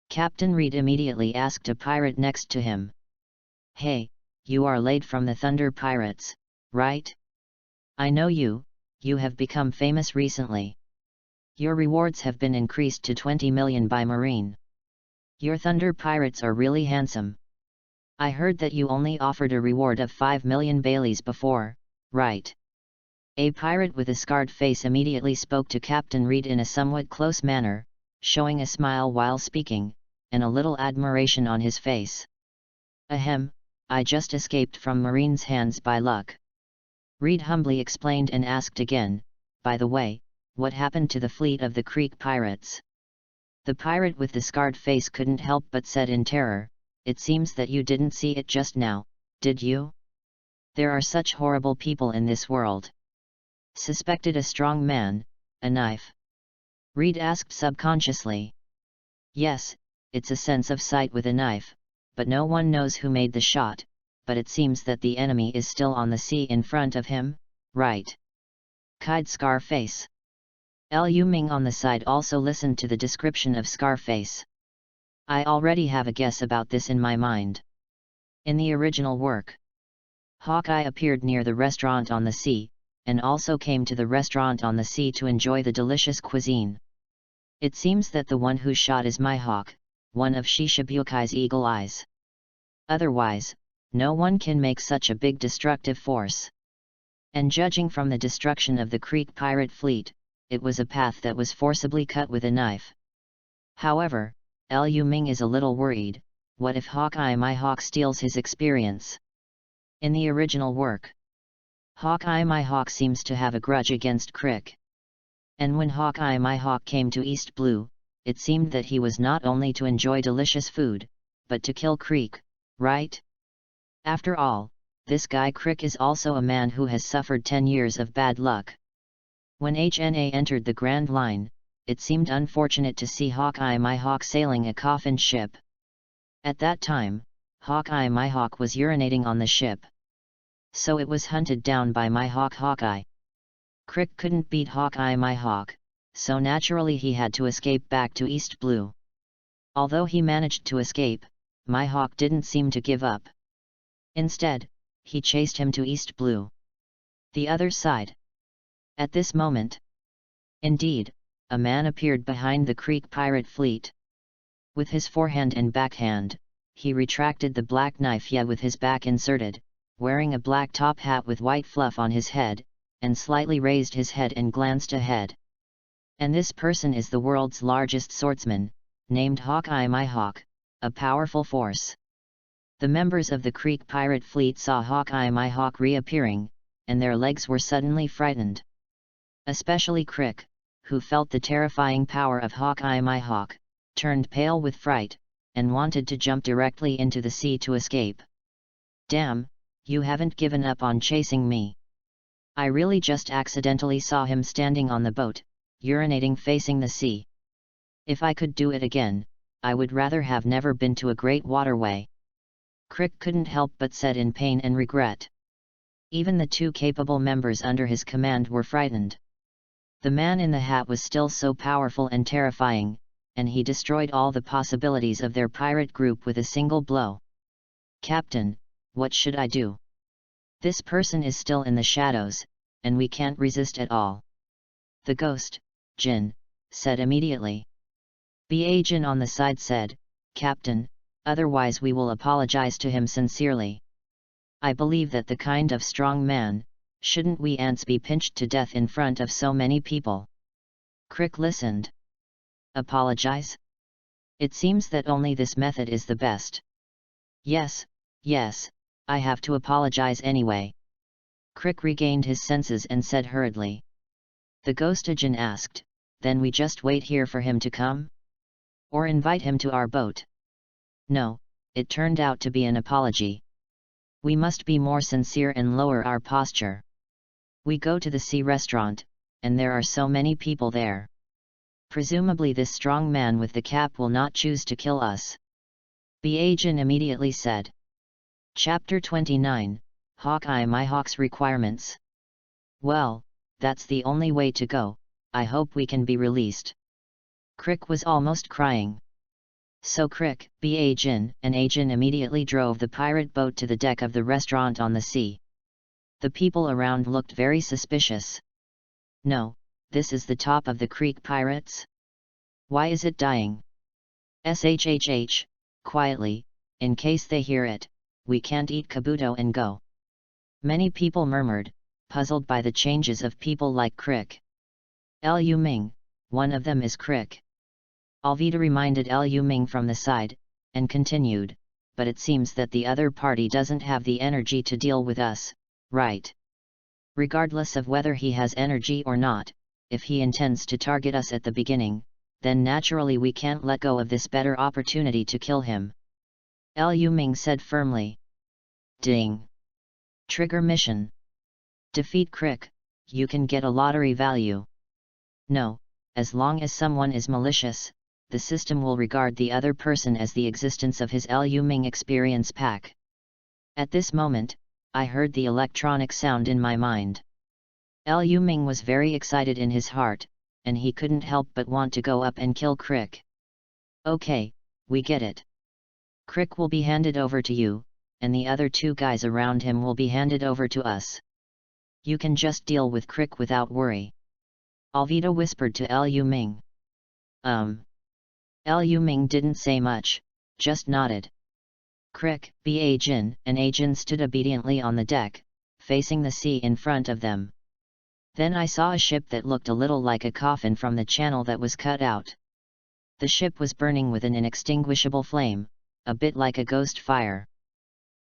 Captain Reed immediately asked a pirate next to him. Hey, you are late from the Thunder Pirates, right? I know you have become famous recently. Your rewards have been increased to 20 million by Marine. Your Thunder Pirates are really handsome. I heard that you only offered a reward of 5 million Baileys before, right? A pirate with a scarred face immediately spoke to Captain Reed in a somewhat close manner, showing a smile while speaking, and a little admiration on his face. Ahem, I just escaped from Marine's hands by luck. Reed humbly explained and asked again, by the way, what happened to the fleet of the Creek pirates? The pirate with the scarred face couldn't help but said in terror, it seems that you didn't see it just now, did you? There are such horrible people in this world. Suspected a strong man, a knife? Reed asked subconsciously. Yes, it's a sense of sight with a knife, but no one knows who made the shot, but it seems that the enemy is still on the sea in front of him, right? Kide Scarface. Liu Ming on the side also listened to the description of Scarface. I already have a guess about this in my mind. In the original work, Hawkeye appeared near the restaurant on the sea, and also came to the restaurant on the sea to enjoy the delicious cuisine. It seems that the one who shot is my hawk, one of Shishabukai's eagle eyes. Otherwise, no one can make such a big destructive force. And judging from the destruction of the Creek pirate fleet, it was a path that was forcibly cut with a knife. However, Liu Ming is a little worried, what if Hawkeye my hawk steals his experience? In the original work, Hawkeye my hawk seems to have a grudge against Crick. And when Hawkeye my hawk came to East Blue, it seemed that he was not only to enjoy delicious food, but to kill Crick, right? After all, this guy Crick is also a man who has suffered 10 years of bad luck. When HNA entered the Grand Line, it seemed unfortunate to see Hawkeye my hawk sailing a coffin ship. At that time, Hawkeye my hawk was urinating on the ship. So it was hunted down by my hawk Hawkeye. Crick couldn't beat Hawkeye my hawk, so naturally he had to escape back to East Blue. Although he managed to escape, my hawk didn't seem to give up. Instead, he chased him to East Blue. The other side. At this moment, indeed, a man appeared behind the Creek pirate fleet. With his forehand and backhand, he retracted the black knife with his back inserted, wearing a black top hat with white fluff on his head, and slightly raised his head and glanced ahead. And this person is the world's largest swordsman, named Hawkeye my hawk, a powerful force. The members of the Creek pirate fleet saw Hawkeye my hawk reappearing, and their legs were suddenly frightened. Especially Crick, who felt the terrifying power of Hawkeye my hawk, turned pale with fright, and wanted to jump directly into the sea to escape. Damn, you haven't given up on chasing me. I really just accidentally saw him standing on the boat, urinating facing the sea. If I could do it again, I would rather have never been to a great waterway. Crick couldn't help but said in pain and regret. Even the 2 capable members under his command were frightened. The man in the hat was still so powerful and terrifying, and he destroyed all the possibilities of their pirate group with a single blow. Captain, what should I do? This person is still in the shadows, and we can't resist at all. The ghost, Jin, said immediately. B.A. Jin on the side said, Captain, otherwise we will apologize to him sincerely. I believe that the kind of strong man, shouldn't we ants be pinched to death in front of so many people? Crick listened. Apologize? It seems that only this method is the best. Yes, I have to apologize anyway. Crick regained his senses and said hurriedly. The ghost agent asked, then we just wait here for him to come? Or invite him to our boat? No, it turned out to be an apology. We must be more sincere and lower our posture. We go to the sea restaurant, and there are so many people there. Presumably this strong man with the cap will not choose to kill us. The agent immediately said. Chapter 29, Hawkeye My Hawk's Requirements. Well, that's the only way to go, I hope we can be released. Crick was almost crying. So Crick, the agent, and agent immediately drove the pirate boat to the deck of the restaurant on the sea. The people around looked very suspicious. No, this is the top of the creek, pirates? Why is it dying? Shhh, quietly, in case they hear it, we can't eat kabuto and go. Many people murmured, puzzled by the changes of people like Crick. Lu Ming, one of them is Crick. Alvida reminded Lu Ming from the side, and continued, but it seems that the other party doesn't have the energy to deal with us, right? Regardless of whether he has energy or not, if he intends to target us at the beginning, then naturally we can't let go of this better opportunity to kill him. Lu Ming said firmly. Ding! Trigger mission. Defeat Crick, you can get a lottery value. No, as long as someone is malicious, the system will regard the other person as the existence of his Lu Ming experience pack. At this moment, I heard the electronic sound in my mind. Lu Ming was very excited in his heart, and he couldn't help but want to go up and kill Crick. Okay, we get it. Crick will be handed over to you, and the other two guys around him will be handed over to us. You can just deal with Crick without worry. Alvida whispered to Lu Ming. Lu Ming didn't say much, just nodded. Crick, the agent, and agent stood obediently on the deck, facing the sea in front of them. Then I saw a ship that looked a little like a coffin from the channel that was cut out. The ship was burning with an inextinguishable flame, a bit like a ghost fire.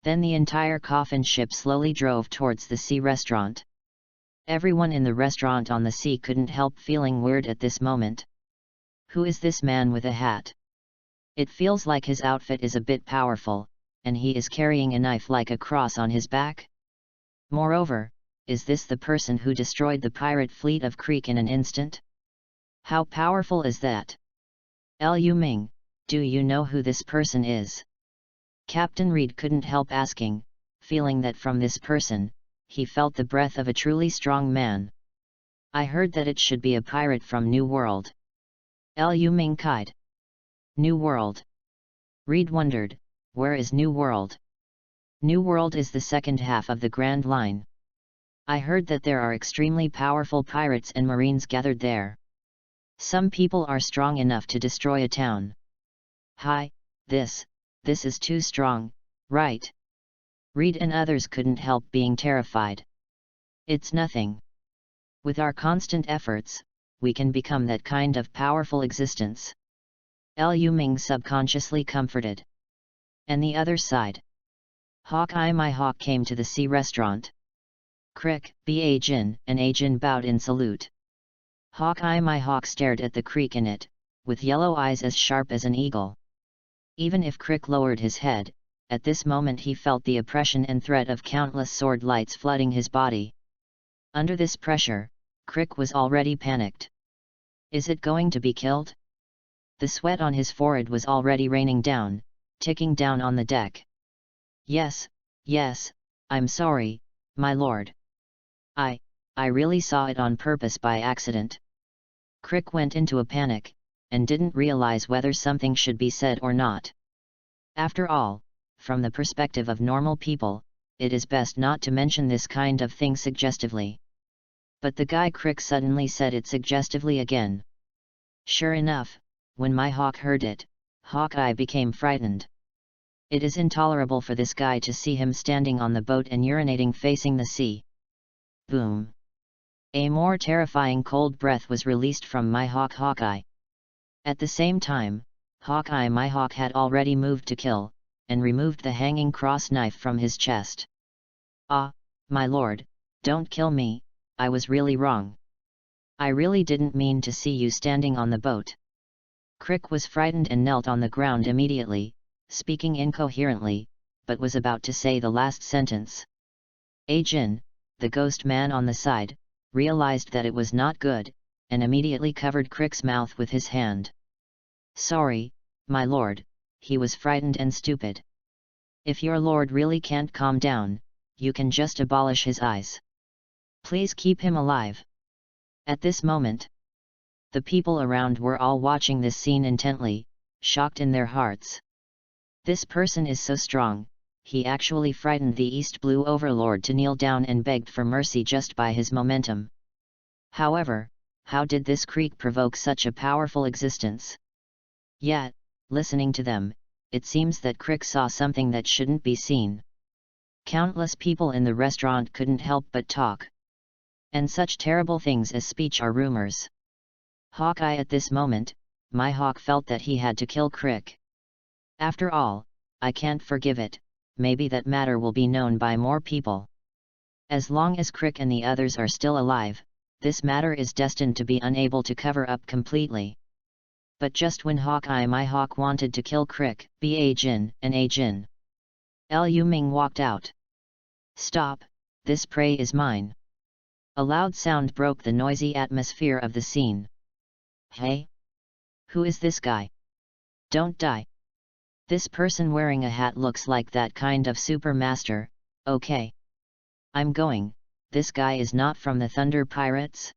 Then the entire coffin ship slowly drove towards the sea restaurant. Everyone in the restaurant on the sea couldn't help feeling weird at this moment. Who is this man with a hat? It feels like his outfit is a bit powerful, and he is carrying a knife like a cross on his back. Moreover, is this the person who destroyed the pirate fleet of Creek in an instant? How powerful is that? Lu Ming, do you know who this person is? Captain Reed couldn't help asking, feeling that from this person, he felt the breath of a truly strong man. I heard that it should be a pirate from New World. Lu Ming cried. New World. Reed wondered, where is New World? New World is the second half of the Grand Line. I heard that there are extremely powerful pirates and marines gathered there. Some people are strong enough to destroy a town. Hi, this is too strong, right? Reed and others couldn't help being terrified. It's nothing. With our constant efforts, we can become that kind of powerful existence. Lu Ming subconsciously comforted. And the other side. Hawkeye My Hawk came to the sea restaurant. Crick, the agent, and agent bowed in salute. Hawkeye My Hawk stared at the Creek in it, with yellow eyes as sharp as an eagle. Even if Crick lowered his head, at this moment he felt the oppression and threat of countless sword lights flooding his body. Under this pressure, Crick was already panicked. Is it going to be killed? The sweat on his forehead was already raining down, ticking down on the deck. Yes, I'm sorry, my lord. I really saw it on purpose by accident. Crick went into a panic, and didn't realize whether something should be said or not. After all, from the perspective of normal people, it is best not to mention this kind of thing suggestively. But the guy Crick suddenly said it suggestively again. Sure enough, when my hawk heard it, Hawkeye became frightened. It is intolerable for this guy to see him standing on the boat and urinating facing the sea. Boom! A more terrifying cold breath was released from my hawk Hawkeye. At the same time, Hawkeye My Hawk had already moved to kill, and removed the hanging cross knife from his chest. Ah, my lord, don't kill me, I was really wrong. I really didn't mean to see you standing on the boat. Crick was frightened and knelt on the ground immediately, speaking incoherently, but was about to say the last sentence. Jin, the ghost man on the side, realized that it was not good, and immediately covered Crick's mouth with his hand. Sorry, my lord, he was frightened and stupid. If your lord really can't calm down, you can just abolish his eyes. Please keep him alive. At this moment, the people around were all watching this scene intently, shocked in their hearts. This person is so strong, he actually frightened the East Blue Overlord to kneel down and begged for mercy just by his momentum. However, how did this creek provoke such a powerful existence? Yet, listening to them, it seems that Crick saw something that shouldn't be seen. Countless people in the restaurant couldn't help but talk. And such terrible things as speech are rumors. Hawkeye at this moment, my hawk felt that he had to kill Crick. After all, I can't forgive it, maybe that matter will be known by more people. As long as Crick and the others are still alive, this matter is destined to be unable to cover up completely. But just when Hawkeye my hawk wanted to kill Crick, Jin and Jin, Liu Ming walked out. Stop, this prey is mine. A loud sound broke the noisy atmosphere of the scene. Hey? Who is this guy? Don't die. This person wearing a hat looks like that kind of super master. Okay. I'm going. This guy is not from the Thunder Pirates?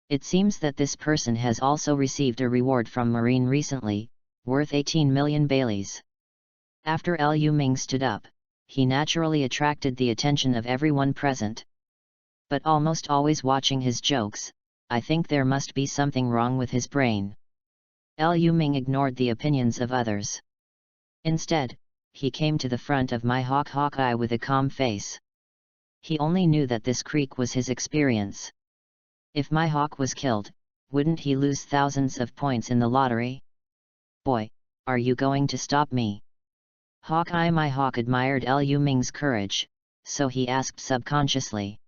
It seems that this person has also received a reward from Marine recently, worth 18 million Baileys. After Liu Ming stood up, he naturally attracted the attention of everyone present. But almost always watching his jokes, I think there must be something wrong with his brain. Liu Ming ignored the opinions of others. Instead, he came to the front of my Hawkeye with a calm face. He only knew that this creek was his experience. If my hawk was killed, wouldn't he lose thousands of points in the lottery? Boy, are you going to stop me? Hawkeye my hawk admired Liu Ming's courage, so he asked subconsciously.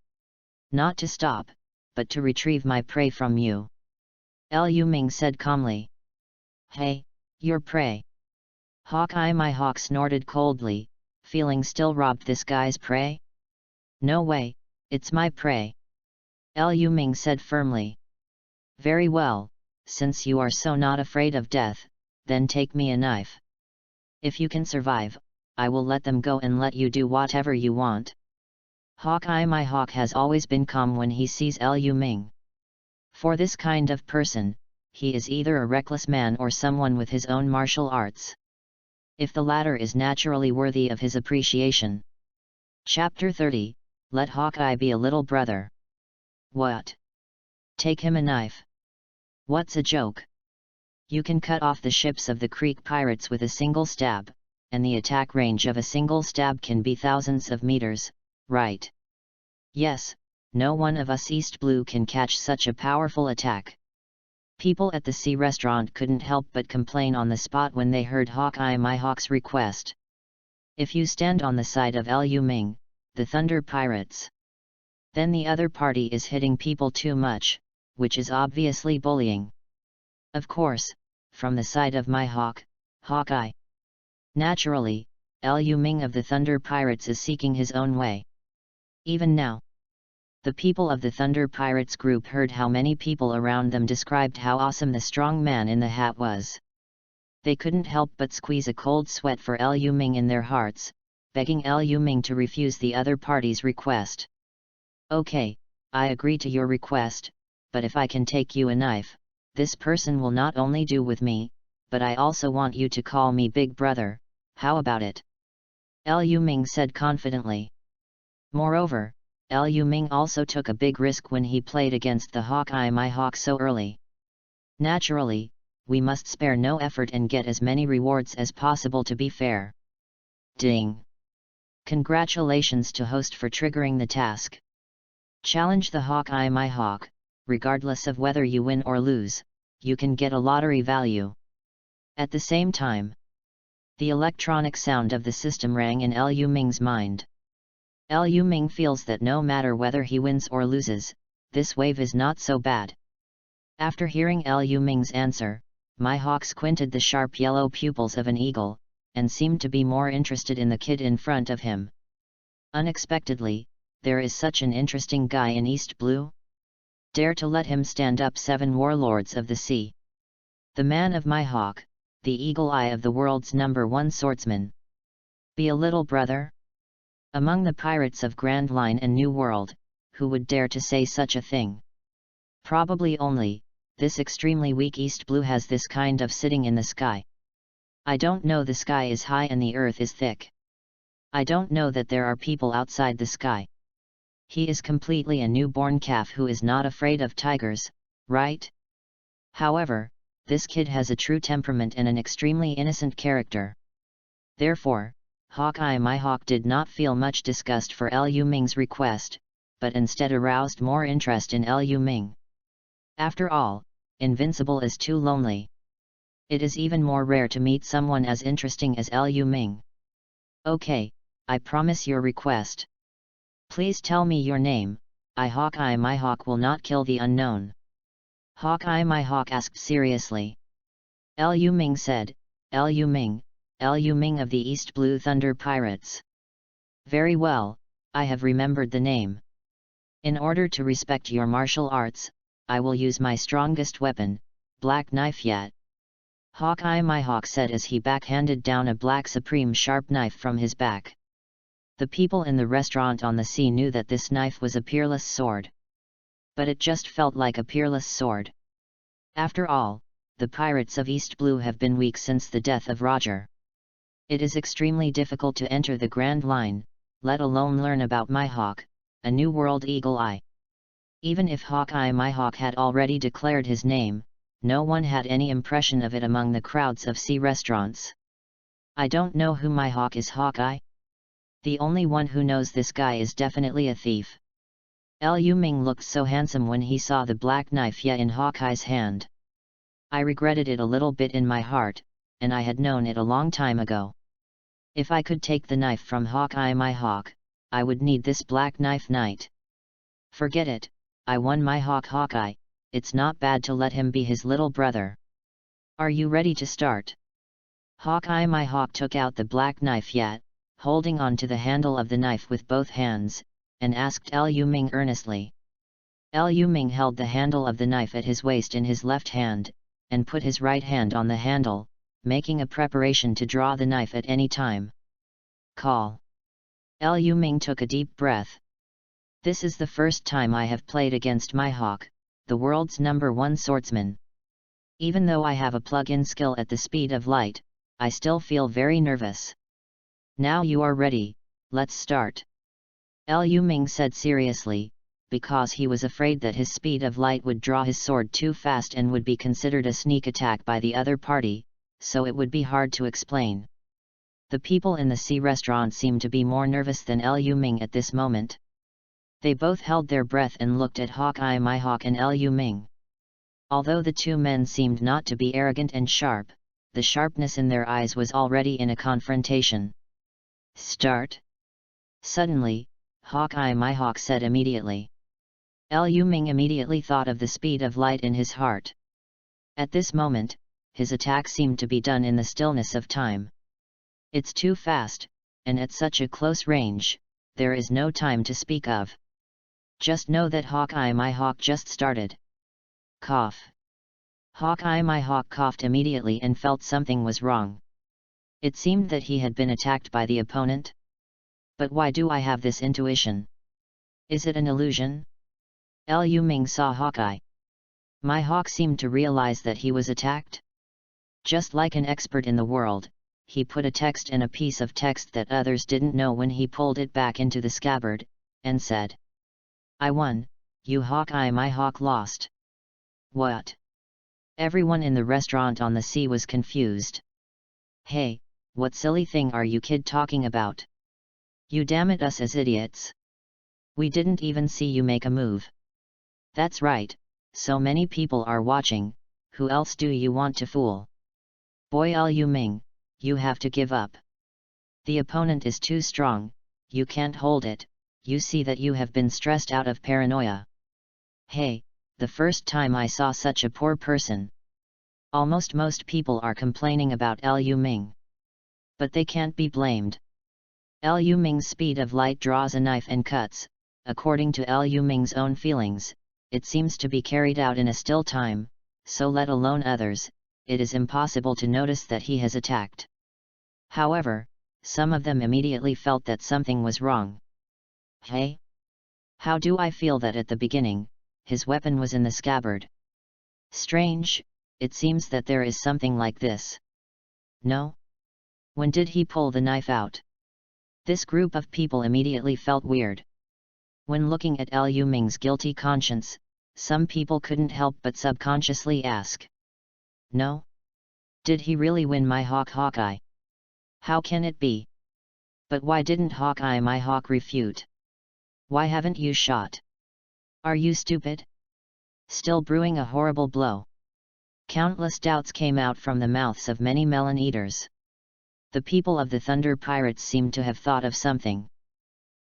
Not to stop, but to retrieve my prey from you. Liu Ming said calmly. Hey, your prey. Hawkeye my hawk snorted coldly, feeling still robbed this guy's prey? No way, it's my prey. Liu Ming said firmly. Very well, since you are so not afraid of death, then take me a knife. If you can survive, I will let them go and let you do whatever you want. Hawkeye my hawk has always been calm when he sees Liu Ming. For this kind of person, he is either a reckless man or someone with his own martial arts. If the latter is naturally worthy of his appreciation. Chapter 30, Let Hawkeye be a little brother. What? Take him a knife? What's a joke? You can cut off the ships of the Creek pirates with a single stab, and the attack range of a single stab can be thousands of meters, right? Yes, no one of us East Blue can catch such a powerful attack. People at the sea restaurant couldn't help but complain on the spot when they heard Hawkeye my hawk's request. If you stand on the side of Liu Ming, the Thunder Pirates, then the other party is hitting people too much, which is obviously bullying. Of course, from the side of my hawk, Hawkeye. Naturally, Liu Ming of the Thunder Pirates is seeking his own way. Even now, the people of the Thunder Pirates group heard how many people around them described how awesome the strong man in the hat was. They couldn't help but squeeze a cold sweat for Liu Ming in their hearts, begging Liu Ming to refuse the other party's request. Okay, I agree to your request, but if I can take you a knife, this person will not only do with me, but I also want you to call me Big Brother, how about it? Liu Ming said confidently. Moreover, Liu Ming also took a big risk when he played against the Hawkeye my hawk so early. Naturally, we must spare no effort and get as many rewards as possible to be fair. Ding! Congratulations to host for triggering the task. Challenge the Hawkeye my hawk, regardless of whether you win or lose, you can get a lottery value. At the same time, the electronic sound of the system rang in Liu Ming's mind. Liu Ming feels that no matter whether he wins or loses, this wave is not so bad. After hearing Liu Ming's answer, my hawk squinted the sharp yellow pupils of an eagle, and seemed to be more interested in the kid in front of him. Unexpectedly, there is such an interesting guy in East Blue? Dare to let him stand up 7 warlords of the sea. The man of my hawk, the eagle eye of the world's #1 swordsman. Be a little brother? Among the pirates of Grand Line and New World, who would dare to say such a thing? Probably only, this extremely weak East Blue has this kind of sitting in the sky. I don't know the sky is high and the earth is thick. I don't know that there are people outside the sky. He is completely a newborn calf who is not afraid of tigers, right? However, this kid has a true temperament and an extremely innocent character. Therefore, Hawkeye my hawk did not feel much disgust for Liu Ming's request, but instead aroused more interest in Liu Ming. After all, invincible is too lonely. It is even more rare to meet someone as interesting as Liu Ming. Okay, I promise your request. Please tell me your name. I Hawkeye my hawk will not kill the unknown. Hawkeye my hawk asked seriously. Liu Ming said, Liu Ming of the East Blue Thunder Pirates. Very well, I have remembered the name. In order to respect your martial arts, I will use my strongest weapon, black knife yet. Hawkeye my hawk said as he backhanded down a black supreme sharp knife from his back. The people in the restaurant on the sea knew that this knife was a peerless sword. But it just felt like a peerless sword. After all, the pirates of East Blue have been weak since the death of Roger. It is extremely difficult to enter the Grand Line, let alone learn about my hawk, a New World Eagle Eye. Even if Hawkeye my hawk had already declared his name, no one had any impression of it among the crowds of sea restaurants. I don't know who my hawk is. Hawkeye? The only one who knows this guy is definitely a thief. Liu Ming looked so handsome when he saw the black knife yet in Hawkeye's hand. I regretted it a little bit in my heart, and I had known it a long time ago. If I could take the knife from Hawkeye my hawk, I would need this black knife knight. Forget it, I won my hawk Hawkeye, it's not bad to let him be his little brother. Are you ready to start? Hawkeye my hawk took out the black knife yet, holding on to the handle of the knife with both hands, and asked Liu Ming earnestly. Liu Ming held the handle of the knife at his waist in his left hand, and put his right hand on the handle, making a preparation to draw the knife at any time. Call. Liu Ming took a deep breath. This is the first time I have played against my hawk, the world's #1 swordsman. Even though I have a plug-in skill at the speed of light, I still feel very nervous. Now you are ready, let's start. Liu Ming said seriously, because he was afraid that his speed of light would draw his sword too fast and would be considered a sneak attack by the other party, so it would be hard to explain. The people in the sea restaurant seemed to be more nervous than Liu Ming at this moment. They both held their breath and looked at Hawkeye my hawk and Liu Ming. Although the two men seemed not to be arrogant and sharp, the sharpness in their eyes was already in a confrontation. Start. Suddenly, Hawkeye my hawk said immediately. Liu Ming immediately thought of the speed of light in his heart. At this moment, his attack seemed to be done in the stillness of time. It's too fast, and at such a close range, there is no time to speak of. Just know that Hawkeye my hawk just started. Cough. Hawkeye my hawk coughed immediately and felt something was wrong. It seemed that he had been attacked by the opponent. But why do I have this intuition? Is it an illusion? Liu Ming saw Hawkeye. My hawk seemed to realize that he was attacked. Just like an expert in the world, he put a text in a piece of text that others didn't know when he pulled it back into the scabbard, and said. I won, you Hawkeye my hawk lost. What? Everyone in the restaurant on the sea was confused. Hey, what silly thing are you kid talking about? You damn it us as idiots. We didn't even see you make a move. That's right, so many people are watching, who else do you want to fool? Boy Liu Ming, you have to give up. The opponent is too strong, you can't hold it, you see that you have been stressed out of paranoia. Hey, the first time I saw such a poor person. Almost most people are complaining about Liu Ming. But they can't be blamed. Liu Ming's speed of light draws a knife and cuts, according to Liu Ming's own feelings, it seems to be carried out in a still time, so let alone others, it is impossible to notice that he has attacked. However, some of them immediately felt that something was wrong. Hey? How do I feel that at the beginning, his weapon was in the scabbard? Strange, it seems that there is something like this. No? When did he pull the knife out? This group of people immediately felt weird. When looking at Liu Ming's guilty conscience, some people couldn't help but subconsciously ask. No? Did he really win my Hawkeye? How can it be? But why didn't Hawkeye my hawk refute? Why haven't you shot? Are you stupid? Still brewing a horrible blow. Countless doubts came out from the mouths of many melon eaters. The people of the Thunder Pirates seemed to have thought of something.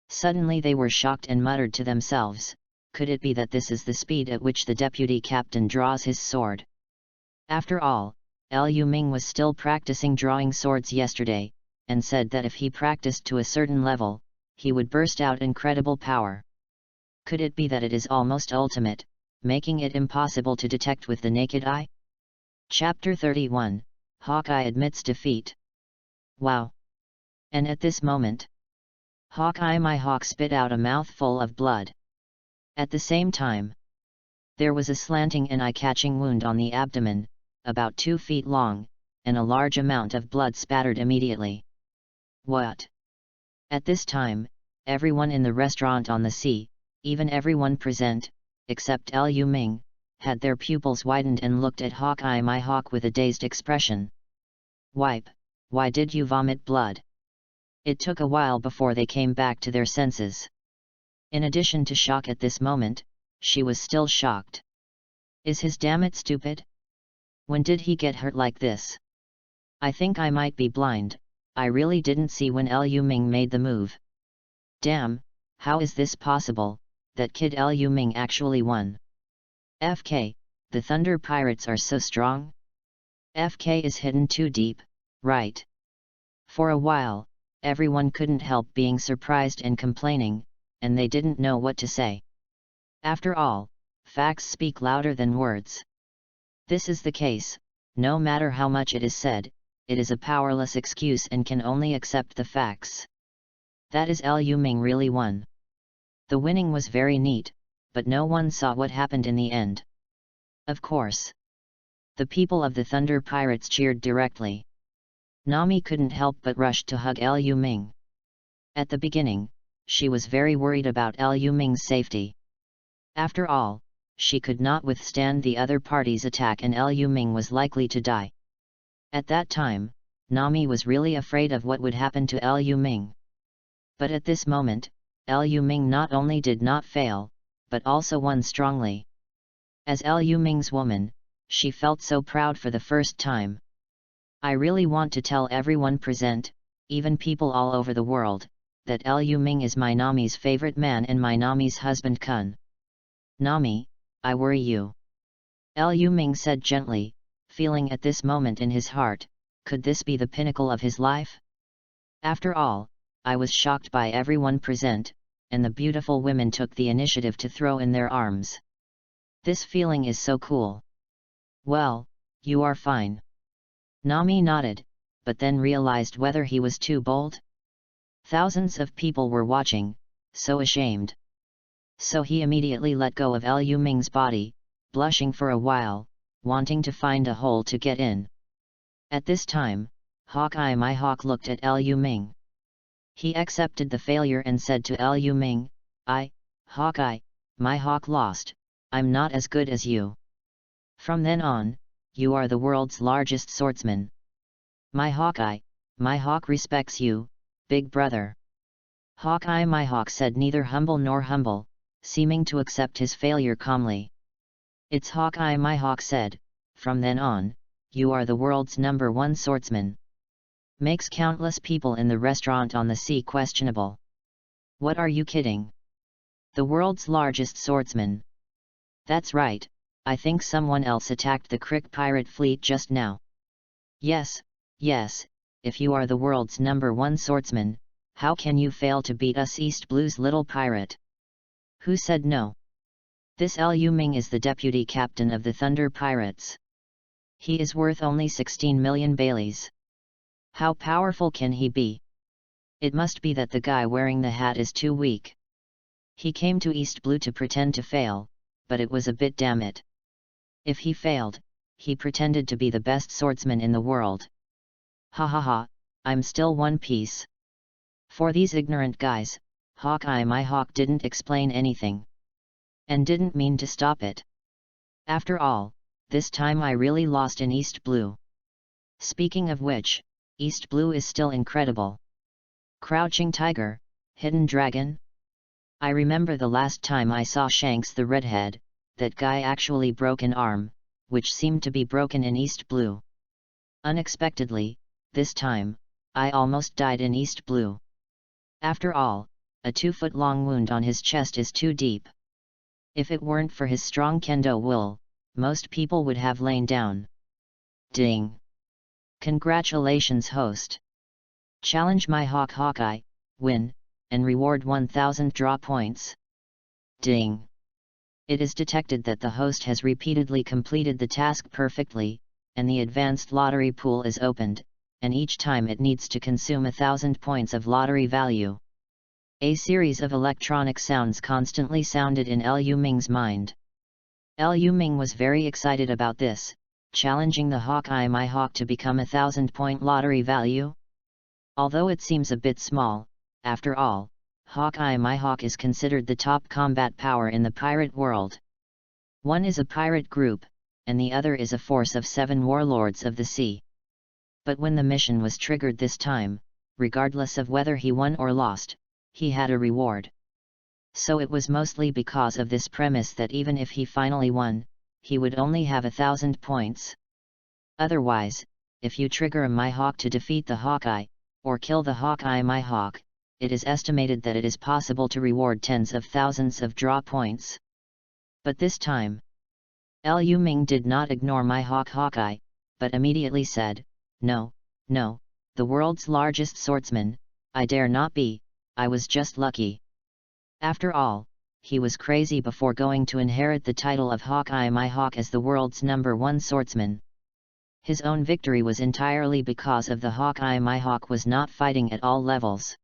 Suddenly they were shocked and muttered to themselves, could it be that this is the speed at which the deputy captain draws his sword? After all, Liu Ming was still practicing drawing swords yesterday, and said that if he practiced to a certain level, he would burst out incredible power. Could it be that it is almost ultimate, making it impossible to detect with the naked eye? Chapter 31, Hawkeye admits defeat. Wow! And at this moment, Hawkeye my hawk spit out a mouthful of blood. At the same time, there was a slanting and eye-catching wound on the abdomen, about 2 feet long, and a large amount of blood spattered immediately. What? At this time, everyone in the restaurant on the sea, even everyone present, except Liu Ming, had their pupils widened and looked at Hawkeye my hawk with a dazed expression. Wipe, why did you vomit blood? It took a while before they came back to their senses. In addition to shock at this moment, she was still shocked. Is his dammit stupid? When did he get hurt like this? I think I might be blind, I really didn't see when Liu Ming made the move. Damn, how is this possible, that kid Liu Ming actually won? FK, the Thunder Pirates are so strong? FK is hidden too deep, right? For a while, everyone couldn't help being surprised and complaining, and they didn't know what to say. After all, facts speak louder than words. This is the case, no matter how much it is said, it is a powerless excuse and can only accept the facts. That is Liu Ming really won. The winning was very neat, but no one saw what happened in the end. Of course. The people of the Thunder Pirates cheered directly. Nami couldn't help but rush to hug Liu Ming. At the beginning, she was very worried about Liu Ming's safety. After all, she could not withstand the other party's attack and Liu Ming was likely to die. At that time, Nami was really afraid of what would happen to Liu Ming. But at this moment, Liu Ming not only did not fail, but also won strongly. As Liu Ming's woman, she felt so proud for the first time. I really want to tell everyone present, even people all over the world, that Liu Ming is my Nami's favorite man and my Nami's husband Kun. Nami, I worry you. Liu Ming said gently, feeling at this moment in his heart, could this be the pinnacle of his life? After all, I was shocked by everyone present, and the beautiful women took the initiative to throw in their arms. This feeling is so cool. Well, you are fine. Nami nodded, but then realized whether he was too bold. Thousands of people were watching, so ashamed. So he immediately let go of Liu Ming's body, blushing for a while, wanting to find a hole to get in. At this time, Hawkeye my hawk looked at Liu Ming. He accepted the failure and said to Liu Ming, Hawkeye, my hawk lost, I'm not as good as you. From then on, you are the world's largest swordsman. My Hawkeye, my hawk respects you, big brother. Hawkeye my hawk said neither humble nor humble, seeming to accept his failure calmly. It's Hawkeye my hawk said, from then on, you are the world's #1 swordsman. Makes countless people in the restaurant on the sea questionable. What are you kidding? The world's largest swordsman. That's right, I think someone else attacked the Crick pirate fleet just now. Yes, yes, if you are the world's #1 swordsman, how can you fail to beat us East Blue's little pirate? Who said no? This Liu Ming is the deputy captain of the Thunder Pirates. He is worth only 16 million baileys. How powerful can he be? It must be that the guy wearing the hat is too weak. He came to East Blue to pretend to fail, but it was a bit damn it. If he failed, he pretended to be the best swordsman in the world. Ha ha ha, I'm still one piece. For these ignorant guys, Hawkeye my hawk didn't explain anything. And didn't mean to stop it. After all, this time I really lost in East Blue. Speaking of which, East Blue is still incredible. Crouching Tiger, Hidden Dragon? I remember the last time I saw Shanks the Redhead, that guy actually broke an arm, which seemed to be broken in East Blue. Unexpectedly, this time, I almost died in East Blue. After all, a 2-foot-long wound on his chest is too deep. If it weren't for his strong kendo wool, most people would have lain down. Ding! Congratulations, host! Challenge my hawk Hawkeye, win, and reward 1000 draw points. Ding! It is detected that the host has repeatedly completed the task perfectly, and the advanced lottery pool is opened, and each time it needs to consume 1000 points of lottery value. A series of electronic sounds constantly sounded in Liu Ming's mind. Liu Ming was very excited about this, challenging the Hawkeye my hawk to become 1000-point lottery value. Although it seems a bit small, after all, Hawkeye my hawk is considered the top combat power in the pirate world. One is a pirate group, and the other is a force of 7 warlords of the sea. But when the mission was triggered this time, regardless of whether he won or lost, he had a reward. So it was mostly because of this premise that even if he finally won, he would only have 1000 points. Otherwise, if you trigger a my hawk to defeat the Hawkeye, or kill the Hawkeye my hawk, it is estimated that it is possible to reward tens of thousands of draw points. But this time, Liu Ming did not ignore my hawk Hawkeye, but immediately said, "No, no, the world's largest swordsman, I dare not be, I was just lucky." After all, he was crazy before going to inherit the title of Hawkeye my hawk as the world's #1 swordsman. His own victory was entirely because of the Hawkeye my hawk was not fighting at all levels.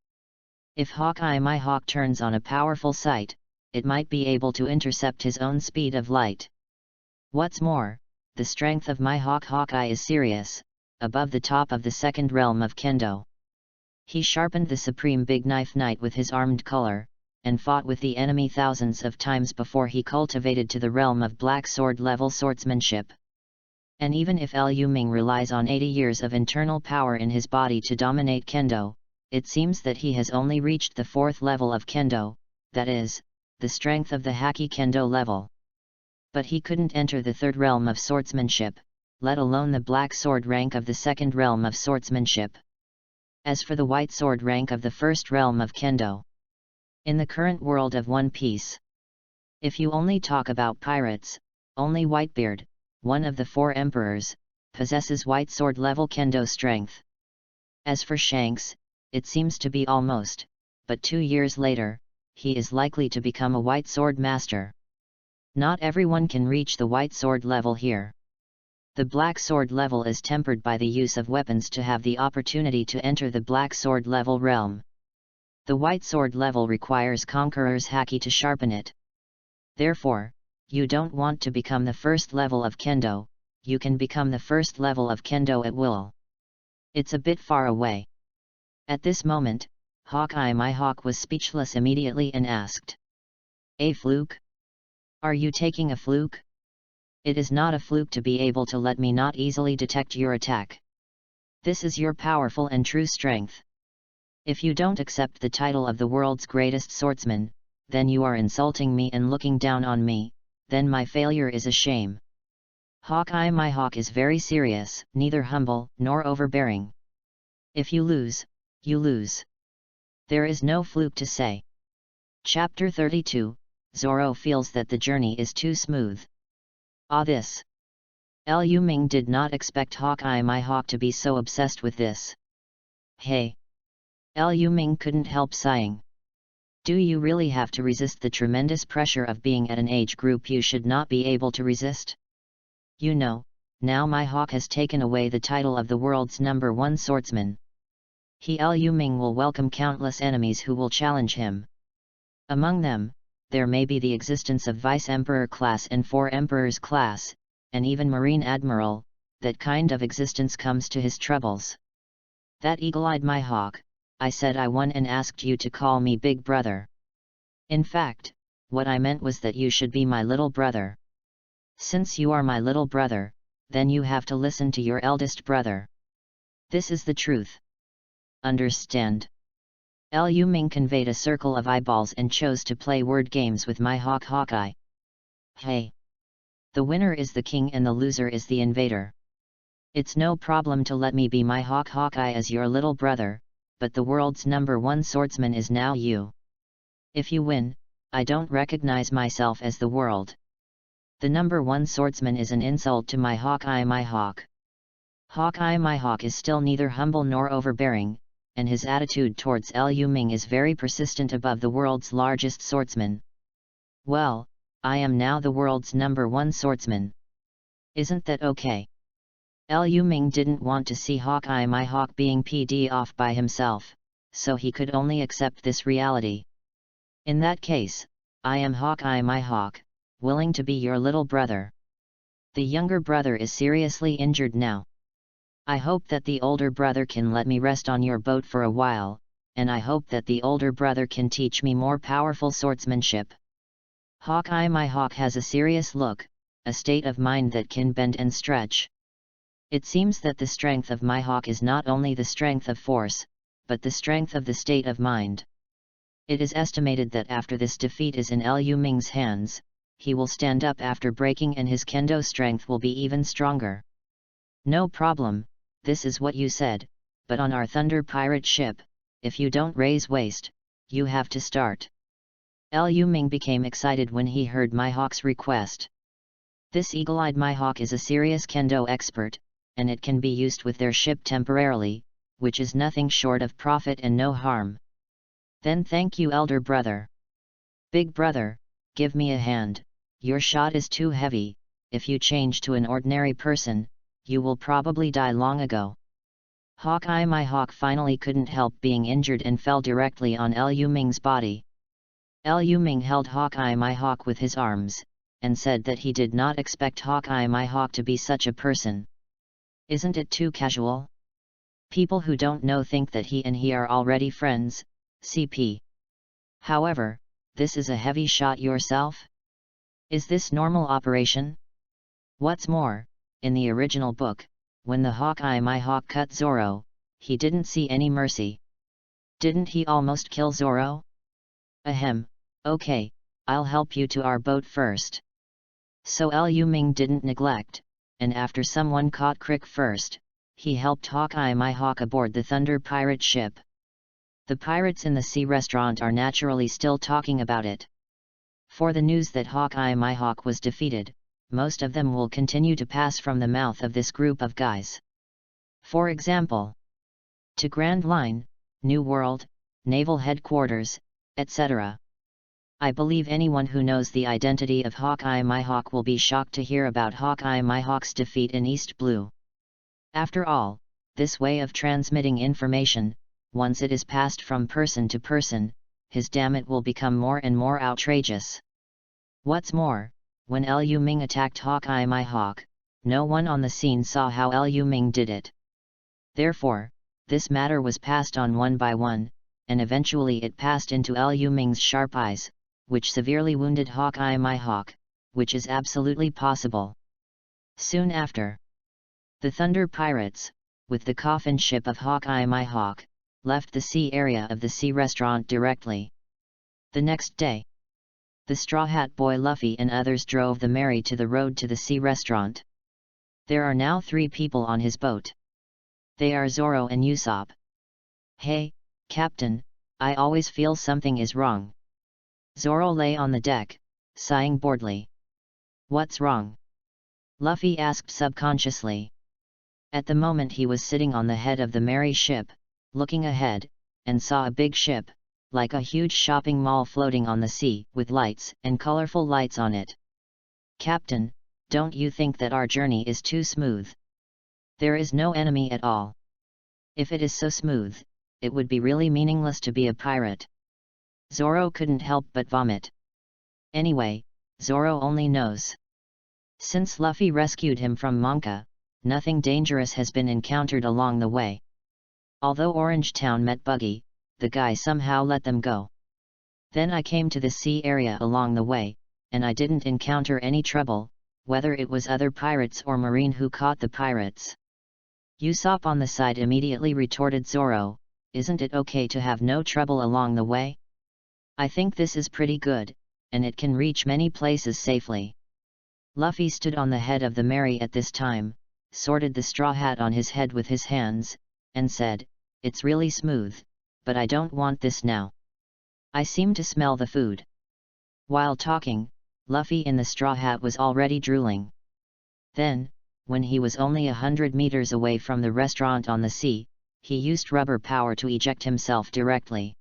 If Hawkeye my hawk turns on a powerful sight, it might be able to intercept his own speed of light. What's more, the strength of my hawk Hawkeye is serious, above the top of the second realm of Kendo. He sharpened the supreme big knife knight with his armed color, and fought with the enemy thousands of times before he cultivated to the realm of black sword level swordsmanship. And even if Liu Ming relies on 80 years of internal power in his body to dominate Kendo, it seems that he has only reached the 4th level of Kendo, that is, the strength of the Haki Kendo level. But he couldn't enter the 3rd realm of swordsmanship, let alone the black sword rank of the 2nd realm of swordsmanship. As for the white sword rank of the 1st realm of Kendo, in the current world of One Piece, if you only talk about pirates, only Whitebeard, one of the 4 emperors, possesses white sword level Kendo strength. As for Shanks, it seems to be almost, but 2 years later, he is likely to become a white sword master. Not everyone can reach the white sword level here. The black sword level is tempered by the use of weapons to have the opportunity to enter the black sword level realm. The white sword level requires Conqueror's Haki to sharpen it. Therefore, you don't want to become the 1st level of Kendo, you can become the 1st level of Kendo at will. It's a bit far away. At this moment, Hawkeye my hawk was speechless immediately and asked, "A fluke? Are you taking a fluke? It is not a fluke to be able to let me not easily detect your attack. This is your powerful and true strength. If you don't accept the title of the world's greatest swordsman, then you are insulting me and looking down on me, then my failure is a shame." Hawkeye my hawk is very serious, neither humble nor overbearing. If you lose, you lose. There is no fluke to say. Chapter 32, Zoro feels that the journey is too smooth. This. Lu Ming did not expect Hawkeye my hawk to be so obsessed with this. Hey! Lu Ming couldn't help sighing. Do you really have to resist the tremendous pressure of being at an age group you should not be able to resist? You know, now my hawk has taken away the title of the world's #1 swordsman. Lu Ming will welcome countless enemies who will challenge him. Among them, there may be the existence of Vice Emperor class and 4 Emperors class, and even Marine Admiral. That kind of existence comes to his troubles. That eagle-eyed my hawk, I said I won and asked you to call me Big Brother. In fact, what I meant was that you should be my little brother. Since you are my little brother, then you have to listen to your eldest brother. This is the truth. Understand? Lu Ming conveyed a circle of eyeballs and chose to play word games with my hawk Hawkeye. Hey! The winner is the king and the loser is the invader. It's no problem to let me be my hawk Hawkeye as your little brother, but the world's #1 swordsman is now you. If you win, I don't recognize myself as the world. The #1 swordsman is an insult to my Hawkeye my hawk. Hawkeye my hawk is still neither humble nor overbearing, and his attitude towards Lu Ming is very persistent above the world's largest swordsman. Well, I am now the world's #1 swordsman. Isn't that okay? Lu Ming didn't want to see Hawkeye my hawk being pd off by himself, so he could only accept this reality. In that case, I am Hawkeye my hawk, willing to be your little brother. The younger brother is seriously injured now. I hope that the older brother can let me rest on your boat for a while, and I hope that the older brother can teach me more powerful swordsmanship. Hawkeye my hawk has a serious look, a state of mind that can bend and stretch. It seems that the strength of my hawk is not only the strength of force, but the strength of the state of mind. It is estimated that after this defeat is in Lu Ming's hands, he will stand up after breaking and his kendo strength will be even stronger. No problem, this is what you said, but on our Thunder pirate ship, if you don't raise waist, you have to start. Lu Ming became excited when he heard my hawk's request. This eagle-eyed my hawk is a serious kendo expert, and it can be used with their ship temporarily, which is nothing short of profit and no harm. Then thank you elder brother. Big brother, give me a hand, your shot is too heavy, if you change to an ordinary person, you will probably die long ago. Hawkeye my hawk finally couldn't help being injured and fell directly on Lu Ming's body. Lu Ming held Hawkeye my hawk with his arms, and said that he did not expect Hawkeye my hawk to be such a person. Isn't it too casual? People who don't know think that he and he are already friends, CP. However, this is a heavy shot yourself? Is this normal operation? What's more, in the original book, when the Hawkeye my hawk cut Zoro, he didn't see any mercy. Didn't he almost kill Zoro? Ahem, okay, I'll help you to our boat first. So Lu Ming didn't neglect, and after someone caught Crick first, he helped Hawkeye my hawk aboard the Thunder pirate ship. The pirates in the sea restaurant are naturally still talking about it. For the news that Hawkeye my hawk was defeated, most of them will continue to pass from the mouth of this group of guys. For example, to Grand Line, New World, Naval Headquarters, etc. I believe anyone who knows the identity of Hawkeye my hawk will be shocked to hear about Hawkeye my hawk's defeat in East Blue. After all, this way of transmitting information, once it is passed from person to person, his damage will become more and more outrageous. What's more, when Lu Ming attacked Hawkeye my hawk, no one on the scene saw how Lu Ming did it. Therefore, this matter was passed on one by one, and eventually it passed into Lu Ming's sharp eyes, which severely wounded Hawkeye my hawk, which is absolutely possible. Soon after, the Thunder Pirates, with the coffin ship of Hawkeye my hawk, left the sea area of the sea restaurant directly. The next day, the Straw Hat Boy Luffy and others drove the Mary to the road to the sea restaurant. There are now 3 people on his boat. They are Zoro and Usopp. Hey, Captain, I always feel something is wrong. Zoro lay on the deck, sighing boredly. "What's wrong?" Luffy asked subconsciously. At the moment he was sitting on the head of the merry ship, looking ahead, and saw a big ship, like a huge shopping mall floating on the sea, with lights and colorful lights on it. "Captain, don't you think that our journey is too smooth? There is no enemy at all. If it is so smooth, it would be really meaningless to be a pirate." Zoro couldn't help but vomit. Anyway, Zoro only knows. Since Luffy rescued him from Monka, nothing dangerous has been encountered along the way. Although Orange Town met Buggy, the guy somehow let them go. Then I came to the sea area along the way, and I didn't encounter any trouble, whether it was other pirates or Marine who caught the pirates. Usopp on the side immediately retorted Zoro, "Isn't it okay to have no trouble along the way? I think this is pretty good, and it can reach many places safely." Luffy stood on the head of the Merry at this time, sorted the straw hat on his head with his hands, and said, "It's really smooth, but I don't want this now. I seem to smell the food." While talking, Luffy in the straw hat was already drooling. Then, when he was only 100 meters away from the restaurant on the sea, he used rubber power to eject himself directly.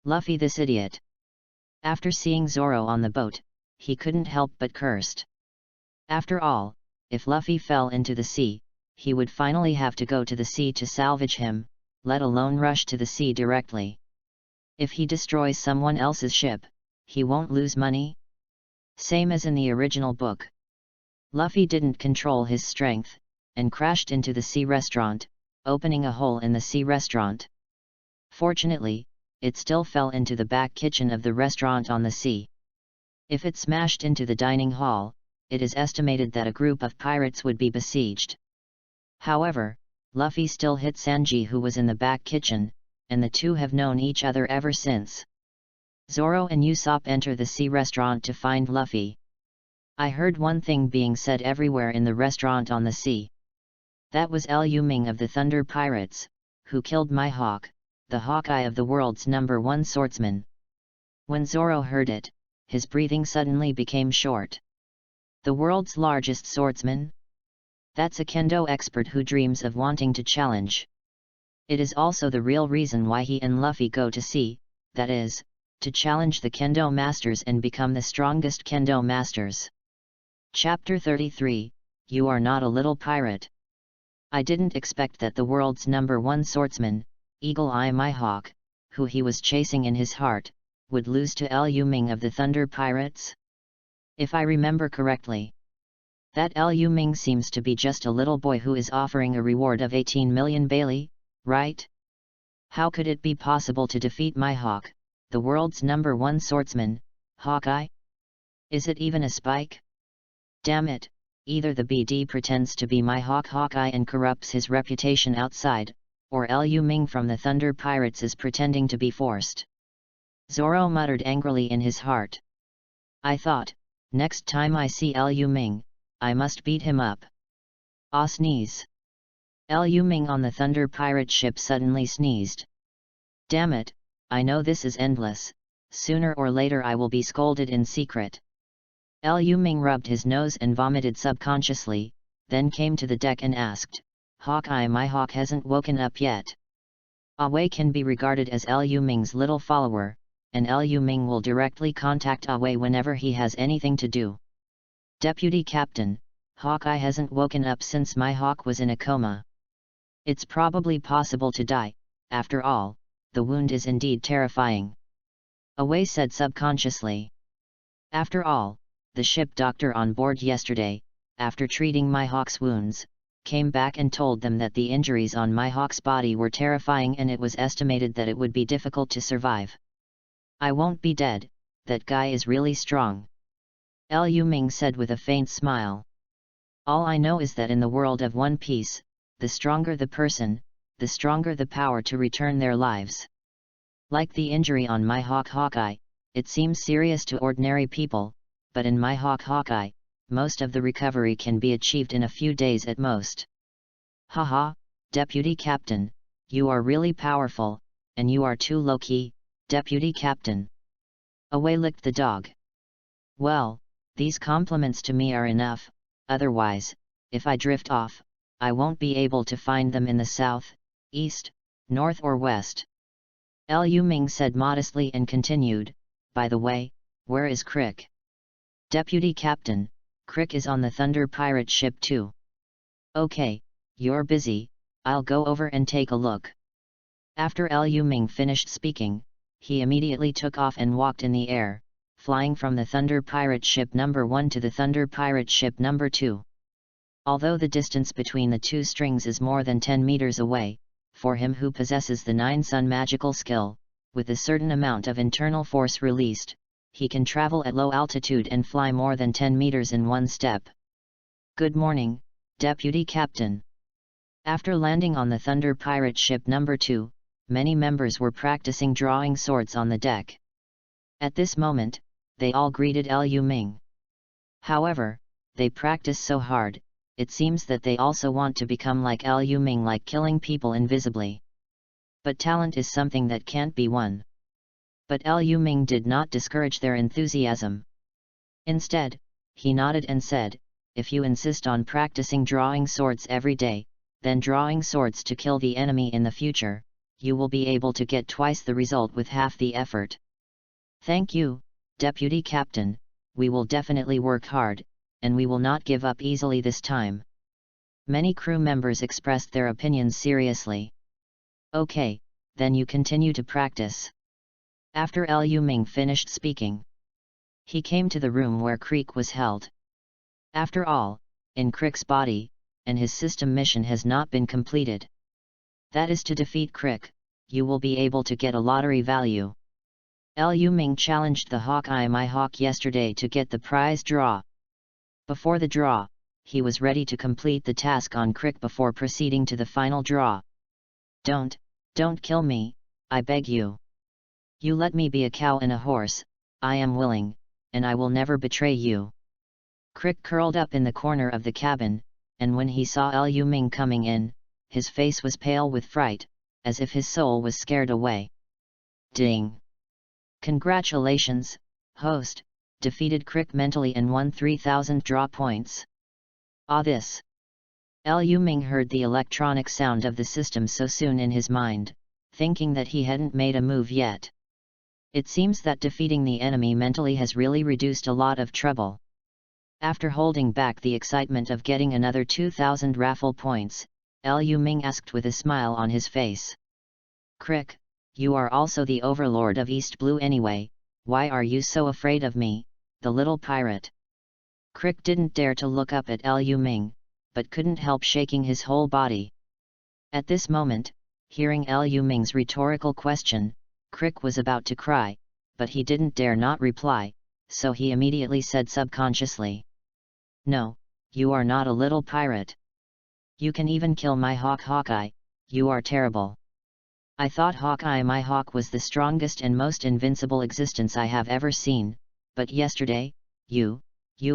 Luffy this idiot. After seeing Zoro on the boat, he couldn't help but cursed. After all, if Luffy fell into the sea, he would finally have to go to the sea to salvage him, let alone rush to the sea directly. If he destroys someone else's ship, he won't lose money? Same as in the original book. Luffy didn't control his strength, and crashed into the sea restaurant, opening a hole in the sea restaurant. Fortunately, it still fell into the back kitchen of the restaurant on the sea. If it smashed into the dining hall, it is estimated that a group of pirates would be besieged. However, Luffy still hit Sanji, who was in the back kitchen, and the two have known each other ever since. Zoro and Usopp enter the sea restaurant to find Luffy. I heard one thing being said everywhere in the restaurant on the sea. That was Liu Ming of the Thunder Pirates, who killed my hawk, the Hawkeye of the world's #1 swordsman. When Zoro heard it, his breathing suddenly became short. The world's largest swordsman? That's a kendo expert who dreams of wanting to challenge. It is also the real reason why he and Luffy go to sea, that is, to challenge the kendo masters and become the strongest kendo masters. Chapter 33, You Are Not a Little Pirate. I didn't expect that the world's #1 swordsman, Eagle Eye my hawk, who he was chasing in his heart, would lose to Liu Ming of the Thunder Pirates. If I remember correctly, that Liu Ming seems to be just a little boy who is offering a reward of 18 million Bailey, right? How could it be possible to defeat my hawk, the world's #1 swordsman, Hawkeye? Is it even a spike? Damn it, either the BD pretends to be my hawk Hawkeye and corrupts his reputation outside, or Liu Ming from the Thunder Pirates is pretending to be forced. Zoro muttered angrily in his heart. I thought, next time I see Liu Ming, I must beat him up. Ah, sneeze. Liu Ming on the Thunder Pirate ship suddenly sneezed. Damn it, I know this is endless, sooner or later I will be scolded in secret. Liu Ming rubbed his nose and vomited subconsciously, then came to the deck and asked, Hawkeye my hawk hasn't woken up yet. Awei can be regarded as Liu Ming's little follower, and Liu Ming will directly contact Awei whenever he has anything to do. Deputy Captain, Hawkeye hasn't woken up since my hawk was in a coma. It's probably possible to die, after all, the wound is indeed terrifying. Awei said subconsciously. After all, the ship doctor on board yesterday, after treating my hawk's wounds, came back and told them that the injuries on my hawk's body were terrifying and it was estimated that it would be difficult to survive. I won't be dead, that guy is really strong. Liu Ming said with a faint smile. All I know is that in the world of One Piece, the stronger the person, the stronger the power to return their lives. Like the injury on my hawk Hawkeye, it seems serious to ordinary people, but in my hawk Hawkeye, most of the recovery can be achieved in a few days at most. Haha, Deputy Captain, you are really powerful, and you are too low-key, Deputy Captain. Awei licked the dog. Well, these compliments to me are enough, otherwise, if I drift off, I won't be able to find them in the south, east, north or west. Liu Ming said modestly and continued, by the way, where is Crick? Deputy Captain, Crick is on the Thunder Pirate ship too. Okay, you're busy, I'll go over and take a look. After Liu Ming finished speaking, he immediately took off and walked in the air, flying from the Thunder Pirate ship number 1 to the Thunder Pirate ship number 2. Although the distance between the two strings is more than 10 meters away, for him who possesses the 9 Sun magical skill, with a certain amount of internal force released, he can travel at low altitude and fly more than 10 meters in one step. Good morning, Deputy Captain. After landing on the Thunder Pirate ship number 2, many members were practicing drawing swords on the deck. At this moment, they all greeted Liu Ming. However, they practice so hard, it seems that they also want to become like Liu Ming, like killing people invisibly. But talent is something that can't be won. But Liu Ming did not discourage their enthusiasm. Instead, he nodded and said, if you insist on practicing drawing swords every day, then drawing swords to kill the enemy in the future, you will be able to get twice the result with half the effort. Thank you, Deputy Captain, we will definitely work hard, and we will not give up easily this time. Many crew members expressed their opinions seriously. Okay, then you continue to practice. After Liu Ming finished speaking, he came to the room where Crick was held. After all, in Crick's body, and his system mission has not been completed. That is to defeat Crick, you will be able to get a lottery value. Liu Ming challenged the Hawkeye My Hawk yesterday to get the prize draw. Before the draw, he was ready to complete the task on Crick before proceeding to the final draw. Don't kill me, I beg you. You let me be a cow and a horse, I am willing, and I will never betray you. Crick curled up in the corner of the cabin, and when he saw Liu Ming coming in, his face was pale with fright, as if his soul was scared away. Ding! Congratulations, host, defeated Crick mentally and won 3,000 draw points. Ah, this! Liu Ming heard the electronic sound of the system so soon in his mind, thinking that he hadn't made a move yet. It seems that defeating the enemy mentally has really reduced a lot of trouble. After holding back the excitement of getting another 2,000 raffle points, Liu Ming asked with a smile on his face. Crick, you are also the overlord of East Blue anyway, why are you so afraid of me, the little pirate? Crick didn't dare to look up at Liu Ming, but couldn't help shaking his whole body. At this moment, hearing Liu Ming's rhetorical question, Crick was about to cry, but he didn't dare not reply, so he immediately said subconsciously. No, you are not a little pirate. You can even kill my hawk Hawkeye, you are terrible. I thought Hawkeye My Hawk was the strongest and most invincible existence I have ever seen, but yesterday, you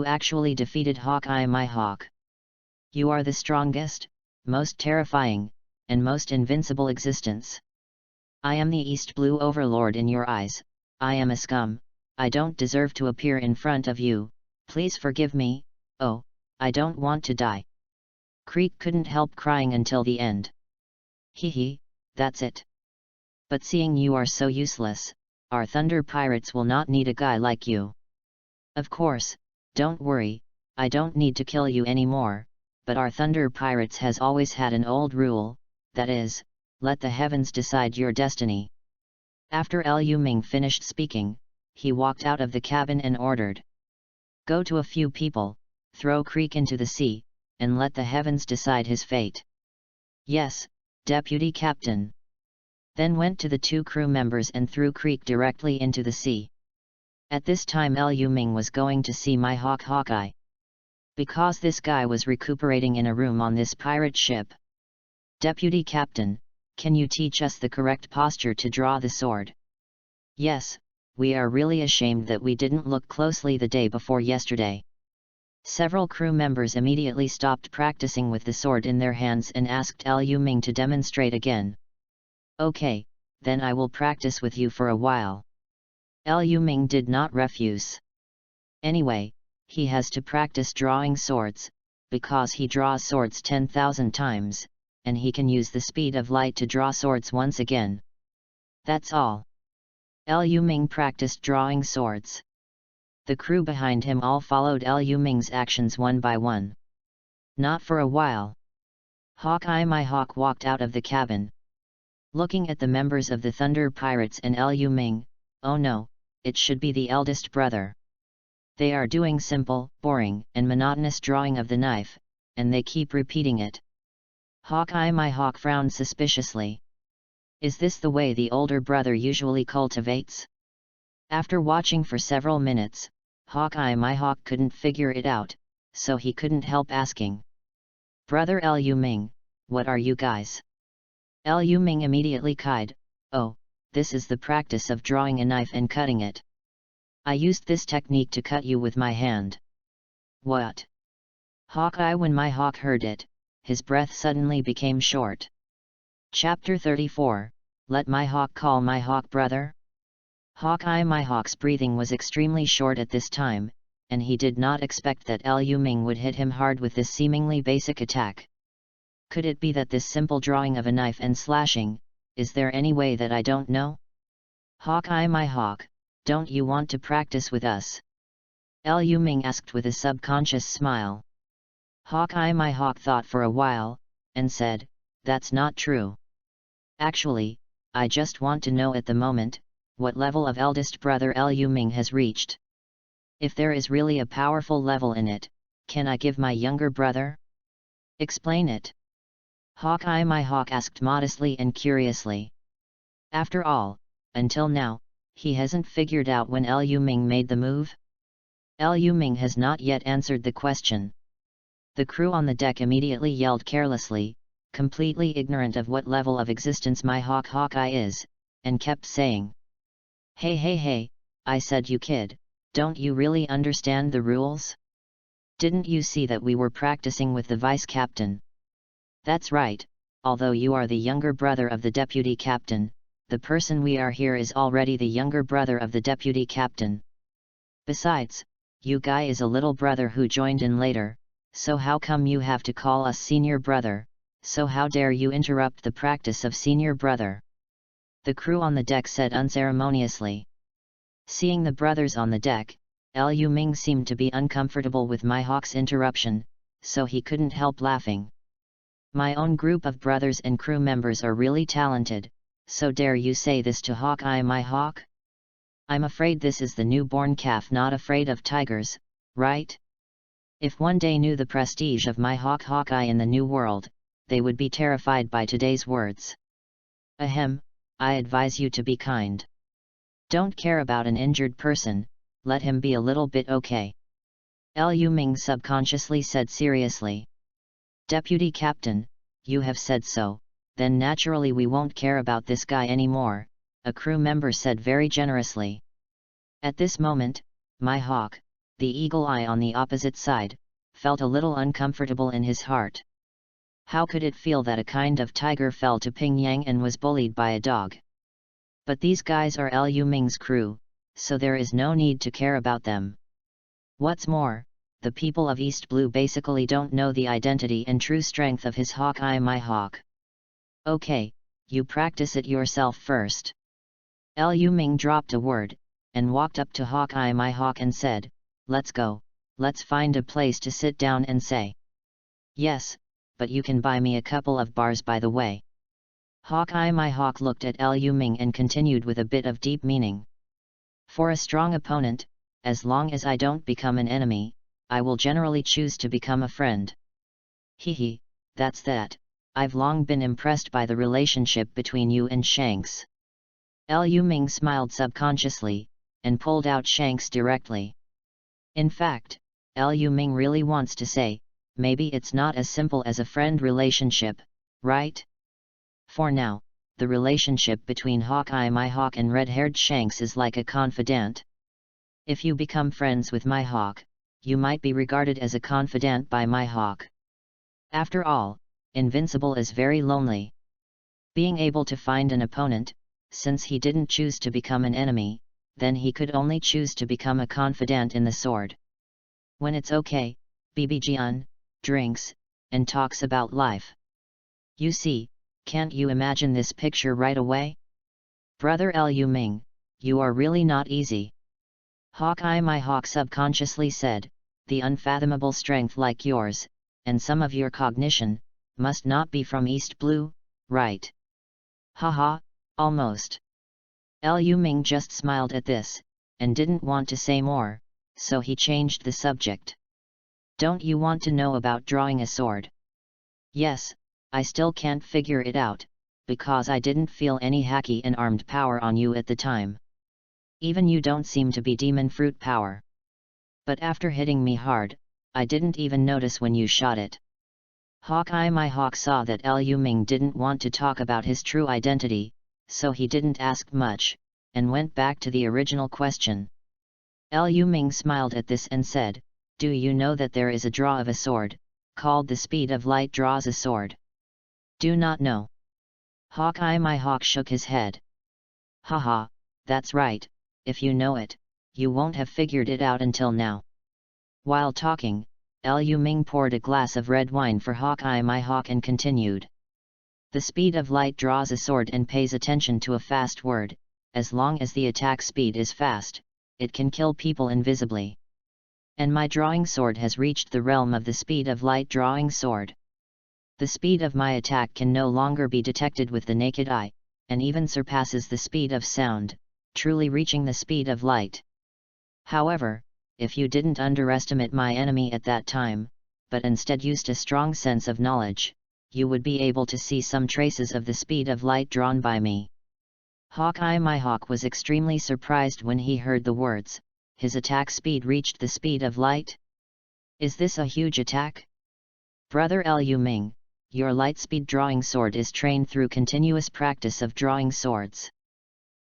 actually defeated Hawkeye My Hawk. You are the strongest, most terrifying, and most invincible existence. I am the East Blue Overlord in your eyes, I am a scum, I don't deserve to appear in front of you, please forgive me, oh, I don't want to die. Crick couldn't help crying until the end. Hee, that's it. But seeing you are so useless, our Thunder Pirates will not need a guy like you. Of course, don't worry, I don't need to kill you anymore, but our Thunder Pirates has always had an old rule, that is, let the heavens decide your destiny. After Liu Ming finished speaking, he walked out of the cabin and ordered. Go to a few people, throw Crick into the sea, and let the heavens decide his fate. Yes, Deputy Captain. Then went to the 2 crew members and threw Crick directly into the sea. At this time Liu Ming was going to see My Hawk Hawkeye. Because this guy was recuperating in a room on this pirate ship. Deputy Captain, can you teach us the correct posture to draw the sword? Yes, we are really ashamed that we didn't look closely the day before yesterday. Several crew members immediately stopped practicing with the sword in their hands and asked Liu Ming to demonstrate again. Okay, then I will practice with you for a while. Liu Ming did not refuse. Anyway, he has to practice drawing swords, because he draws swords 10,000 times, and he can use the speed of light to draw swords once again. That's all. Liu Ming practiced drawing swords. The crew behind him all followed Liu Ming's actions one by one. Not for a while. Hawkeye my hawk walked out of the cabin. Looking at the members of the Thunder Pirates and Liu Ming, oh no, it should be the eldest brother. They are doing simple, boring, and monotonous drawing of the knife, and they keep repeating it. Hawkeye my hawk frowned suspiciously. Is this the way the older brother usually cultivates? After watching for several minutes, Hawkeye my hawk couldn't figure it out, so he couldn't help asking. Brother Liu Ming, what are you guys? Liu Ming immediately cried, oh, this is the practice of drawing a knife and cutting it. I used this technique to cut you with my hand. What? Hawkeye when my hawk heard it, his breath suddenly became short. Chapter 34, Let my hawk call my hawk brother? Hawkeye my hawk's breathing was extremely short at this time, and he did not expect that Liu Ming would hit him hard with this seemingly basic attack. Could it be that this simple drawing of a knife and slashing, is there any way that I don't know? Hawkeye my hawk, don't you want to practice with us? Liu Ming asked with a subconscious smile. Hawkeye my hawk thought for a while, and said, that's not true. Actually, I just want to know at the moment, what level of eldest brother Liu Ming has reached. If there is really a powerful level in it, can I give my younger brother? Explain it. Hawkeye my hawk asked modestly and curiously. After all, until now, he hasn't figured out when Liu Ming made the move? Liu Ming has not yet answered the question. The crew on the deck immediately yelled carelessly, completely ignorant of what level of existence my hawk Hawkeye is, and kept saying. Hey, I said you kid, don't you really understand the rules? Didn't you see that we were practicing with the vice captain? That's right, although you are the younger brother of the deputy captain, the person we are here is already the younger brother of the deputy captain. Besides, you guy is a little brother who joined in later, so how come you have to call us senior brother, so how dare you interrupt the practice of senior brother? The crew on the deck said unceremoniously. Seeing the brothers on the deck, Liu Ming seemed to be uncomfortable with my hawk's interruption, so he couldn't help laughing. My own group of brothers and crew members are really talented, so dare you say this to Hawkeye my hawk? I'm afraid this is the newborn calf not afraid of tigers, right? If one day knew the prestige of my hawk Hawkeye in the new world, they would be terrified by today's words. Ahem, I advise you to be kind. Don't care about an injured person, let him be a little bit okay. Liu Ming subconsciously said seriously. Deputy Captain, you have said so, then naturally we won't care about this guy anymore, a crew member said very generously. At this moment, my hawk, the eagle eye on the opposite side, felt a little uncomfortable in his heart. How could it feel that a kind of tiger fell to Pingyang and was bullied by a dog? But these guys are Liu Ming's crew, so there is no need to care about them. What's more, the people of East Blue basically don't know the identity and true strength of his Hawkeye my hawk. Okay, you practice it yourself first. Liu Ming dropped a word, and walked up to Hawkeye my hawk and said, let's go, let's find a place to sit down and say. Yes, but you can buy me a couple of bars by the way. Hawkeye my hawk looked at Liu Ming and continued with a bit of deep meaning. For a strong opponent, as long as I don't become an enemy, I will generally choose to become a friend. Hehe, that's that, I've long been impressed by the relationship between you and Shanks. Liu Ming smiled subconsciously, and pulled out Shanks directly. In fact, Liu Ming really wants to say, maybe it's not as simple as a friend relationship, right? For now, the relationship between Hawkeye my hawk and red-haired Shanks is like a confidant. If you become friends with my hawk, you might be regarded as a confidant by my hawk. After all, Invincible is very lonely. Being able to find an opponent, since he didn't choose to become an enemy, then he could only choose to become a confidant in the sword. When it's okay, BBGN, drinks, and talks about life. You see, can't you imagine this picture right away? Brother Liu Ming, you are really not easy. Hawkeye my hawk subconsciously said, the unfathomable strength like yours, and some of your cognition, must not be from East Blue, right? Haha, almost. Liu Ming just smiled at this, and didn't want to say more, so he changed the subject. Don't you want to know about drawing a sword? Yes, I still can't figure it out, because I didn't feel any haki and armed power on you at the time. Even you don't seem to be demon fruit power. But after hitting me hard, I didn't even notice when you shot it. Hawkeye my hawk saw that Liu Ming didn't want to talk about his true identity, so he didn't ask much, and went back to the original question. Liu Ming smiled at this and said, do you know that there is a draw of a sword, called the speed of light draws a sword? Do not know. Hawkeye my hawk shook his head. Haha, that's right, if you know it, you won't have figured it out until now. While talking, Liu Ming poured a glass of red wine for Hawkeye my hawk and continued. The speed of light draws a sword and pays attention to a fast word, as long as the attack speed is fast, it can kill people invisibly. And my drawing sword has reached the realm of the speed of light drawing sword. The speed of my attack can no longer be detected with the naked eye, and even surpasses the speed of sound, truly reaching the speed of light. However, if you didn't underestimate my enemy at that time, but instead used a strong sense of knowledge, you would be able to see some traces of the speed of light drawn by me. Hawkeye my hawk was extremely surprised when he heard the words, his attack speed reached the speed of light? Is this a huge attack? Brother Liu Ming, your light-speed drawing sword is trained through continuous practice of drawing swords.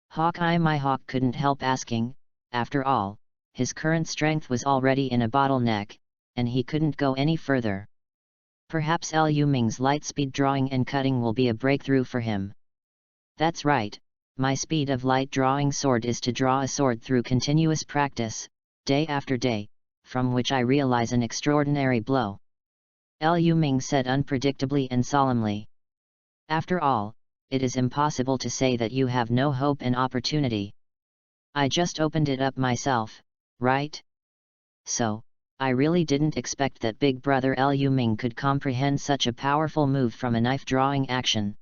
Hawkeye my hawk couldn't help asking, after all, his current strength was already in a bottleneck, and he couldn't go any further. Perhaps Liu Ming's light-speed drawing and cutting will be a breakthrough for him. That's right, my speed of light drawing sword is to draw a sword through continuous practice, day after day, from which I realize an extraordinary blow. Liu Ming said unpredictably and solemnly. After all, it is impossible to say that you have no hope and opportunity. I just opened it up myself, right? So, I really didn't expect that Big Brother Liu Ming could comprehend such a powerful move from a knife drawing action.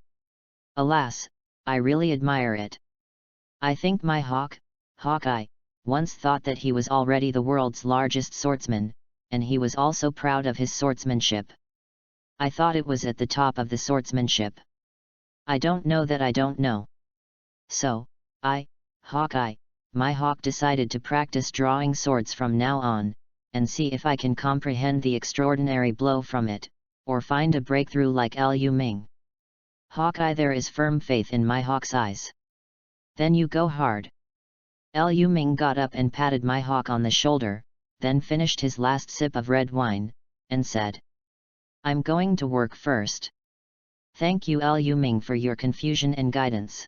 Alas, I really admire it. I think my Hawkeye, once thought that he was already the world's largest swordsman, and he was also proud of his swordsmanship. I thought it was at the top of the swordsmanship. I don't know that I don't know. So, Hawkeye, my hawk decided to practice drawing swords from now on, and see if I can comprehend the extraordinary blow from it, or find a breakthrough like Liu Ming. Hawkeye, there is firm faith in my hawk's eyes. Then you go hard. Liu Ming got up and patted my hawk on the shoulder, then finished his last sip of red wine, and said, I'm going to work first. Thank you Liu Ming for your confusion and guidance.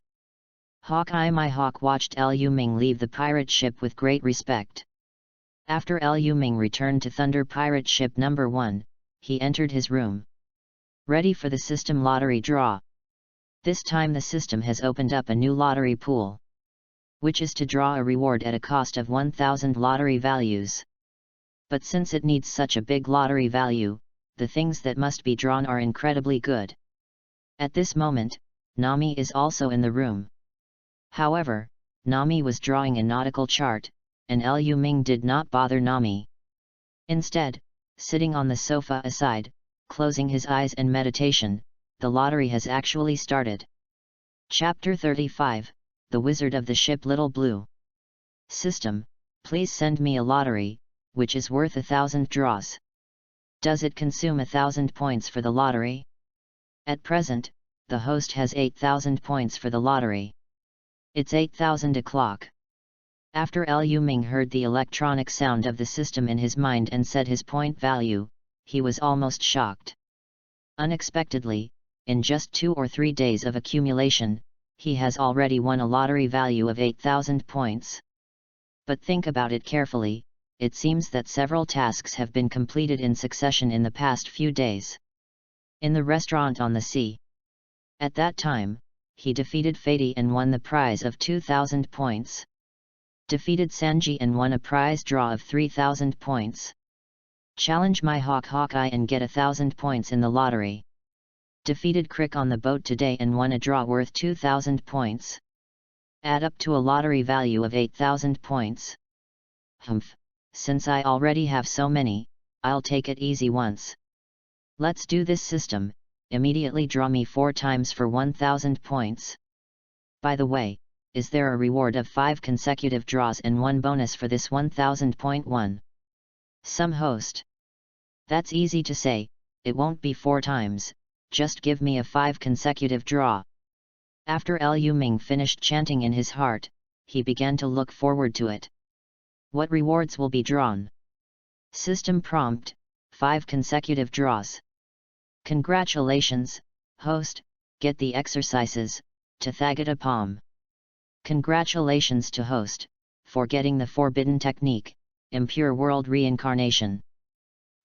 Hawkeye my hawk watched Liu Ming leave the pirate ship with great respect. After Liu Ming returned to Thunder Pirate Ship No. 1, he entered his room. Ready for the system lottery draw. This time the system has opened up a new lottery pool, which is to draw a reward at a cost of 1,000 lottery values. But since it needs such a big lottery value, the things that must be drawn are incredibly good. At this moment, Nami is also in the room. However, Nami was drawing a nautical chart, and Liu Ming did not bother Nami. Instead, sitting on the sofa aside, closing his eyes and meditation, the lottery has actually started. Chapter 35, The Wizard of the Ship Little Blue. System, please send me a lottery, which is worth 1,000 draws. Does it consume 1,000 points for the lottery? At present, the host has 8,000 points for the lottery. It's 8,000 o'clock. After Liu Ming heard the electronic sound of the system in his mind and said his point value, he was almost shocked. Unexpectedly, in just 2 or 3 days of accumulation, he has already won a lottery value of 8,000 points. But think about it carefully, it seems that several tasks have been completed in succession in the past few days. In the restaurant on the sea. At that time, he defeated Fady and won the prize of 2,000 points. Defeated Sanji and won a prize draw of 3,000 points. Challenge my Hawkeye and get 1,000 points in the lottery. Defeated Crick on the boat today and won a draw worth 2,000 points. Add up to a lottery value of 8,000 points. Humph, since I already have so many, I'll take it easy once. Let's do this system, immediately draw me 4 times for 1,000 points. By the way, is there a reward of 5 consecutive draws and 1 bonus for this 1,000 point one? Some host. That's easy to say, it won't be 4 times, just give me a 5 consecutive draw. After Liu Ming finished chanting in his heart, he began to look forward to it. What rewards will be drawn? System prompt, 5 consecutive draws. Congratulations, host, get the exercises, Tathagata Palm. Congratulations to host, for getting the forbidden technique, Impure World Reincarnation.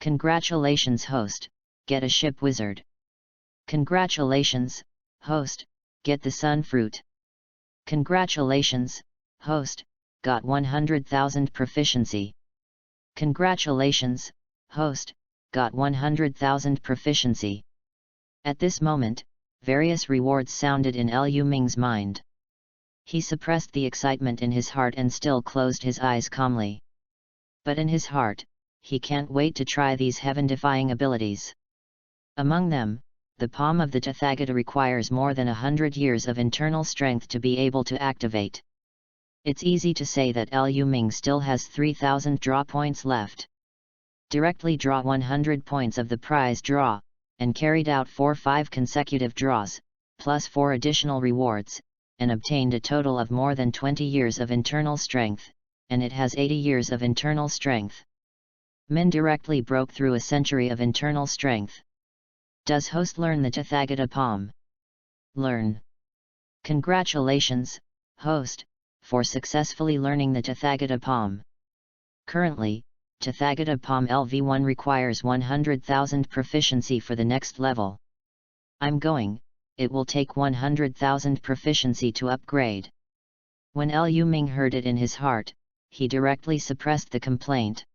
Congratulations host, get a ship wizard. Congratulations, host, get the sun fruit. Congratulations, host, got 100,000 proficiency. Congratulations, host, got 100,000 proficiency. At this moment, various rewards sounded in Liu Ming's mind. He suppressed the excitement in his heart and still closed his eyes calmly. But in his heart, he can't wait to try these heaven-defying abilities. Among them, the palm of the Tathagata requires more than 100 years of internal strength to be able to activate. It's easy to say that Liu Ming still has 3,000 draw points left. Directly draw 100 points of the prize draw, and carried out 5 consecutive draws, plus 4 additional rewards, and obtained a total of more than 20 years of internal strength, and it has 80 years of internal strength. Min directly broke through a century of internal strength. Does host learn the Tathagata Palm? Learn. Congratulations, host, for successfully learning the Tathagata Palm. Currently, Tathagata Palm LV1 requires 100,000 proficiency for the next level. It will take 100,000 proficiency to upgrade. When Liu Ming heard it in his heart, he directly suppressed the complaint.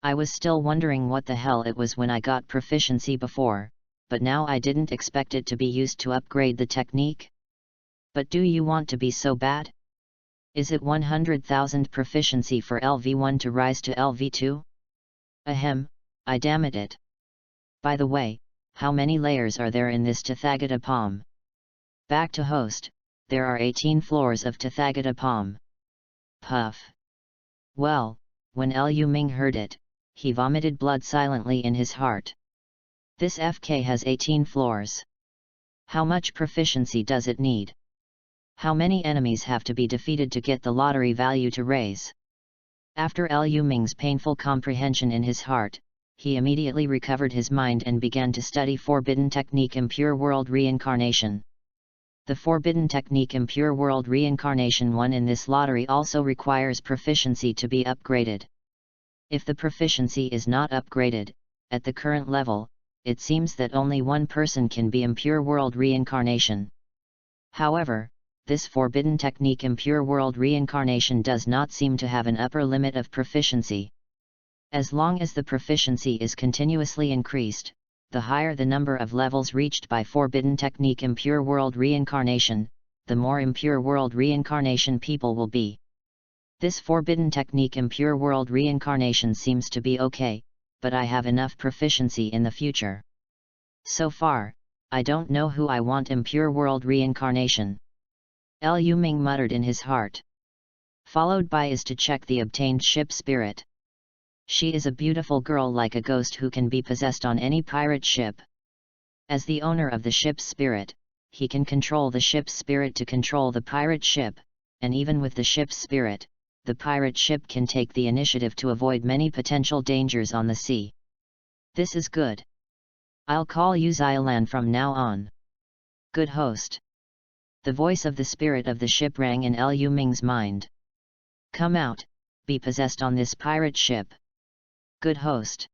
I was still wondering what the hell it was when I got proficiency before, but now I didn't expect it to be used to upgrade the technique. But do you want to be so bad? Is it 100,000 proficiency for LV1 to rise to LV2? Ahem, I damn it. By the way, how many layers are there in this Tathagata Palm? Back to host, there are 18 floors of Tathagata Palm. Puff. Well, when Liu Ming heard it, he vomited blood silently in his heart. This FK has 18 floors. How much proficiency does it need? How many enemies have to be defeated to get the lottery value to raise? After Liu Ming's painful comprehension in his heart, he immediately recovered his mind and began to study Forbidden Technique Impure World Reincarnation. The Forbidden Technique Impure World Reincarnation won in this lottery also requires proficiency to be upgraded. If the proficiency is not upgraded, at the current level, it seems that only one person can be Impure World Reincarnation. However, this Forbidden Technique Impure World Reincarnation does not seem to have an upper limit of proficiency. As long as the proficiency is continuously increased, the higher the number of levels reached by Forbidden Technique Impure World Reincarnation, the more Impure World Reincarnation people will be. This Forbidden Technique Impure World Reincarnation seems to be okay, but I have enough proficiency in the future. So far, I don't know who I want Impure World Reincarnation. Liu Ming muttered in his heart. Followed by is to check the obtained ship spirit. She is a beautiful girl like a ghost who can be possessed on any pirate ship. As the owner of the ship's spirit, he can control the ship's spirit to control the pirate ship, and even with the ship's spirit, the pirate ship can take the initiative to avoid many potential dangers on the sea. This is good. I'll call you Xiaolan from now on. Good host. The voice of the spirit of the ship rang in Liu Ming's mind. Come out, be possessed on this pirate ship. Good host.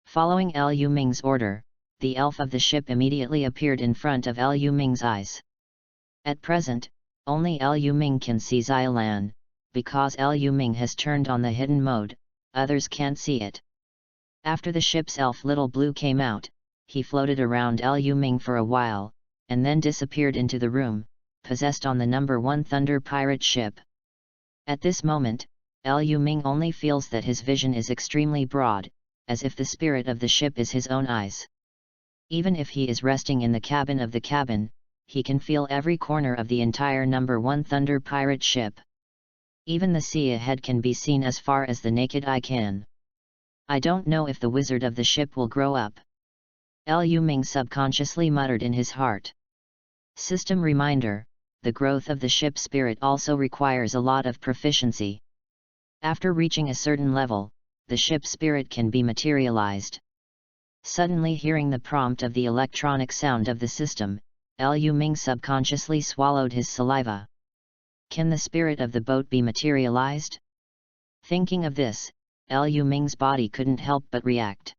Following Liu Ming's order, the elf of the ship immediately appeared in front of Liu Ming's eyes. At present, only Liu Ming can see Xiaolan, because Liu Ming has turned on the hidden mode, others can't see it. After the ship's elf Little Blue came out, he floated around Liu Ming for a while, and then disappeared into the room, possessed on the number 1 Thunder pirate ship. At this moment, Liu Ming only feels that his vision is extremely broad, as if the spirit of the ship is his own eyes. Even if he is resting in the cabin, he can feel every corner of the entire number 1 Thunder pirate ship. Even the sea ahead can be seen as far as the naked eye can. I don't know if the wizard of the ship will grow up. Liu Ming subconsciously muttered in his heart. System reminder: the growth of the ship spirit also requires a lot of proficiency. After reaching a certain level, the ship spirit can be materialized. Suddenly hearing the prompt of the electronic sound of the system, Liu Ming subconsciously swallowed his saliva. Can the spirit of the boat be materialized? Thinking of this, Liu Ming's body couldn't help but react.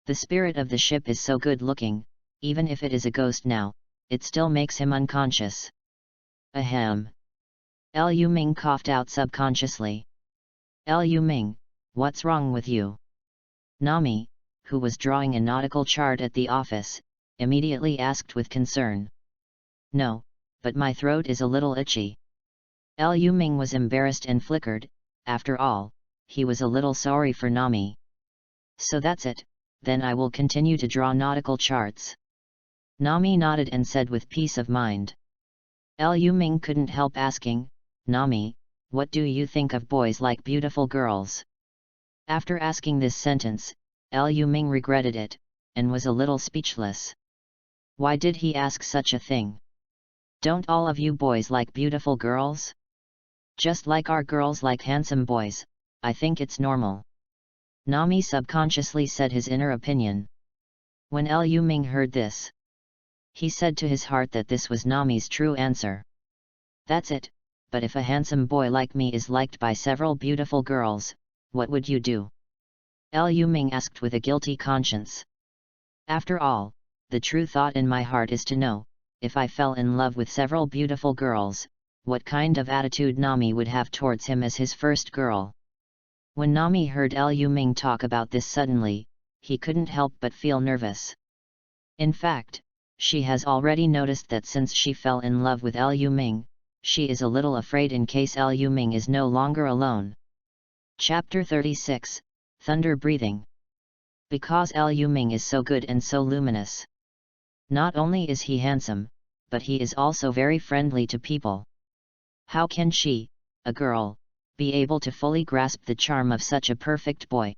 The spirit of the ship is so good looking, even if it is a ghost now, it still makes him unconscious. Ahem. Liu Ming coughed out subconsciously. Liu Ming, what's wrong with you? Nami, who was drawing a nautical chart at the office, immediately asked with concern. No, but my throat is a little itchy. Liu Ming was embarrassed and flickered. After all, he was a little sorry for Nami. So that's it, then I will continue to draw nautical charts. Nami nodded and said with peace of mind. Liu Ming couldn't help asking, Nami, what do you think of boys like beautiful girls? After asking this sentence, Liu Ming regretted it, and was a little speechless. Why did he ask such a thing? Don't all of you boys like beautiful girls? Just like our girls like handsome boys, I think it's normal. Nami subconsciously said his inner opinion. When Liu Ming heard this, he said to his heart that this was Nami's true answer. That's it, but if a handsome boy like me is liked by several beautiful girls, what would you do? Liu Ming asked with a guilty conscience. After all, the true thought in my heart is to know, if I fell in love with several beautiful girls, what kind of attitude Nami would have towards him as his first girl. When Nami heard Liu Ming talk about this suddenly, he couldn't help but feel nervous. In fact, she has already noticed that since she fell in love with Liu Ming, she is a little afraid in case Liu Ming is no longer alone. Chapter 36, Thunder Breathing. Because Liu Ming is so good and so luminous. Not only is he handsome, but he is also very friendly to people. How can she, a girl, be able to fully grasp the charm of such a perfect boy?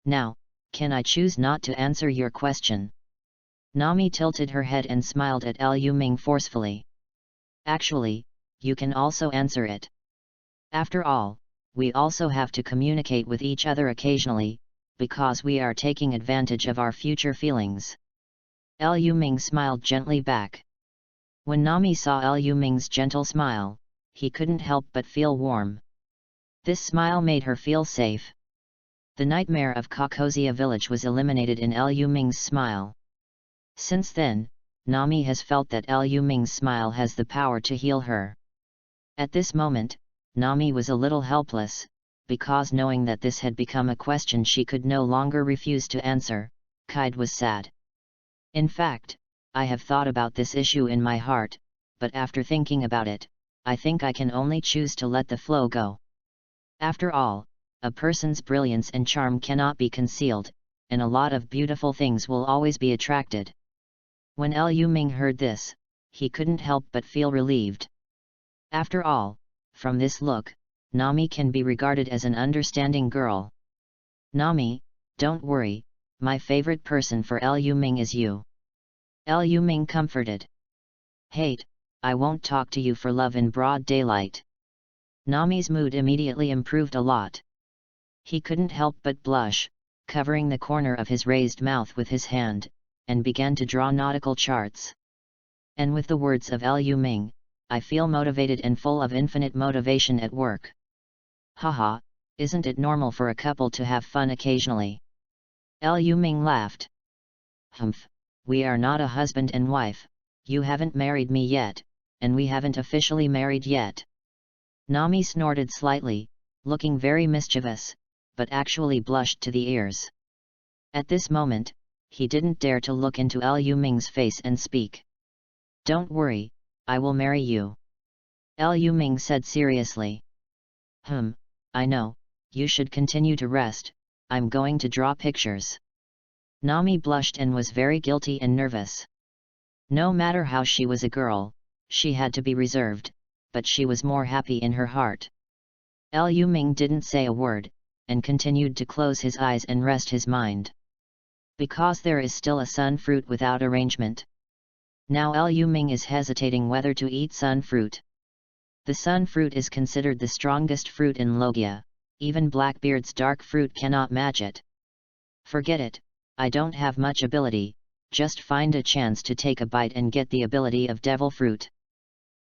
Now, can I choose not to answer your question? Nami tilted her head and smiled at Liu Ming forcefully. Actually, you can also answer it. After all, we also have to communicate with each other occasionally, because we are taking advantage of our future feelings. Liu Ming smiled gently back. When Nami saw Liu Ming's gentle smile, he couldn't help but feel warm. This smile made her feel safe. The nightmare of Kokozia village was eliminated in Liu Ming's smile. Since then, Nami has felt that Liu Ming's smile has the power to heal her. At this moment, Nami was a little helpless, because knowing that this had become a question she could no longer refuse to answer, Kaide was sad. In fact, I have thought about this issue in my heart, but after thinking about it, I think I can only choose to let the flow go. After all, a person's brilliance and charm cannot be concealed, and a lot of beautiful things will always be attracted. When Liu Ming heard this, he couldn't help but feel relieved. After all, from this look, Nami can be regarded as an understanding girl. Nami, don't worry, my favorite person for Liu Ming is you. Liu Ming comforted. Hate, I won't talk to you for love in broad daylight. Nami's mood immediately improved a lot. He couldn't help but blush, covering the corner of his raised mouth with his hand, and began to draw nautical charts. And with the words of Liu Ming, I feel motivated and full of infinite motivation at work. Haha, Isn't it normal for a couple to have fun occasionally? Liu Ming laughed. Humph, we are not a husband and wife, you haven't married me yet, and we haven't officially married yet. Nami snorted slightly, looking very mischievous, but actually blushed to the ears. At this moment, he didn't dare to look into Liu Ming's face and speak. Don't worry, I will marry you. Liu Ming said seriously. I know, you should continue to rest, I'm going to draw pictures. Nami blushed and was very guilty and nervous. No matter how she was a girl, she had to be reserved, but she was more happy in her heart. Liu Ming didn't say a word, and continued to close his eyes and rest his mind. Because there is still a sun fruit without arrangement. Now Liu Ming is hesitating whether to eat sun fruit. The sun fruit is considered the strongest fruit in Logia, even Blackbeard's dark fruit cannot match it. Forget it, I don't have much ability, just find a chance to take a bite and get the ability of devil fruit.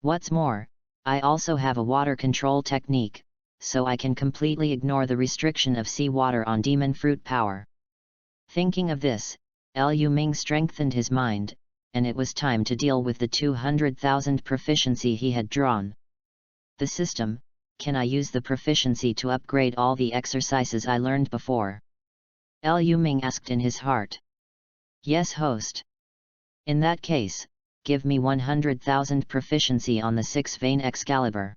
What's more, I also have a water control technique, so I can completely ignore the restriction of seawater on demon fruit power. Thinking of this, Liu Ming strengthened his mind, and it was time to deal with the 200,000 proficiency he had drawn. The system, can I use the proficiency to upgrade all the exercises I learned before? Liu Ming asked in his heart. Yes, host. In that case, give me 100,000 proficiency on the 6-vein Excalibur.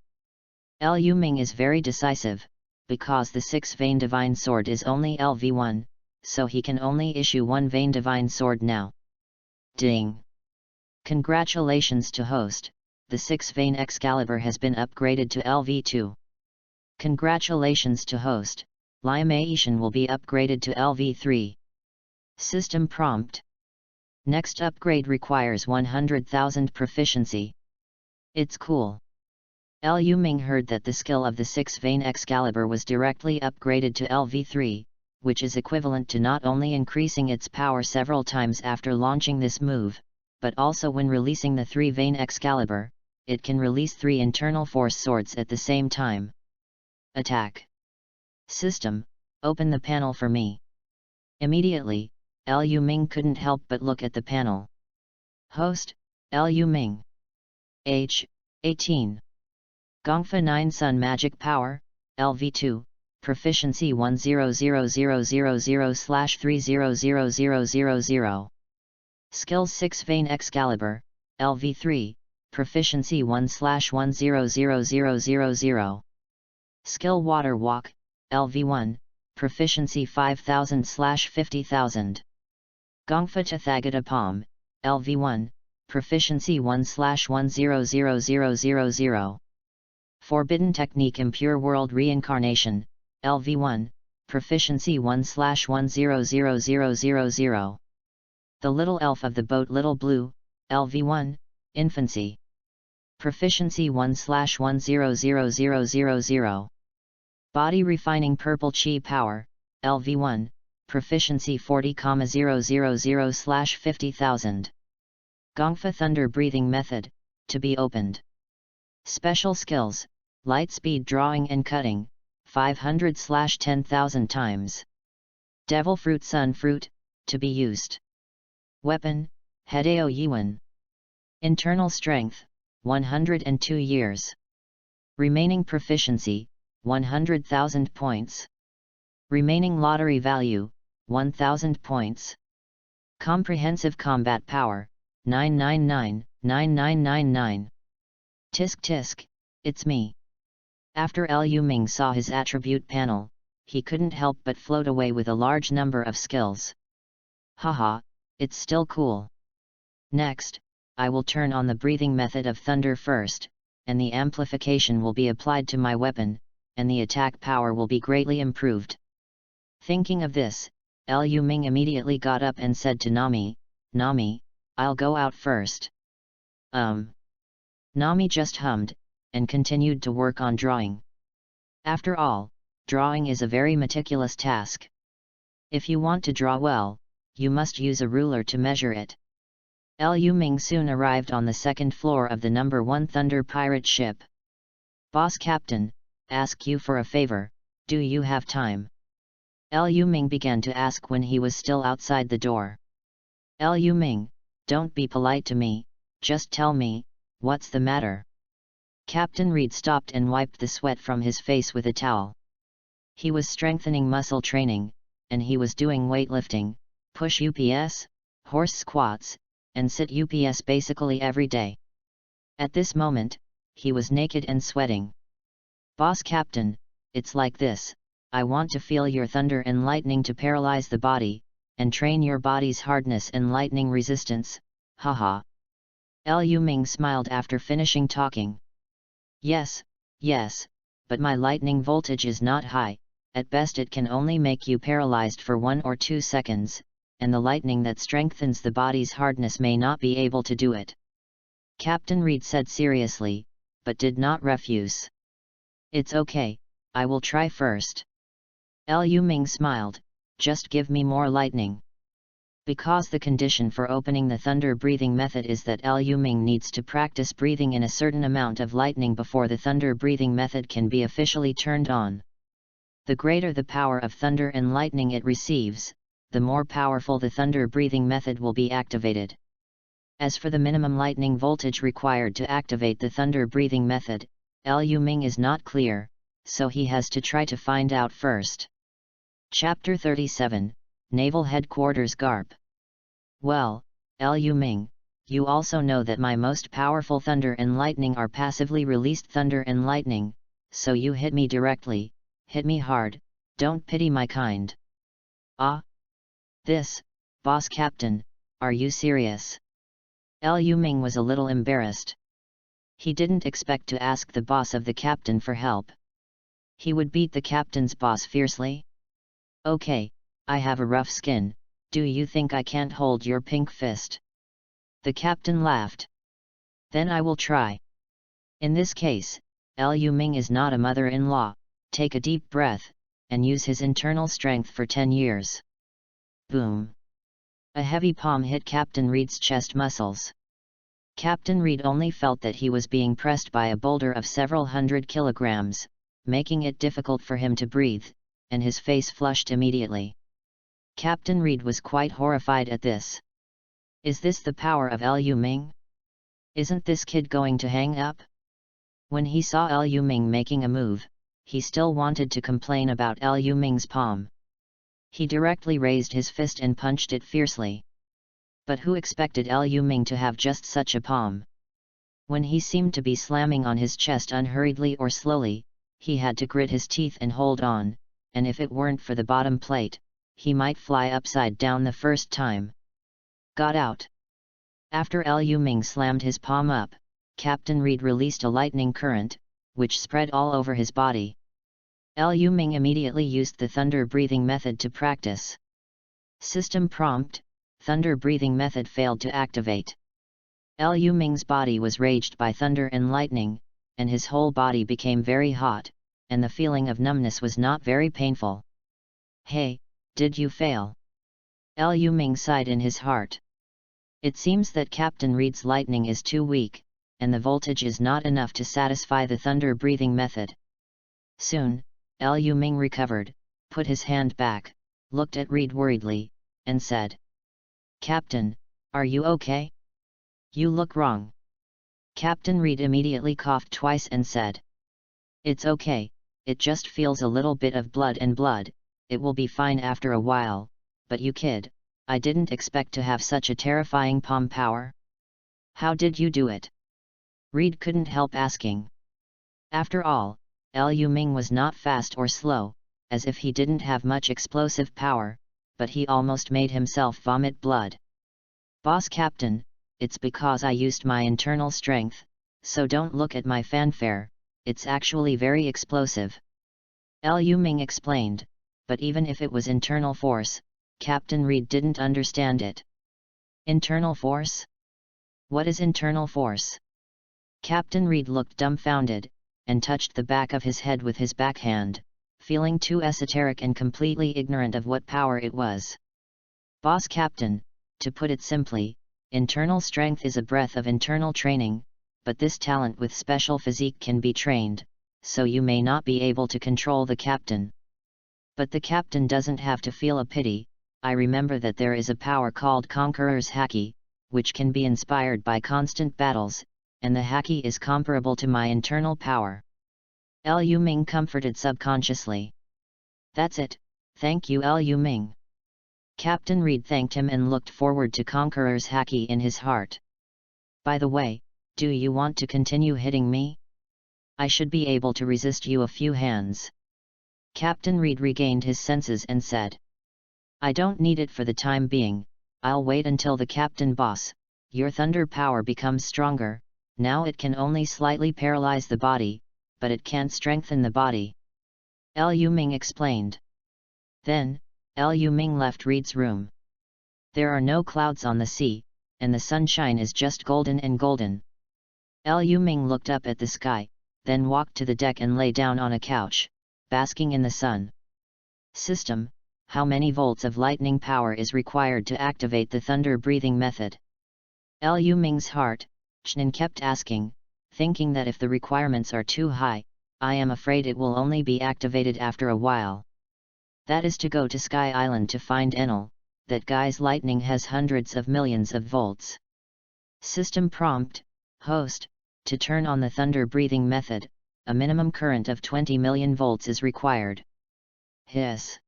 Liu Ming is very decisive, because the 6-vein divine sword is only LV1, so he can only issue 1-vein divine sword now. Ding! Congratulations to host, the 6-vein Excalibur has been upgraded to LV2. Congratulations to host, Limaishan will be upgraded to LV3. System prompt. Next upgrade requires 100,000 proficiency. It's cool. Liu Ming heard that the skill of the 6-vein Excalibur was directly upgraded to LV3, which is equivalent to not only increasing its power several times after launching this move, but also when releasing the 3-vein Excalibur, it can release 3 internal force swords at the same time. Attack. System, open the panel for me. Immediately, Liu Ming couldn't help but look at the panel. Host, Liu Ming. Age, 18. Gongfa 9 Sun Magic Power, LV2, Proficiency 100000/300000. Skills 6-vein Excalibur, LV3, Proficiency 1/100000. Skill Water Walk, LV1, Proficiency 5000/50,000. Gongfa Tathagata Palm, LV1, Proficiency 1/100000. Forbidden Technique Impure World Reincarnation, LV1, Proficiency 1/100000. The Little Elf of the Boat Little Blue, LV1, Infancy. Proficiency 1/100000. Body Refining Purple Chi Power, LV1, Proficiency 40,000/50,000. Gongfa Thunder Breathing Method, to be opened. Special Skills, Light Speed Drawing and Cutting, 500/10,000 times. Devil Fruit Sun Fruit, to be used. Weapon, Hideo Yiwen. Internal Strength, 102 years. Remaining Proficiency, 100,000 points. Remaining Lottery Value, 1,000 points. Comprehensive Combat Power, 999,9999. Tisk tisk, it's me. After Liu Ming saw his attribute panel, he couldn't help but float away with a large number of skills. Haha, it's still cool. Next, I will turn on the breathing method of thunder first, and the amplification will be applied to my weapon, and the attack power will be greatly improved. Thinking of this, Liu Ming immediately got up and said to Nami, Nami, I'll go out first. Nami just hummed, and continued to work on drawing. After all, drawing is a very meticulous task. If you want to draw well, you must use a ruler to measure it. Liu Ming soon arrived on the second floor of the No. 1 Thunder pirate ship. Boss Captain, ask you for a favor, Do you have time? Liu Ming began to ask when he was still outside the door. Liu Ming, don't be polite to me, just tell me, what's the matter? Captain Reed stopped and wiped the sweat from his face with a towel. He was strengthening muscle training, and he was doing weightlifting, push UPS, horse squats, and sit UPS basically every day. At this moment, he was naked and sweating. Boss Captain, it's like this, I want to feel your thunder and lightning to paralyze the body, and train your body's hardness and lightning resistance, haha. Liu Ming smiled after finishing talking. Yes, but my lightning voltage is not high, at best it can only make you paralyzed for 1 or 2 seconds, and the lightning that strengthens the body's hardness may not be able to do it. Captain Reed said seriously, but did not refuse. It's okay, I will try first. Liu Ming smiled, just give me more lightning. Because the condition for opening the thunder breathing method is that Liu Ming needs to practice breathing in a certain amount of lightning before the thunder breathing method can be officially turned on. The greater the power of thunder and lightning it receives, the more powerful the thunder breathing method will be activated. As for the minimum lightning voltage required to activate the thunder breathing method, Liu Ming is not clear, so he has to try to find out first. Chapter 37, Naval Headquarters Garp. Well, Liu Ming, you also know that my most powerful thunder and lightning are passively released thunder and lightning, so you hit me directly, hit me hard, don't pity my kind. Ah? This, Boss Captain, are you serious? Liu Ming was a little embarrassed. He didn't expect to ask the boss of the captain for help. He would beat the captain's boss fiercely? Okay, I have a rough skin, do you think I can't hold your pink fist? The captain laughed. Then I will try. In this case, Liu Ming is not a mother-in-law, take a deep breath, and use his internal strength for 10 years. Boom! A heavy palm hit Captain Reed's chest muscles. Captain Reed only felt that he was being pressed by a boulder of several hundred kilograms, making it difficult for him to breathe, and his face flushed immediately. Captain Reed was quite horrified at this. Is this the power of Liu Ming? Isn't this kid going to hang up? When he saw Liu Ming making a move, he still wanted to complain about Liu Ming's palm. He directly raised his fist and punched it fiercely. But who expected Liu Ming to have just such a palm? When he seemed to be slamming on his chest unhurriedly or slowly, he had to grit his teeth and hold on, and if it weren't for the bottom plate, he might fly upside down the first time. Got out. After Liu Ming slammed his palm up, Captain Reed released a lightning current, which spread all over his body. Liu Ming immediately used the thunder breathing method to practice. System prompt, thunder breathing method failed to activate. Liu Ming's body was raged by thunder and lightning, and his whole body became very hot, and the feeling of numbness was not very painful. Hey, did you fail? Liu Ming sighed in his heart. It seems that Captain Reed's lightning is too weak, and the voltage is not enough to satisfy the thunder breathing method. Soon, Liu Ming recovered, put his hand back, looked at Reed worriedly, and said, Captain, are you okay? You look wrong. Captain Reed immediately coughed twice and said, It's okay, it just feels a little bit of blood, it will be fine after a while, but you kid, I didn't expect to have such a terrifying palm power. How did you do it? Reed couldn't help asking. After all, Liu Ming was not fast or slow, as if he didn't have much explosive power, but he almost made himself vomit blood. Boss Captain, it's because I used my internal strength, so don't look at my fanfare, it's actually very explosive. Liu Ming explained, but even if it was internal force, Captain Reed didn't understand it. Internal force? What is internal force? Captain Reed looked dumbfounded, and touched the back of his head with his backhand, feeling too esoteric and completely ignorant of what power it was. Boss Captain, to put it simply, internal strength is a breadth of internal training, but this talent with special physique can be trained, so you may not be able to control the captain. But the captain doesn't have to feel a pity. I remember that there is a power called Conqueror's Haki, which can be inspired by constant battles, and the Haki is comparable to my internal power. Liu Ming comforted subconsciously. That's it, thank you Liu Ming. Captain Reed thanked him and looked forward to Conqueror's Haki in his heart. By the way, do you want to continue hitting me? I should be able to resist you a few hands. Captain Reed regained his senses and said. I don't need it for the time being, I'll wait until the captain boss, your thunder power becomes stronger. Now it can only slightly paralyze the body, but it can't strengthen the body. Liu Ming explained. Then, Liu Ming left Reed's room. There are no clouds on the sea, and the sunshine is just golden and golden. Liu Ming looked up at the sky, then walked to the deck and lay down on a couch, basking in the sun. System, how many volts of lightning power is required to activate the thunder-breathing method? Liu Ming's heart, Chnin kept asking, thinking that if the requirements are too high, I am afraid it will only be activated after a while. That is to go to Sky Island to find Enel, that guy's lightning has hundreds of millions of volts. System prompt, host, to turn on the thunder-breathing method, a minimum current of 20 million volts is required. Hiss.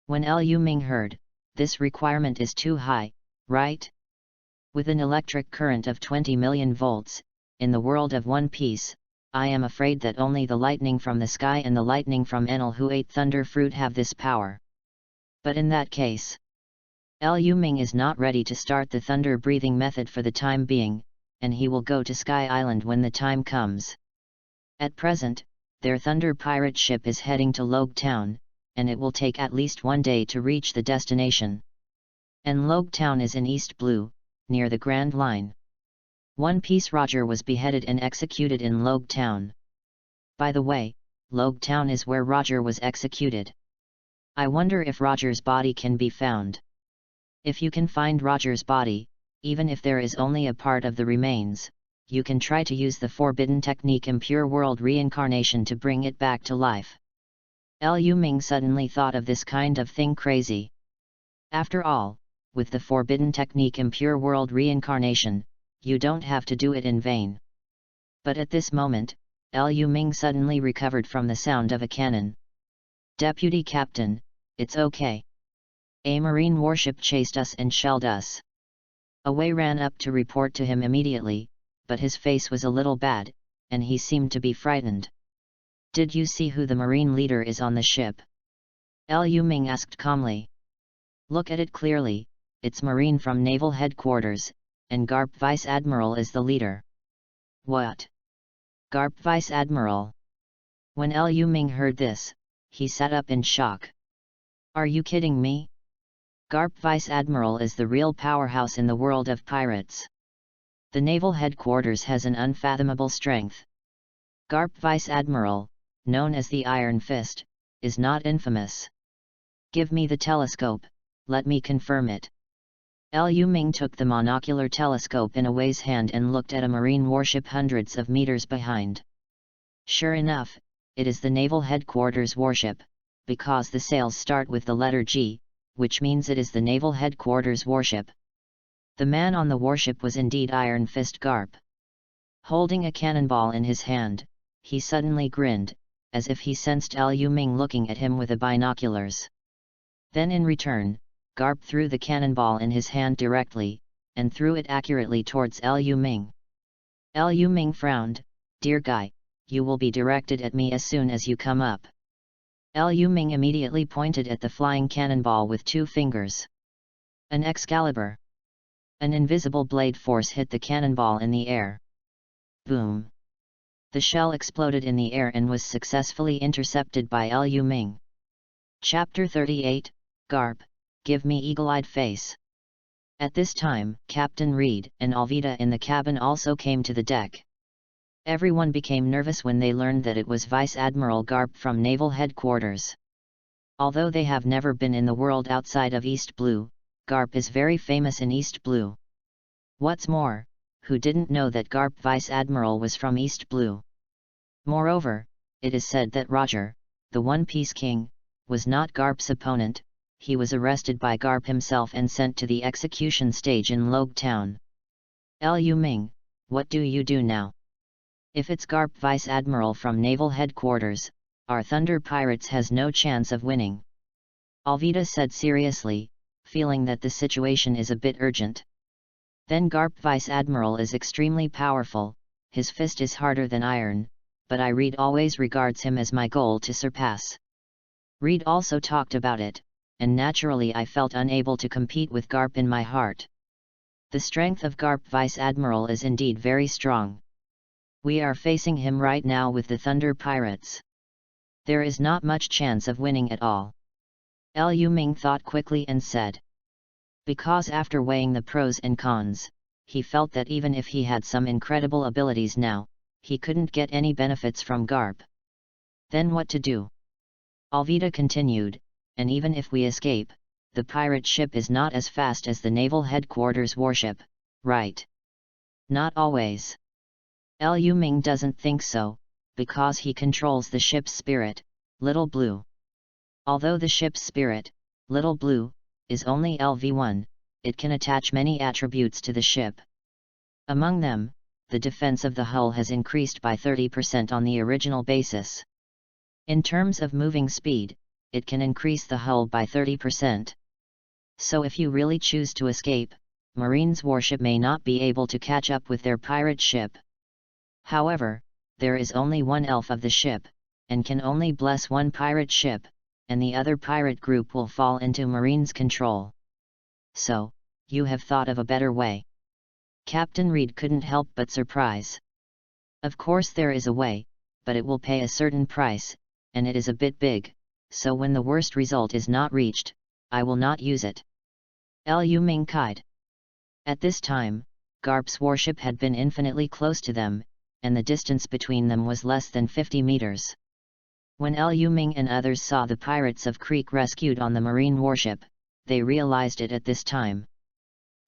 When Liu Ming heard, this requirement is too high, right? With an electric current of 20 million volts, in the world of One Piece, I am afraid that only the lightning from the sky and the lightning from Enel who ate thunder fruit have this power. But in that case, Liu Ming is not ready to start the thunder-breathing method for the time being, and he will go to Sky Island when the time comes. At present, their thunder pirate ship is heading to Logue Town, and it will take at least one day to reach the destination. And Logue Town is in East Blue, near the Grand Line. One Piece Roger was beheaded and executed in Logue Town. By the way, Logue Town is where Roger was executed. I wonder if Roger's body can be found. If you can find Roger's body, even if there is only a part of the remains, you can try to use the forbidden technique Impure World Reincarnation to bring it back to life. Liu Ming suddenly thought of this kind of thing crazy. After all, with the forbidden technique Impure World Reincarnation, you don't have to do it in vain. But at this moment, Liu Ming suddenly recovered from the sound of a cannon. Deputy Captain, it's okay. A marine warship chased us and shelled us. Away ran up to report to him immediately, but his face was a little bad, and he seemed to be frightened. Did you see who the marine leader is on the ship? Liu Ming asked calmly. Look at it clearly, it's Marine from Naval Headquarters, and Garp Vice Admiral is the leader. What? Garp Vice Admiral? When Liu Ming heard this, he sat up in shock. Are you kidding me? Garp Vice Admiral is the real powerhouse in the world of pirates. The Naval Headquarters has an unfathomable strength. Garp Vice Admiral, known as the Iron Fist, is not infamous. Give me the telescope, let me confirm it. Liu Ming took the monocular telescope in Away's hand and looked at a marine warship hundreds of meters behind. Sure enough, it is the Naval Headquarters warship, because the sails start with the letter G, which means it is the Naval Headquarters warship. The man on the warship was indeed Iron Fist Garp. Holding a cannonball in his hand, he suddenly grinned, as if he sensed Liu Ming looking at him with the binoculars. Then in return, Garp threw the cannonball in his hand directly, and threw it accurately towards Liu Ming. Liu Ming frowned, "Dear guy, you will be directed at me as soon as you come up." Liu Ming immediately pointed at the flying cannonball with 2 fingers. An Excalibur. An invisible blade force hit the cannonball in the air. Boom! The shell exploded in the air and was successfully intercepted by Liu Ming. Chapter 38, Garp, give me eagle-eyed face. At this time, Captain Reed and Alvida in the cabin also came to the deck. Everyone became nervous when they learned that it was Vice Admiral Garp from Naval Headquarters. Although they have never been in the world outside of East Blue, Garp is very famous in East Blue. What's more, who didn't know that Garp Vice Admiral was from East Blue? Moreover, it is said that Roger, the One Piece King, was not Garp's opponent. He was arrested by Garp himself and sent to the execution stage in Logue Town. Liu Ming, what do you do now? If it's Garp Vice Admiral from Naval Headquarters, our Thunder Pirates has no chance of winning. Alvida said seriously, feeling that the situation is a bit urgent. Then Garp Vice Admiral is extremely powerful, his fist is harder than iron, but I Read always regards him as my goal to surpass. Read also talked about it, and naturally I felt unable to compete with Garp in my heart. The strength of Garp Vice Admiral is indeed very strong. We are facing him right now with the Thunder Pirates. There is not much chance of winning at all. Liu Ming thought quickly and said. Because after weighing the pros and cons, he felt that even if he had some incredible abilities now, he couldn't get any benefits from Garp. Then what to do? Alvida continued, and even if we escape, the pirate ship is not as fast as the Naval Headquarters warship, right? Not always. Liu Ming doesn't think so, because he controls the ship's spirit, Little Blue. Although the ship's spirit, Little Blue, is only LV1, it can attach many attributes to the ship. Among them, the defense of the hull has increased by 30% on the original basis. In terms of moving speed, it can increase the hull by 30%. So if you really choose to escape, Marine's warship may not be able to catch up with their pirate ship. However, there is only one elf of the ship, and can only bless one pirate ship, and the other pirate group will fall into Marine's control. So, you have thought of a better way. Captain Reed couldn't help but surprise. Of course there is a way, but it will pay a certain price, and it is a bit big, so when the worst result is not reached, I will not use it. Liu Ming cried. At this time, Garp's warship had been infinitely close to them, and the distance between them was less than 50 meters. When Liu Ming and others saw the pirates of Creek rescued on the marine warship, they realized it at this time.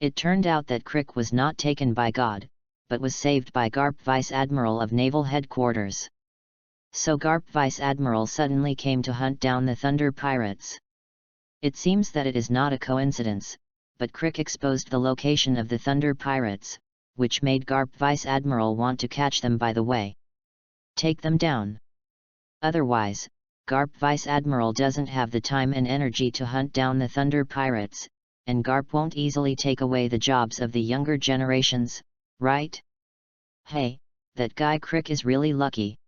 It turned out that Crick was not taken by God, but was saved by Garp Vice Admiral of Naval Headquarters. So Garp Vice Admiral suddenly came to hunt down the Thunder Pirates. It seems that it is not a coincidence, but Crick exposed the location of the Thunder Pirates, which made Garp Vice Admiral want to catch them by the way. Take them down. Otherwise, Garp Vice Admiral doesn't have the time and energy to hunt down the Thunder Pirates, and Garp won't easily take away the jobs of the younger generations, right? Hey, that guy Crick is really lucky.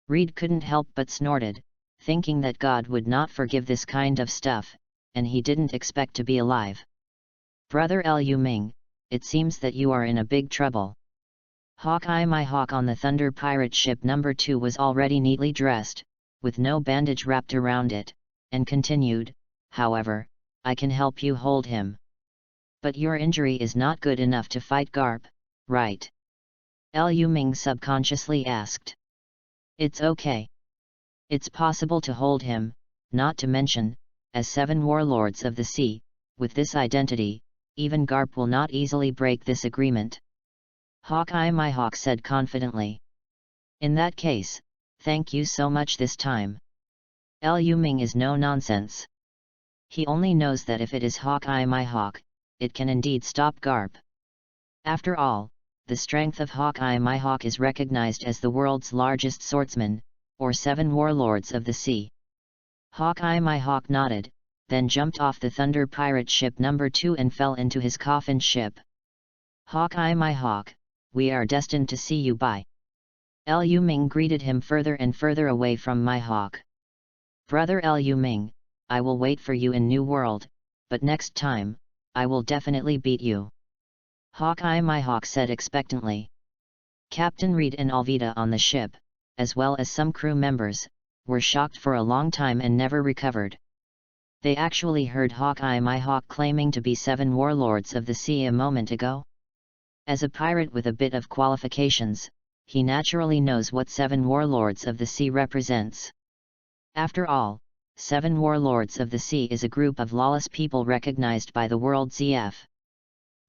Reed couldn't help but snorted, thinking that God would not forgive this kind of stuff, and he didn't expect to be alive. Brother Liu Ming, it seems that you are in a big trouble. Hawkeye my hawk on the Thunder Pirate ship number 2 was already neatly dressed, with no bandage wrapped around it, and continued, however, I can help you hold him. But your injury is not good enough to fight Garp, right? Liu Ming subconsciously asked. It's okay. It's possible to hold him, not to mention, as 7 warlords of the sea, with this identity, even Garp will not easily break this agreement. Hawkeye my hawk said confidently. In that case, thank you so much this time. Liu Ming is no nonsense. He only knows that if it is Hawkeye my hawk, it can indeed stop Garp. After all, the strength of Hawkeye my hawk is recognized as the world's largest swordsman, or 7 warlords of the sea. Hawkeye my hawk nodded, then jumped off the Thunder Pirate ship number 2 and fell into his coffin ship. Hawkeye my hawk, we are destined to see you bye. Liu Ming greeted him further and further away from my hawk. Brother Liu Ming, I will wait for you in New World, but next time, I will definitely beat you. Hawkeye my hawk said expectantly. Captain Reed and Alvida on the ship, as well as some crew members, were shocked for a long time and never recovered. They actually heard Hawkeye my hawk claiming to be 7 warlords of the sea a moment ago. As a pirate with a bit of qualifications, he naturally knows what 7 warlords of the sea represents. After all, 7 warlords of the sea is a group of lawless people recognized by the world ZF.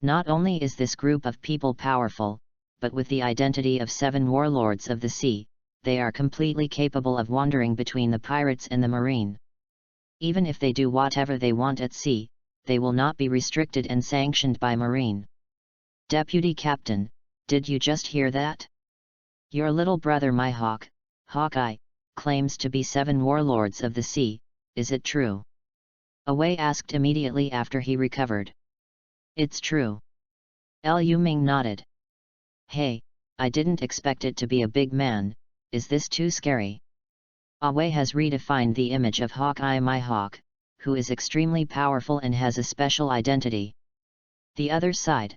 Not only is this group of people powerful, but with the identity of 7 warlords of the sea, they are completely capable of wandering between the pirates and the marine. Even if they do whatever they want at sea, they will not be restricted and sanctioned by Marine. Deputy Captain, did you just hear that? Your little brother Mihawk, Hawkeye, claims to be 7 warlords of the sea, is it true? Away asked immediately after he recovered. It's true. Liu Ming nodded. Hey, I didn't expect it to be a big man, is this too scary? Away has redefined the image of Hawkeye Mihawk, who is extremely powerful and has a special identity. The other side.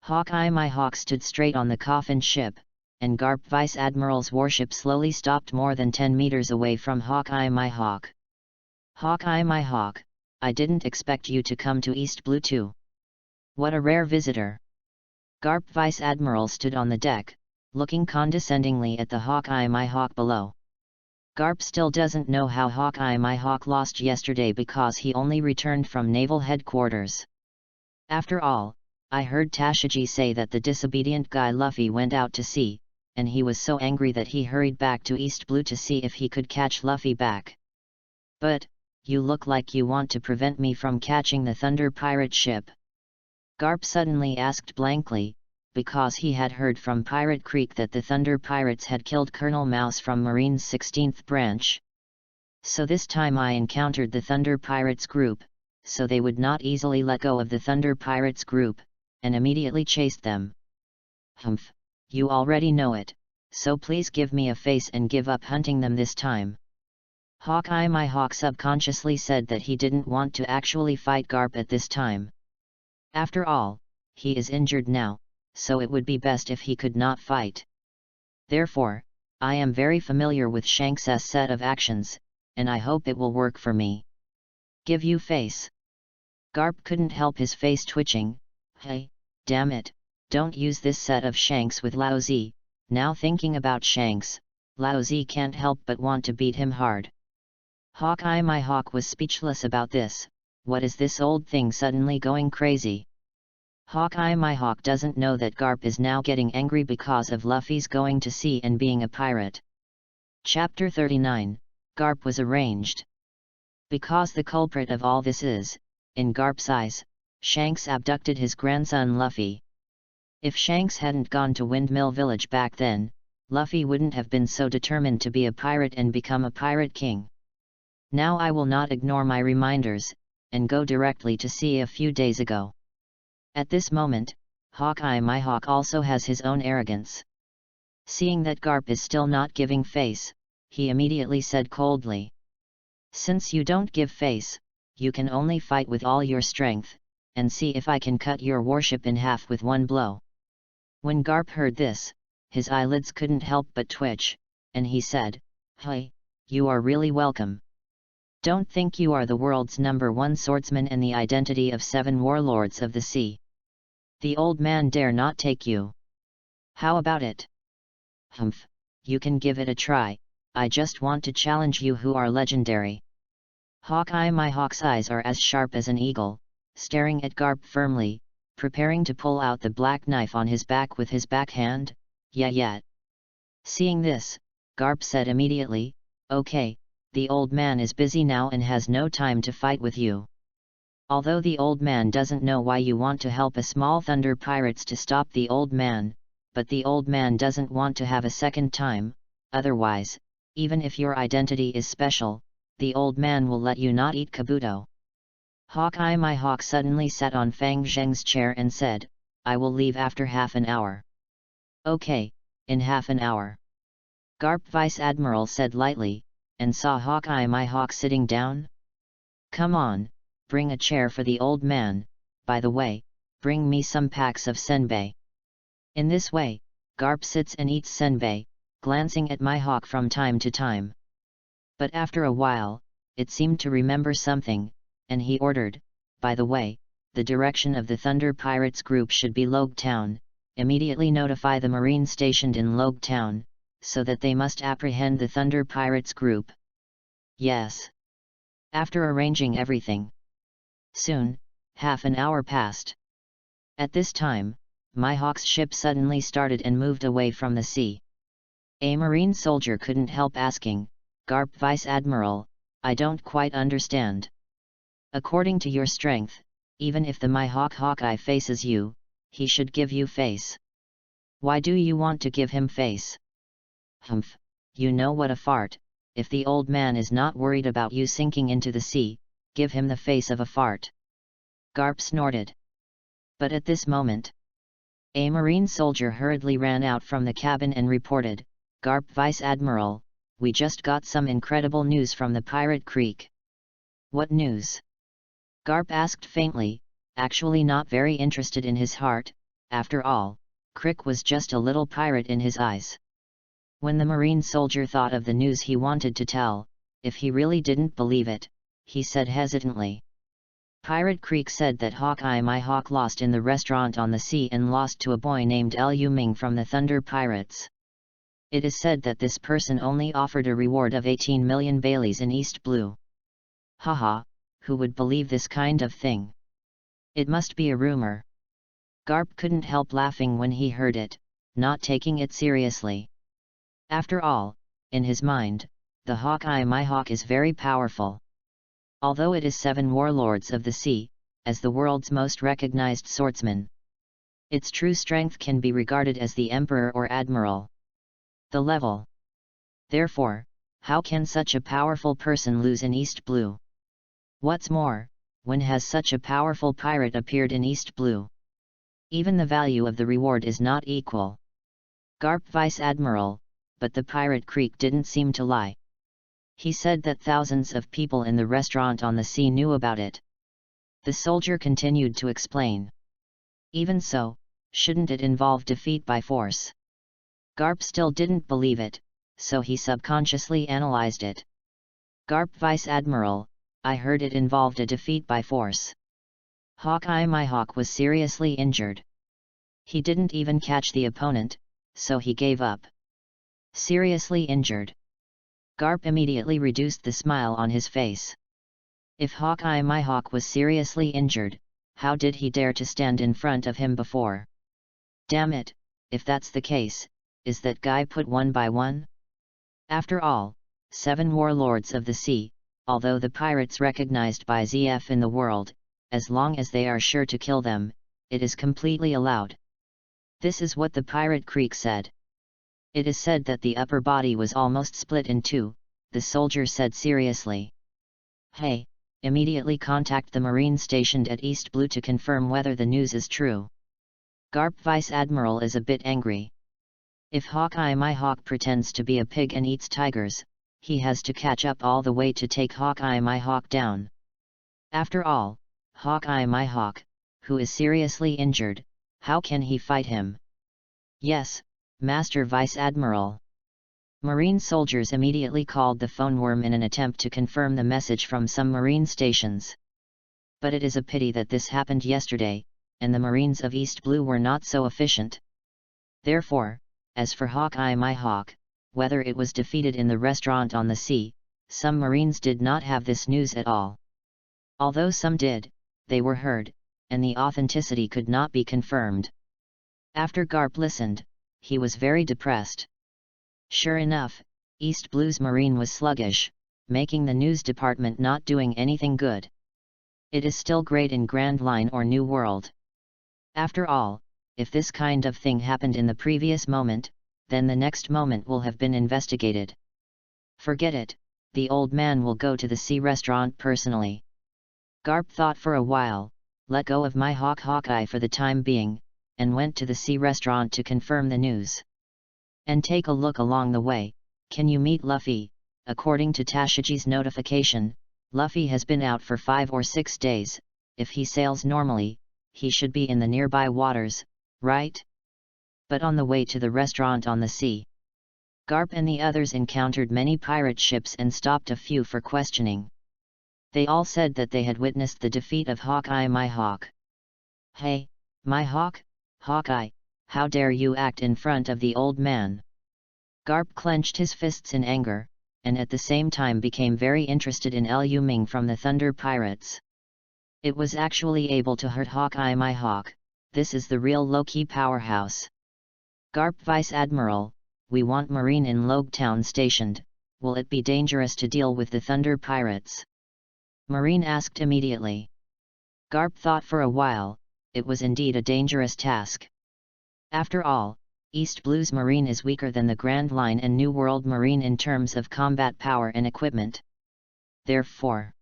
Hawkeye Mihawk stood straight on the coffin ship, and Garp Vice Admiral's warship slowly stopped more than 10 meters away from Hawkeye Mihawk. Hawkeye Mihawk, I didn't expect you to come to East Blue too. What a rare visitor. Garp Vice Admiral stood on the deck, looking condescendingly at the Hawkeye Mihawk below. Garp still doesn't know how Hawkeye Mihawk lost yesterday because he only returned from naval headquarters. After all, I heard Tashigi say that the disobedient guy Luffy went out to sea, and he was so angry that he hurried back to East Blue to see if he could catch Luffy back. But, you look like you want to prevent me from catching the Thunder Pirate ship. Garp suddenly asked blankly, because he had heard from Pirate Creek that the Thunder Pirates had killed Colonel Mouse from Marine's 16th branch. So this time I encountered the Thunder Pirates group, so they would not easily let go of the Thunder Pirates group, and immediately chased them. Humph, you already know it, so please give me a face and give up hunting them this time. Hawkeye Mihawk subconsciously said that he didn't want to actually fight Garp at this time. After all, he is injured now, so it would be best if he could not fight. Therefore, I am very familiar with Shanks' set of actions, and I hope it will work for me. Give you face. Garp couldn't help his face twitching. Hey, damn it, don't use this set of Shanks with Lao Zi. Now thinking about Shanks, Lao Zi can't help but want to beat him hard. Hawkeye Mihawk was speechless about this. What is this old thing suddenly going crazy? Hawkeye Mihawk doesn't know that Garp is now getting angry because of Luffy's going to sea and being a pirate. Chapter 39, Garp was arranged. Because the culprit of all this is, in Garp's eyes, Shanks abducted his grandson Luffy. If Shanks hadn't gone to Windmill Village back then, Luffy wouldn't have been so determined to be a pirate and become a pirate king. Now I will not ignore my reminders, and go directly to sea a few days ago. At this moment, Hawkeye Mihawk also has his own arrogance. Seeing that Garp is still not giving face, he immediately said coldly. Since you don't give face, you can only fight with all your strength, and see if I can cut your warship in half with one blow. When Garp heard this, his eyelids couldn't help but twitch, and he said, Hey, you are really welcome. Don't think you are the world's #1 swordsman and the identity of 7 warlords of the sea. The old man dare not take you. How about it? Humph, you can give it a try, I just want to challenge you who are legendary. Hawkeye Mihawk's eyes are as sharp as an eagle, staring at Garp firmly, preparing to pull out the black knife on his back with his backhand. Yeah. Seeing this, Garp said immediately, Okay, the old man is busy now and has no time to fight with you. Although the old man doesn't know why you want to help a small thunder pirates to stop the old man, but the old man doesn't want to have a second time, otherwise, even if your identity is special, the old man will let you not eat Kabuto. Hawkeye Mihawk suddenly sat on Fang Zheng's chair and said, I will leave after half an hour. Okay, in half an hour. Garp Vice Admiral said lightly, and saw Hawkeye Mihawk sitting down. Come on, bring a chair for the old man, by the way, bring me some packs of senbei. In this way, Garp sits and eats senbei, glancing at Mihawk from time to time. But after a while, it seemed to remember something, and he ordered, by the way, the direction of the Thunder Pirates group should be Logue Town, immediately notify the Marine stationed in Logue Town, so that they must apprehend the Thunder Pirates group. Yes. After arranging everything. Soon, half an hour passed. At this time, Mihawk's ship suddenly started and moved away from the sea. A Marine soldier couldn't help asking, Garp Vice Admiral, I don't quite understand. According to your strength, even if the my hawk Hawkeye faces you, he should give you face. Why do you want to give him face? Humph, you know what a fart, if the old man is not worried about you sinking into the sea, give him the face of a fart. Garp snorted. But at this moment, a marine soldier hurriedly ran out from the cabin and reported, Garp Vice Admiral, we just got some incredible news from the Pirate Creek. What news? Garp asked faintly, actually not very interested in his heart. After all, Crick was just a little pirate in his eyes. When the marine soldier thought of the news he wanted to tell, if he really didn't believe it, he said hesitantly. Pirate Creek said that Hawkeye my hawk lost in the restaurant on the sea and lost to a boy named Liu Ming from the Thunder Pirates. It is said that this person only offered a reward of 18 million Baileys in East Blue. Haha, who would believe this kind of thing? It must be a rumor. Garp couldn't help laughing when he heard it, not taking it seriously. After all, in his mind, the Hawkeye my hawk is very powerful. Although it is 7 warlords of the sea, as the world's most recognized swordsman, its true strength can be regarded as the Emperor or Admiral. The level. Therefore, how can such a powerful person lose in East Blue? What's more, when has such a powerful pirate appeared in East Blue? Even the value of the reward is not equal. Garp Vice Admiral, but the Pirate Creek didn't seem to lie. He said that thousands of people in the restaurant on the sea knew about it. The soldier continued to explain. Even so, shouldn't it involve defeat by force? Garp still didn't believe it, so he subconsciously analyzed it. Garp Vice Admiral, I heard it involved a defeat by force. Hawkeye my hawk was seriously injured. He didn't even catch the opponent, so he gave up. Seriously injured. Garp immediately reduced the smile on his face. If Hawkeye my hawk was seriously injured, how did he dare to stand in front of him before? Damn it, if that's the case, is that guy put one by one? After all, 7 warlords of the sea, although the pirates recognized by ZF in the world, as long as they are sure to kill them, it is completely allowed. This is what the Pirate Creek said. It is said that the upper body was almost split in two, the soldier said seriously. Hey, immediately contact the Marine stationed at East Blue to confirm whether the news is true. Garp Vice Admiral is a bit angry. If Hawkeye my hawk pretends to be a pig and eats tigers, he has to catch up all the way to take Hawkeye my hawk down. After all, Hawkeye my hawk, who is seriously injured, how can he fight him? Yes, Master Vice Admiral. Marine soldiers immediately called the phone worm in an attempt to confirm the message from some marine stations. But it is a pity that this happened yesterday, and the Marines of East Blue were not so efficient. Therefore, as for Hawkeye my hawk, whether it was defeated in the restaurant on the sea, some Marines did not have this news at all. Although some did, they were heard, and the authenticity could not be confirmed. After Garp listened, he was very depressed. Sure enough, East Blue's Marine was sluggish, making the news department not doing anything good. It is still great in Grand Line or New World. After all, if this kind of thing happened in the previous moment, then the next moment will have been investigated. Forget it, the old man will go to the sea restaurant personally. Garp thought for a while, let go of my hawk Hawkeye for the time being, and went to the sea restaurant to confirm the news. And take a look along the way, can you meet Luffy? According to Tashiji's notification, Luffy has been out for 5 or 6 days, if he sails normally, he should be in the nearby waters, right? But on the way to the restaurant on the sea, Garp and the others encountered many pirate ships and stopped a few for questioning. They all said that they had witnessed the defeat of Hawkeye my hawk. Hey, my hawk, Hawkeye, how dare you act in front of the old man? Garp clenched his fists in anger, and at the same time became very interested in Liu Ming from the Thunder Pirates. It was actually able to hurt Hawkeye my hawk, this is the real low-key powerhouse. Garp Vice Admiral, we want Marine in Logue Town stationed, will it be dangerous to deal with the Thunder Pirates? Marine asked immediately. Garp thought for a while. It was indeed a dangerous task. After all, East Blues Marine is weaker than the Grand Line and New World Marine in terms of combat power and equipment. Therefore,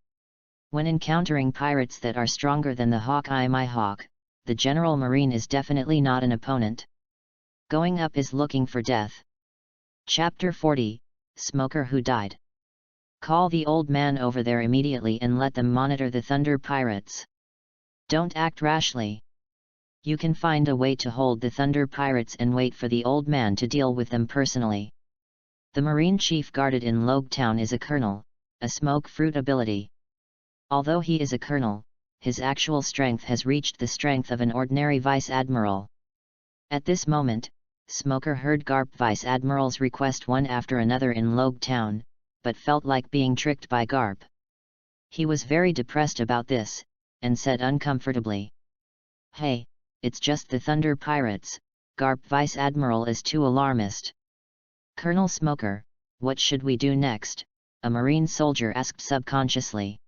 when encountering pirates that are stronger than the Hawkeye my Hawk, the General Marine is definitely not an opponent. Going up is looking for death. Chapter 40, Smoker Who Died. Call the old man over there immediately and let them monitor the Thunder Pirates. Don't act rashly. You can find a way to hold the Thunder Pirates and wait for the old man to deal with them personally. The Marine Chief guarded in Loguetown is a colonel, a smoke fruit ability. Although he is a colonel, his actual strength has reached the strength of an ordinary vice admiral. At this moment, Smoker heard Garp Vice Admirals request one after another in Loguetown, but felt like being tricked by Garp. He was very depressed about this, and said uncomfortably, "Hey, it's just the Thunder Pirates, Garp Vice Admiral is too alarmist." "Colonel Smoker, what should we do next?" a Marine soldier asked subconsciously.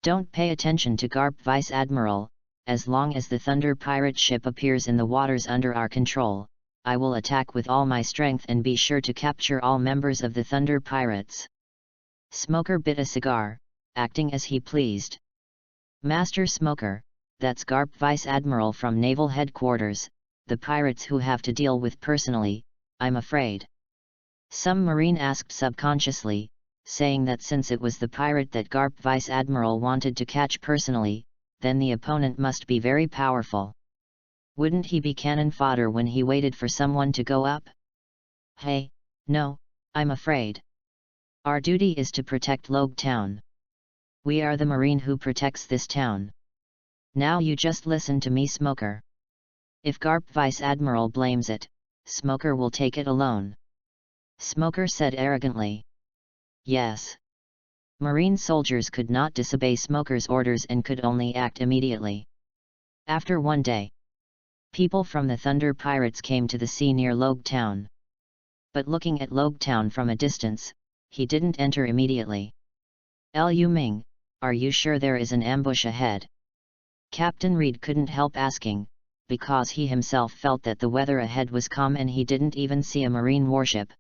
"Don't pay attention to Garp Vice Admiral. As long as the Thunder Pirate ship appears in the waters under our control, I will attack with all my strength and be sure to capture all members of the Thunder Pirates." Smoker bit a cigar, acting as he pleased. "Master Smoker, that's Garp Vice Admiral from Naval Headquarters, the pirates who have to deal with personally, I'm afraid." Some Marine asked subconsciously, saying that since it was the pirate that Garp Vice Admiral wanted to catch personally, then the opponent must be very powerful. Wouldn't he be cannon fodder when he waited for someone to go up? "Hey, no, I'm afraid. Our duty is to protect Loguetown. We are the Marine who protects this town. Now you just listen to me, Smoker. If Garp Vice Admiral blames it, Smoker will take it alone." Smoker said arrogantly. Yes. Marine soldiers could not disobey Smoker's orders and could only act immediately. After one day, people from the Thunder Pirates came to the sea near Loguetown. But looking at Loguetown from a distance, he didn't enter immediately. "Liu Ming, are you sure there is an ambush ahead?" Captain Reed couldn't help asking, because he himself felt that the weather ahead was calm and he didn't even see a Marine warship.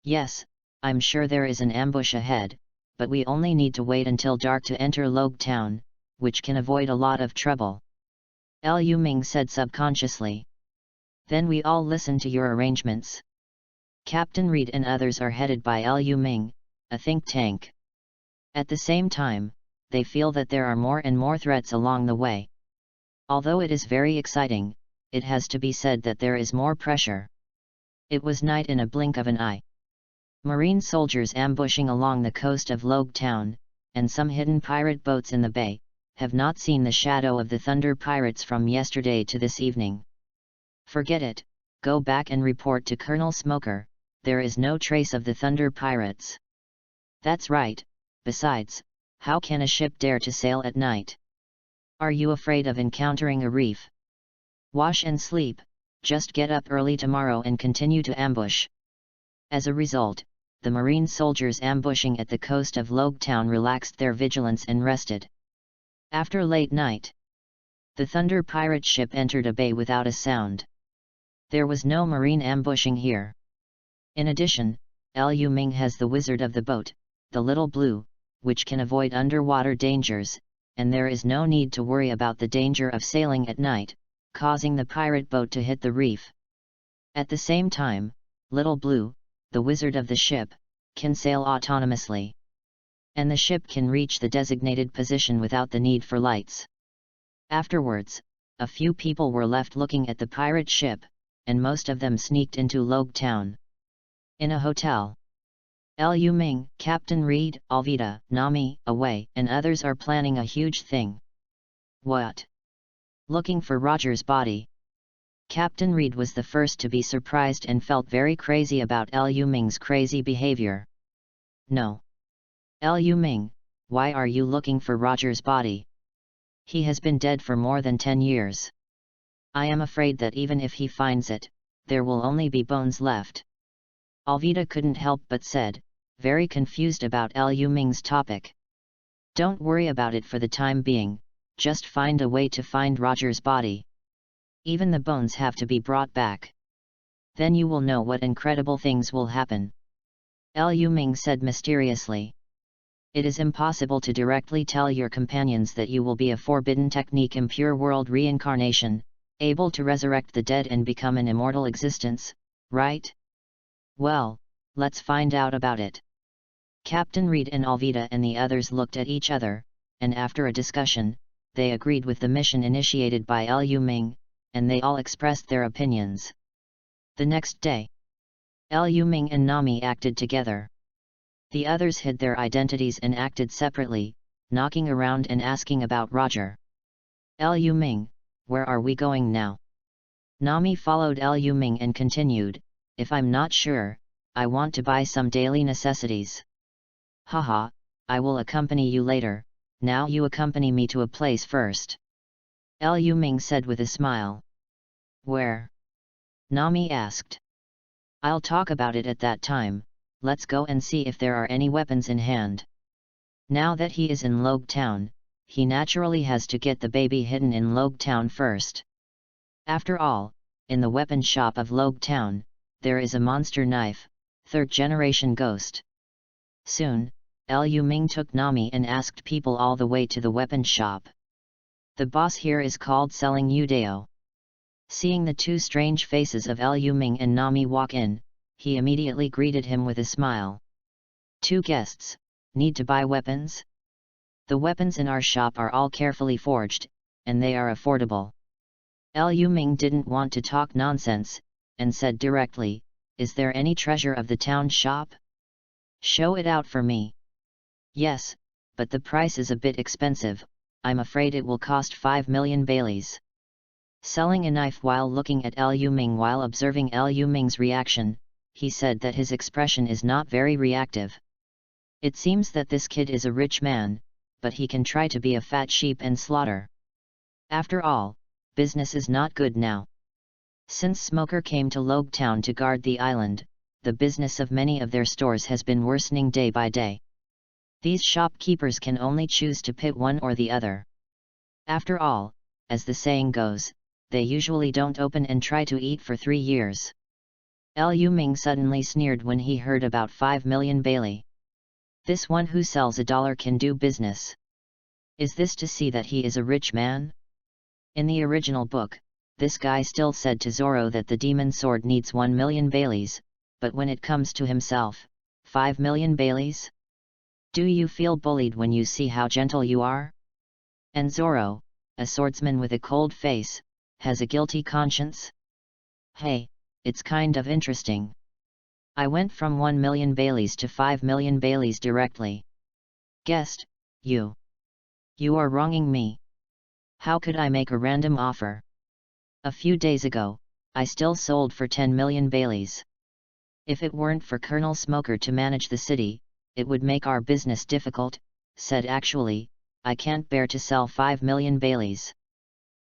"Yes, I'm sure there is an ambush ahead, but we only need to wait until dark to enter Loguetown, which can avoid a lot of trouble," Liu Ming said subconsciously. "Then we all listen to your arrangements." Captain Reed and others are headed by Liu Ming, a think tank. At the same time, they feel that there are more and more threats along the way. Although it is very exciting, it has to be said that there is more pressure. It was night in a blink of an eye. Marine soldiers ambushing along the coast of Loguetown, and some hidden pirate boats in the bay, have not seen the shadow of the Thunder Pirates from yesterday to this evening. Forget it, go back and report to Colonel Smoker, there is no trace of the Thunder Pirates. That's right, besides, how can a ship dare to sail at night? Are you afraid of encountering a reef? Wash and sleep, just get up early tomorrow and continue to ambush. As a result, the Marine soldiers ambushing at the coast of Loguetown relaxed their vigilance and rested. After late night, the Thunder Pirate ship entered a bay without a sound. There was no Marine ambushing here. In addition, Liu Ming has the wizard of the boat, the Little Blue, which can avoid underwater dangers, and there is no need to worry about the danger of sailing at night, causing the pirate boat to hit the reef. At the same time, Little Blue, the wizard of the ship, can sail autonomously. And the ship can reach the designated position without the need for lights. Afterwards, a few people were left looking at the pirate ship, and most of them sneaked into Loguetown. In a hotel, Liu Ming, Captain Reed, Alvida, Nami, Away, and others are planning a huge thing. What? Looking for Roger's body. Captain Reed was the first to be surprised and felt very crazy about Liu Ming's crazy behavior. No. Liu Ming, why are you looking for Roger's body? He has been dead for more than 10 years. I am afraid that even if he finds it, there will only be bones left. Alvida couldn't help but said, very confused about Liu Ming's topic. Don't worry about it for the time being, just find a way to find Roger's body. Even the bones have to be brought back. Then you will know what incredible things will happen. Liu Ming said mysteriously. It is impossible to directly tell your companions that you will be a forbidden technique impure world reincarnation, able to resurrect the dead and become an immortal existence, right? Well, let's find out about it. Captain Reed and Alvida and the others looked at each other, and after a discussion, they agreed with the mission initiated by Liu Ming, and they all expressed their opinions. The next day, Liu Ming and Nami acted together. The others hid their identities and acted separately, knocking around and asking about Roger. Liu Ming, where are we going now? Nami followed Liu Ming and continued, if I'm not sure, I want to buy some daily necessities. Haha, I will accompany you later, now you accompany me to a place first. Liu Ming said with a smile. Where? Nami asked. I'll talk about it at that time, let's go and see if there are any weapons in hand. Now that he is in Logue Town, he naturally has to get the baby hidden in Logue Town first. After all, in the weapon shop of Logue Town, there is a monster knife, 3rd generation ghost. Soon, Liu Ming took Nami and asked people all the way to the weapon shop. The boss here is called Selling Udeo. Seeing the two strange faces of Liu Ming and Nami walk in, he immediately greeted him with a smile. 2 guests, need to buy weapons? The weapons in our shop are all carefully forged, and they are affordable. Liu Ming didn't want to talk nonsense, and said directly, is there any treasure of the town shop? Show it out for me. Yes, but the price is a bit expensive, I'm afraid it will cost 5 million Baileys. Selling a knife while looking at Liu Ming while observing Liu Ming's reaction, he said that his expression is not very reactive. It seems that this kid is a rich man, but he can try to be a fat sheep and slaughter. After all, business is not good now. Since Smoker came to Logue Town to guard the island, the business of many of their stores has been worsening day by day. These shopkeepers can only choose to pit one or the other. After all, as the saying goes, they usually don't open and try to eat for 3 years. Liu Ming suddenly sneered when he heard about 5 million Bailey. This one who sells $1 can do business. Is this to see that he is a rich man? In the original book, this guy still said to Zoro that the demon sword needs 1 million Baileys, but when it comes to himself, 5 million Baileys? Do you feel bullied when you see how gentle you are? And Zoro, a swordsman with a cold face, has a guilty conscience? Hey, it's kind of interesting. I went from 1 million Baileys to 5 million Baileys directly. Guest, you. You are wronging me. How could I make a random offer? A few days ago, I still sold for 10 million Baileys. If it weren't for Colonel Smoker to manage the city, it would make our business difficult, said actually, I can't bear to sell 5 million Baileys.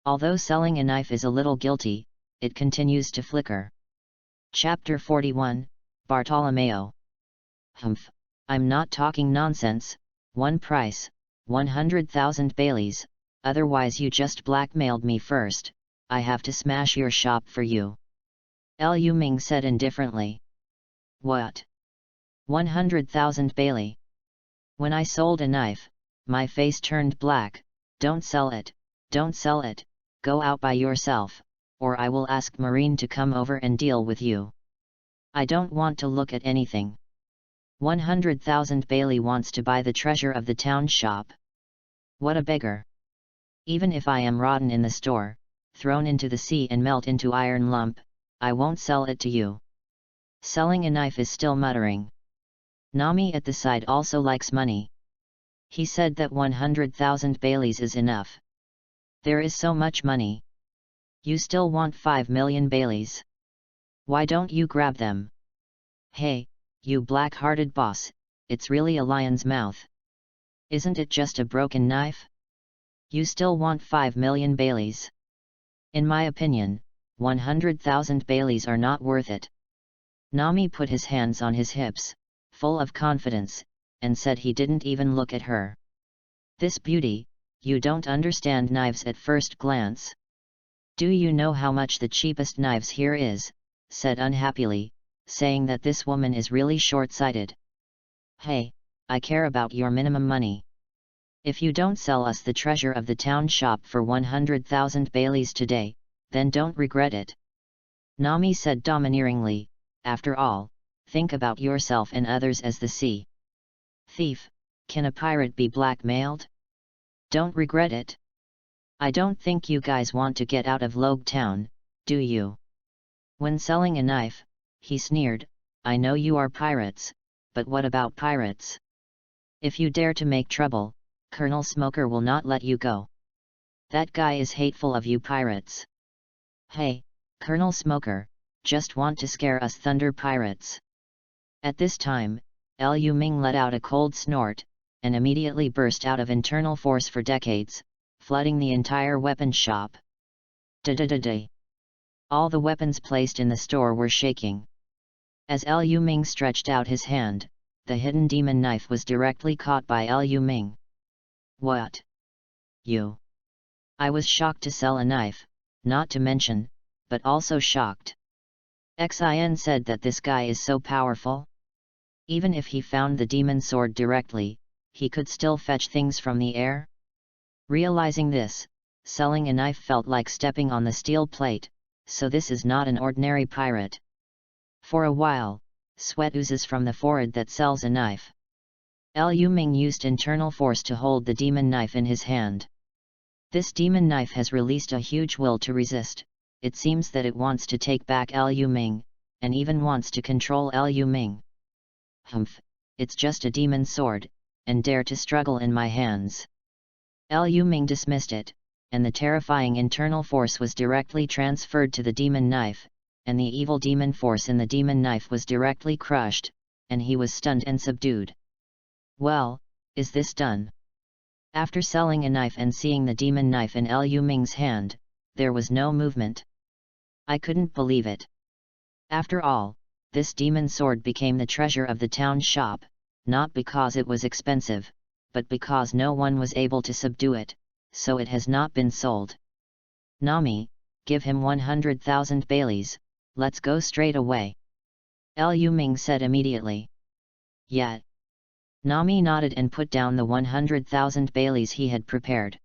Although selling a knife is a little guilty, it continues to flicker. Chapter 41, Bartolomeo. Humph, I'm not talking nonsense, one price, 100,000 Baileys, otherwise you just blackmailed me first, I have to smash your shop for you. Liu Ming said indifferently. What? 100,000 Bailey. When I sold a knife, my face turned black. Don't sell it, don't sell it, go out by yourself, or I will ask Marine to come over and deal with you. I don't want to look at anything. 100,000 Bailey wants to buy the treasure of the town shop. What a beggar. Even if I am rotten in the store, thrown into the sea and melt into iron lump, I won't sell it to you. Selling a knife is still muttering. Nami at the side also likes money. He said that 100,000 Baileys is enough. There is so much money. You still want 5 million Baileys? Why don't you grab them? Hey, you black-hearted boss, it's really a lion's mouth. Isn't it just a broken knife? You still want 5 million Baileys? In my opinion, 100,000 Baileys are not worth it. Nami put his hands on his hips, full of confidence, and said he didn't even look at her. "This beauty, you don't understand knives at first glance. Do you know how much the cheapest knives here is?" said unhappily, saying that this woman is really short-sighted. "Hey, I care about your minimum money. If you don't sell us the treasure of the town shop for 100,000 Baileys today, then don't regret it," Nami said domineeringly. "After all, think about yourself and others as the sea." "Thief, can a pirate be blackmailed? Don't regret it. I don't think you guys want to get out of Logue Town, do you?" When selling a knife, he sneered, "I know you are pirates, but what about pirates? If you dare to make trouble, Colonel Smoker will not let you go. That guy is hateful of you pirates." "Hey, Colonel Smoker, just want to scare us Thunder Pirates." At this time, Lu Ming let out a cold snort, and immediately burst out of internal force for decades, flooding the entire weapon shop. Da-da-da-da. All the weapons placed in the store were shaking. As Lu Ming stretched out his hand, the hidden demon knife was directly caught by Lu Ming. "What? You?" I was shocked to sell a knife, not to mention, but also shocked. Xin said that this guy is so powerful. Even if he found the demon sword directly, he could still fetch things from the air. Realizing this, selling a knife felt like stepping on the steel plate, so this is not an ordinary pirate. For a while, sweat oozes from the forehead that sells a knife. Lu Ming used internal force to hold the demon knife in his hand. This demon knife has released a huge will to resist. It seems that it wants to take back Lu Ming, and even wants to control Lu Ming. "Humph, it's just a demon sword, and dare to struggle in my hands." Lu Ming dismissed it, and the terrifying internal force was directly transferred to the demon knife, and the evil demon force in the demon knife was directly crushed, and he was stunned and subdued. "Well, is this done?" After selling a knife and seeing the demon knife in Lu Ming's hand, there was no movement. I couldn't believe it. After all, this demon sword became the treasure of the town shop, not because it was expensive, but because no one was able to subdue it, so it has not been sold. "Nami, give him 100,000 Baileys, let's go straight away," Lu Ming said immediately. "Yeah." Nami nodded and put down the 100,000 Baileys he had prepared.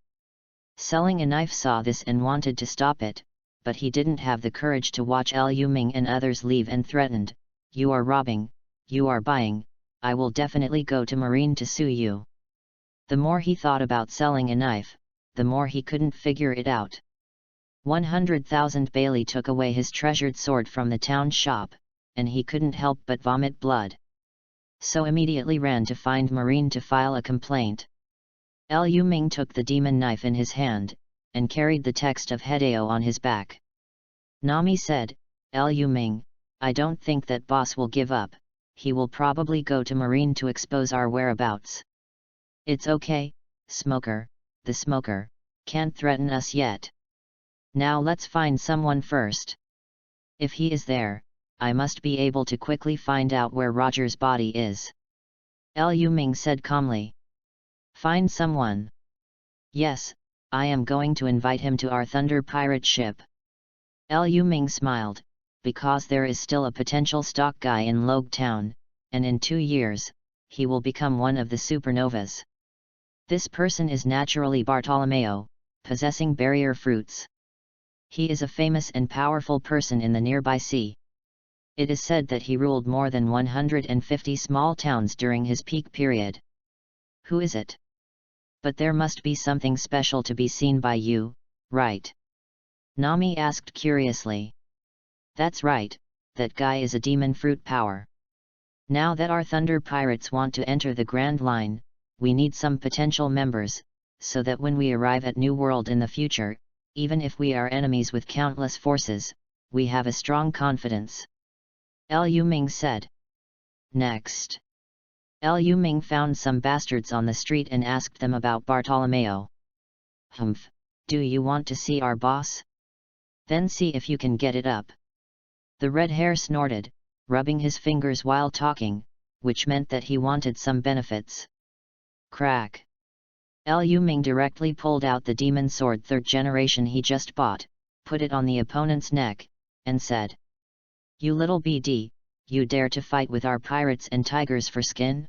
Selling a knife saw this and wanted to stop it, but he didn't have the courage to watch Lu Ming and others leave and threatened, "You are robbing, you are buying, I will definitely go to Marine to sue you." The more he thought about selling a knife, the more he couldn't figure it out. 100,000 Bailey took away his treasured sword from the town shop, and he couldn't help but vomit blood. So immediately ran to find Marine to file a complaint. Lu Ming took the demon knife in his hand, and carried the text of Hideo on his back. Nami said, "Lu Ming, I don't think that boss will give up, he will probably go to Marine to expose our whereabouts." "It's okay, Smoker, the smoker, can't threaten us yet. Now let's find someone first. If he is there, I must be able to quickly find out where Roger's body is." Lu Ming said calmly. "Find someone?" "Yes, I am going to invite him to our Thunder Pirate ship." Lu Ming smiled, because there is still a potential stock guy in Logue Town, and in 2 years, he will become one of the supernovas. This person is naturally Bartolomeo, possessing barrier fruits. He is a famous and powerful person in the nearby sea. It is said that he ruled more than 150 small towns during his peak period. "Who is it? But there must be something special to be seen by you, right?" Nami asked curiously. "That's right, that guy is a demon fruit power. Now that our Thunder Pirates want to enter the Grand Line, we need some potential members, so that when we arrive at New World in the future, even if we are enemies with countless forces, we have a strong confidence." Lu Ming said. Next, Lu Ming found some bastards on the street and asked them about Bartolomeo. "Humph, do you want to see our boss? Then see if you can get it up." The red hair snorted, rubbing his fingers while talking, which meant that he wanted some benefits. Crack. Liu Ming directly pulled out the demon sword 3rd generation he just bought, put it on the opponent's neck, and said, "You little BD, you dare to fight with our pirates and tigers for skin?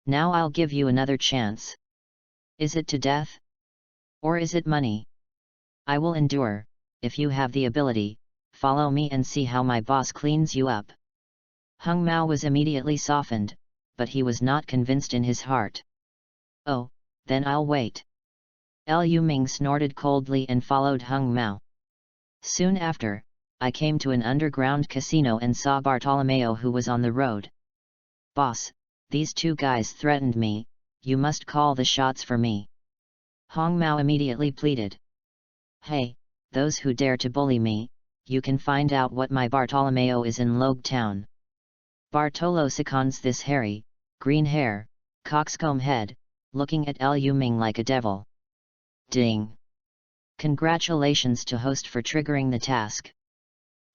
Now I'll give you another chance. Is it to death? Or is it money? I will endure, if you have the ability, follow me and see how my boss cleans you up." Hung Mao was immediately softened, but he was not convinced in his heart. "Oh, then I'll wait." Liu Ming snorted coldly and followed Hung Mao. Soon after, I came to an underground casino and saw Bartolomeo, who was on the road. "Boss, these 2 guys threatened me, you must call the shots for me." Hong Mao immediately pleaded. "Hey, those who dare to bully me, you can find out what my Bartolomeo is in Logue Town." Bartolo seconds this hairy, green hair, coxcomb head, looking at Liu Ming like a devil. Ding! Congratulations to host for triggering the task.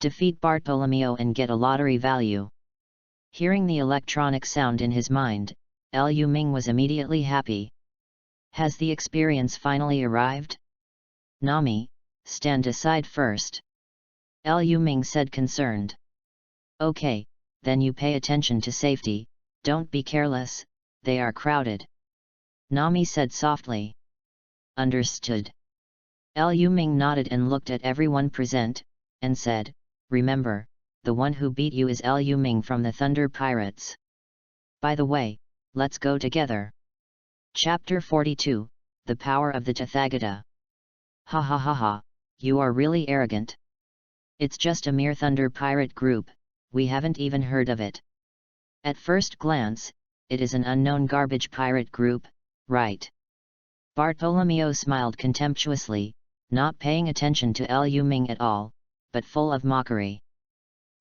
Defeat Bartolomeo and get a lottery value. Hearing the electronic sound in his mind, Liu Ming was immediately happy. Has the experience finally arrived? Nami, stand aside first. Liu Ming said, concerned. "Okay, then you pay attention to safety, don't be careless, they are crowded." Nami said softly. "Understood." Liu Ming nodded and looked at everyone present, and said, "Remember, the one who beat you is Liu Ming from the Thunder Pirates. By the way, let's go together." Chapter 42, The Power of the Tathagata. "Ha ha ha ha, you are really arrogant. It's just a mere Thunder Pirate group, we haven't even heard of it. At first glance, it is an unknown garbage pirate group, right?" Bartolomeo smiled contemptuously, not paying attention to Liu Ming at all, but full of mockery.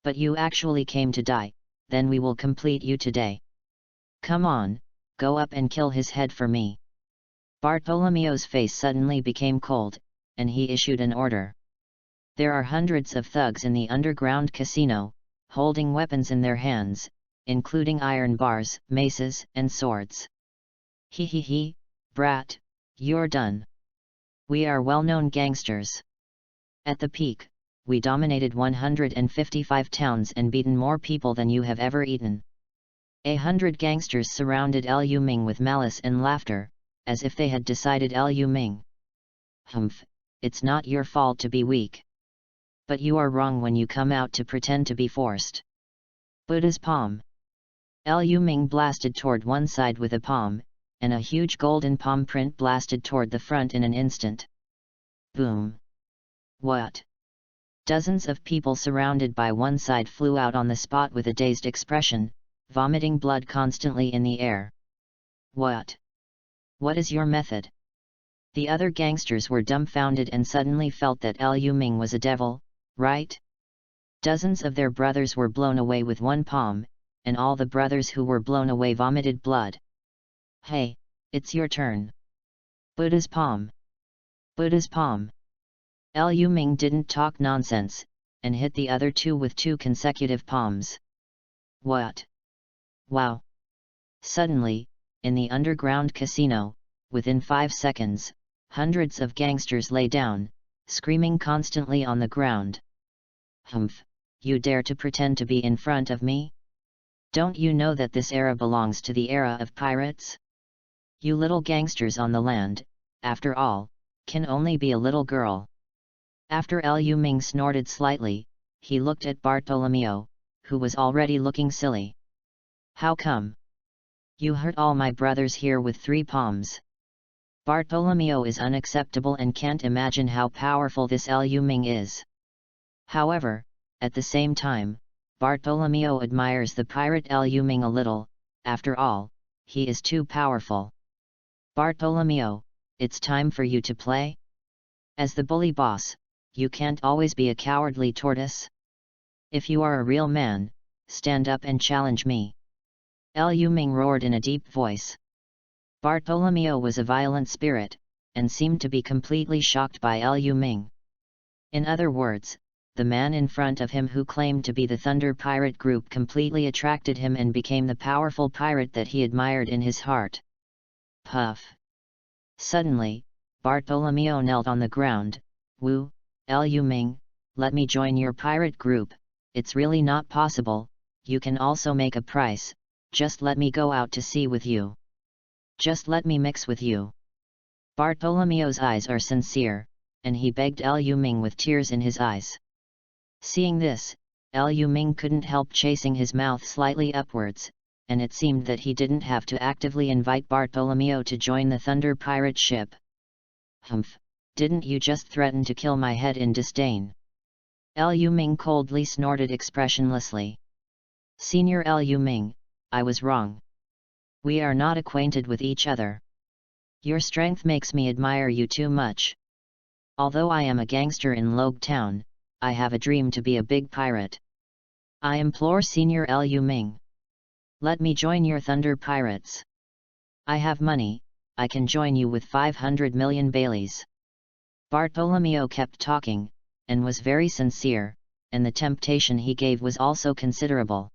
"But you actually came to die, then we will complete you today. Come on, go up and kill his head for me." Bartolomeo's face suddenly became cold, and he issued an order. There are hundreds of thugs in the underground casino, holding weapons in their hands, including iron bars, maces, and swords. "He he he, brat, you're done. We are well-known gangsters. At the peak, we dominated 155 towns and beaten more people than you have ever eaten." 100 gangsters surrounded Liu Ming with malice and laughter, as if they had decided Liu Ming. "Humph, it's not your fault to be weak. But you are wrong when you come out to pretend to be forced." Buddha's palm. Liu Ming blasted toward one side with a palm, and a huge golden palm print blasted toward the front in an instant. Boom! What? Dozens of people surrounded by one side flew out on the spot with a dazed expression, vomiting blood constantly in the air. "What? What is your method?" The other gangsters were dumbfounded and suddenly felt that Liu Ming was a devil, right? Dozens of their brothers were blown away with one palm, and all the brothers who were blown away vomited blood. "Hey, it's your turn." Buddha's palm. Buddha's palm. Liu Ming didn't talk nonsense, and hit the other 2 with 2 consecutive palms. What? Wow! Suddenly, in the underground casino, within 5 seconds, hundreds of gangsters lay down, screaming constantly on the ground. "Humph, you dare to pretend to be in front of me? Don't you know that this era belongs to the era of pirates? You little gangsters on the land, after all, can only be a little girl." After Liu Ming snorted slightly, he looked at Bartolomeo, who was already looking silly. "How come? You hurt all my brothers here with 3 palms." Bartolomeo is unacceptable and can't imagine how powerful this Liu Ming is. However, at the same time, Bartolomeo admires the pirate Liu Ming a little. After all, he is too powerful. "Bartolomeo, it's time for you to play? As the bully boss, you can't always be a cowardly tortoise. If you are a real man, stand up and challenge me." Liu Ming roared in a deep voice. Bartolomeo was a violent spirit, and seemed to be completely shocked by Liu Ming. In other words, the man in front of him who claimed to be the Thunder Pirate group completely attracted him and became the powerful pirate that he admired in his heart. Puff! Suddenly, Bartolomeo knelt on the ground. Wu, Liu Ming, let me join your pirate group. It's really not possible. You can also make a price. Just let me go out to sea with you. Just let me mix with you. Bartolomeo's eyes are sincere, and he begged Liu Ming with tears in his eyes. Seeing this, Liu Ming couldn't help chasing his mouth slightly upwards, and it seemed that he didn't have to actively invite Bartolomeo to join the Thunder Pirate ship. Humph! Didn't you just threaten to kill my head in disdain? Liu Ming coldly snorted expressionlessly. Senior Liu Ming, I was wrong. We are not acquainted with each other. Your strength makes me admire you too much. Although I am a gangster in Logue Town, I have a dream to be a big pirate. I implore Senior Liu Ming. Let me join your Thunder Pirates. I have money, I can join you with 500 million Baileys. Bartolomeo kept talking, and was very sincere, and the temptation he gave was also considerable.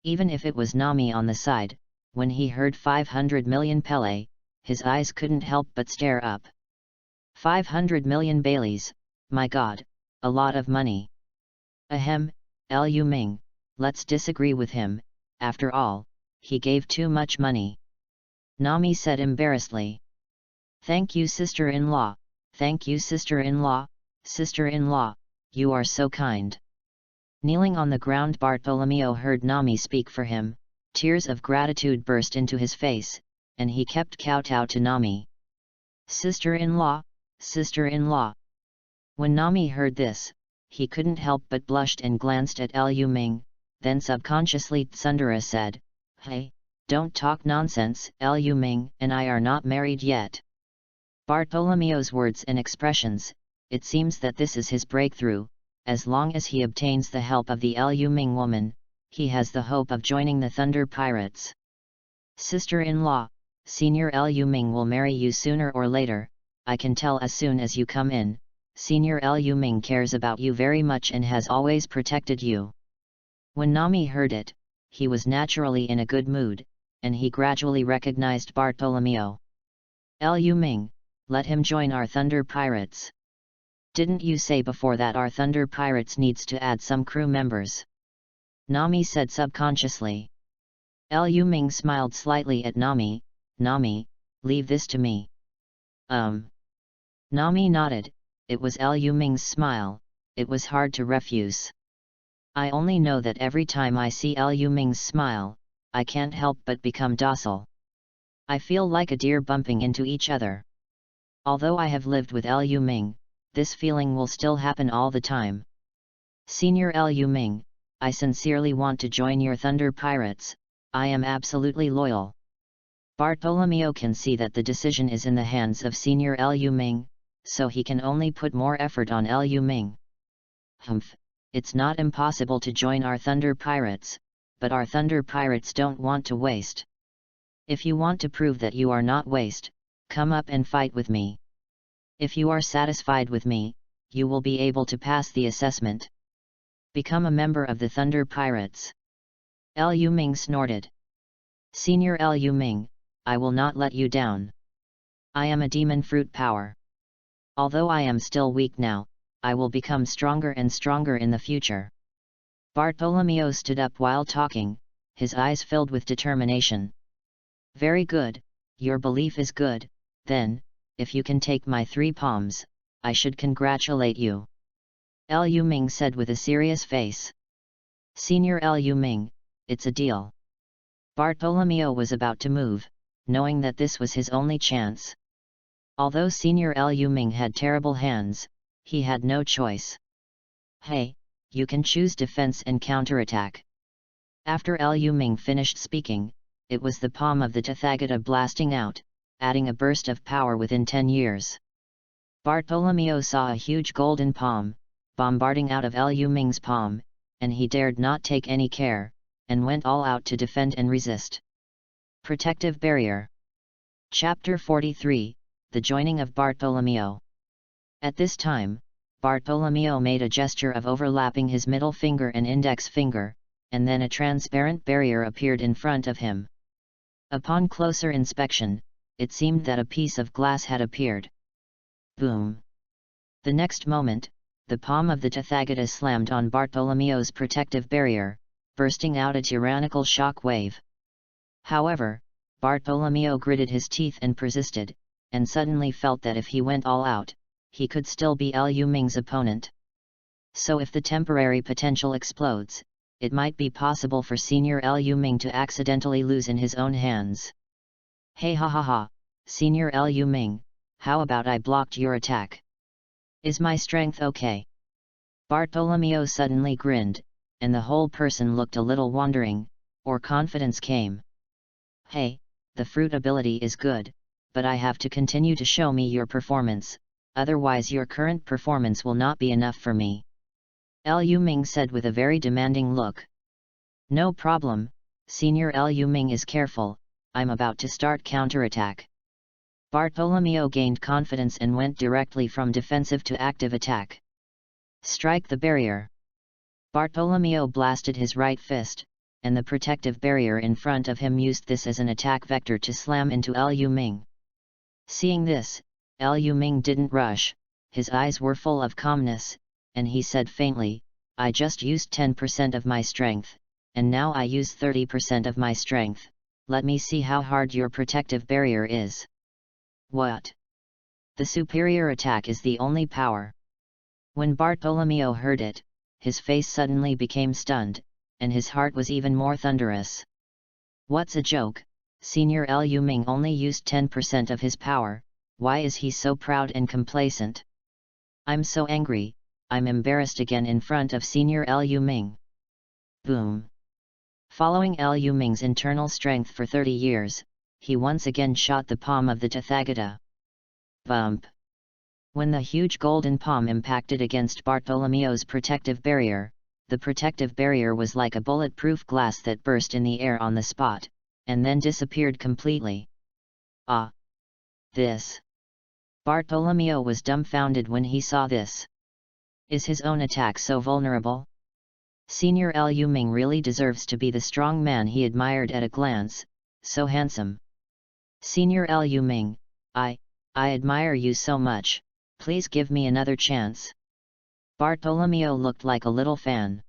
Even if it was Nami on the side, when he heard 500 million Pele, his eyes couldn't help but stare up. 500 million Baileys, my god, a lot of money. Ahem, Liu Ming, let's disagree with him, after all, he gave too much money. Nami said embarrassedly. Thank you sister-in-law, thank you sister-in-law, sister-in-law, you are so kind. Kneeling on the ground, Bartolomeo heard Nami speak for him, tears of gratitude burst into his face, and he kept kowtow to Nami. Sister-in-law, sister-in-law. When Nami heard this, he couldn't help but blushed and glanced at Liu Ming, then subconsciously Tsundere said, Hey, don't talk nonsense, Liu Ming and I are not married yet. Bartolomeo's words and expressions, it seems that this is his breakthrough. As long as he obtains the help of the Liu Ming woman, he has the hope of joining the Thunder Pirates. Sister-in-law, Senior Liu Ming will marry you sooner or later, I can tell as soon as you come in. Senior Liu Ming cares about you very much and has always protected you. When Nami heard it, he was naturally in a good mood, and he gradually recognized Bartolomeo. Liu Ming, let him join our Thunder Pirates. Didn't you say before that our Thunder Pirates needs to add some crew members? Nami said subconsciously. Liu Ming smiled slightly at Nami. Nami, leave this to me. Nami nodded. It was Liu Ming's smile, it was hard to refuse. I only know that every time I see Liu Ming's smile, I can't help but become docile. I feel like a deer bumping into each other. Although I have lived with Liu Ming, this feeling will still happen all the time. Senior Liu Ming, I sincerely want to join your Thunder Pirates, I am absolutely loyal. Bartolomeo can see that the decision is in the hands of Senior Liu Ming, so he can only put more effort on Liu Ming. Humph, it's not impossible to join our Thunder Pirates, but our Thunder Pirates don't want to waste. If you want to prove that you are not waste, come up and fight with me. If you are satisfied with me, you will be able to pass the assessment. Become a member of the Thunder Pirates. Liu Ming snorted. Senior Liu Ming, I will not let you down. I am a demon fruit power. Although I am still weak now, I will become stronger and stronger in the future. Bartolomeo stood up while talking, his eyes filled with determination. Very good, your belief is good, then, if you can take my 3 palms, I should congratulate you. Liu Ming said with a serious face. Senior Liu Ming, it's a deal. Bartolomeo was about to move, knowing that this was his only chance. Although Senior Liu Ming had terrible hands, he had no choice. Hey, you can choose defense and counterattack. After Liu Ming finished speaking, it was the palm of the Tathagata blasting out, adding a burst of power within 10 years. Bartolomeo saw a huge golden palm, bombarding out of Liu Ming's palm, and he dared not take any care, and went all out to defend and resist. Protective Barrier. Chapter 43, The Joining of Bartolomeo. At this time, Bartolomeo made a gesture of overlapping his middle finger and index finger, and then a transparent barrier appeared in front of him. Upon closer inspection, it seemed that a piece of glass had appeared. Boom! The next moment, the palm of the Tathagata slammed on Bartolomeo's protective barrier, bursting out a tyrannical shock wave. However, Bartolomeo gritted his teeth and persisted, and suddenly felt that if he went all out, he could still be Liu Ming's opponent. So if the temporary potential explodes, it might be possible for Senior Liu Ming to accidentally lose in his own hands. Hey ha ha ha, Senior Liu Ming, how about I blocked your attack? Is my strength okay? Bartolomeo suddenly grinned, and the whole person looked a little wandering, or confidence came. Hey, the fruit ability is good, but I have to continue to show me your performance, otherwise your current performance will not be enough for me. Liu Ming said with a very demanding look. No problem, Senior Liu Ming is careful, I'm about to start counterattack. Bartolomeo gained confidence and went directly from defensive to active attack. Strike the barrier. Bartolomeo blasted his right fist, and the protective barrier in front of him used this as an attack vector to slam into Liu Ming. Seeing this, Liu Ming didn't rush, his eyes were full of calmness, and he said faintly, I just used 10% of my strength, and now I use 30% of my strength, let me see how hard your protective barrier is. What? The superior attack is the only power. When Bartolomeo heard it, his face suddenly became stunned, and his heart was even more thunderous. What's a joke? Senior Liu Ming only used 10% of his power, why is he so proud and complacent? I'm so angry, I'm embarrassed again in front of Senior Liu Ming. Boom! Following Liu Ming's internal strength for 30 years, he once again shot the palm of the Tathagata. Bump! When the huge golden palm impacted against Bartolomeo's protective barrier, the protective barrier was like a bulletproof glass that burst in the air on the spot, and then disappeared completely. Ah! This! Bartolomeo was dumbfounded when he saw this. Is his own attack so vulnerable? Senior Liu Ming really deserves to be the strong man he admired at a glance, so handsome. Senior Liu Ming, I admire you so much, please give me another chance. Bartolomeo looked like a little fan.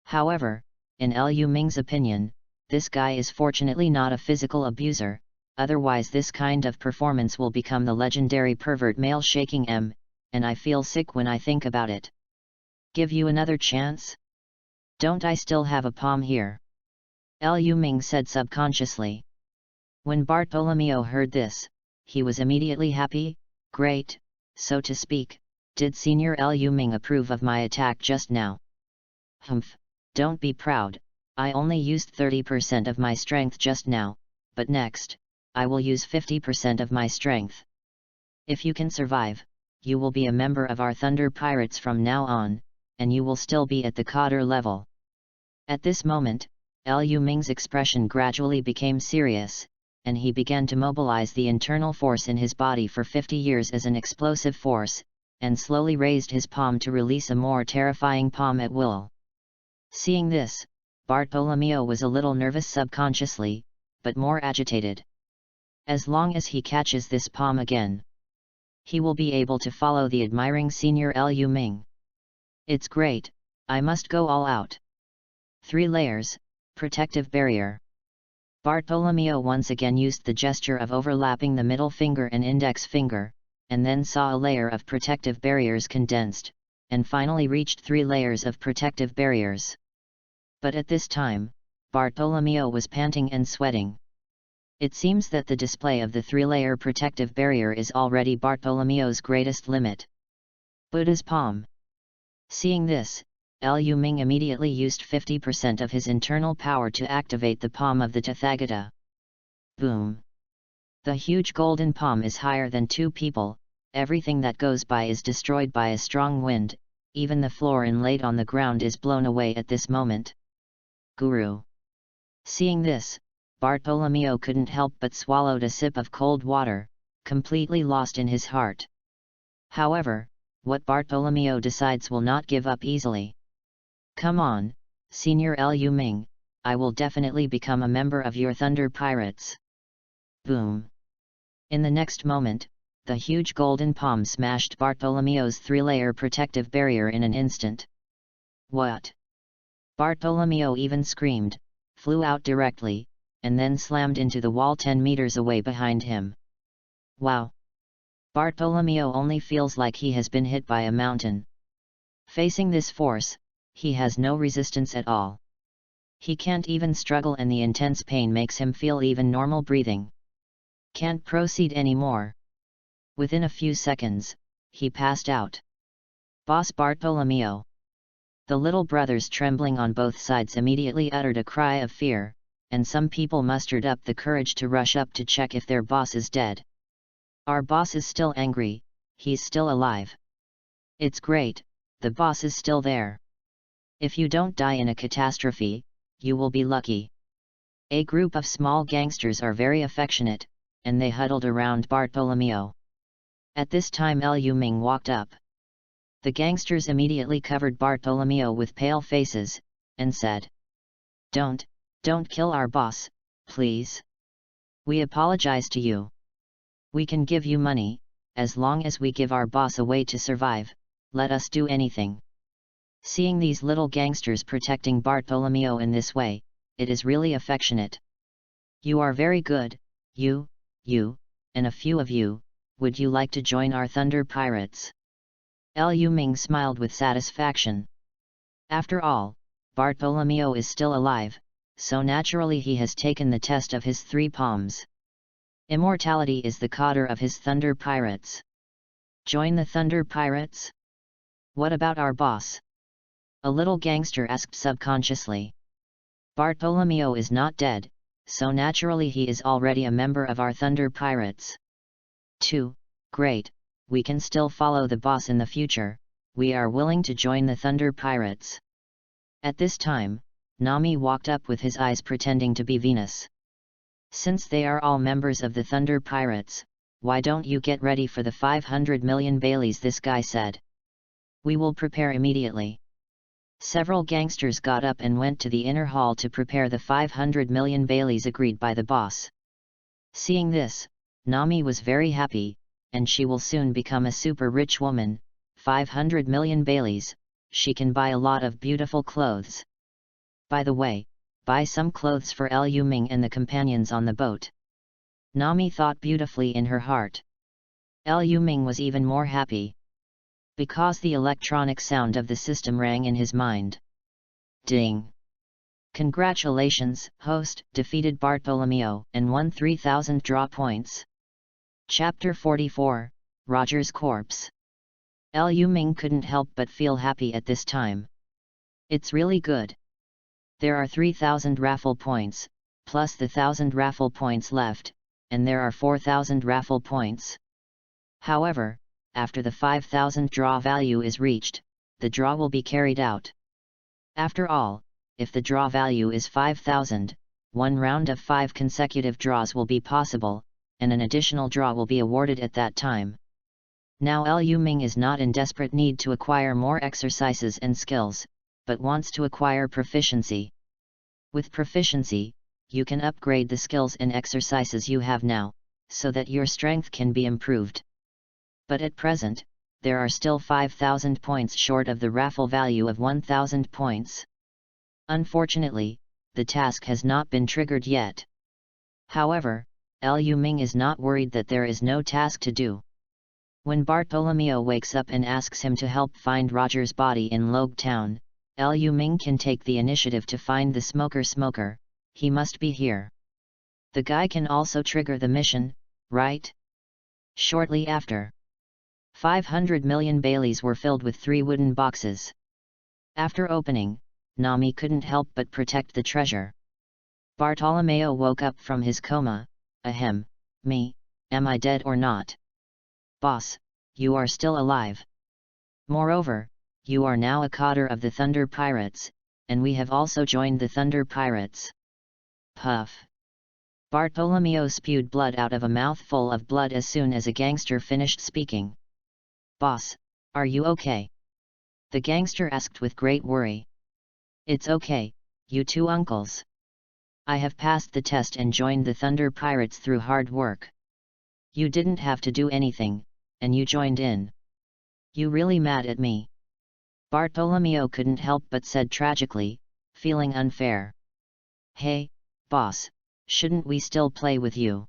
However, in Liu Ming's opinion, this guy is fortunately not a physical abuser, otherwise this kind of performance will become the legendary pervert male shaking M, and I feel sick when I think about it. Give you another chance? Don't I still have a palm here? Liu Ming said subconsciously. When Bartolomeo heard this, he was immediately happy. Great, so to speak, did Senior Liu Ming approve of my attack just now? Humph, don't be proud, I only used 30% of my strength just now, but next, I will use 50% of my strength. If you can survive, you will be a member of our Thunder Pirates from now on, and you will still be at the Cotter level. At this moment, Liu Ming's expression gradually became serious, and he began to mobilize the internal force in his body for 50 years as an explosive force, and slowly raised his palm to release a more terrifying palm at will. Seeing this, Bartolomeo was a little nervous subconsciously, but more agitated. As long as he catches this palm again, he will be able to follow the admiring Senior Liu Ming. It's great, I must go all out. 3 layers, protective barrier. Bartolomeo once again used the gesture of overlapping the middle finger and index finger, and then saw a layer of protective barriers condensed, and finally reached 3 layers of protective barriers. But at this time, Bartolomeo was panting and sweating. It seems that the display of the 3-layer protective barrier is already Bartolomeo's greatest limit. Buddha's palm. Seeing this, Liu Ming immediately used 50% of his internal power to activate the palm of the Tathagata. Boom! The huge golden palm is higher than 2 people, everything that goes by is destroyed by a strong wind, even the floor inlaid on the ground is blown away at this moment. Guru! Seeing this, Bartolomeo couldn't help but swallowed a sip of cold water, completely lost in his heart. However, what Bartolomeo decides will not give up easily. Come on, Senior Lu Ming, I will definitely become a member of your Thunder Pirates. Boom. In the next moment, the huge golden palm smashed Bartolomeo's 3-layer protective barrier in an instant. What? Bartolomeo even screamed, flew out directly, and then slammed into the wall 10 meters away behind him. Wow! Bartolomeo only feels like he has been hit by a mountain. Facing this force, he has no resistance at all. He can't even struggle, and the intense pain makes him feel even normal breathing. Can't proceed anymore. Within a few seconds, he passed out. Boss Bartolomeo. The little brothers, trembling on both sides, immediately uttered a cry of fear, and some people mustered up the courage to rush up to check if their boss is dead. Our boss is still angry, he's still alive. It's great, the boss is still there. If you don't die in a catastrophe, you will be lucky. A group of small gangsters are very affectionate, and they huddled around Bartolomeo. At this time Lu Ming walked up. The gangsters immediately covered Bartolomeo with pale faces, and said, Don't kill our boss, please. We apologize to you. We can give you money, as long as we give our boss a way to survive, let us do anything. Seeing these little gangsters protecting Bartolomeo in this way, it is really affectionate. You are very good, you, and a few of you, would you like to join our Thunder Pirates? Lu Ming smiled with satisfaction. After all, Bartolomeo is still alive, so naturally he has taken the test of his 3 palms. Immortality is the coder of his Thunder Pirates. Join the Thunder Pirates? What about our boss? A little gangster asked subconsciously. Bartolomeo is not dead, so naturally he is already a member of our Thunder Pirates. 2. Great, we can still follow the boss in the future, we are willing to join the Thunder Pirates. At this time, Nami walked up with his eyes pretending to be Venus. Since they are all members of the Thunder Pirates, why don't you get ready for the 500 million Baileys, this guy said. We will prepare immediately. Several gangsters got up and went to the inner hall to prepare the 500 million Baileys agreed by the boss. Seeing this, Nami was very happy, and she will soon become a super rich woman. 500 million Baileys, she can buy a lot of beautiful clothes. By the way, buy some clothes for Lu Ming and the companions on the boat. Nami thought beautifully in her heart. Lu Ming was even more happy, because the electronic sound of the system rang in his mind. Ding! Congratulations, host, defeated Bartolomeo and won 3,000 draw points. Chapter 44, Roger's Corpse. Lu Ming couldn't help but feel happy at this time. It's really good. There are 3,000 raffle points, plus the 1,000 raffle points left, and there are 4,000 raffle points. However, after the 5,000 draw value is reached, the draw will be carried out. After all, if the draw value is 5,000, one round of 5 consecutive draws will be possible, and an additional draw will be awarded at that time. Now Lu Ming is not in desperate need to acquire more exercises and skills, but wants to acquire proficiency. With proficiency, you can upgrade the skills and exercises you have now, so that your strength can be improved. But at present, there are still 5,000 points short of the raffle value of 1,000 points. Unfortunately, the task has not been triggered yet. However, Lu Ming is not worried that there is no task to do. When Bartolomeo wakes up and asks him to help find Roger's body in Logue Town, Lu Ming can take the initiative to find the smoker. He must be here. The guy can also trigger the mission, right? Shortly after, 500 million Baileys were filled with 3 wooden boxes. After opening, Nami couldn't help but protect the treasure. Bartolomeo woke up from his coma. Ahem, me, am I dead or not? Boss, you are still alive. Moreover, you are now a coder of the Thunder Pirates, and we have also joined the Thunder Pirates. Puff. Bartolomeo spewed blood out of a mouthful of blood as soon as a gangster finished speaking. Boss, Are you okay? The gangster asked with great worry. It's okay, you two uncles. I have passed the test and joined the Thunder Pirates through hard work. You didn't have to do anything, and you joined in. You really mad at me? Bartolomeo couldn't help but said tragically, feeling unfair. Hey, boss, shouldn't we still play with you?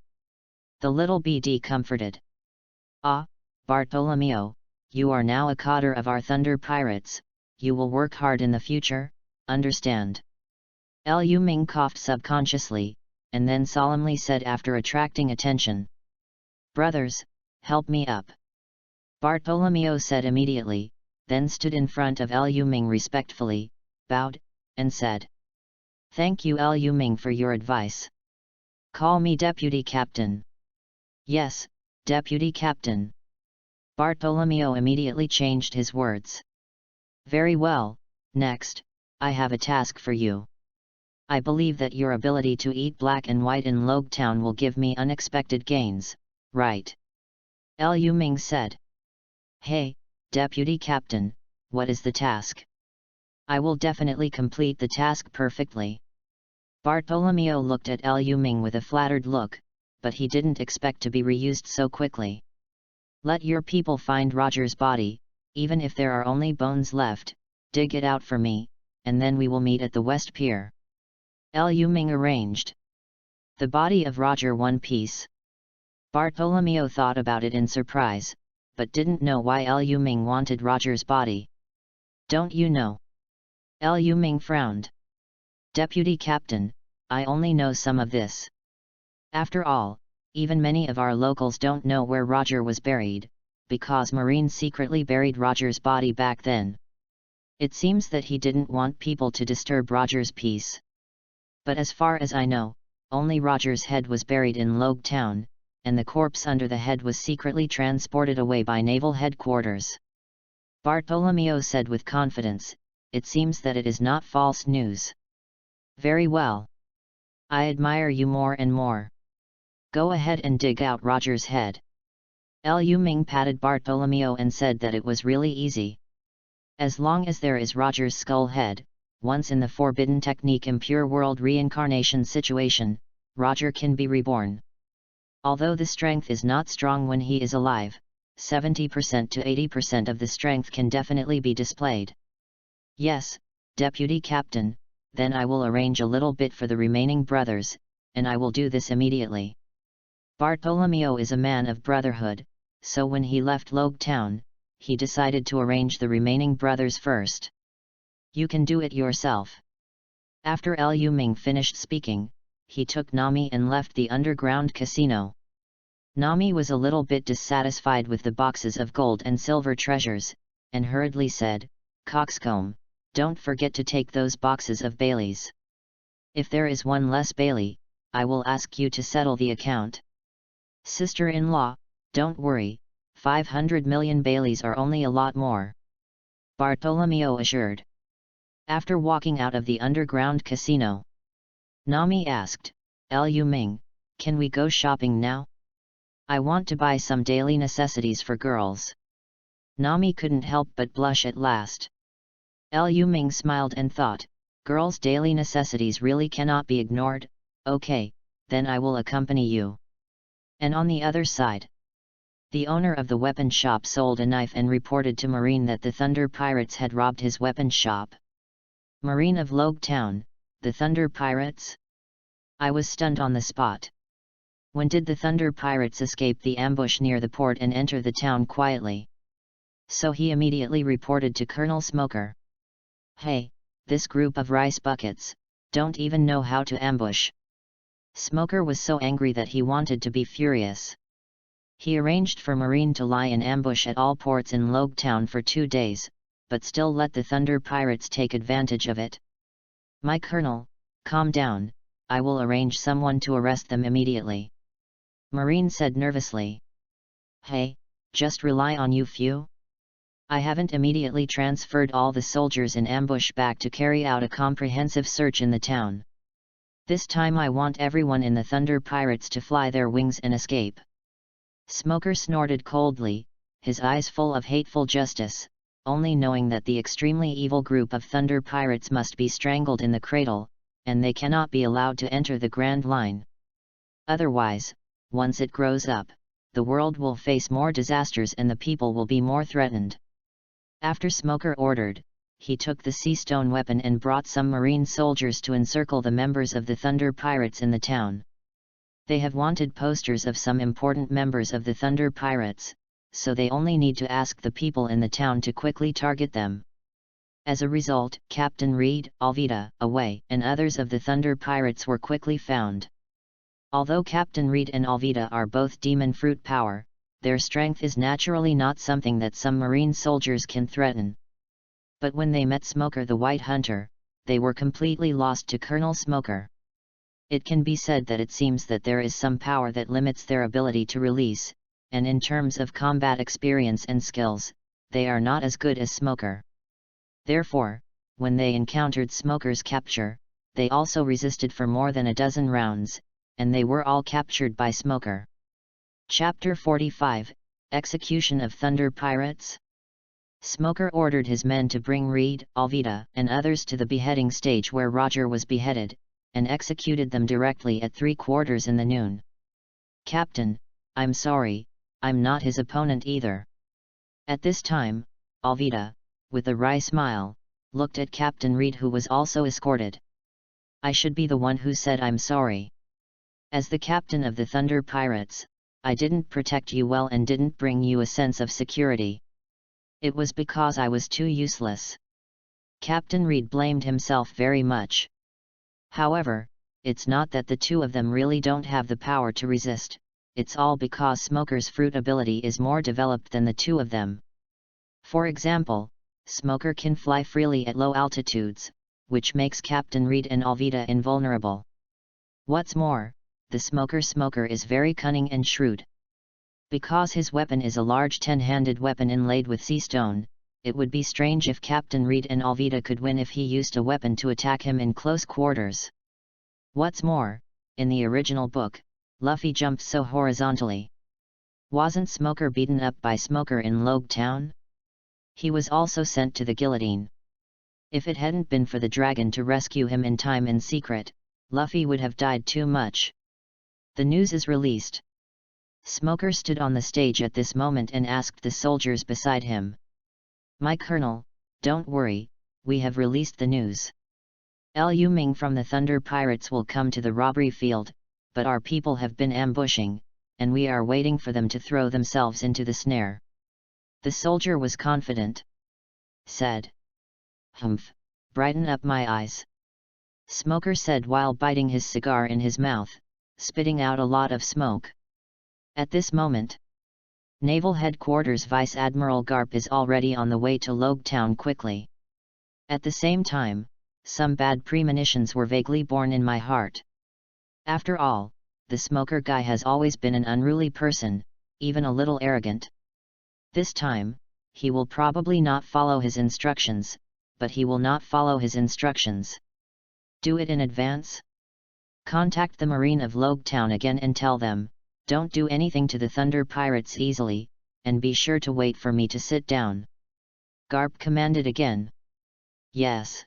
The little BD comforted. Ah, Bartolomeo, you are now a cadre of our Thunder Pirates, you will work hard in the future, understand? Liu Ming coughed subconsciously, and then solemnly said after attracting attention. Brothers, help me up. Bartolomeo said immediately, then stood in front of Liu Ming respectfully, bowed, and said. Thank you Liu Ming for your advice. Call me Deputy Captain. Yes, Deputy Captain. Bartolomeo immediately changed his words. Very well, next, I have a task for you. I believe that your ability to eat black and white in Logue Town will give me unexpected gains, right? Liu Ming said. Hey, Deputy Captain, what is the task? I will definitely complete the task perfectly. Bartolomeo looked at Liu Ming with a flattered look, but he didn't expect to be reused so quickly. Let your people find Roger's body, even if there are only bones left, dig it out for me, and then we will meet at the West Pier. Liu Ming arranged. The body of Roger one piece. Bartolomeo thought about it in surprise, but didn't know why Liu Ming wanted Roger's body. Don't you know? Liu Ming frowned. Deputy Captain, I only know some of this. After all, even many of our locals don't know where Roger was buried, because Marines secretly buried Roger's body back then. It seems that he didn't want people to disturb Roger's peace. But as far as I know, only Roger's head was buried in Logue Town, and the corpse under the head was secretly transported away by naval headquarters. Bartolomeo said with confidence, it seems that it is not false news. Very well. I admire you more and more. Go ahead and dig out Roger's head. Liu Ming patted Bartolomeo and said that it was really easy. As long as there is Roger's skull head, once in the forbidden technique impure world reincarnation situation, Roger can be reborn. Although the strength is not strong when he is alive, 70% to 80% of the strength can definitely be displayed. Yes, Deputy Captain, then I will arrange a little bit for the remaining brothers, and I will do this immediately. Bartolomeo is a man of brotherhood, so when he left Logue Town, he decided to arrange the remaining brothers first. You can do it yourself. After Liu Ming finished speaking, he took Nami and left the underground casino. Nami was a little bit dissatisfied with the boxes of gold and silver treasures, and hurriedly said, Coxcomb, don't forget to take those boxes of Baileys. If there is one less Bailey, I will ask you to settle the account. Sister-in-law, don't worry, 500 million Baileys are only a lot more. Bartolomeo assured. After walking out of the underground casino, Nami asked, Liu Ming, can we go shopping now? I want to buy some daily necessities for girls. Nami couldn't help but blush at last. Liu Ming smiled and thought, girls' daily necessities really cannot be ignored, okay, then I will accompany you. And on the other side, the owner of the weapon shop sold a knife and reported to Marine that the Thunder Pirates had robbed his weapon shop. Marine of Logue Town, the Thunder Pirates? I was stunned on the spot. When did the Thunder Pirates escape the ambush near the port and enter the town quietly? So he immediately reported to Colonel Smoker. Hey, this group of rice buckets, don't even know how to ambush. Smoker was so angry that he wanted to be furious. He arranged for Marine to lie in ambush at all ports in Logue Town for 2 days, but still let the Thunder Pirates take advantage of it. My colonel, calm down, I will arrange someone to arrest them immediately. Marine said nervously. Hey, just rely on you few? I haven't immediately transferred all the soldiers in ambush back to carry out a comprehensive search in the town. This time I want everyone in the Thunder Pirates to fly their wings and escape. Smoker snorted coldly, his eyes full of hateful justice, only knowing that the extremely evil group of thunder pirates must be strangled in the cradle, and they cannot be allowed to enter the Grand Line. Otherwise, once it grows up, the world will face more disasters and the people will be more threatened. After Smoker ordered, he took the sea stone weapon and brought some marine soldiers to encircle the members of the thunder pirates in the town. They have wanted posters of some important members of the thunder pirates, so they only need to ask the people in the town to quickly target them. As a result, Captain Reed, Alvida, Away, and others of the thunder pirates were quickly found. Although Captain Reed and Alvida are both demon fruit power, their strength is naturally not something that some marine soldiers can threaten. But when they met Smoker the White Hunter, they were completely lost to Colonel Smoker. It can be said that it seems that there is some power that limits their ability to release, and in terms of combat experience and skills, they are not as good as Smoker. Therefore, when they encountered Smoker's capture, they also resisted for more than a dozen rounds, and they were all captured by Smoker. Chapter 45, Execution of Thunder Pirates. Smoker ordered his men to bring Reed, Alvida, and others to the beheading stage where Roger was beheaded, and executed them directly at 3:15 in the noon. "Captain, I'm sorry, I'm not his opponent either." At this time, Alvida, with a wry smile, looked at Captain Reed, who was also escorted. "I should be the one who said I'm sorry. As the captain of the Thunder Pirates, I didn't protect you well and didn't bring you a sense of security. It was because I was too useless." Captain Reed blamed himself very much. However, it's not that the two of them really don't have the power to resist, it's all because Smoker's fruit ability is more developed than the two of them. For example, Smoker can fly freely at low altitudes, which makes Captain Reed and Alvida invulnerable. What's more, the Smoker is very cunning and shrewd. Because his weapon is a large 10-handed weapon inlaid with sea stone, it would be strange if Captain Reed and Alvida could win if he used a weapon to attack him in close quarters. What's more, in the original book, Luffy jumped so horizontally. Wasn't Smoker beaten up by Smoker in Logue Town? He was also sent to the guillotine. If it hadn't been for the dragon to rescue him in time in secret, Luffy would have died too much. The news is released. Smoker stood on the stage at this moment and asked the soldiers beside him, "My colonel, don't worry, we have released the news. Liu Ming from the Thunder Pirates will come to the robbery field, but our people have been ambushing, and we are waiting for them to throw themselves into the snare." The soldier was confident. Said, "Humph, brighten up my eyes," Smoker said while biting his cigar in his mouth, spitting out a lot of smoke. At this moment, Naval Headquarters Vice Admiral Garp is already on the way to Logue Town quickly. At the same time, some bad premonitions were vaguely born in my heart. After all, the Smoker guy has always been an unruly person, even a little arrogant. This time, he will probably not follow his instructions, but he will not follow his instructions. Do it in advance? Contact the Marine of Logue Town again and tell them, don't do anything to the Thunder Pirates easily, and be sure to wait for me to sit down. Garp commanded again. Yes.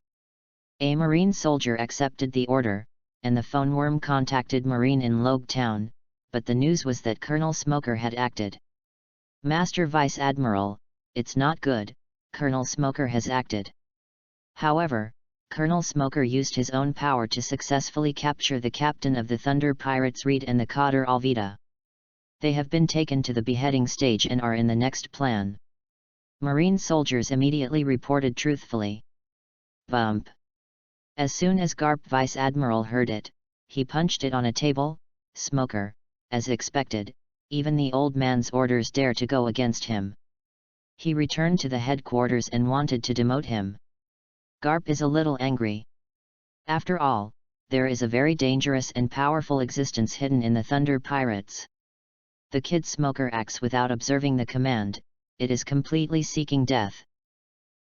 A Marine soldier accepted the order, and the phone worm contacted Marine in Logue Town, but the news was that Colonel Smoker had acted. Master Vice Admiral, it's not good, Colonel Smoker has acted. However, Colonel Smoker used his own power to successfully capture the captain of the Thunder Pirates Reed and the cotter Alvida. They have been taken to the beheading stage and are in the next plan. Marine soldiers immediately reported truthfully. Bump. As soon as Garp Vice Admiral heard it, he punched it on a table. Smoker, as expected, even the old man's orders dare to go against him. He returned to the headquarters and wanted to demote him. Garp is a little angry. After all, there is a very dangerous and powerful existence hidden in the Thunder Pirates. The kid Smoker acts without observing the command, it is completely seeking death.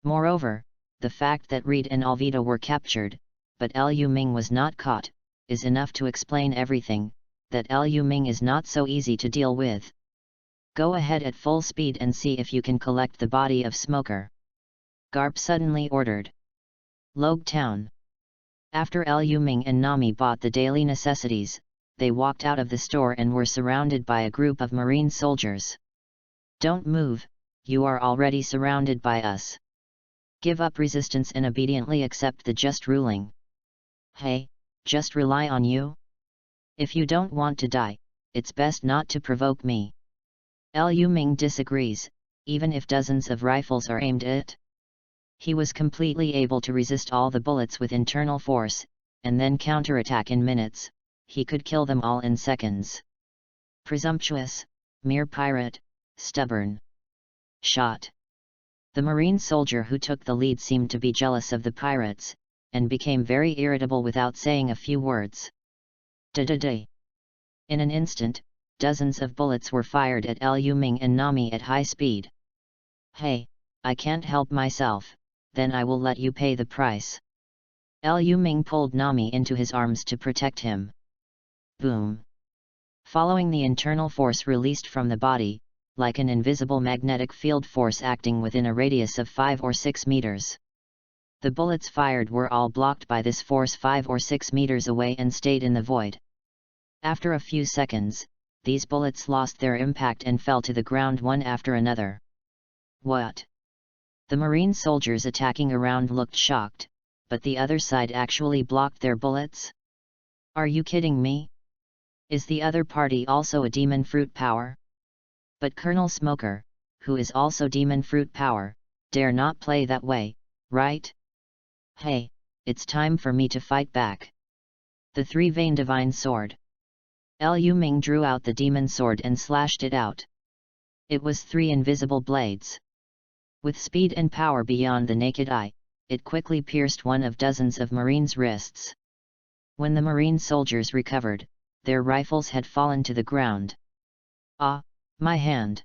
Moreover, the fact that Reed and Alvida were captured, but Liu Ming was not caught, is enough to explain everything, that Liu Ming is not so easy to deal with. Go ahead at full speed and see if you can collect the body of Smoker. Garp suddenly ordered. Logue Town. After Liu Ming and Nami bought the daily necessities, they walked out of the store and were surrounded by a group of marine soldiers. Don't move, you are already surrounded by us. Give up resistance and obediently accept the just ruling. Hey, just rely on you? If you don't want to die, it's best not to provoke me. Liu Ming disagrees, even if dozens of rifles are aimed at it. He was completely able to resist all the bullets with internal force, and then counterattack in minutes. He could kill them all in seconds. Presumptuous, mere pirate, stubborn. Shot. The marine soldier who took the lead seemed to be jealous of the pirates, and became very irritable without saying a few words. Da-da-da. In an instant, dozens of bullets were fired at Liu Ming and Nami at high speed. Hey, I can't help myself, then I will let you pay the price. Liu Ming pulled Nami into his arms to protect him. Boom. Following the internal force released from the body, like an invisible magnetic field force acting within a radius of 5 or 6 meters. The bullets fired were all blocked by this force 5 or 6 meters away and stayed in the void. After a few seconds, these bullets lost their impact and fell to the ground one after another. What? The marine soldiers attacking around looked shocked, but the other side actually blocked their bullets? Are you kidding me? Is the other party also a demon fruit power? But Colonel Smoker, who is also demon fruit power, dare not play that way, right? Hey, it's time for me to fight back. The three-vein divine sword. Liu Ming drew out the demon sword and slashed it out. It was 3 invisible blades. With speed and power beyond the naked eye, it quickly pierced one of dozens of marines' wrists. When the marine soldiers recovered, their rifles had fallen to the ground. Ah, my hand!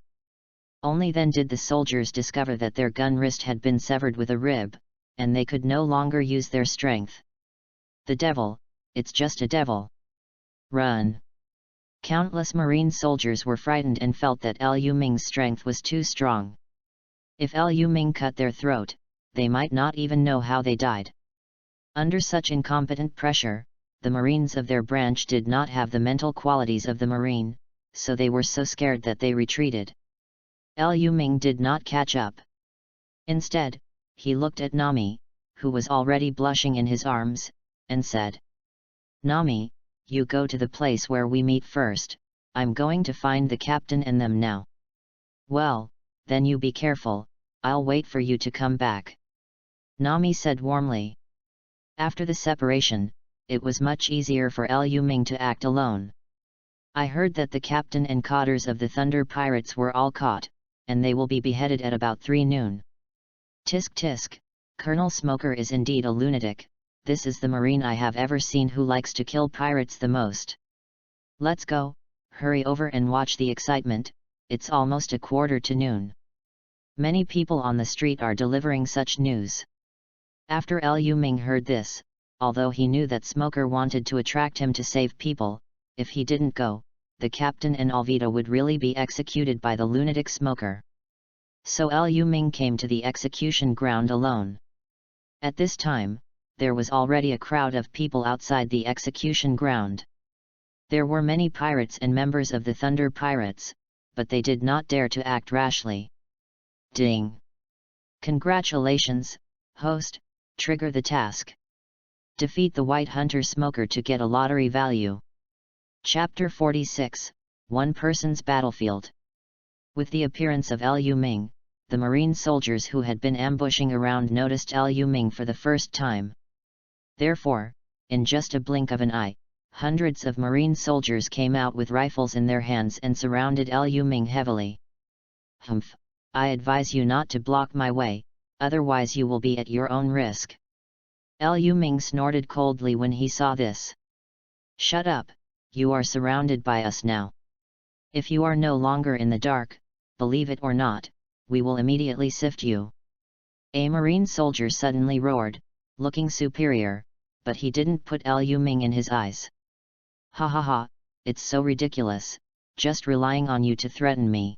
Only then did the soldiers discover that their gun wrist had been severed with a rib, and they could no longer use their strength. The devil, it's just a devil. Run! Countless marine soldiers were frightened and felt that Liu Ming's strength was too strong. If Liu Ming cut their throat, they might not even know how they died. Under such incompetent pressure, the marines of their branch did not have the mental qualities of the marine, so they were so scared that they retreated. Liu Ming did not catch up. Instead, he looked at Nami, who was already blushing in his arms, and said, "Nami, you go to the place where we meet first, I'm going to find the captain and them now." "Well, then you be careful, I'll wait for you to come back," Nami said warmly. After the separation, it was much easier for Liu Ming to act alone. "I heard that the captain and cotters of the Thunder Pirates were all caught, and they will be beheaded at about 3 noon. Tisk tisk, Colonel Smoker is indeed a lunatic. This is the marine I have ever seen who likes to kill pirates the most. Let's go, hurry over and watch the excitement, it's almost 1:15. Many people on the street are delivering such news." After Liu Ming heard this, although he knew that Smoker wanted to attract him to save people, if he didn't go, the captain and Alvita would really be executed by the lunatic Smoker. So Liu Ming came to the execution ground alone. At this time, there was already a crowd of people outside the execution ground. There were many pirates and members of the Thunder Pirates, but they did not dare to act rashly. Ding! Congratulations, host, trigger the task. Defeat the White Hunter Smoker to get a lottery value. Chapter 46, One Person's Battlefield. With the appearance of Liu Ming, the marine soldiers who had been ambushing around noticed Liu Ming for the first time. Therefore, in just a blink of an eye, hundreds of marine soldiers came out with rifles in their hands and surrounded Liu Ming heavily. "Humph! I advise you not to block my way, otherwise you will be at your own risk." Liu Ming snorted coldly when he saw this. "Shut up, you are surrounded by us now. If you are no longer in the dark, believe it or not, we will immediately sift you." A marine soldier suddenly roared, looking superior, but he didn't put Liu Ming in his eyes. "Ha ha ha, it's so ridiculous, just relying on you to threaten me.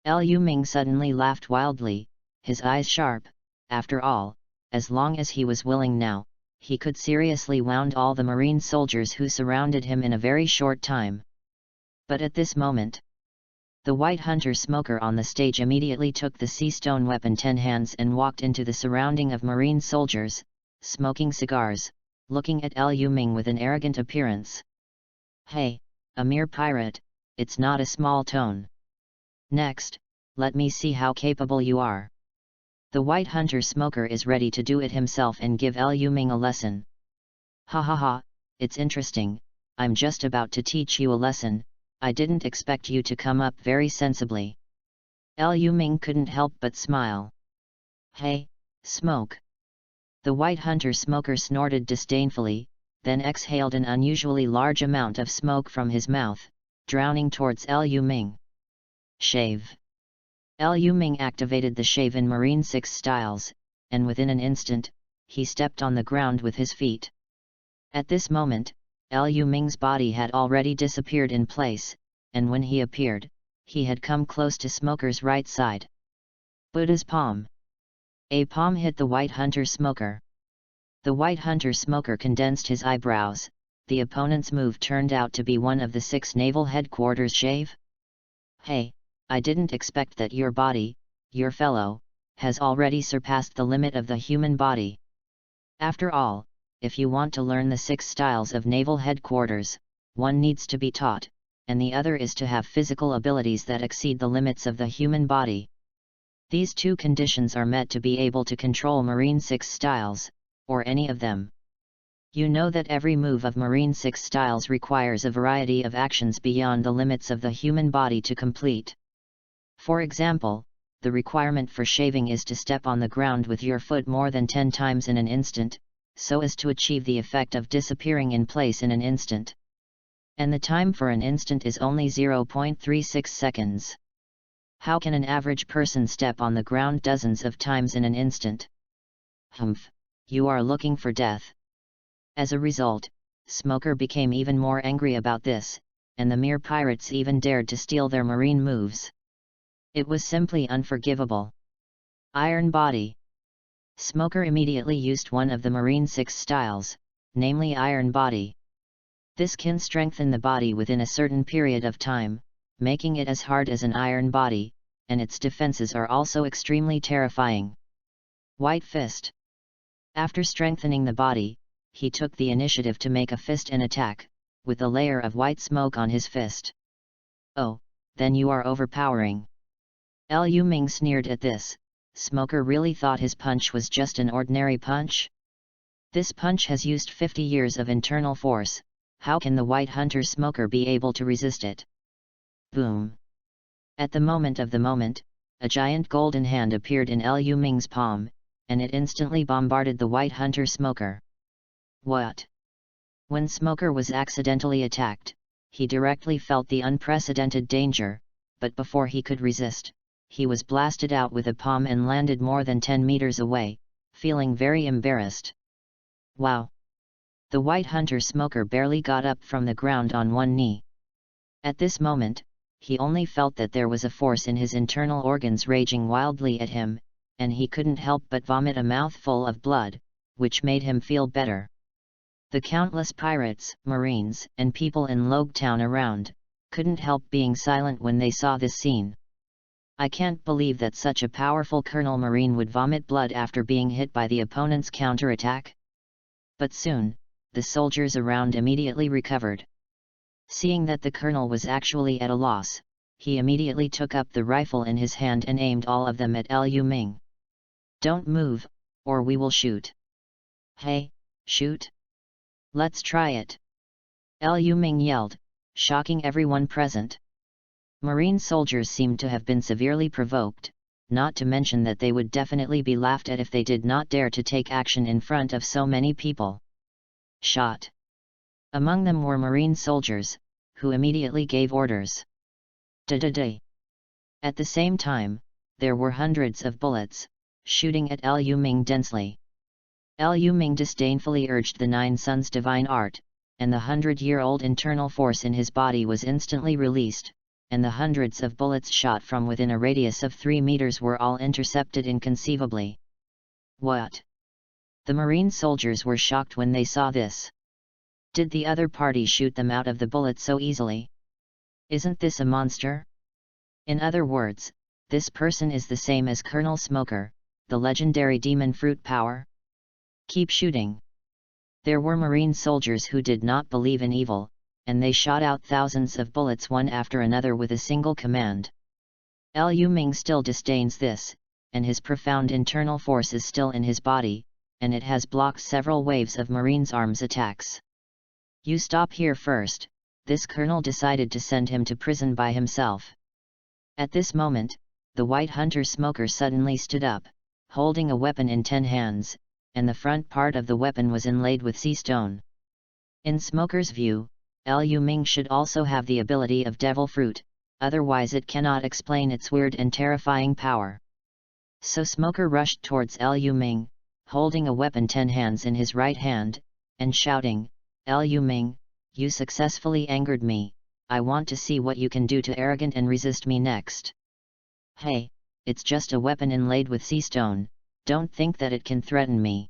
Liu Ming suddenly laughed wildly, his eyes sharp. After all, as long as he was willing now, he could seriously wound all the marine soldiers who surrounded him in a very short time. But at this moment, the white hunter smoker on the stage immediately took the sea stone weapon 10 hands and walked into the surrounding of marine soldiers, smoking cigars, looking at Liu Ming with an arrogant appearance. "Hey, a mere pirate, it's not a small tone. Next, let me see how capable you are." The white hunter smoker is ready to do it himself and give Liu Ming a lesson. "Ha ha ha, it's interesting, I'm just about to teach you a lesson, I didn't expect you to come up very sensibly." Liu Ming couldn't help but smile. "Hey, smoke." The white hunter smoker snorted disdainfully, then exhaled an unusually large amount of smoke from his mouth, drowning towards Liu Ming. "Shave." Liu Ming activated the shave in Marine 6 styles, and within an instant, he stepped on the ground with his feet. At this moment, Liu Ming's body had already disappeared in place, and when he appeared, he had come close to Smoker's right side. Buddha's palm. A palm hit the white hunter smoker. The white hunter smoker condensed his eyebrows. The opponent's move turned out to be one of the 6 naval headquarters shave. "Hey, I didn't expect that your body, your fellow, has already surpassed the limit of the human body. After all, if you want to learn the 6 styles of naval headquarters, one needs to be taught, and the other is to have physical abilities that exceed the limits of the human body. These 2 conditions are met to be able to control Marine 6 styles, or any of them. You know that every move of Marine 6 styles requires a variety of actions beyond the limits of the human body to complete. For example, the requirement for shaving is to step on the ground with your foot more than 10 times in an instant, so as to achieve the effect of disappearing in place in an instant. And the time for an instant is only 0.36 seconds. How can an average person step on the ground dozens of times in an instant? Humph, you are looking for death." As a result, Smoker became even more angry about this, and the mere pirates even dared to steal their marine moves. It was simply unforgivable. Iron Body. Smoker immediately used one of the Marine 6 styles, namely Iron Body. This can strengthen the body within a certain period of time, making it as hard as an iron body, and its defenses are also extremely terrifying. White Fist. After strengthening the body, he took the initiative to make a fist and attack, with a layer of white smoke on his fist. "Oh, then you are overpowering." Liu Ming sneered at this. Smoker really thought his punch was just an ordinary punch? This punch has used 50 years of internal force, how can the white hunter smoker be able to resist it? Boom! At the moment, a giant golden hand appeared in Liu Ming's palm, and it instantly bombarded the white hunter smoker. What? When Smoker was accidentally attacked, he directly felt the unprecedented danger, but before he could resist, he was blasted out with a palm and landed more than 10 meters away, feeling very embarrassed. Wow! The white hunter smoker barely got up from the ground on one knee. At this moment, he only felt that there was a force in his internal organs raging wildly at him, and he couldn't help but vomit a mouthful of blood, which made him feel better. The countless pirates, marines, and people in Logue Town around, couldn't help being silent when they saw this scene. I can't believe that such a powerful Colonel Marine would vomit blood after being hit by the opponent's counterattack. But soon, the soldiers around immediately recovered. Seeing that the colonel was actually at a loss, he immediately took up the rifle in his hand and aimed all of them at Liu Ming. "Don't move, or we will shoot." "Hey, shoot? Let's try it!" Liu Ming yelled, shocking everyone present. Marine soldiers seemed to have been severely provoked, not to mention that they would definitely be laughed at if they did not dare to take action in front of so many people. Shot! Among them were Marine soldiers, who immediately gave orders. Da-da-da! At the same time, there were hundreds of bullets, shooting at Liu Ming densely. Liu Ming disdainfully urged the Nine Suns divine art, and the 100-year-old internal force in his body was instantly released, and the hundreds of bullets shot from within a radius of 3 meters were all intercepted inconceivably. What? The Marine soldiers were shocked when they saw this. Did the other party shoot them out of the bullet so easily? Isn't this a monster? In other words, this person is the same as Colonel Smoker, the legendary demon fruit power? Keep shooting. There were Marine soldiers who did not believe in evil, and they shot out thousands of bullets one after another with a single command. Liu Ming still disdains this, and his profound internal force is still in his body, and it has blocked several waves of Marines' arms attacks. You stop here first, this colonel decided to send him to prison by himself. At this moment, the White Hunter Smoker suddenly stood up, holding a weapon in 10 hands, and the front part of the weapon was inlaid with sea stone. In Smoker's view, Liu Ming should also have the ability of devil fruit, otherwise it cannot explain its weird and terrifying power. So Smoker rushed towards Liu Ming, holding a weapon 10 hands in his right hand, and shouting, "Liu Ming, you successfully angered me, I want to see what you can do to arrogant and resist me next. Hey, it's just a weapon inlaid with sea stone, don't think that it can threaten me."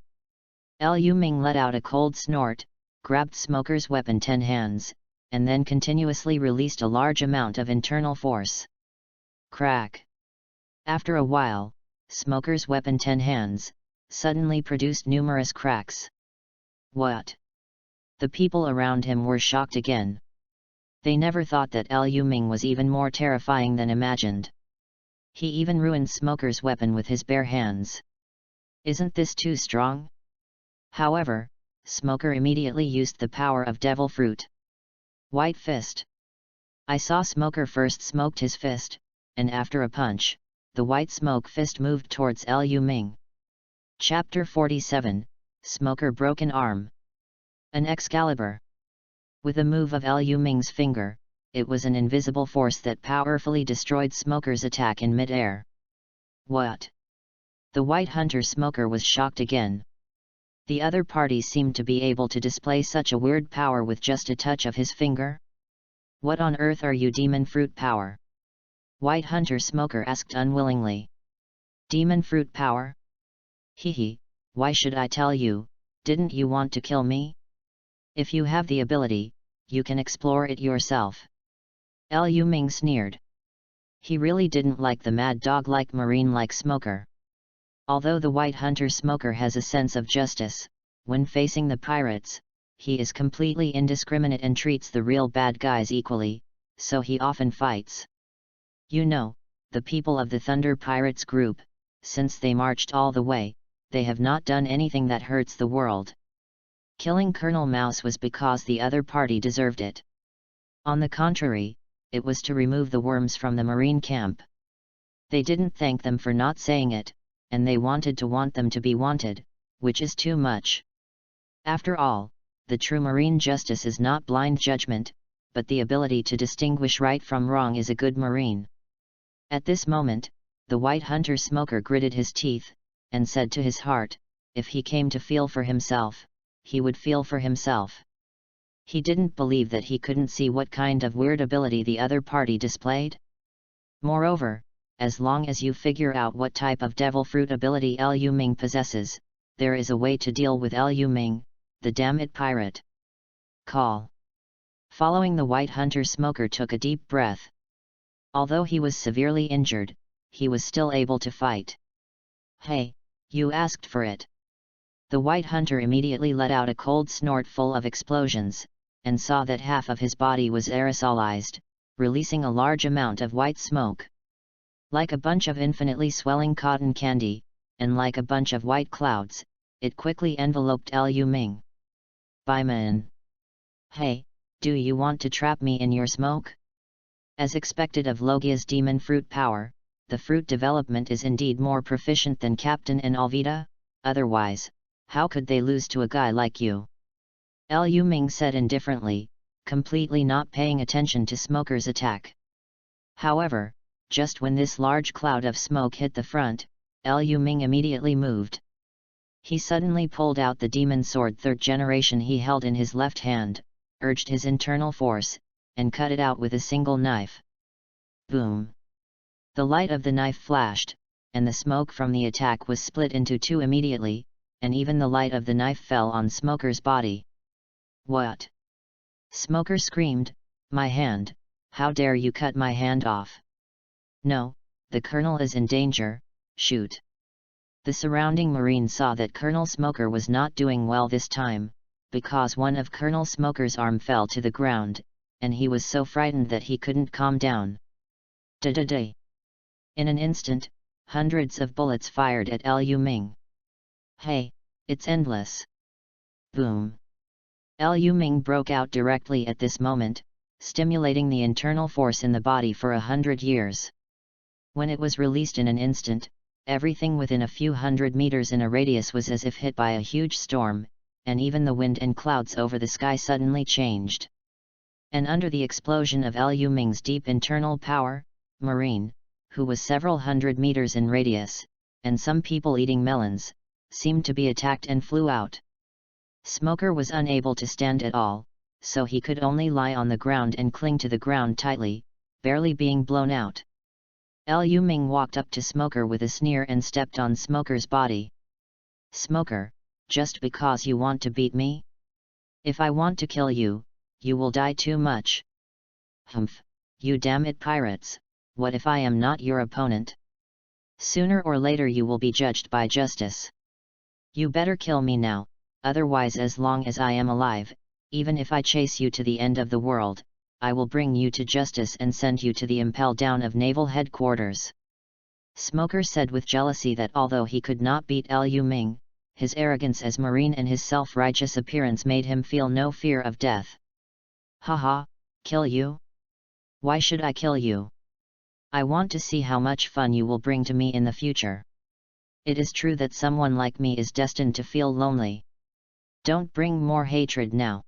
Liu Ming let out a cold snort, grabbed Smoker's weapon 10 hands, and then continuously released a large amount of internal force. Crack! After a while, Smoker's weapon 10 hands suddenly produced numerous cracks. What? The people around him were shocked again. They never thought that Liu Ming was even more terrifying than imagined. He even ruined Smoker's weapon with his bare hands. Isn't this too strong? However, Smoker immediately used the power of devil fruit. White fist. I saw Smoker first smoked his fist, and after a punch, the white smoke fist moved towards Liu Ming. Chapter 47, Smoker Broken Arm. An Excalibur. With a move of Liu Ming's finger, it was an invisible force that powerfully destroyed Smoker's attack in mid-air. What? The White Hunter Smoker was shocked again. The other party seemed to be able to display such a weird power with just a touch of his finger. What on earth are you, demon fruit power? White Hunter Smoker asked unwillingly. Demon fruit power? Hehe, why should I tell you, didn't you want to kill me? If you have the ability, you can explore it yourself. Liu Ming sneered. He really didn't like the mad dog-like Marine-like Smoker. Although the White Hunter Smoker has a sense of justice, when facing the pirates, he is completely indiscriminate and treats the real bad guys equally, so he often fights. You know, the people of the Thunder Pirates group, since they marched all the way, they have not done anything that hurts the world. Killing Colonel Mouse was because the other party deserved it. On the contrary, it was to remove the worms from the Marine camp. They didn't thank them for not saying it, and they wanted to want them to be wanted, which is too much. After all, the true Marine justice is not blind judgment, but the ability to distinguish right from wrong is a good Marine. At this moment, the White Hunter Smoker gritted his teeth, and said to his heart, if he came to feel for himself, he would feel for himself. He didn't believe that he couldn't see what kind of weird ability the other party displayed. Moreover, as long as you figure out what type of devil fruit ability Liu Ming possesses, there is a way to deal with Liu Ming, the damn it pirate. Call. Following, the White Hunter Smoker took a deep breath. Although he was severely injured, he was still able to fight. Hey, you asked for it. The White Hunter immediately let out a cold snort full of explosions, and saw that half of his body was aerosolized, releasing a large amount of white smoke. Like a bunch of infinitely swelling cotton candy, and like a bunch of white clouds, it quickly enveloped Liu Ming. Baiman. Hey, do you want to trap me in your smoke? As expected of Logia's demon fruit power, the fruit development is indeed more proficient than Captain and Alvida, otherwise, how could they lose to a guy like you? Liu Ming said indifferently, completely not paying attention to Smoker's attack. However, just when this large cloud of smoke hit the front, Liu Ming immediately moved. He suddenly pulled out the demon sword 3rd generation he held in his left hand, urged his internal force, and cut it out with a single knife. Boom! The light of the knife flashed, and the smoke from the attack was split into two immediately, and even the light of the knife fell on Smoker's body. What? Smoker screamed, "My hand! How dare you cut my hand off? No, the Colonel is in danger, shoot!" The surrounding Marines saw that Colonel Smoker was not doing well this time, because one of Colonel Smoker's arm fell to the ground, and he was so frightened that he couldn't calm down. Da-da-da! In an instant, hundreds of bullets fired at Liu Ming. Hey, it's endless! Boom! Liu Ming broke out directly at this moment, stimulating the internal force in the body for 100 years. When it was released in an instant, everything within a few hundred meters in a radius was as if hit by a huge storm, and even the wind and clouds over the sky suddenly changed. And under the explosion of Liu Ming's deep internal power, Marine, who was several hundred meters in radius, and some people eating melons, seemed to be attacked and flew out. Smoker was unable to stand at all, so he could only lie on the ground and cling to the ground tightly, barely being blown out. Liu Ming walked up to Smoker with a sneer and stepped on Smoker's body. "Smoker, just because you want to beat me? If I want to kill you, you will die too much." "Humph, you damn it pirates, what if I am not your opponent? Sooner or later you will be judged by justice. You better kill me now, otherwise as long as I am alive, even if I chase you to the end of the world, I will bring you to justice and send you to the impel down of naval headquarters." Smoker said with jealousy that although he could not beat Liu Ming, his arrogance as Marine and his self-righteous appearance made him feel no fear of death. "Haha, kill you? Why should I kill you? I want to see how much fun you will bring to me in the future. It is true that someone like me is destined to feel lonely. Don't bring more hatred now.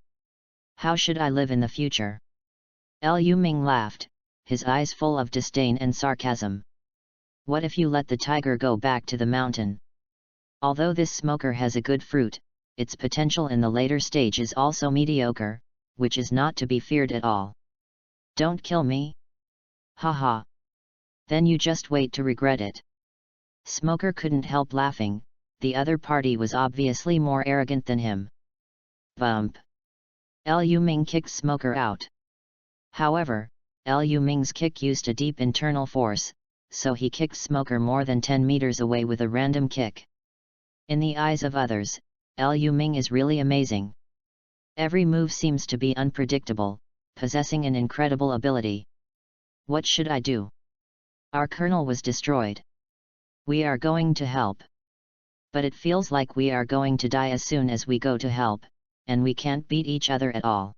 How should I live in the future?" Liu Ming laughed, his eyes full of disdain and sarcasm. "What if you let the tiger go back to the mountain? Although this Smoker has a good fruit, its potential in the later stage is also mediocre, which is not to be feared at all. Don't kill me? Haha! Then you just wait to regret it." Smoker couldn't help laughing, the other party was obviously more arrogant than him. Bump! Liu Ming kicked Smoker out. However, Liu Ming's kick used a deep internal force, so he kicked Smoker more than 10 meters away with a random kick. In the eyes of others, Liu Ming is really amazing. Every move seems to be unpredictable, possessing an incredible ability. What should I do? Our colonel was destroyed. We are going to help. But it feels like we are going to die as soon as we go to help, and we can't beat each other at all.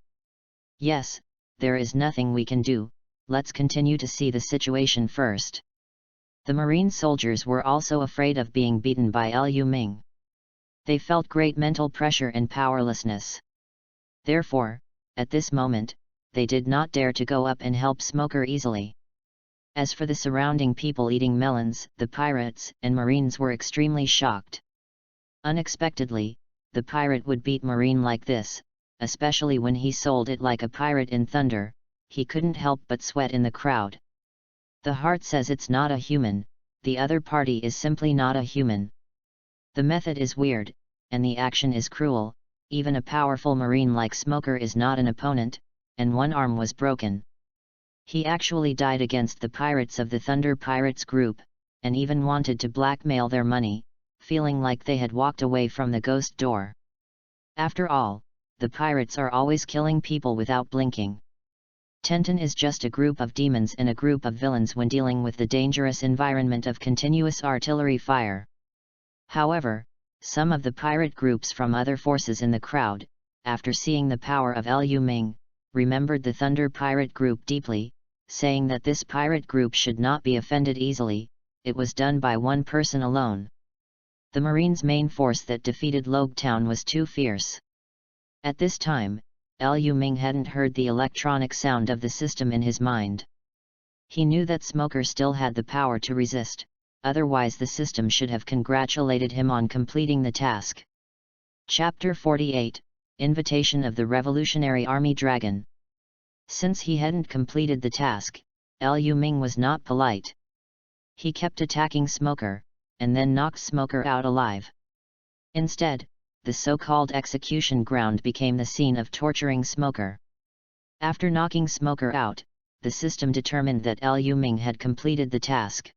Yes, there is nothing we can do, let's continue to see the situation first. The Marine soldiers were also afraid of being beaten by Liu Ming. They felt great mental pressure and powerlessness. Therefore, at this moment, they did not dare to go up and help Smoker easily. As for the surrounding people eating melons, the pirates and Marines were extremely shocked. Unexpectedly, the pirate would beat Marine like this, especially when he sold it like a pirate in thunder. He couldn't help but sweat in the crowd. The heart says it's not a human, the other party is simply not a human. The method is weird, and the action is cruel. Even a powerful Marine like Smoker is not an opponent, and one arm was broken. He actually died against the pirates of the Thunder Pirates group, and even wanted to blackmail their money, feeling like they had walked away from the ghost door. After all, the pirates are always killing people without blinking. Tenten is just a group of demons and a group of villains when dealing with the dangerous environment of continuous artillery fire. However, some of the pirate groups from other forces in the crowd, after seeing the power of Liu Ming, remembered the Thunder Pirate group deeply, saying that this pirate group should not be offended easily. It was done by one person alone. The Marines' main force that defeated Logue Town was too fierce. At this time, Liu Ming hadn't heard the electronic sound of the system in his mind. He knew that Smoker still had the power to resist, otherwise the system should have congratulated him on completing the task. Chapter 48, Invitation of the Revolutionary Army Dragon. Since he hadn't completed the task, Liu Ming was not polite. He kept attacking Smoker, and then knocked Smoker out alive. Instead, the so-called execution ground became the scene of torturing Smoker. After knocking Smoker out, the system determined that Liu Ming had completed the task.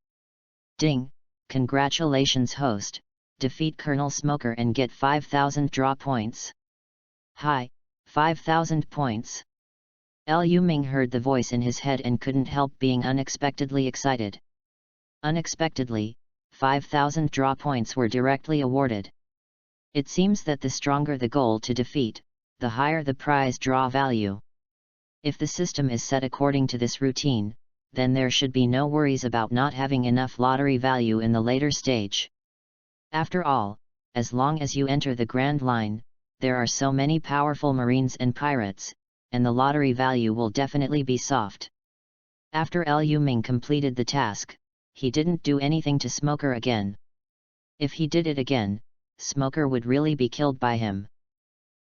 Ding! Congratulations host, defeat Colonel Smoker and get 5,000 draw points. Hi, 5,000 points. Liu Ming heard the voice in his head and couldn't help being unexpectedly excited. Unexpectedly, 5,000 draw points were directly awarded. It seems that the stronger the goal to defeat, the higher the prize draw value. If the system is set according to this routine, then there should be no worries about not having enough lottery value in the later stage. After all, as long as you enter the Grand Line, there are so many powerful marines and pirates, and the lottery value will definitely be soft. After Liu Ming completed the task, he didn't do anything to Smoker again. If he did it again, Smoker would really be killed by him.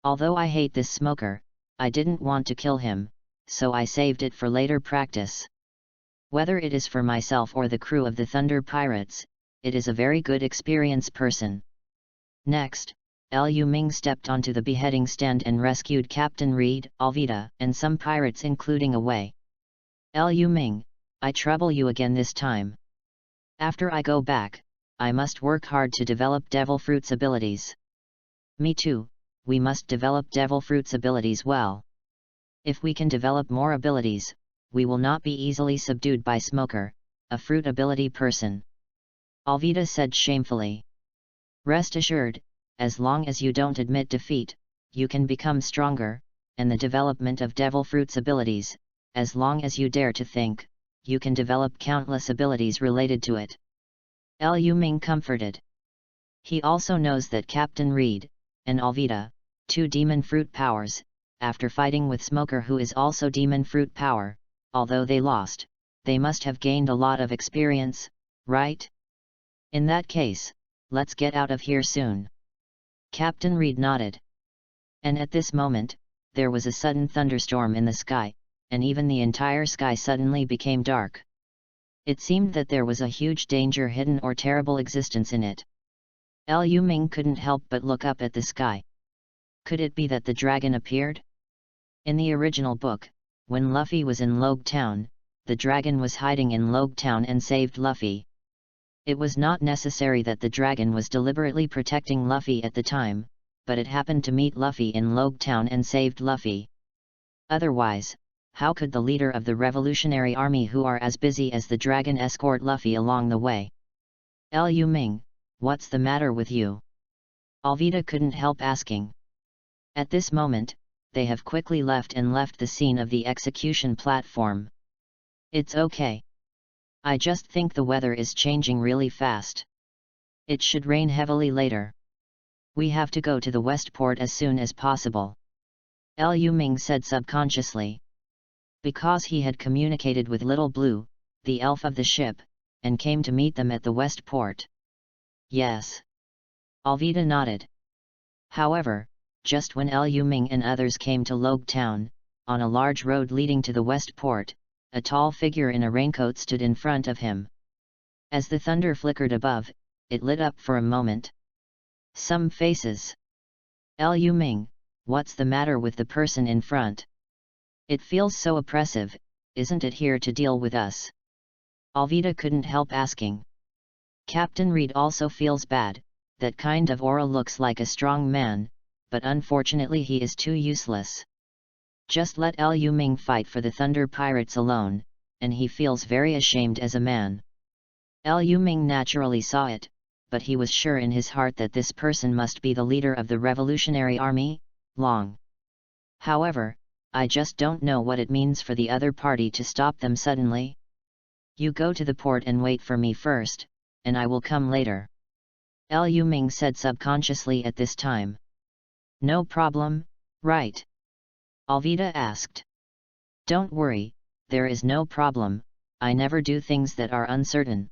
Although I hate this Smoker, I didn't want to kill him, so I saved it for later practice. Whether it is for myself or the crew of the Thunder Pirates, it is a very good experience person. Next, Liu Ming stepped onto the beheading stand and rescued Captain Reed, Alvida, and some pirates including Away. Liu Ming, I trouble you again this time. After I go back, I must work hard to develop Devil Fruit's abilities. Me too, we must develop Devil Fruit's abilities well. If we can develop more abilities, we will not be easily subdued by Smoker, a fruit ability person. Alvida said shamefully. Rest assured, as long as you don't admit defeat, you can become stronger, and the development of Devil Fruit's abilities, as long as you dare to think, you can develop countless abilities related to it. Liu Ming comforted. He also knows that Captain Reed, and Alvida, two demon fruit powers, after fighting with Smoker who is also demon fruit power, although they lost, they must have gained a lot of experience, right? In that case, let's get out of here soon. Captain Reed nodded. And at this moment, there was a sudden thunderstorm in the sky, and even the entire sky suddenly became dark. It seemed that there was a huge danger hidden or terrible existence in it. Liu Ming couldn't help but look up at the sky. Could it be that the dragon appeared? In the original book, when Luffy was in Logue Town, the dragon was hiding in Logue Town and saved Luffy. It was not necessary that the dragon was deliberately protecting Luffy at the time, but it happened to meet Luffy in Logue Town and saved Luffy. Otherwise, how could the leader of the Revolutionary Army who are as busy as the dragon escort Luffy along the way? Liu Ming, what's the matter with you? Alvida couldn't help asking. At this moment, they have quickly left the scene of the execution platform. It's okay. I just think the weather is changing really fast. It should rain heavily later. We have to go to the Westport as soon as possible. Liu Ming said subconsciously. Because he had communicated with Little Blue, the elf of the ship, and came to meet them at the Westport. Yes. Alvida nodded. However, just when Liu Ming and others came to Logue Town, on a large road leading to the Westport, a tall figure in a raincoat stood in front of him. As the thunder flickered above, it lit up for a moment. Some faces. Liu Ming, what's the matter with the person in front? It feels so oppressive, isn't it here to deal with us? Alvida couldn't help asking. Captain Reed also feels bad, that kind of aura looks like a strong man, but unfortunately he is too useless. Just let Liu Ming fight for the Thunder Pirates alone, and he feels very ashamed as a man. Liu Ming naturally saw it, but he was sure in his heart that this person must be the leader of the Revolutionary Army, Long. However, I just don't know what it means for the other party to stop them suddenly. You go to the port and wait for me first, and I will come later. Liu Ming said subconsciously at this time. No problem, right? Alvida asked. Don't worry, there is no problem, I never do things that are uncertain.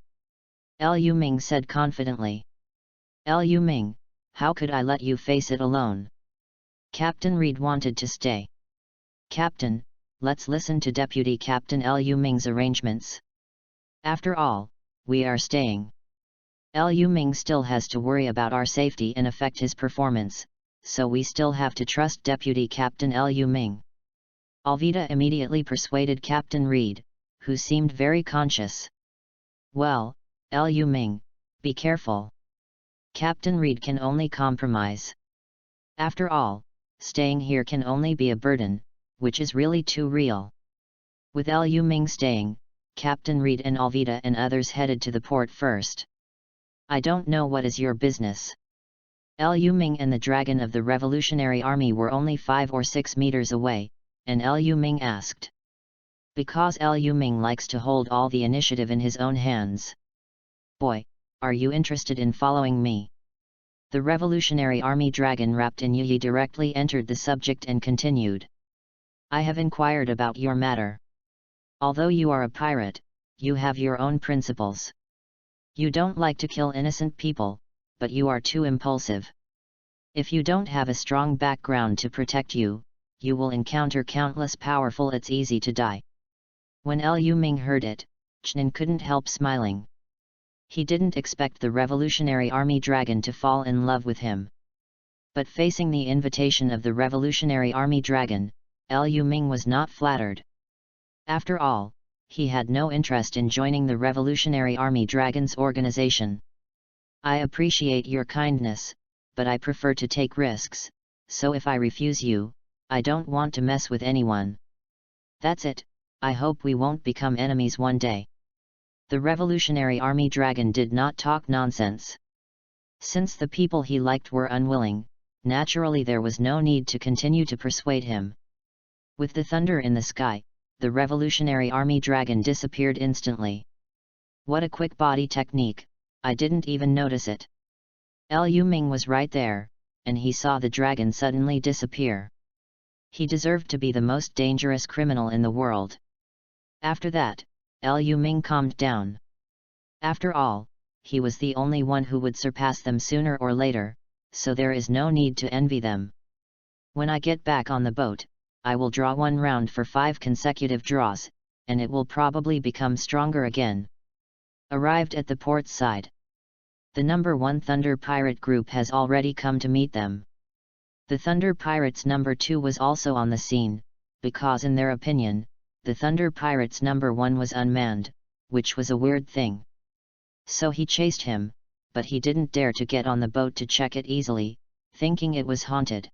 Liu Ming said confidently. Liu Ming, how could I let you face it alone? Captain Reed wanted to stay. Captain, let's listen to Deputy Captain Liu Ming's arrangements. After all, we are staying. Liu Ming still has to worry about our safety and affect his performance, so we still have to trust Deputy Captain Liu Ming. Alvida immediately persuaded Captain Reed, who seemed very conscious. Well, Liu Ming, be careful. Captain Reed can only compromise. After all, staying here can only be a burden, which is really too real. With Liu Ming staying, Captain Reed and Alvida and others headed to the port first. I don't know what is your business. Liu Ming and the Dragon of the Revolutionary Army were only 5 or 6 meters away, and Liu Ming asked. Because Liu Ming likes to hold all the initiative in his own hands. Boy, are you interested in following me? The Revolutionary Army Dragon wrapped in Yi directly entered the subject and continued. I have inquired about your matter. Although you are a pirate, you have your own principles. You don't like to kill innocent people, but you are too impulsive. If you don't have a strong background to protect you, you will encounter countless powerful. It's easy to die. When Liu Ming heard it, Chen couldn't help smiling. He didn't expect the Revolutionary Army Dragon to fall in love with him. But facing the invitation of the Revolutionary Army Dragon, Liu Ming was not flattered. After all, he had no interest in joining the Revolutionary Army Dragon's organization. I appreciate your kindness, but I prefer to take risks, so if I refuse you, I don't want to mess with anyone. That's it, I hope we won't become enemies one day. The Revolutionary Army Dragon did not talk nonsense. Since the people he liked were unwilling, naturally there was no need to continue to persuade him. With the thunder in the sky, the Revolutionary Army Dragon disappeared instantly. What a quick body technique, I didn't even notice it. Liu Ming was right there, and he saw the dragon suddenly disappear. He deserved to be the most dangerous criminal in the world. After that, Liu Ming calmed down. After all, he was the only one who would surpass them sooner or later, so there is no need to envy them. When I get back on the boat, I will draw one round for 5 consecutive draws, and it will probably become stronger again. Arrived at the port side. The number 1 Thunder Pirate group has already come to meet them. The Thunder Pirates number 2 was also on the scene, because in their opinion, the Thunder Pirates number 1 was unmanned, which was a weird thing. So he chased him, but he didn't dare to get on the boat to check it easily, thinking it was haunted.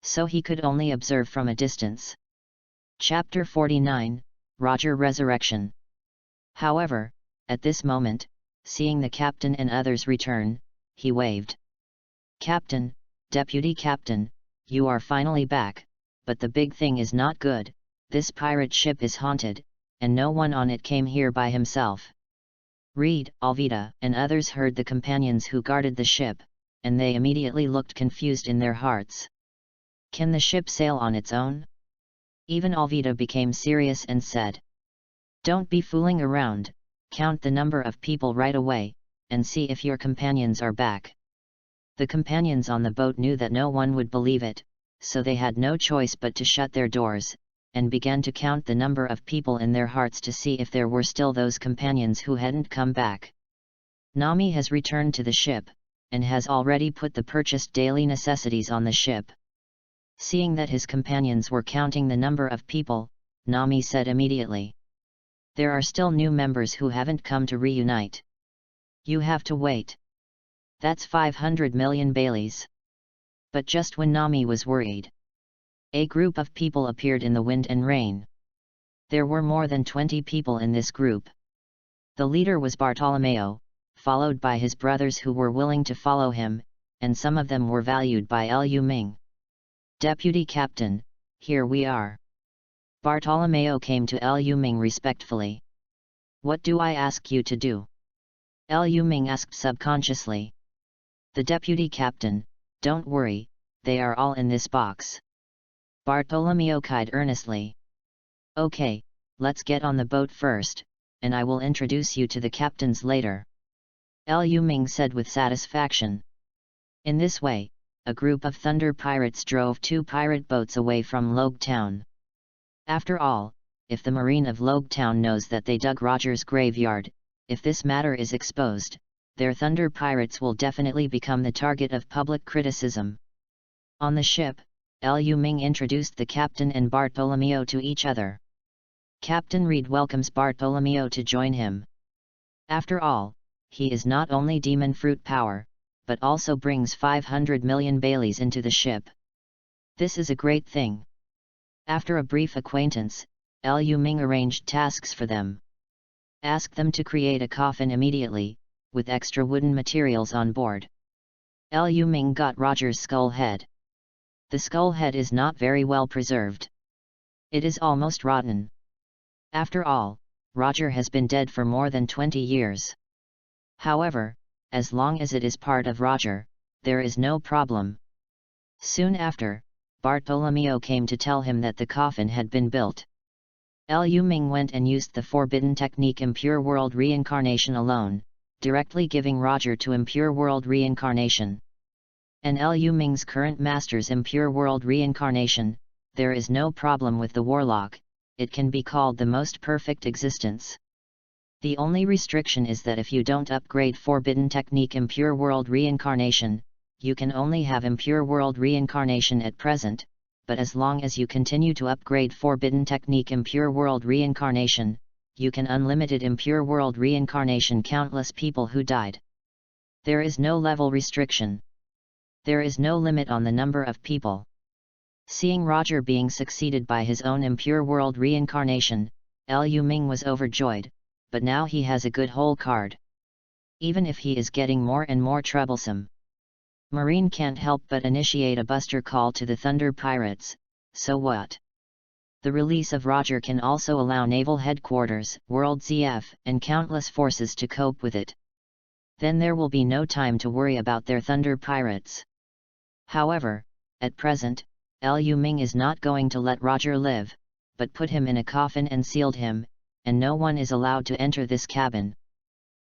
So he could only observe from a distance. Chapter 49, Roger Resurrection. However, at this moment, seeing the captain and others return, he waved. Captain, Deputy Captain, you are finally back, but the big thing is not good, this pirate ship is haunted, and no one on it came here by himself. Reed, Alvida, and others heard the companions who guarded the ship, and they immediately looked confused in their hearts. Can the ship sail on its own? Even Alvida became serious and said. Don't be fooling around, count the number of people right away, and see if your companions are back. The companions on the boat knew that no one would believe it, so they had no choice but to shut their doors, and began to count the number of people in their hearts to see if there were still those companions who hadn't come back. Nami has returned to the ship, and has already put the purchased daily necessities on the ship. Seeing that his companions were counting the number of people, Nami said immediately. There are still new members who haven't come to reunite. You have to wait. That's 500 million Baileys. But just when Nami was worried, a group of people appeared in the wind and rain. There were more than 20 people in this group. The leader was Bartolomeo, followed by his brothers who were willing to follow him, and some of them were valued by Liu Ming. Deputy Captain, here we are. Bartolomeo came to Liu Ming respectfully. What do I ask you to do? Liu Ming asked subconsciously. The Deputy Captain, don't worry, they are all in this box. Bartolomeo cried earnestly. Okay, let's get on the boat first, and I will introduce you to the captains later. Liu Ming said with satisfaction. In this way, a group of Thunder Pirates drove 2 pirate boats away from Logue Town. After all, if the Marine of Logetown knows that they dug Roger's graveyard, if this matter is exposed, their Thunder Pirates will definitely become the target of public criticism. On the ship, Liu Ming introduced the captain and Bartolomeo to each other. Captain Reed welcomes Bartolomeo to join him. After all, he is not only demon fruit power, but also brings 500 million Baileys into the ship. This is a great thing. After a brief acquaintance, Liu Ming arranged tasks for them. Ask them to create a coffin immediately, with extra wooden materials on board. Liu Ming got Roger's skull head. The skull head is not very well preserved. It is almost rotten. After all, Roger has been dead for more than 20 years. However, as long as it is part of Roger, there is no problem. Soon after, Bartolomeo came to tell him that the coffin had been built. Liu Ming went and used the forbidden technique Impure World Reincarnation alone, directly giving Roger to Impure World Reincarnation. And Liu Ming's current master's Impure World Reincarnation, there is no problem with the Warlock, it can be called the most perfect existence. The only restriction is that if you don't upgrade Forbidden Technique Impure World Reincarnation, you can only have Impure World Reincarnation at present, but as long as you continue to upgrade Forbidden Technique Impure World Reincarnation, you can unlimited Impure World Reincarnation countless people who died. There is no level restriction. There is no limit on the number of people. Seeing Roger being succeeded by his own Impure World Reincarnation, Liu Ming was overjoyed, but now he has a good hole card. Even if he is getting more and more troublesome. Marine can't help but initiate a buster call to the Thunder Pirates, so what? The release of Roger can also allow Naval Headquarters, World ZF, and countless forces to cope with it. Then there will be no time to worry about their Thunder Pirates. However, at present, Liu Ming is not going to let Roger live, but put him in a coffin and sealed him, and no one is allowed to enter this cabin.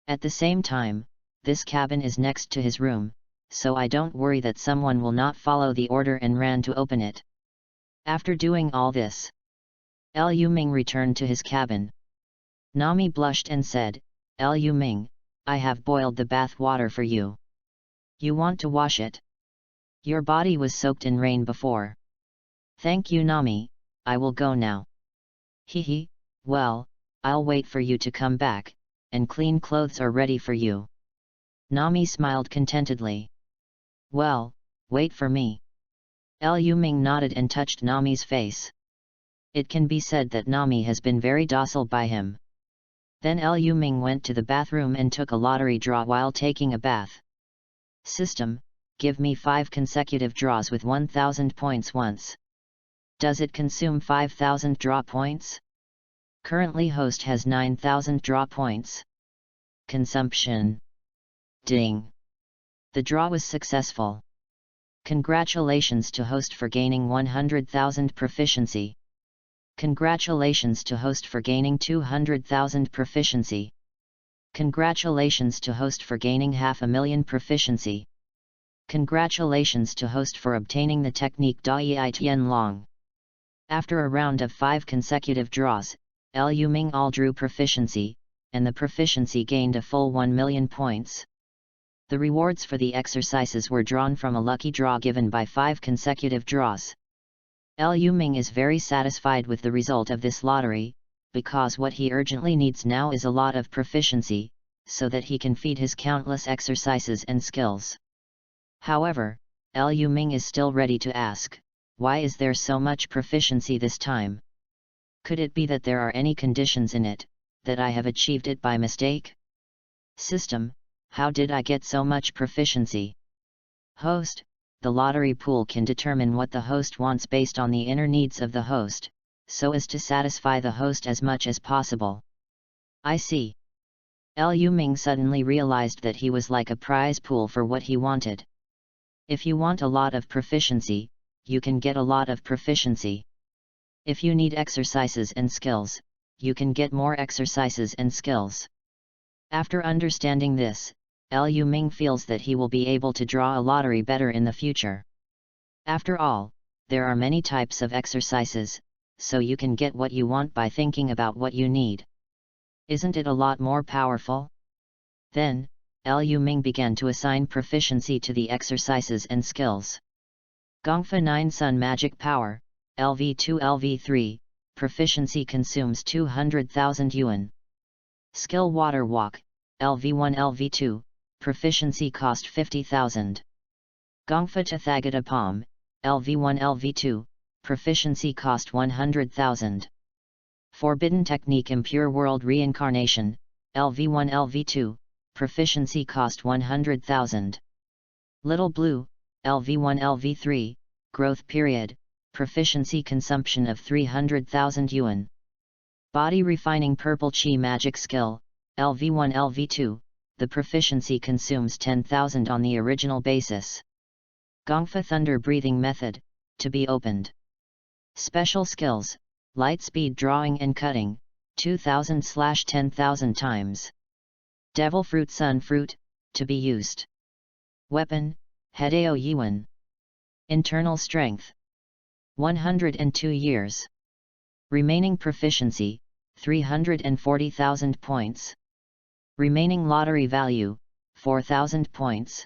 At the same time, this cabin is next to his room, so I don't worry that someone will not follow the order and ran to open it. After doing all this, Liu Ming returned to his cabin. Nami blushed and said, "Liu Ming, I have boiled the bath water for you. You want to wash it? Your body was soaked in rain before." "Thank you, Nami, I will go now." "Hehe, well, I'll wait for you to come back, and clean clothes are ready for you." Nami smiled contentedly. "Well, wait for me." Liu Ming nodded and touched Nami's face. It can be said that Nami has been very docile by him. Then Liu Ming went to the bathroom and took a lottery draw while taking a bath. System, give me 5 consecutive draws with 1000 points once. Does it consume 5000 draw points? Currently host has 9000 draw points. Consumption. Ding. The draw was successful. Congratulations to host for gaining 100,000 proficiency. Congratulations to host for gaining 200,000 proficiency. Congratulations to host for gaining 500,000 proficiency. Congratulations to host for obtaining the technique Dai Tian Long. After a round of 5 consecutive draws, Liu Ming all drew proficiency, and the proficiency gained a full 1,000,000 points. The rewards for the exercises were drawn from a lucky draw given by 5 consecutive draws. Liu Ming is very satisfied with the result of this lottery, because what he urgently needs now is a lot of proficiency, so that he can feed his countless exercises and skills. However, Liu Ming is still ready to ask, why is there so much proficiency this time? Could it be that there are any conditions in it, that I have achieved it by mistake? System, how did I get so much proficiency? Host, the lottery pool can determine what the host wants based on the inner needs of the host, so as to satisfy the host as much as possible. I see. Liu Ming suddenly realized that he was like a prize pool for what he wanted. If you want a lot of proficiency, you can get a lot of proficiency. If you need exercises and skills, you can get more exercises and skills. After understanding this, Liu Ming feels that he will be able to draw a lottery better in the future. After all, there are many types of exercises, so you can get what you want by thinking about what you need. Isn't it a lot more powerful? Then, Lu Ming began to assign proficiency to the exercises and skills. Gongfa 9 Sun Magic Power, LV2 LV3, proficiency consumes 200,000 yuan. Skill Water Walk, LV1 LV2, proficiency cost 50,000. Gongfa Tathagata Palm, LV1 LV2, proficiency cost 100,000. Forbidden Technique Impure World Reincarnation, LV1 LV2, proficiency cost 100,000. Little Blue, LV1 LV3, growth period, proficiency consumption of 300,000 yuan. Body Refining Purple Chi Magic Skill, LV1 LV2, the proficiency consumes 10,000 on the original basis. Gongfa Thunder Breathing Method, to be opened. Special Skills, Light Speed Drawing and Cutting, 2,000/10,000 times. Devil Fruit Sun Fruit, to be used. Weapon, Hedeo Yuan. Internal Strength, 102 years. Remaining Proficiency, 340,000 points. Remaining Lottery Value, 4,000 points.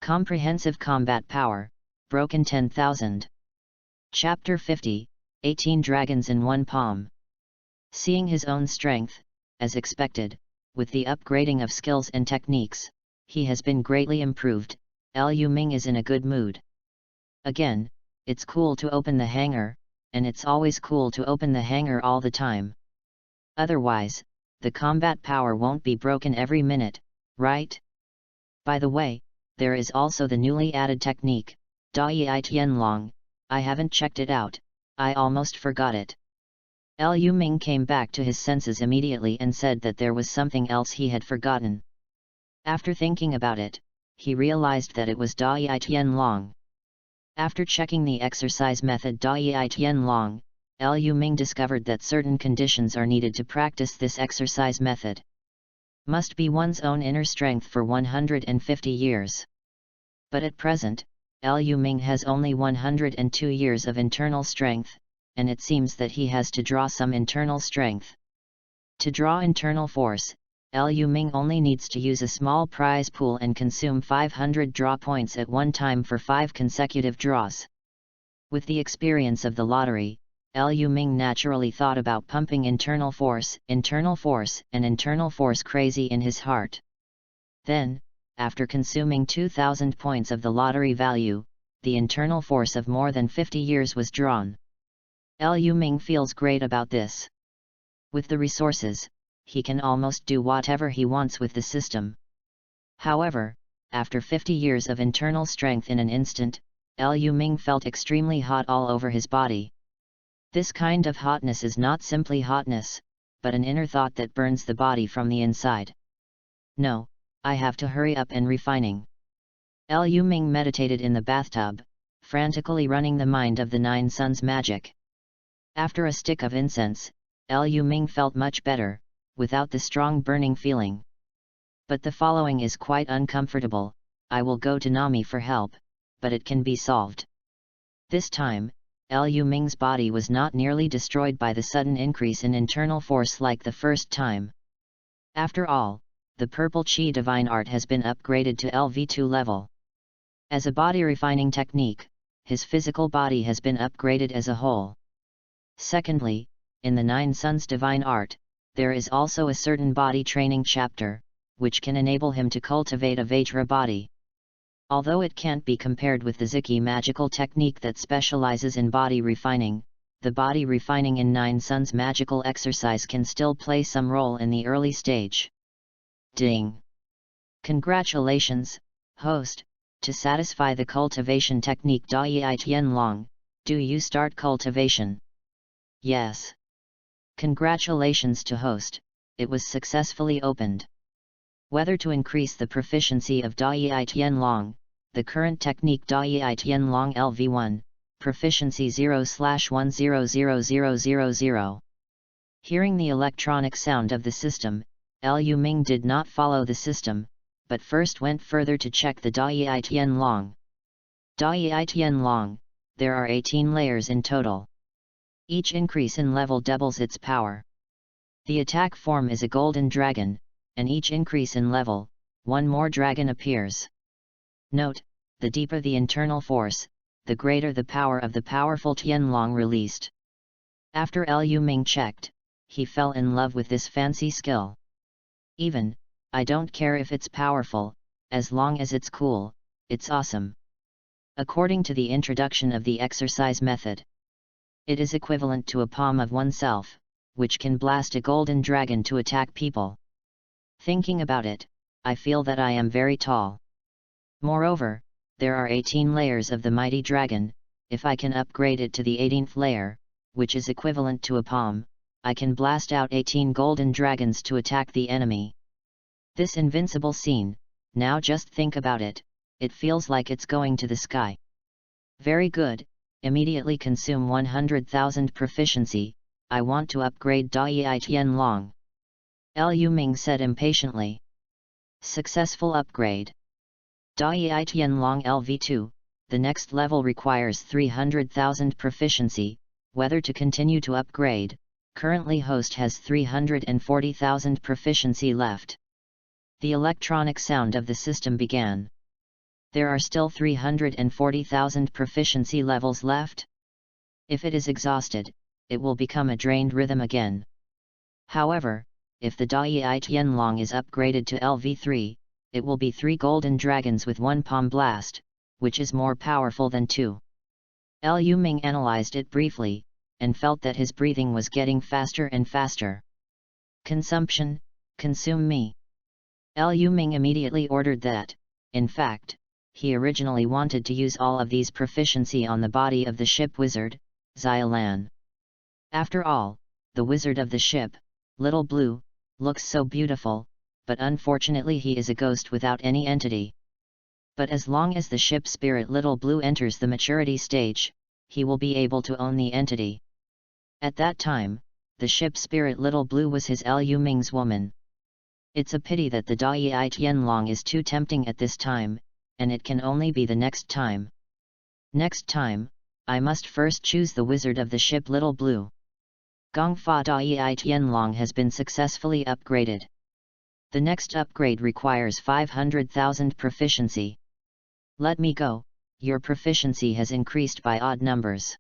Comprehensive Combat Power, Broken 10,000. Chapter 50, 18 Dragons in One Palm. Seeing his own strength, as expected, with the upgrading of skills and techniques, he has been greatly improved. Lu Ming is in a good mood. Again, it's cool to open the hanger, and it's always cool to open the hanger all the time. Otherwise, the combat power won't be broken every minute, right? By the way, there is also the newly added technique, Dai Tianlong. I haven't checked it out, I almost forgot it. Lu Ming came back to his senses immediately and said that there was something else he had forgotten. After thinking about it, he realized that it was Dai Tianlong. After checking the exercise method Dai Tianlong, Lu Ming discovered that certain conditions are needed to practice this exercise method. Must be one's own inner strength for 150 years. But at present, Lu Ming has only 102 years of internal strength, and it seems that he has to draw some internal strength. To draw internal force, Lu Ming only needs to use a small prize pool and consume 500 draw points at one time for 5 consecutive draws. With the experience of the lottery, Lu Ming naturally thought about pumping internal force and internal force crazy in his heart. Then, after consuming 2,000 points of the lottery value, the internal force of more than 50 years was drawn. Lu Ming feels great about this. With the resources, he can almost do whatever he wants with the system. However, after 50 years of internal strength in an instant, Lu Ming felt extremely hot all over his body. This kind of hotness is not simply hotness, but an inner thought that burns the body from the inside. No, I have to hurry up and refining. Lu Ming meditated in the bathtub, frantically running the mind of the 9 suns magic. After a stick of incense, Lu Ming felt much better, without the strong burning feeling. But the following is quite uncomfortable. I will go to Nami for help, but it can be solved. This time, Lu Ming's body was not nearly destroyed by the sudden increase in internal force like the first time. After all, the Purple Chi Divine Art has been upgraded to LV2 level. As a body refining technique, his physical body has been upgraded as a whole. Secondly, in the 9 Suns Divine Art, there is also a certain body training chapter, which can enable him to cultivate a Vajra body. Although it can't be compared with the Ziki magical technique that specializes in body refining, the body refining in 9 Suns magical exercise can still play some role in the early stage. Ding! Congratulations, host! To satisfy the cultivation technique Dai Tianlong, do you start cultivation? Yes. Congratulations to host, it was successfully opened. Whether to increase the proficiency of Dai Tianlong, the current technique Dai Tianlong LV1, proficiency 0/100000. Hearing the electronic sound of the system, Lu Ming did not follow the system, but first went further to check the Dai Tianlong. Dai Tianlong, there are 18 layers in total. Each increase in level doubles its power. The attack form is a golden dragon, and each increase in level, one more dragon appears. Note, the deeper the internal force, the greater the power of the powerful Tianlong released. After Liu Ming checked, he fell in love with this fancy skill. Even, I don't care if it's powerful, as long as it's cool, it's awesome. According to the introduction of the exercise method, it is equivalent to a palm of oneself, which can blast a golden dragon to attack people. Thinking about it, I feel that I am very tall. Moreover, there are 18 layers of the mighty dragon. If I can upgrade it to the 18th layer, which is equivalent to a palm, I can blast out 18 golden dragons to attack the enemy. This invincible scene, now just think about it, it feels like it's going to the sky. Very good, immediately consume 100,000 proficiency, I want to upgrade Dai Tianlong. Liu Ming said impatiently. Successful upgrade. Dai Tianlong LV2, the next level requires 300,000 proficiency, whether to continue to upgrade, currently host has 340,000 proficiency left. The electronic sound of the system began. There are still 340,000 proficiency levels left? If it is exhausted, it will become a drained rhythm again. However, if the Dai Tianlong is upgraded to LV3, it will be 3 golden dragons with 1 palm blast, which is more powerful than 2. Liu Ming analyzed it briefly, and felt that his breathing was getting faster and faster. Consumption, consume me. Liu Ming immediately ordered that. In fact, he originally wanted to use all of these proficiency on the body of the ship wizard, Xialan. After all, the wizard of the ship, Little Blue, looks so beautiful, but unfortunately he is a ghost without any entity. But as long as the ship spirit Little Blue enters the maturity stage, he will be able to own the entity. At that time, the ship spirit Little Blue was his Liu Ming's woman. It's a pity that the Dai Tianlong is too tempting at this time, and it can only be the next time. Next time, I must first choose the wizard of the ship Little Blue. Gongfa Dai Tianlong has been successfully upgraded. The next upgrade requires 500,000 proficiency. Let me go, your proficiency has increased by odd numbers.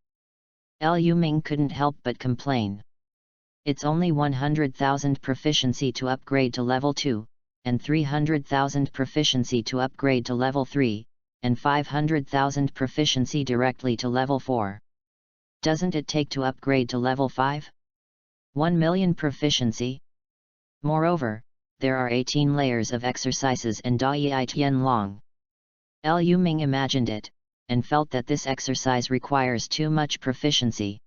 Liu Ming couldn't help but complain. It's only 100,000 proficiency to upgrade to level 2, and 300,000 proficiency to upgrade to level 3, and 500,000 proficiency directly to level 4. Doesn't it take to upgrade to level 5? 1 million proficiency? Moreover, there are 18 layers of exercises in Dai Tianlong. Liu Ming imagined it, and felt that this exercise requires too much proficiency.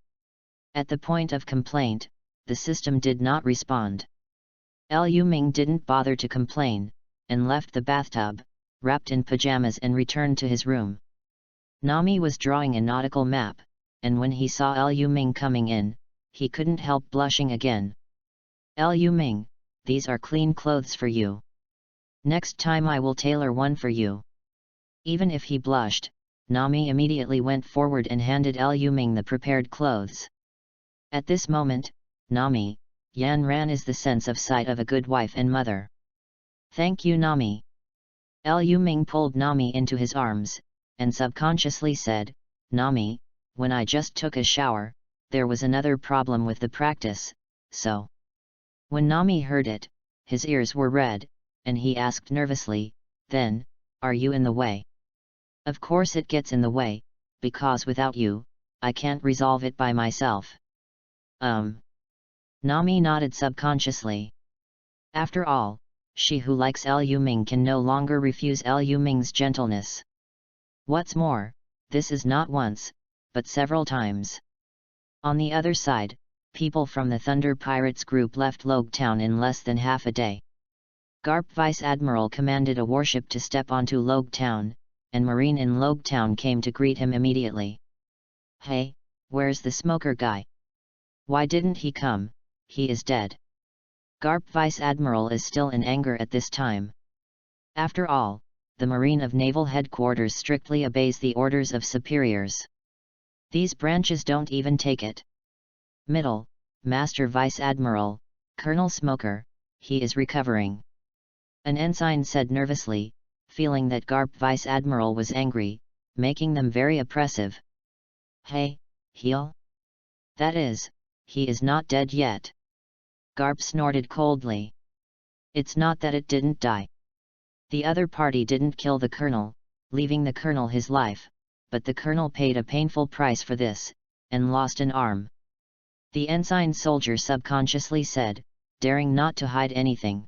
At the point of complaint, the system did not respond. Liu Ming didn't bother to complain, and left the bathtub, wrapped in pajamas and returned to his room. Nami was drawing a nautical map, and when he saw Liu Ming coming in, he couldn't help blushing again. Liu Ming, these are clean clothes for you. Next time I will tailor one for you. Even if he blushed, Nami immediately went forward and handed Liu Ming the prepared clothes. At this moment, Nami, Yan Ran is the sense of sight of a good wife and mother. Thank you Nami. Liu Ming pulled Nami into his arms, and subconsciously said, Nami, when I just took a shower, there was another problem with the practice, so. When Nami heard it, his ears were red, and he asked nervously, then, are you in the way? Of course it gets in the way, because without you, I can't resolve it by myself. Nami nodded subconsciously. After all, she who likes Liu Ming can no longer refuse Liu Ming's gentleness. What's more, this is not once, but several times. On the other side, people from the Thunder Pirates group left Logue Town in less than half a day. Garp Vice Admiral commanded a warship to step onto Logue Town, and Marine in Logue Town came to greet him immediately. Hey, where's the smoker guy? Why didn't he come? He is dead. Garp Vice Admiral is still in anger at this time. After all, the Marine of Naval Headquarters strictly obeys the orders of superiors. These branches don't even take it. Middle, Master Vice Admiral, Colonel Smoker, he is recovering. An ensign said nervously, feeling that Garp Vice Admiral was angry, making them very oppressive. Hey, heal? That is, he is not dead yet. Garp snorted coldly. It's not that it didn't die. The other party didn't kill the colonel, leaving the colonel his life, but the colonel paid a painful price for this, and lost an arm. The ensign soldier subconsciously said, daring not to hide anything.